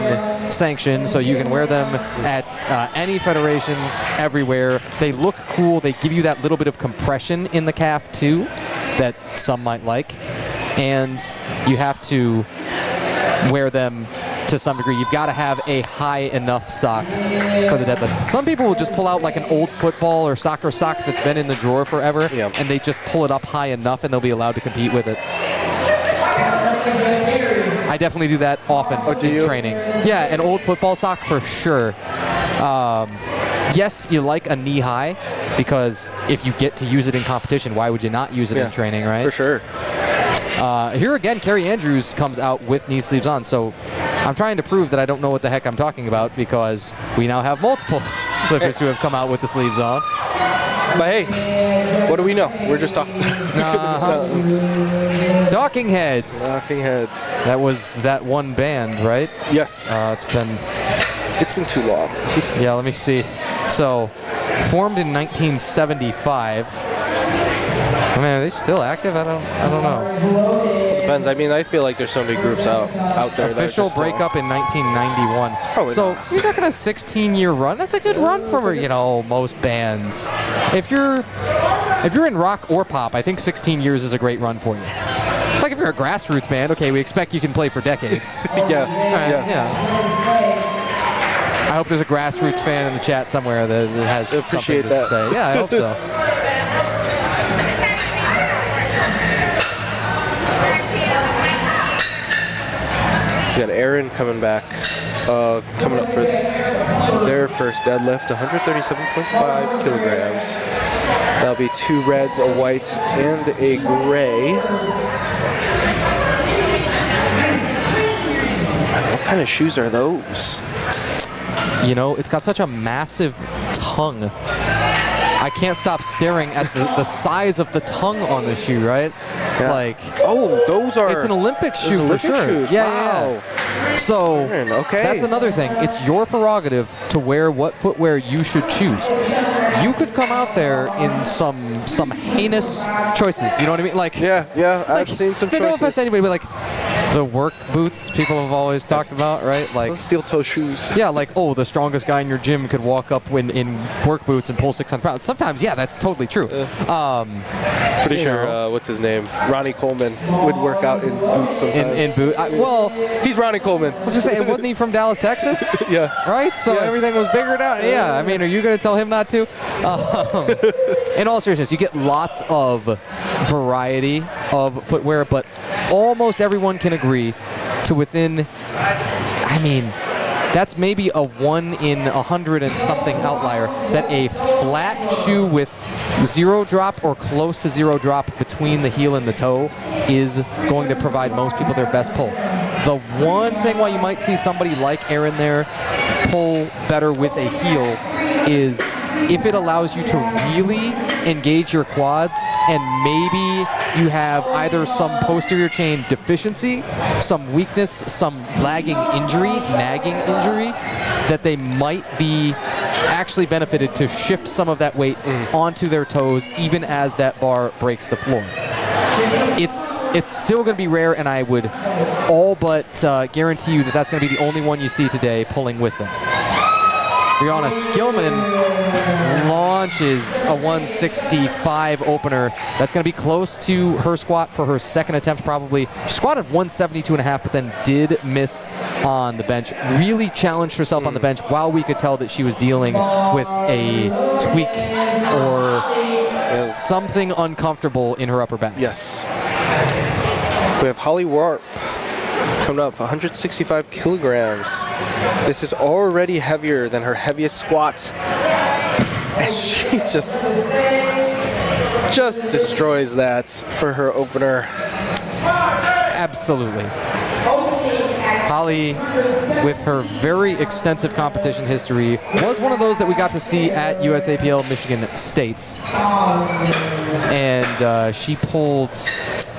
sanctioned, so you can wear them at any federation everywhere. They look cool. They give you that little bit of compression in the calf too that some might like. And you have to wear them to some degree. You've got to have a high enough sock for the deadlift. Some people will just pull out like an old football or soccer sock that's been in the drawer forever, and they just pull it up high enough and they'll be allowed to compete with it. I definitely do that often in training. Yeah, an old football sock for sure. Yes, you like a knee high because if you get to use it in competition, why would you not use it in training, right? For sure. Here again, Carrie Andrews comes out with knee sleeves on, so I'm trying to prove that I don't know what the heck I'm talking about because we now have multiple lifters who have come out with the sleeves on. But hey, what do we know? We're just talking. Talking Heads. Talking Heads. That was that one band, right? Yes. It's been too long. Yeah, let me see. So, formed in 1975. I mean, are they still active? I don't know. It depends. I mean, I feel like there's so many groups out there. Official breakup in 1991. So you're talking a 16-year run. That's a good run for most bands. If you're in rock or pop, I think 16 years is a great run for you. Like if you're a grassroots band, okay, we expect you can play for decades. Yeah. I hope there's a grassroots fan in the chat somewhere that has something to say. Yeah, I hope so. We got Aaron coming back, coming up for their first deadlift, 137.5 kilograms. That'll be 2 reds, a white, and a gray. What kind of shoes are those? It's got such a massive tongue. I can't stop staring at the size of the tongue on the shoe, right? Yeah. Those are... It's an Olympic shoe for sure. Shoes. Yeah. So okay. That's another thing. It's your prerogative to wear what footwear you should choose. You could come out there in some heinous choices. Do you know what I mean? Like I've seen some choices. No offense to anybody, but like the work boots people have always talked about, right? Like steel toe shoes. Yeah, like the strongest guy in your gym could walk up in work boots and pull 600 pounds. Sometimes, that's totally true. Pretty sure, what's his name? Ronnie Coleman would work out in boots sometimes. In boot. He's Ronnie Coleman. I was just saying, wasn't he from Dallas, Texas? Yeah. Right? So everything was bigger down. Yeah. I mean, are you going to tell him not to? In all seriousness, you get lots of variety of footwear, but almost everyone can agree to within, that's maybe a 1 in 100 and something outlier that a flat shoe with zero drop or close to zero drop between the heel and the toe is going to provide most people their best pull. The one thing why you might see somebody like Aaron there pull better with a heel is if it allows you to really engage your quads and maybe you have either some posterior chain deficiency, some weakness, some nagging injury, that they might be actually benefited to shift some of that weight onto their toes even as that bar breaks the floor. It's still going to be rare, and I would all but guarantee you that that's going to be the only one you see today pulling with them. Brianna Skillman launches a 165 opener. That's going to be close to her squat for her second attempt probably. She squatted 172.5, but then did miss on the bench. Really challenged herself on the bench while we could tell that she was dealing with a tweak or something uncomfortable in her upper back. Yes. We have Holly Warp coming up, 165 kilograms. This is already heavier than her heaviest squat. And she just destroys that for her opener. Absolutely. Holly, with her very extensive competition history, was one of those that we got to see at USAPL Michigan States. And she pulled,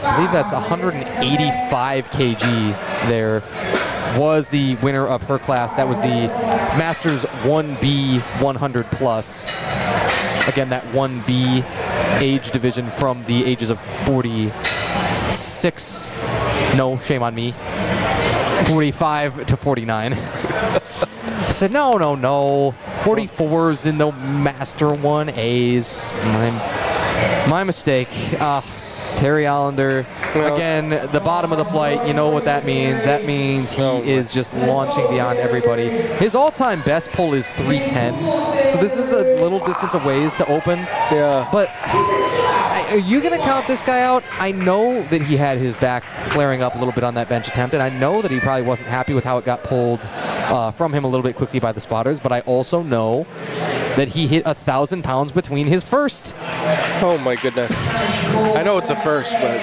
I believe that's 185 kg there. Was the winner of her class. That was the Masters 1B 100 plus. Again, that 1B age division from the ages of 46. No, shame on me. 45 to 49. I said, no. 44s in the Master 1As. My mistake. Terry Allender, again, the bottom of the flight, you know what that means. That means he is just launching beyond everybody. His all-time best pull is 310, so this is a little distance a ways to open. Yeah. But are you going to count this guy out? I know that he had his back flaring up a little bit on that bench attempt, and I know that he probably wasn't happy with how it got pulled from him a little bit quickly by the spotters, but I also know that he hit 1,000 pounds between his first. Oh my goodness. I know it's a first, but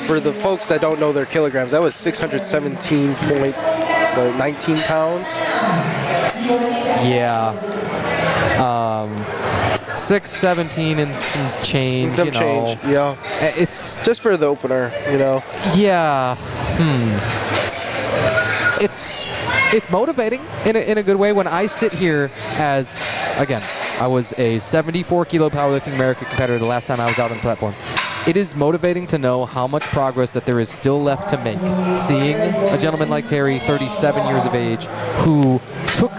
for the folks that don't know their kilograms, that was 617.19 pounds. Yeah. 617 and some change, Some change, yeah. It's just for the opener, you know. Yeah. It's motivating in a good way when I sit here as, again, I was a 74 kilo powerlifting America competitor the last time I was out on the platform. It is motivating to know how much progress that there is still left to make. Seeing a gentleman like Terry, 37 years of age, who took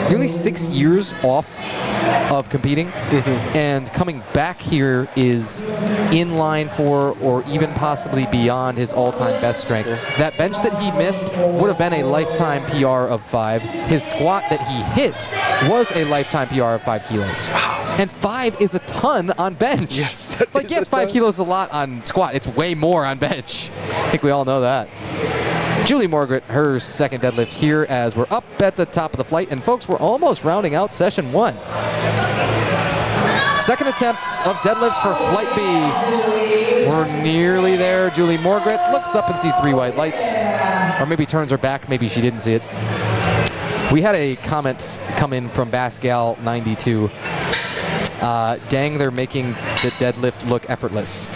nearly 6 years off of competing and coming back here is in line for or even possibly beyond his all-time best strength. That bench that he missed would have been a lifetime PR of 5. His squat that he hit was a lifetime PR of 5 kilos. And 5 is a ton on bench. Yes, like, yes, 5 kilos is a lot on squat. It's way more on bench. I think we all know that. Julie Margaret, her second deadlift here as we're up at the top of the flight. And folks, we're almost rounding out session 1. Second attempts of deadlifts for flight B. We're nearly there. Julie Margaret looks up and sees 3 white lights. Or maybe turns her back. Maybe she didn't see it. We had a comment come in from Bascal92. Dang, they're making the deadlift look effortless.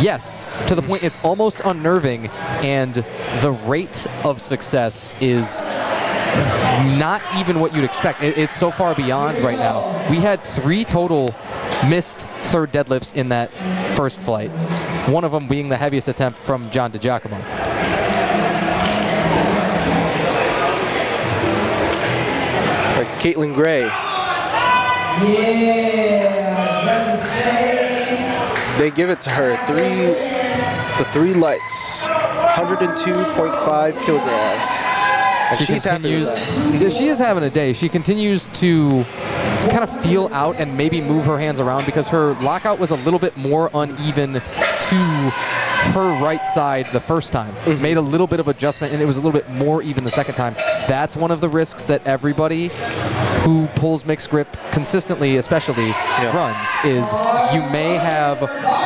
Yes, to the point it's almost unnerving, and the rate of success is not even what you'd expect. It's so far beyond right now. We had 3 total missed third deadlifts in that first flight, one of them being the heaviest attempt from John DiGiacomo. Caitlin Gray. They give it to her. The 3 lights, 102.5 kilograms. And She continues. Yeah, she is having a day. She continues to kind of feel out and maybe move her hands around because her lockout was a little bit more uneven to her right side the first time. Made a little bit of adjustment, and it was a little bit more even the second time. that's one of the risks that everybody who pulls mixed grip consistently, especially, runs, is you may have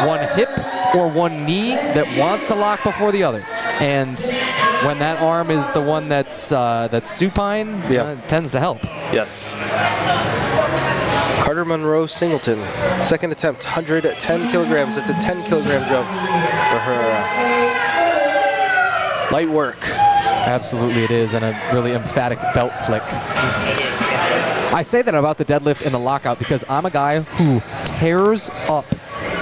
one hip or one knee that wants to lock before the other. And when that arm is the one that's supine, it tends to help. Yes. Carter Monroe Singleton, second attempt, 110 kilograms. It's a 10 kilogram jump for her. Light work. Absolutely it is, and a really emphatic belt flick. I say that about the deadlift and the lockout because I'm a guy who tears up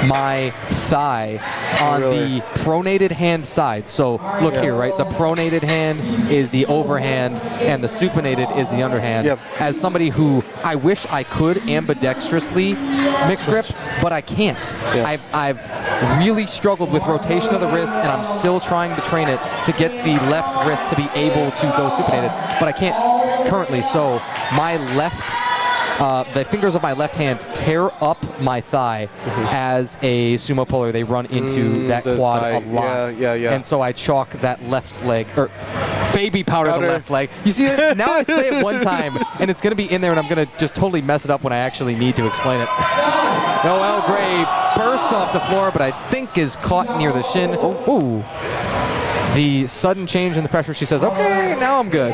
my thigh on the pronated hand side. So look here, right? The pronated hand is the overhand and the supinated is the underhand. As somebody who I wish I could ambidextrously mix grip, but I can't. I've really struggled with rotation of the wrist, and I'm still trying to train it to get the left wrist to be able to go supinated, but I can't currently. So my left the fingers of my left hand tear up my thigh as a sumo puller. They run into that quad a lot. And so I chalk that left leg, or baby powder the left leg. You see, now I say it one time, and it's going to be in there, and I'm going to just totally mess it up when I actually need to explain it. Noelle Gray burst off the floor, but I think is caught near the shin. Ooh. The sudden change in the pressure, she says, okay, now I'm good.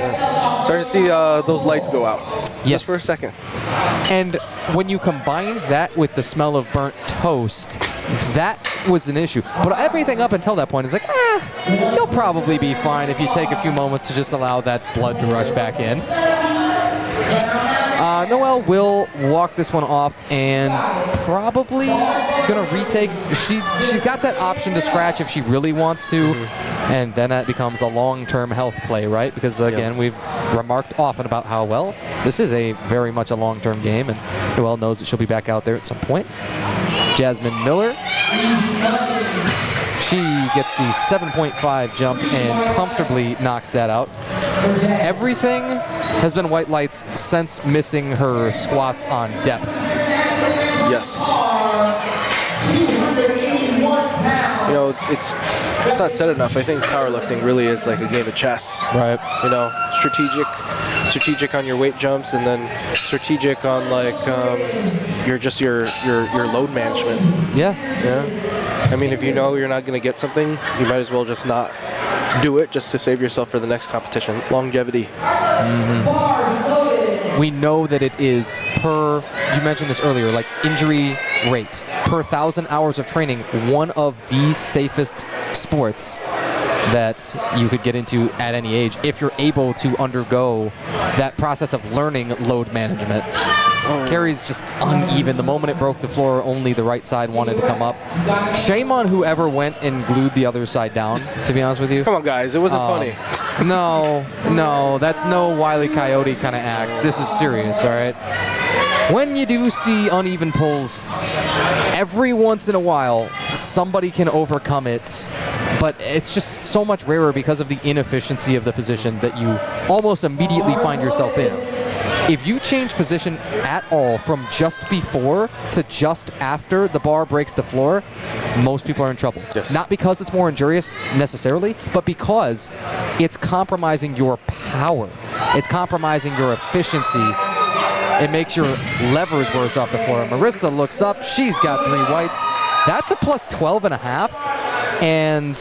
Starting to see those lights go out. Yes. Just for a second. And when you combine that with the smell of burnt toast, that was an issue. But everything up until that point is like, you'll probably be fine if you take a few moments to just allow that blood to rush back in. Noelle will walk this one off and probably gonna retake. She's got that option to scratch if she really wants to, and then that becomes a long-term health play, right? Because again, we've remarked often about how, well, this is a very much a long-term game, and Noelle knows that she'll be back out there at some point. Jasmine Miller, she gets the 7.5 jump and comfortably knocks that out. Everything has been white lights since missing her squats on depth. Yes. You know, it's not said enough. I think powerlifting really is like a game of chess. Right. You know, strategic on your weight jumps, and then strategic on like your load management. Yeah. I mean, if you know you're not going to get something, you might as well just not do it just to save yourself for the next competition. Longevity. We know that it is per, you mentioned this earlier, like injury rate, per 1,000 hours of training, one of the safest sports that you could get into at any age if you're able to undergo that process of learning load management. Carrie's just uneven. The moment it broke the floor, only the right side wanted to come up. Shame on whoever went and glued the other side down, to be honest with you. Come on, guys. It wasn't funny. No, that's no Wile E. Coyote kind of act. This is serious, all right? When you do see uneven pulls, every once in a while, somebody can overcome it, but it's just so much rarer because of the inefficiency of the position that you almost immediately find yourself in. If you change position at all from just before to just after the bar breaks the floor, most people are in trouble. Yes. Not because it's more injurious necessarily, but because it's compromising your power. It's compromising your efficiency. It makes your levers worse off the floor. Marissa looks up. She's got 3 whites. That's a plus 12.5. And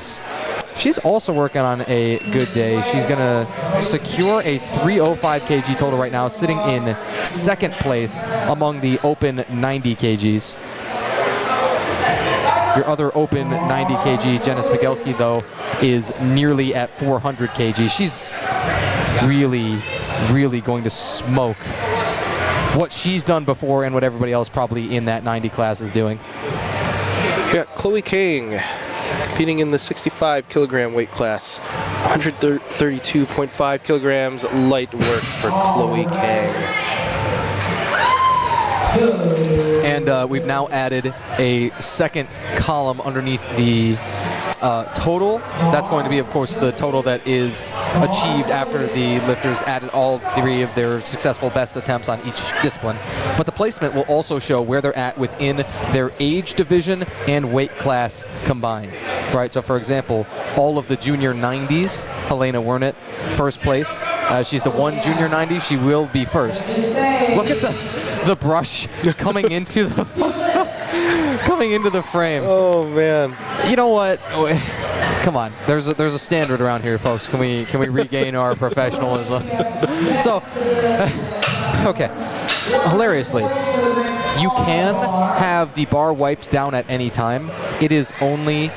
she's also working on a good day. She's going to secure a 305 kg total right now, sitting in second place among the open 90 kgs. Your other open 90 kg, Jenna Smigelski, though, is nearly at 400 kg. She's really, really going to smoke what she's done before and what everybody else probably in that 90 class is doing. We got Chloe King competing in the 65 kilogram weight class. 132.5 kilograms light work for Chloe King. And we've now added a second column underneath the total. That's going to be, of course, the total that is achieved after the lifters added all 3 of their successful best attempts on each discipline. But the placement will also show where they're at within their age division and weight class combined. right? So for example, all of the junior 90s, Helena Wernet, first place. She's the one junior 90, she will be first. Look at the brush coming into the coming into the frame. Oh man. You know what? Come on, there's a standard around here, folks. Can we regain our professionalism? So, okay, hilariously, you can have the bar wiped down at any time. It is only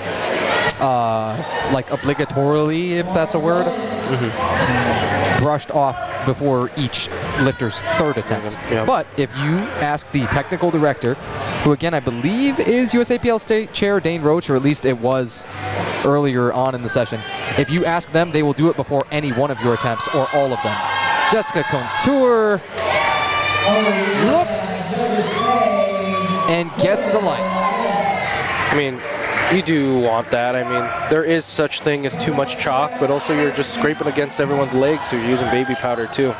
like obligatorily, if that's a word, brushed off before each lifter's third attempt. Yeah. But if you ask the technical director, who again I believe is USAPL State Chair Dane Roach, or at least it was earlier on in the session, if you ask them, they will do it before any one of your attempts or all of them. Jessica Contour looks and gets the lights. I mean, you do want that. I mean, there is such thing as too much chalk, but also you're just scraping against everyone's legs, so you're using baby powder too.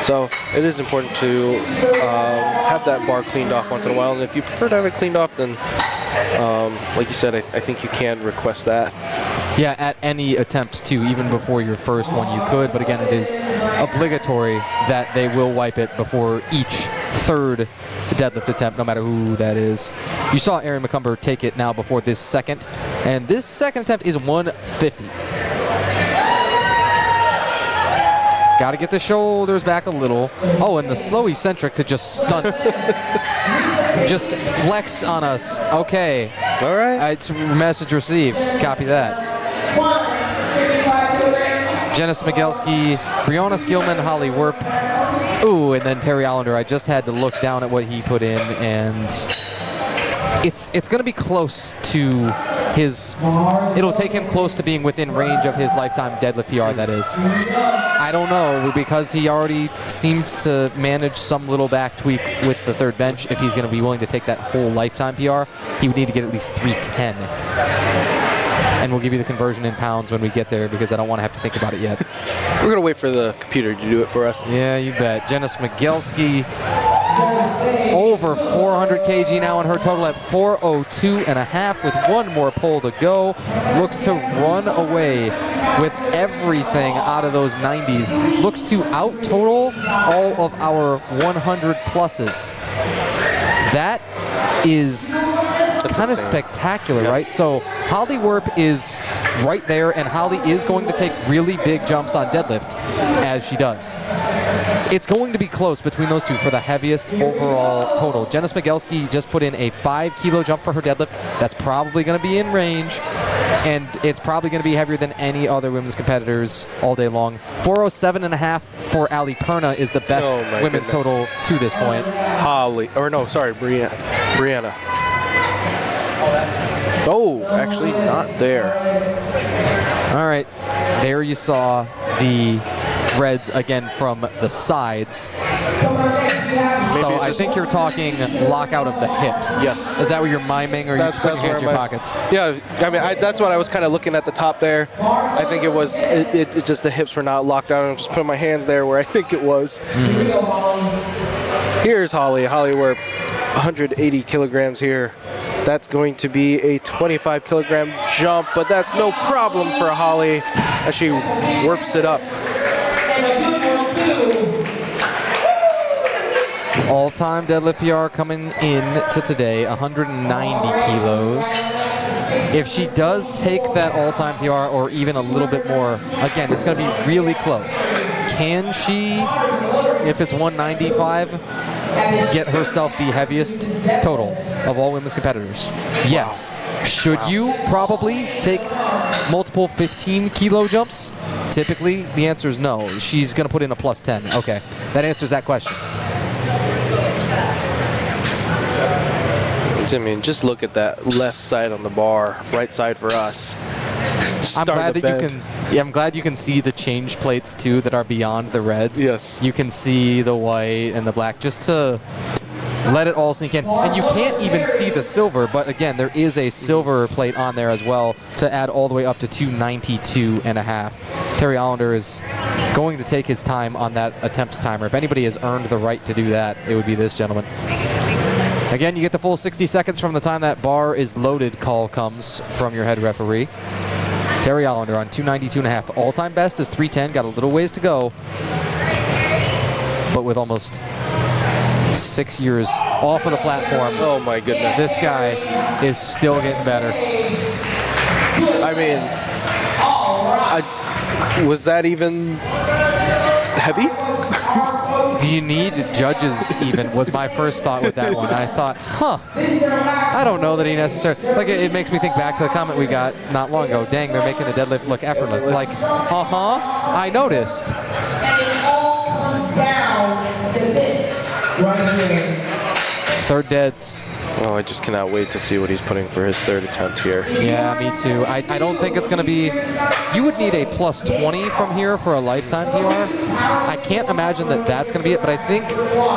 So it is important to have that bar cleaned off once in a while, and if you prefer to have it cleaned off, then like you said, I think you can request that. Yeah, at any attempt too, even before your first one you could, but again, it is obligatory that they will wipe it before each third deadlift attempt, no matter who that is. You saw Aaron McCumber take it now before this second, and this second attempt is 150. Got to get the shoulders back a little. Oh, and the slow eccentric to just stunt. Just flex on us. Okay. All right. It's message received. Copy that. Janice Migelski, Brianna Skillman, Holly Werp. Ooh, and then Terry Allender. I just had to look down at what he put in, and it's going to be close to his. It'll take him close to being within range of his lifetime deadlift PR, that is. I don't know, because he already seems to manage some little back tweak with the third bench. If he's going to be willing to take that whole lifetime PR, he would need to get at least 310. And we'll give you the conversion in pounds when we get there, because I don't want to have to think about it yet. We're going to wait for the computer to do it for us. Yeah, you bet. Janice Migelski, over 400 kg now in her total at 402.5 with one more pull to go. Looks to run away with everything out of those 90s. Looks to out-total all of our 100 pluses. That is kind of spectacular, yes. Right? So Holly Werp is right there, and Holly is going to take really big jumps on deadlift, as she does. It's going to be close between those two for the heaviest overall total. Janice Migelski just put in a 5-kilo jump for her deadlift. That's probably going to be in range, and it's probably going to be heavier than any other women's competitors all day long. 407.5 for Ali Perna is the best women's total to this point. Brianna. Oh, actually not there. All right, there you saw the reds again from the sides. So I think you're talking lockout of the hips. Yes. Is that what you're miming, or are you putting your hands in your pockets? Yeah, I mean, that's what I was kind of looking at the top there. I think it was, it just the hips were not locked down. I'm just putting my hands there where I think it was. Here's Holly Werp, 180 kilograms here. That's going to be a 25 kilogram jump, but that's no problem for Holly as she warps it up. All-time deadlift PR coming in to today, 190 kilos. If she does take that all-time PR or even a little bit more, again, it's going to be really close. Can she, if it's 195, get herself the heaviest total of all women's competitors? Yes. Should you probably take multiple 15-kilo jumps? Typically, the answer is no. She's going to put in a plus 10. Okay, that answers that question. I mean, just look at that left side on the bar, right side for us. I'm glad you can see the change plates too that are beyond the reds. Yes. You can see the white and the black just to let it all sink in. And you can't even see the silver, but again, there is a silver plate on there as well to add all the way up to 292.5. Terry Allender is going to take his time on that attempts timer. If anybody has earned the right to do that, it would be this gentleman. Again, you get the full 60 seconds from the time that bar is loaded call comes from your head referee. Terry Hollander on 292.5. All-time best is 310. Got a little ways to go. But with almost 6 years off of the platform, Oh my goodness. this guy is still getting better. I mean, was that even heavy? Do you need judges even, was my first thought with that one. I thought, I don't know that he necessarily, like it makes me think back to the comment we got not long ago. Dang, they're making the deadlift look effortless. Like, I noticed. And it all comes down to this right here. Third deads. Oh, I just cannot wait to see what he's putting for his third attempt here. Yeah, me too. I don't think it's going to be, you would need a plus 20 from here for a lifetime PR. I can't imagine that that's going to be it, but I think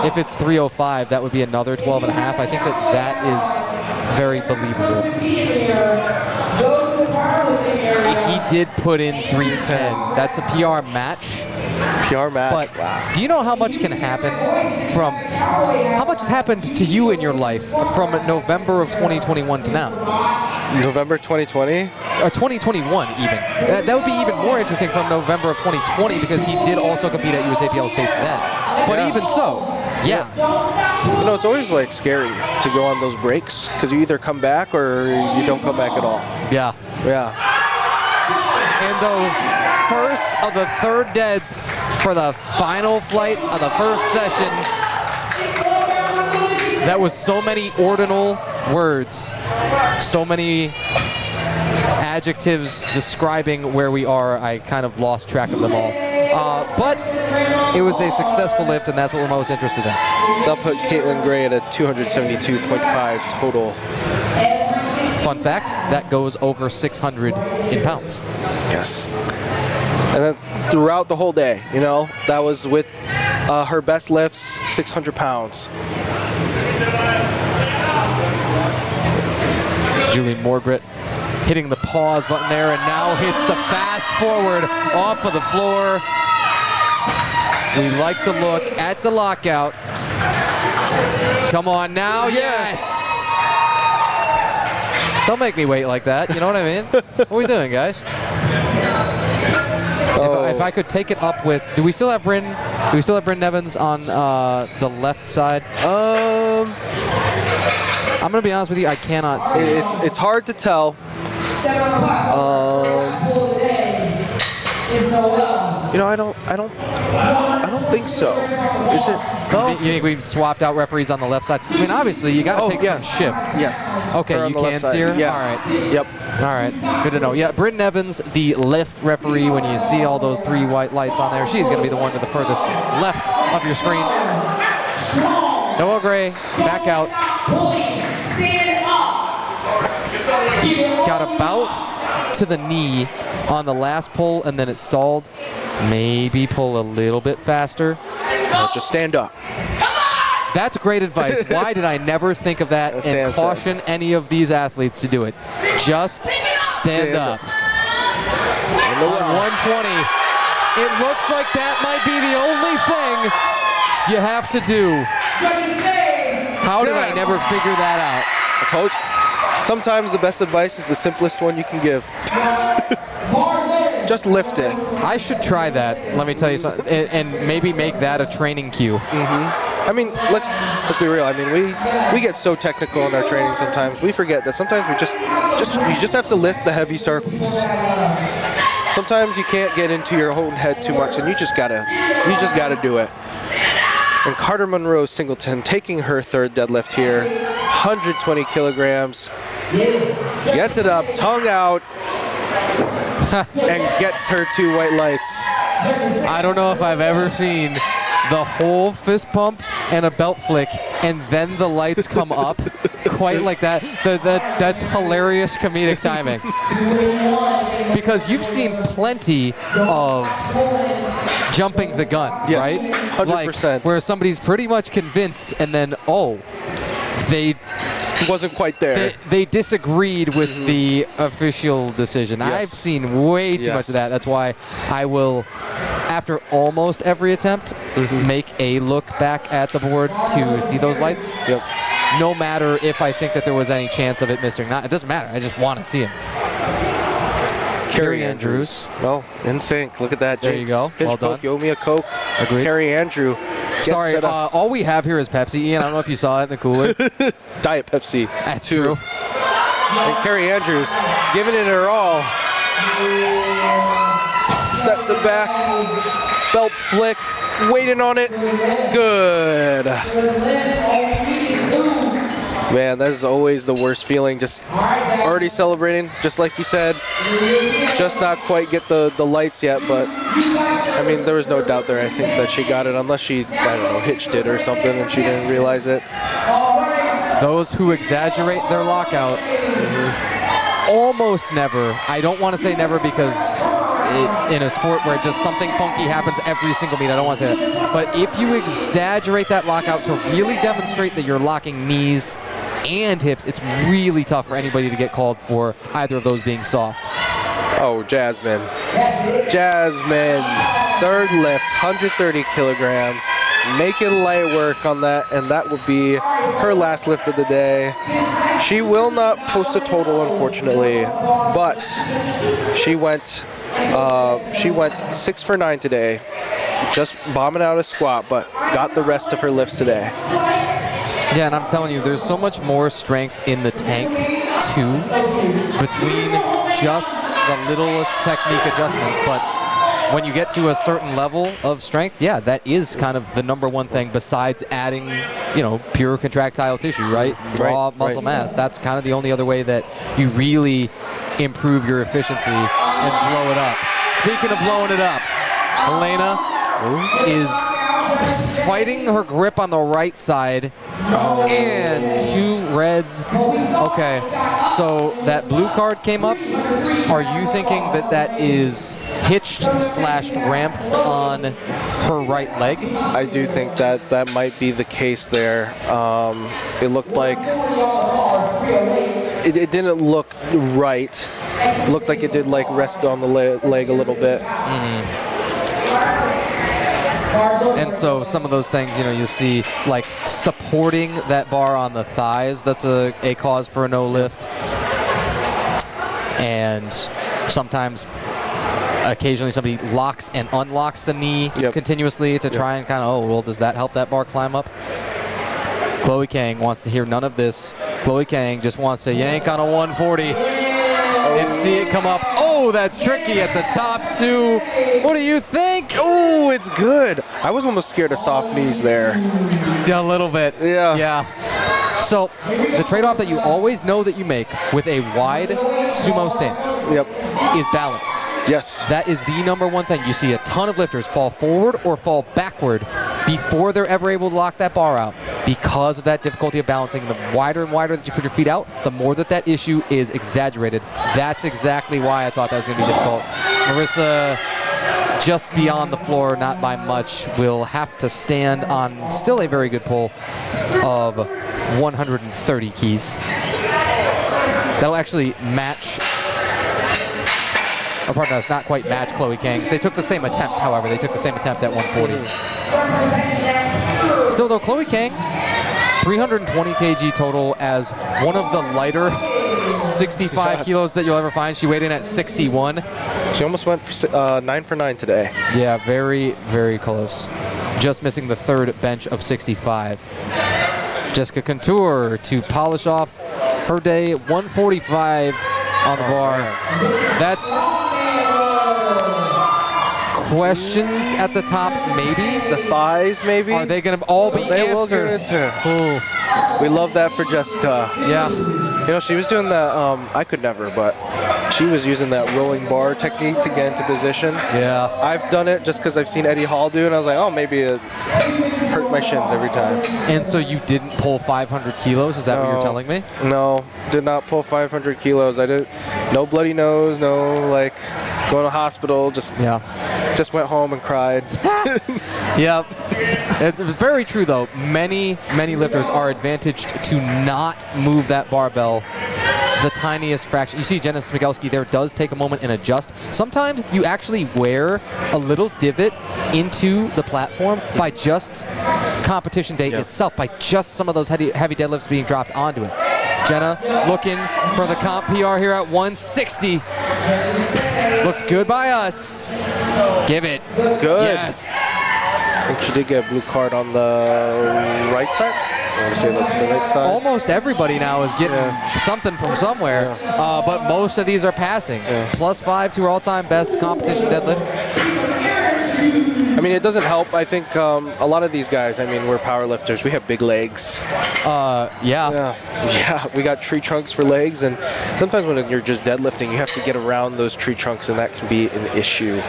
if it's 305, that would be another 12 and a half. I think that is very believable. He did put in 310. That's a PR match. PR match. But do you know how much can happen from, how much has happened to you in your life from November of 2021 to now? November 2020? Or 2021 even. That would be even more interesting from November of 2020 because he did also compete at USAPL States then. But even so, yeah. You know, it's always like scary to go on those breaks because you either come back or you don't come back at all. Yeah. Yeah. And the first of the third deads for the final flight of the first session. That was so many ordinal words, so many adjectives describing where we are. I kind of lost track of them all. But it was a successful lift, and that's what we're most interested in. They'll put Caitlin Gray at a 272.5 total. Fun fact, that goes over 600 in pounds. Yes. And then throughout the whole day, you know, that was with her best lifts, 600 pounds. Julie Morgret hitting the pause button there and now hits the fast forward off of the floor. We like the look at the lockout. Come on now, yes! Don't make me wait like that, you know what I mean? What are we doing, guys? If I could take it up with, do we still have Bryn Nevins on the left side? I'm gonna be honest with you, I cannot see. It's hard to tell. You know, I don't think so. Is it? No? You think we've swapped out referees on the left side? I mean, obviously, you got to take some shifts. Yes. Okay, you can see her? Yeah. All right. Yep. All right. Good to know. Yeah, Bryn Evans, the left referee, when you see all those three white lights on there, she's going to be the one to the furthest left of your screen. Noah Gray, back out. Got about to the knee on the last pull, and then it stalled. Maybe pull a little bit faster. No, just stand up. That's great advice. Why did I never think of that and caution any of these athletes to do it? Just stand up. On 120, it looks like that might be the only thing you have to do. How did I never figure that out? I told you. Sometimes the best advice is the simplest one you can give. Just lift it. I should try that. Let me tell you something, and maybe make that a training cue. I mean, let's be real. I mean, we get so technical in our training sometimes. We forget that sometimes you just have to lift the heavy circles. Sometimes you can't get into your own head too much, and you just gotta do it. And Carter Monroe Singleton taking her third deadlift here, 120 kilograms, gets it up, tongue out, and gets her two white lights. I don't know if I've ever seen the whole fist pump and a belt flick and then the lights come up quite like that. That's hilarious comedic timing. Because you've seen plenty of jumping the gun, right? 100%. Like, where somebody's pretty much convinced and then, they wasn't quite there. They disagreed with the official decision. Yes. I've seen way too much of that. That's why I will, after almost every attempt, make a look back at the board to see those lights. Yep. no matter if I think that there was any chance of it missing or not. It doesn't matter. I just want to see him. Kerry Andrews. Well, in sync. Look at that, Jinx. There you go. Pinch Well poke, done. you owe me a Coke. Agreed. Kerry Andrew. Sorry, all we have here is Pepsi. Ian, I don't know if you saw it in the cooler. Diet Pepsi. That's true. And Kerry Andrews giving it her all. Sets it back. Belt flick. Waiting on it. Good. Man, that is always the worst feeling. Just already celebrating, just like you said. Just not quite get the lights yet, but I mean, there was no doubt there. I think that she got it, unless she, I don't know, hitched it or something and she didn't realize it. Those who exaggerate their lockout almost never. I don't want to say never because in a sport where just something funky happens every single meet, I don't want to say that. But if you exaggerate that lockout to really demonstrate that you're locking knees and hips, it's really tough for anybody to get called for either of those being soft. Oh, Jasmine. Jasmine, third lift, 130 kilograms, making light work on that, and that will be her last lift of the day. She will not post a total, unfortunately, but she went 6 for 9 today, just bombing out a squat, but got the rest of her lifts today. Yeah, and I'm telling you, there's so much more strength in the tank, too, between just the littlest technique adjustments. But when you get to a certain level of strength, yeah, that is kind of the number one thing besides adding, you know, pure contractile tissue, right? Raw muscle mass. That's kind of the only other way that you really improve your efficiency and blow it up. Speaking of blowing it up, Helena is fighting her grip on the right side, and 2 reds. Okay, so that blue card came up. Are you thinking that that is hitched/ramped on her right leg? I do think that that might be the case there. It looked like it didn't look right. It looked like it did like rest on the leg a little bit. And so some of those things, you know, you see like supporting that bar on the thighs. That's a cause for a no lift. And sometimes, occasionally somebody locks and unlocks the knee continuously to try and kind of, oh, well, does that help that bar climb up? Chloe Kang wants to hear none of this. Chloe Kang just wants to yank on a 140 and see it come up. Oh, that's tricky at the top too. What do you think? Oh, it's good. I was almost scared of soft knees there. A little bit. Yeah. Yeah. So the trade-off that you always know that you make with a wide sumo stance is balance. Yes. That is the number one thing. You see a ton of lifters fall forward or fall backward before they're ever able to lock that bar out because of that difficulty of balancing. The wider and wider that you put your feet out, the more that that issue is exaggerated. That's exactly why I thought that was going to be difficult. Marissa, just beyond the floor, not by much, will have to stand on still a very good pull of 130 keys. That'll actually match, or pardon us, not quite match Chloe Kang's. They took the same attempt, however. They took the same attempt at 140. Still though, Chloe Kang, 320 kg total as one of the lighter 65 kilos that you'll ever find. She weighed in at 61. She almost went for 9 for 9 today. Yeah, very, very close. Just missing the third bench of 65. Jessica Contour to polish off her day, 145 on the bar. That's questions at the top, maybe. The thighs, maybe. Are they going to all be answered? We love that for Jessica. Yeah. You know, she was doing that, I could never, but she was using that rolling bar technique to get into position. Yeah. I've done it just because I've seen Eddie Hall do it, and I was like, oh, maybe it hurt my shins every time. And so you didn't pull 500 kilos? Is that what you're telling me? No, did not pull 500 kilos. I didn't. No bloody nose, no, like, going to the hospital, just went home and cried. Yep. It was very true, though. Many lifters are advantaged to not move that barbell the tiniest fraction. You see Jenna Smigelski there does take a moment and adjust. Sometimes you actually wear a little divot into the platform by just competition day itself by just some of those heavy deadlifts being dropped onto it. Jenna looking for the comp PR here at 160. Looks good by us. Give it. It's good. Yes. I think she did get a blue card on the right side. I want to say that's the right side. Almost everybody now is getting something from somewhere, but most of these are passing. +5 to her all-time best competition deadlift. I mean, it doesn't help. I think a lot of these guys, I mean, we're power lifters. We have big legs. Yeah, we got tree trunks for legs, and sometimes when you're just deadlifting, you have to get around those tree trunks, and that can be an issue.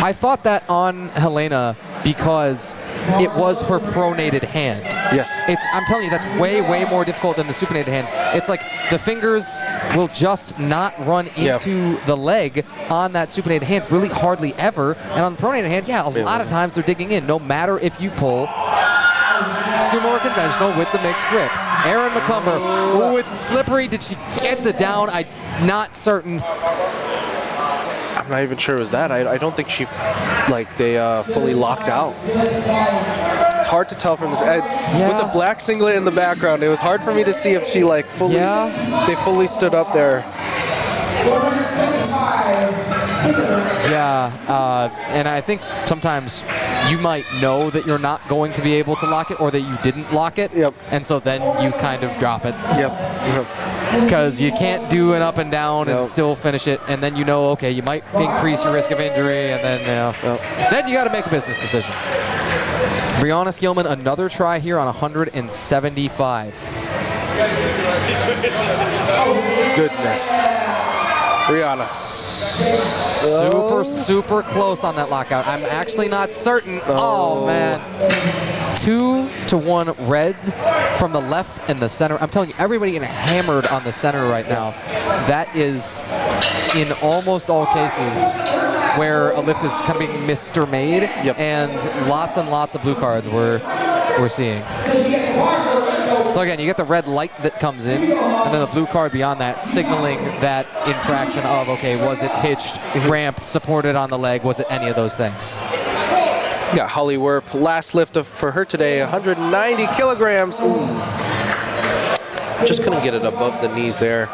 I thought that on Helena because it was her pronated hand. Yes. I'm telling you, that's way, way more difficult than the supinated hand. It's like the fingers will just not run into the leg on that supinated hand really hardly ever. And on the pronated hand, a lot of times they're digging in, no matter if you pull sumo or conventional with the mixed grip. Erin McCumber, ooh, it's slippery. Did she get the down? I'm not certain. I'm not even sure it was that. I don't think she, they fully locked out. It's hard to tell from this. With the black singlet in the background, it was hard for me to see if she fully, they fully stood up there. And I think sometimes you might know that you're not going to be able to lock it or that you didn't lock it. And so then you kind of drop it. Because you can't do an up and down and still finish it, and then okay, you might increase your risk of injury, and then then you got to make a business decision. Brianna Skillman, another try here on 175. Goodness. Brianna. Super close on that lockout. I'm actually not certain. Oh man. 2-1 red from the left and the center. I'm telling you, everybody getting hammered on the center right now. That is in almost all cases where a lift is kind of being Mr. Made, and lots of blue cards we're seeing. So again, you get the red light that comes in, and then the blue card beyond that, signaling that infraction of, okay, was it hitched, ramped, supported on the leg, was it any of those things? Got Holly Werp, last lift for her today, 190 kilograms. Ooh. Just couldn't get it above the knees there.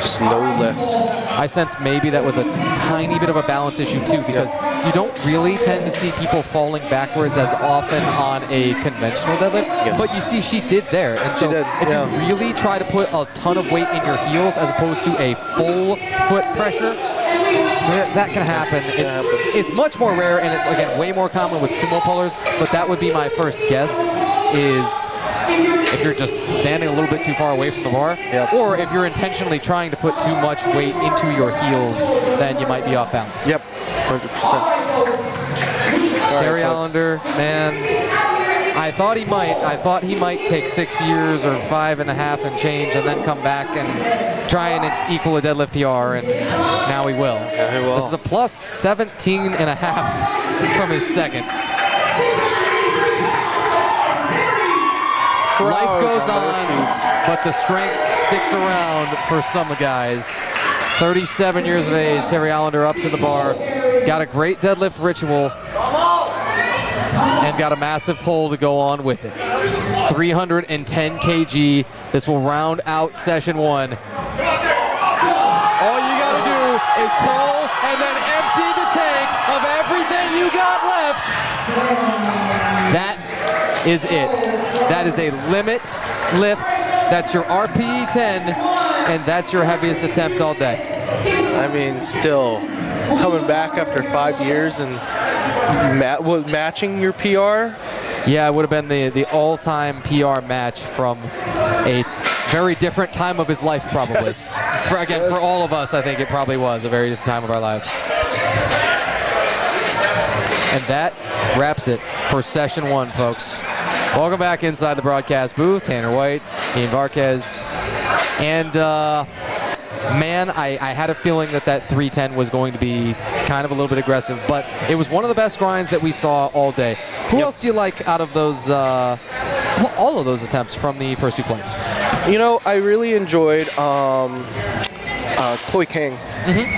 Just no lift. I sense maybe that was a tiny bit of a balance issue too, because you don't really tend to see people falling backwards as often on a conventional deadlift, but you see she did there. And so if you really try to put a ton of weight in your heels as opposed to a full foot pressure, that can happen. It's much more rare, and again, way more common with sumo pullers, but that would be my first guess, is if you're just standing a little bit too far away from the bar, or if you're intentionally trying to put too much weight into your heels, then you might be off balance. 100%. Terry Allender, man, I thought he might take 6 years or 5.5 and change, and then come back and try and equal a deadlift PR, and now he will. This is a +17.5 from his second. Life goes on, but the strength sticks around for some guys. 37 years of age, Terry Allender up to the bar. Got a great deadlift ritual and got a massive pull to go on with it. 310 kg. This will round out session 1. All you gotta do is pull and then empty the tank of everything you got left. That is it. That is a limit lift. That's your RPE 10, and that's your heaviest attempt all day. I mean, still coming back after 5 years and matching your PR. Yeah, it would have been the all-time PR match from a very different time of his life, probably. For all of us, I think it probably was a very different time of our lives. And that wraps it for session 1, folks. Welcome back inside the broadcast booth. Tanner White, Ian Varquez. And man, I had a feeling that 310 was going to be kind of a little bit aggressive, but it was one of the best grinds that we saw all day. Who else do you like out of those, all of those attempts from the first 2 flights? You know, I really enjoyed Chloe King.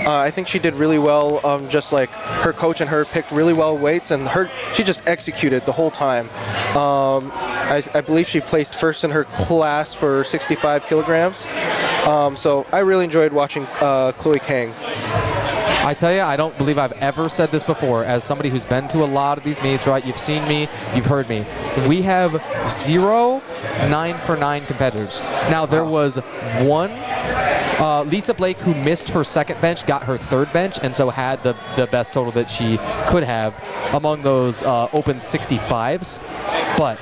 I think she did really well. Just like her coach and her picked really well weights, and she just executed the whole time. I believe she placed first in her class for 65 kilograms. So I really enjoyed watching Chloe Kang. I tell you, I don't believe I've ever said this before. As somebody who's been to a lot of these meets, right? You've seen me, you've heard me. We have 0 9-for-9 competitors. Now, there was one, Lisa Blake, who missed her second bench, got her third bench, and so had the best total that she could have among those open 65s. But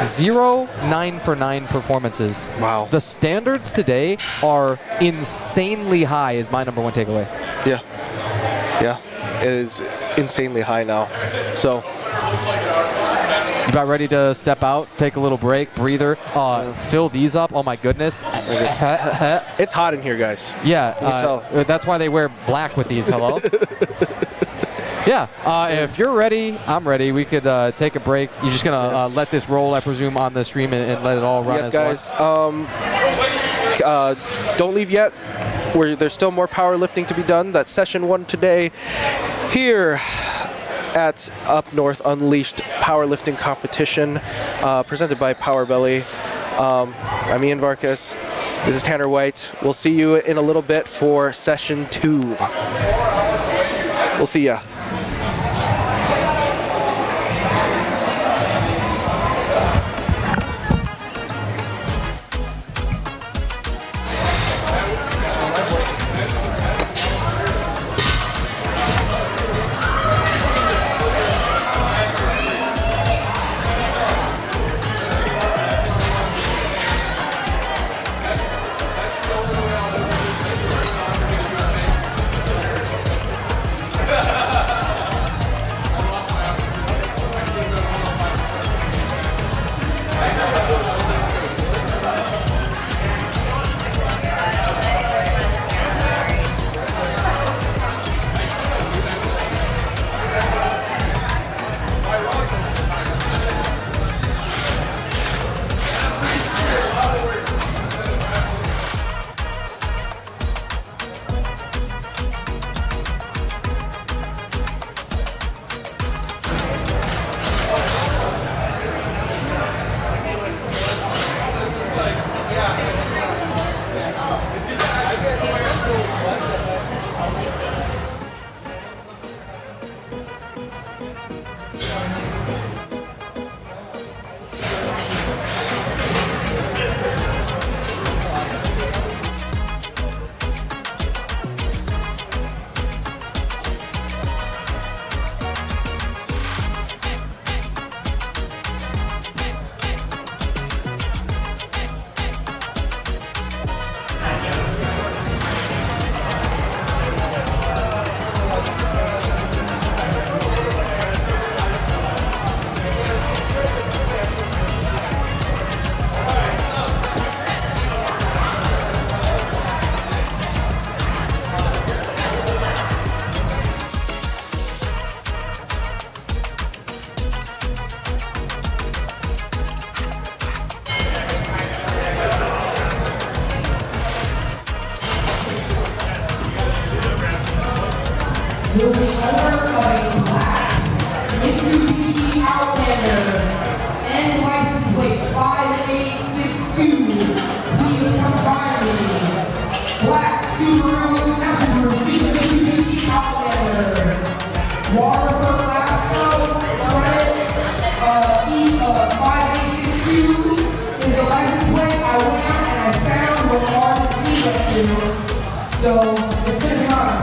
0 9-for-9 performances. Wow. The standards today are insanely high, is my number one takeaway. Yeah. Yeah, it is insanely high now. So, you about ready to step out, take a little break, breather, fill these up? Oh my goodness. It's hot in here, guys. Yeah, that's why they wear black with these. Hello? Yeah, if you're ready, I'm ready. We could take a break. You're just going to let this roll, I presume, on the stream and let it all run as guys. one? Don't leave yet. There's still more powerlifting to be done. That's session 1 today here at Up North Unleashed Powerlifting Competition, presented by Power Belly. I'm Ian Varquez. This is Tanner White. We'll see you in a little bit for session 2. We'll see ya. will be owner of a black Mitsubishi Outlander and license plate 5862. Please come by me. Black Subaru Mitsubishi Outlander. Waterford, Glasgow, credit E5862 is the license plate. I went out and I found what all the speed up to. So it's gonna come.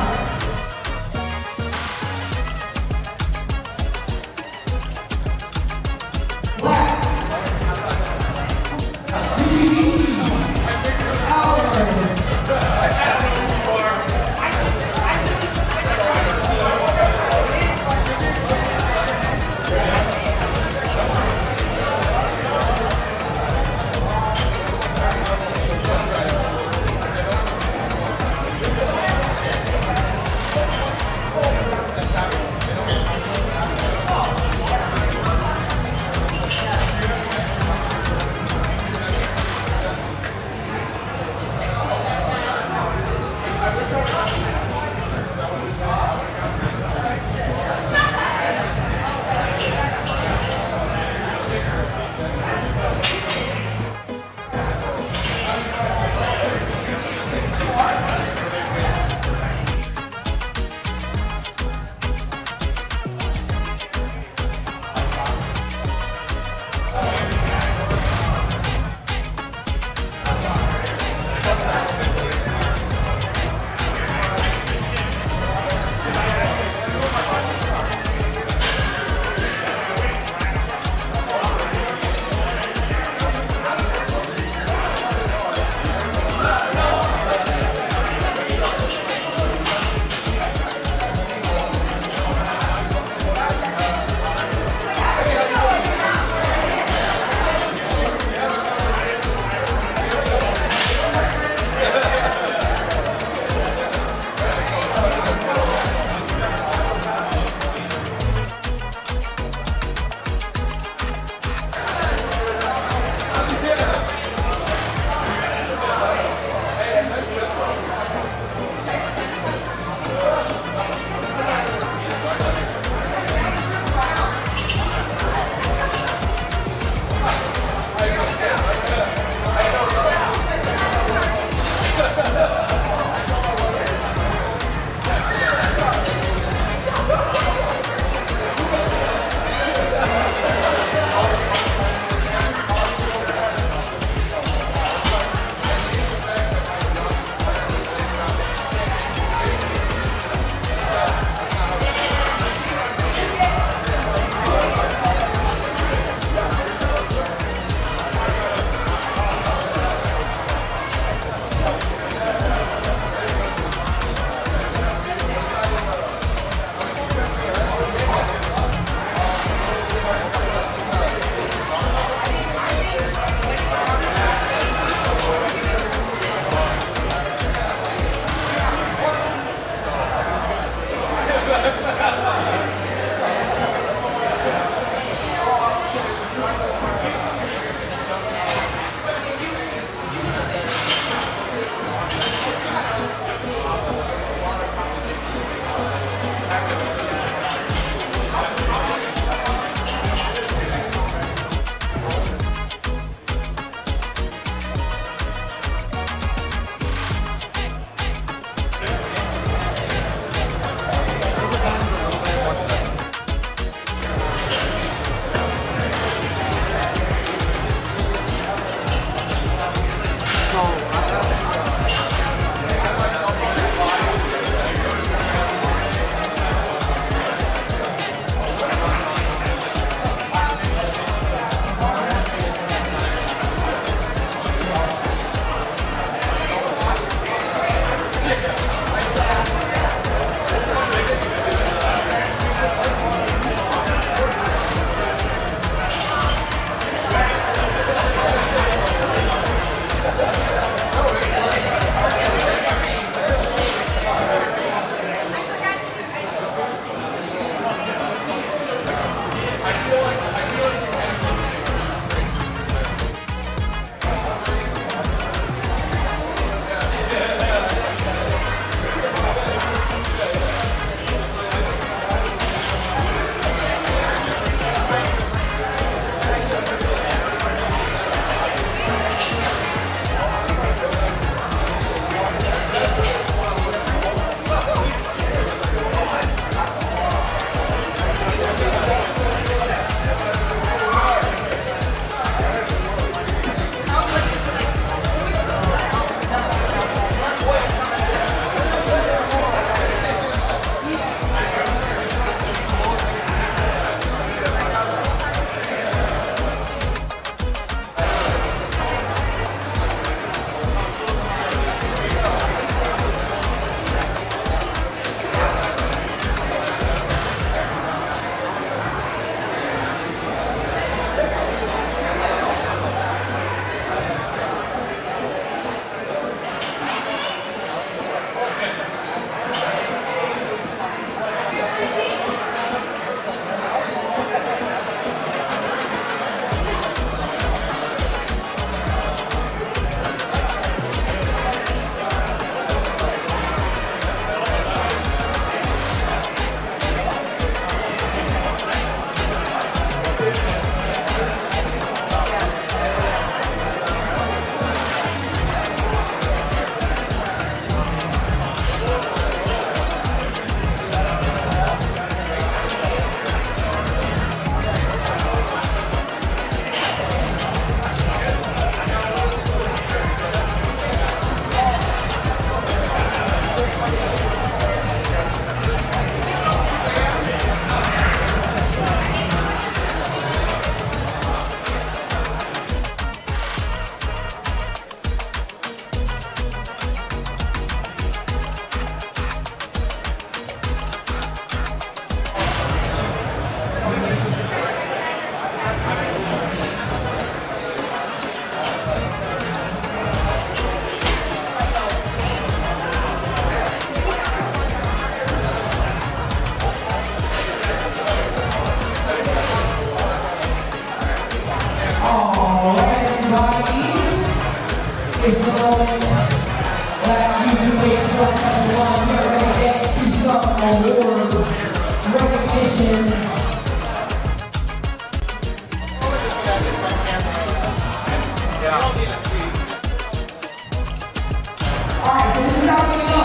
Alright, so this is how it's gonna go.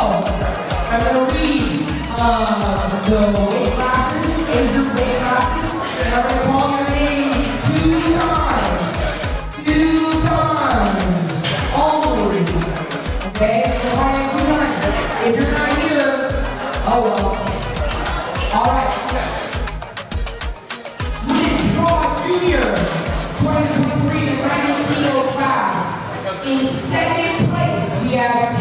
I'm gonna read the weight classes, age group weight classes, and I'm gonna call your name 2 times. 2 times only. Okay? So call your name 2 times. If you're not here, oh well. Alright. Junior 2023 90 kilo class. In second place, we have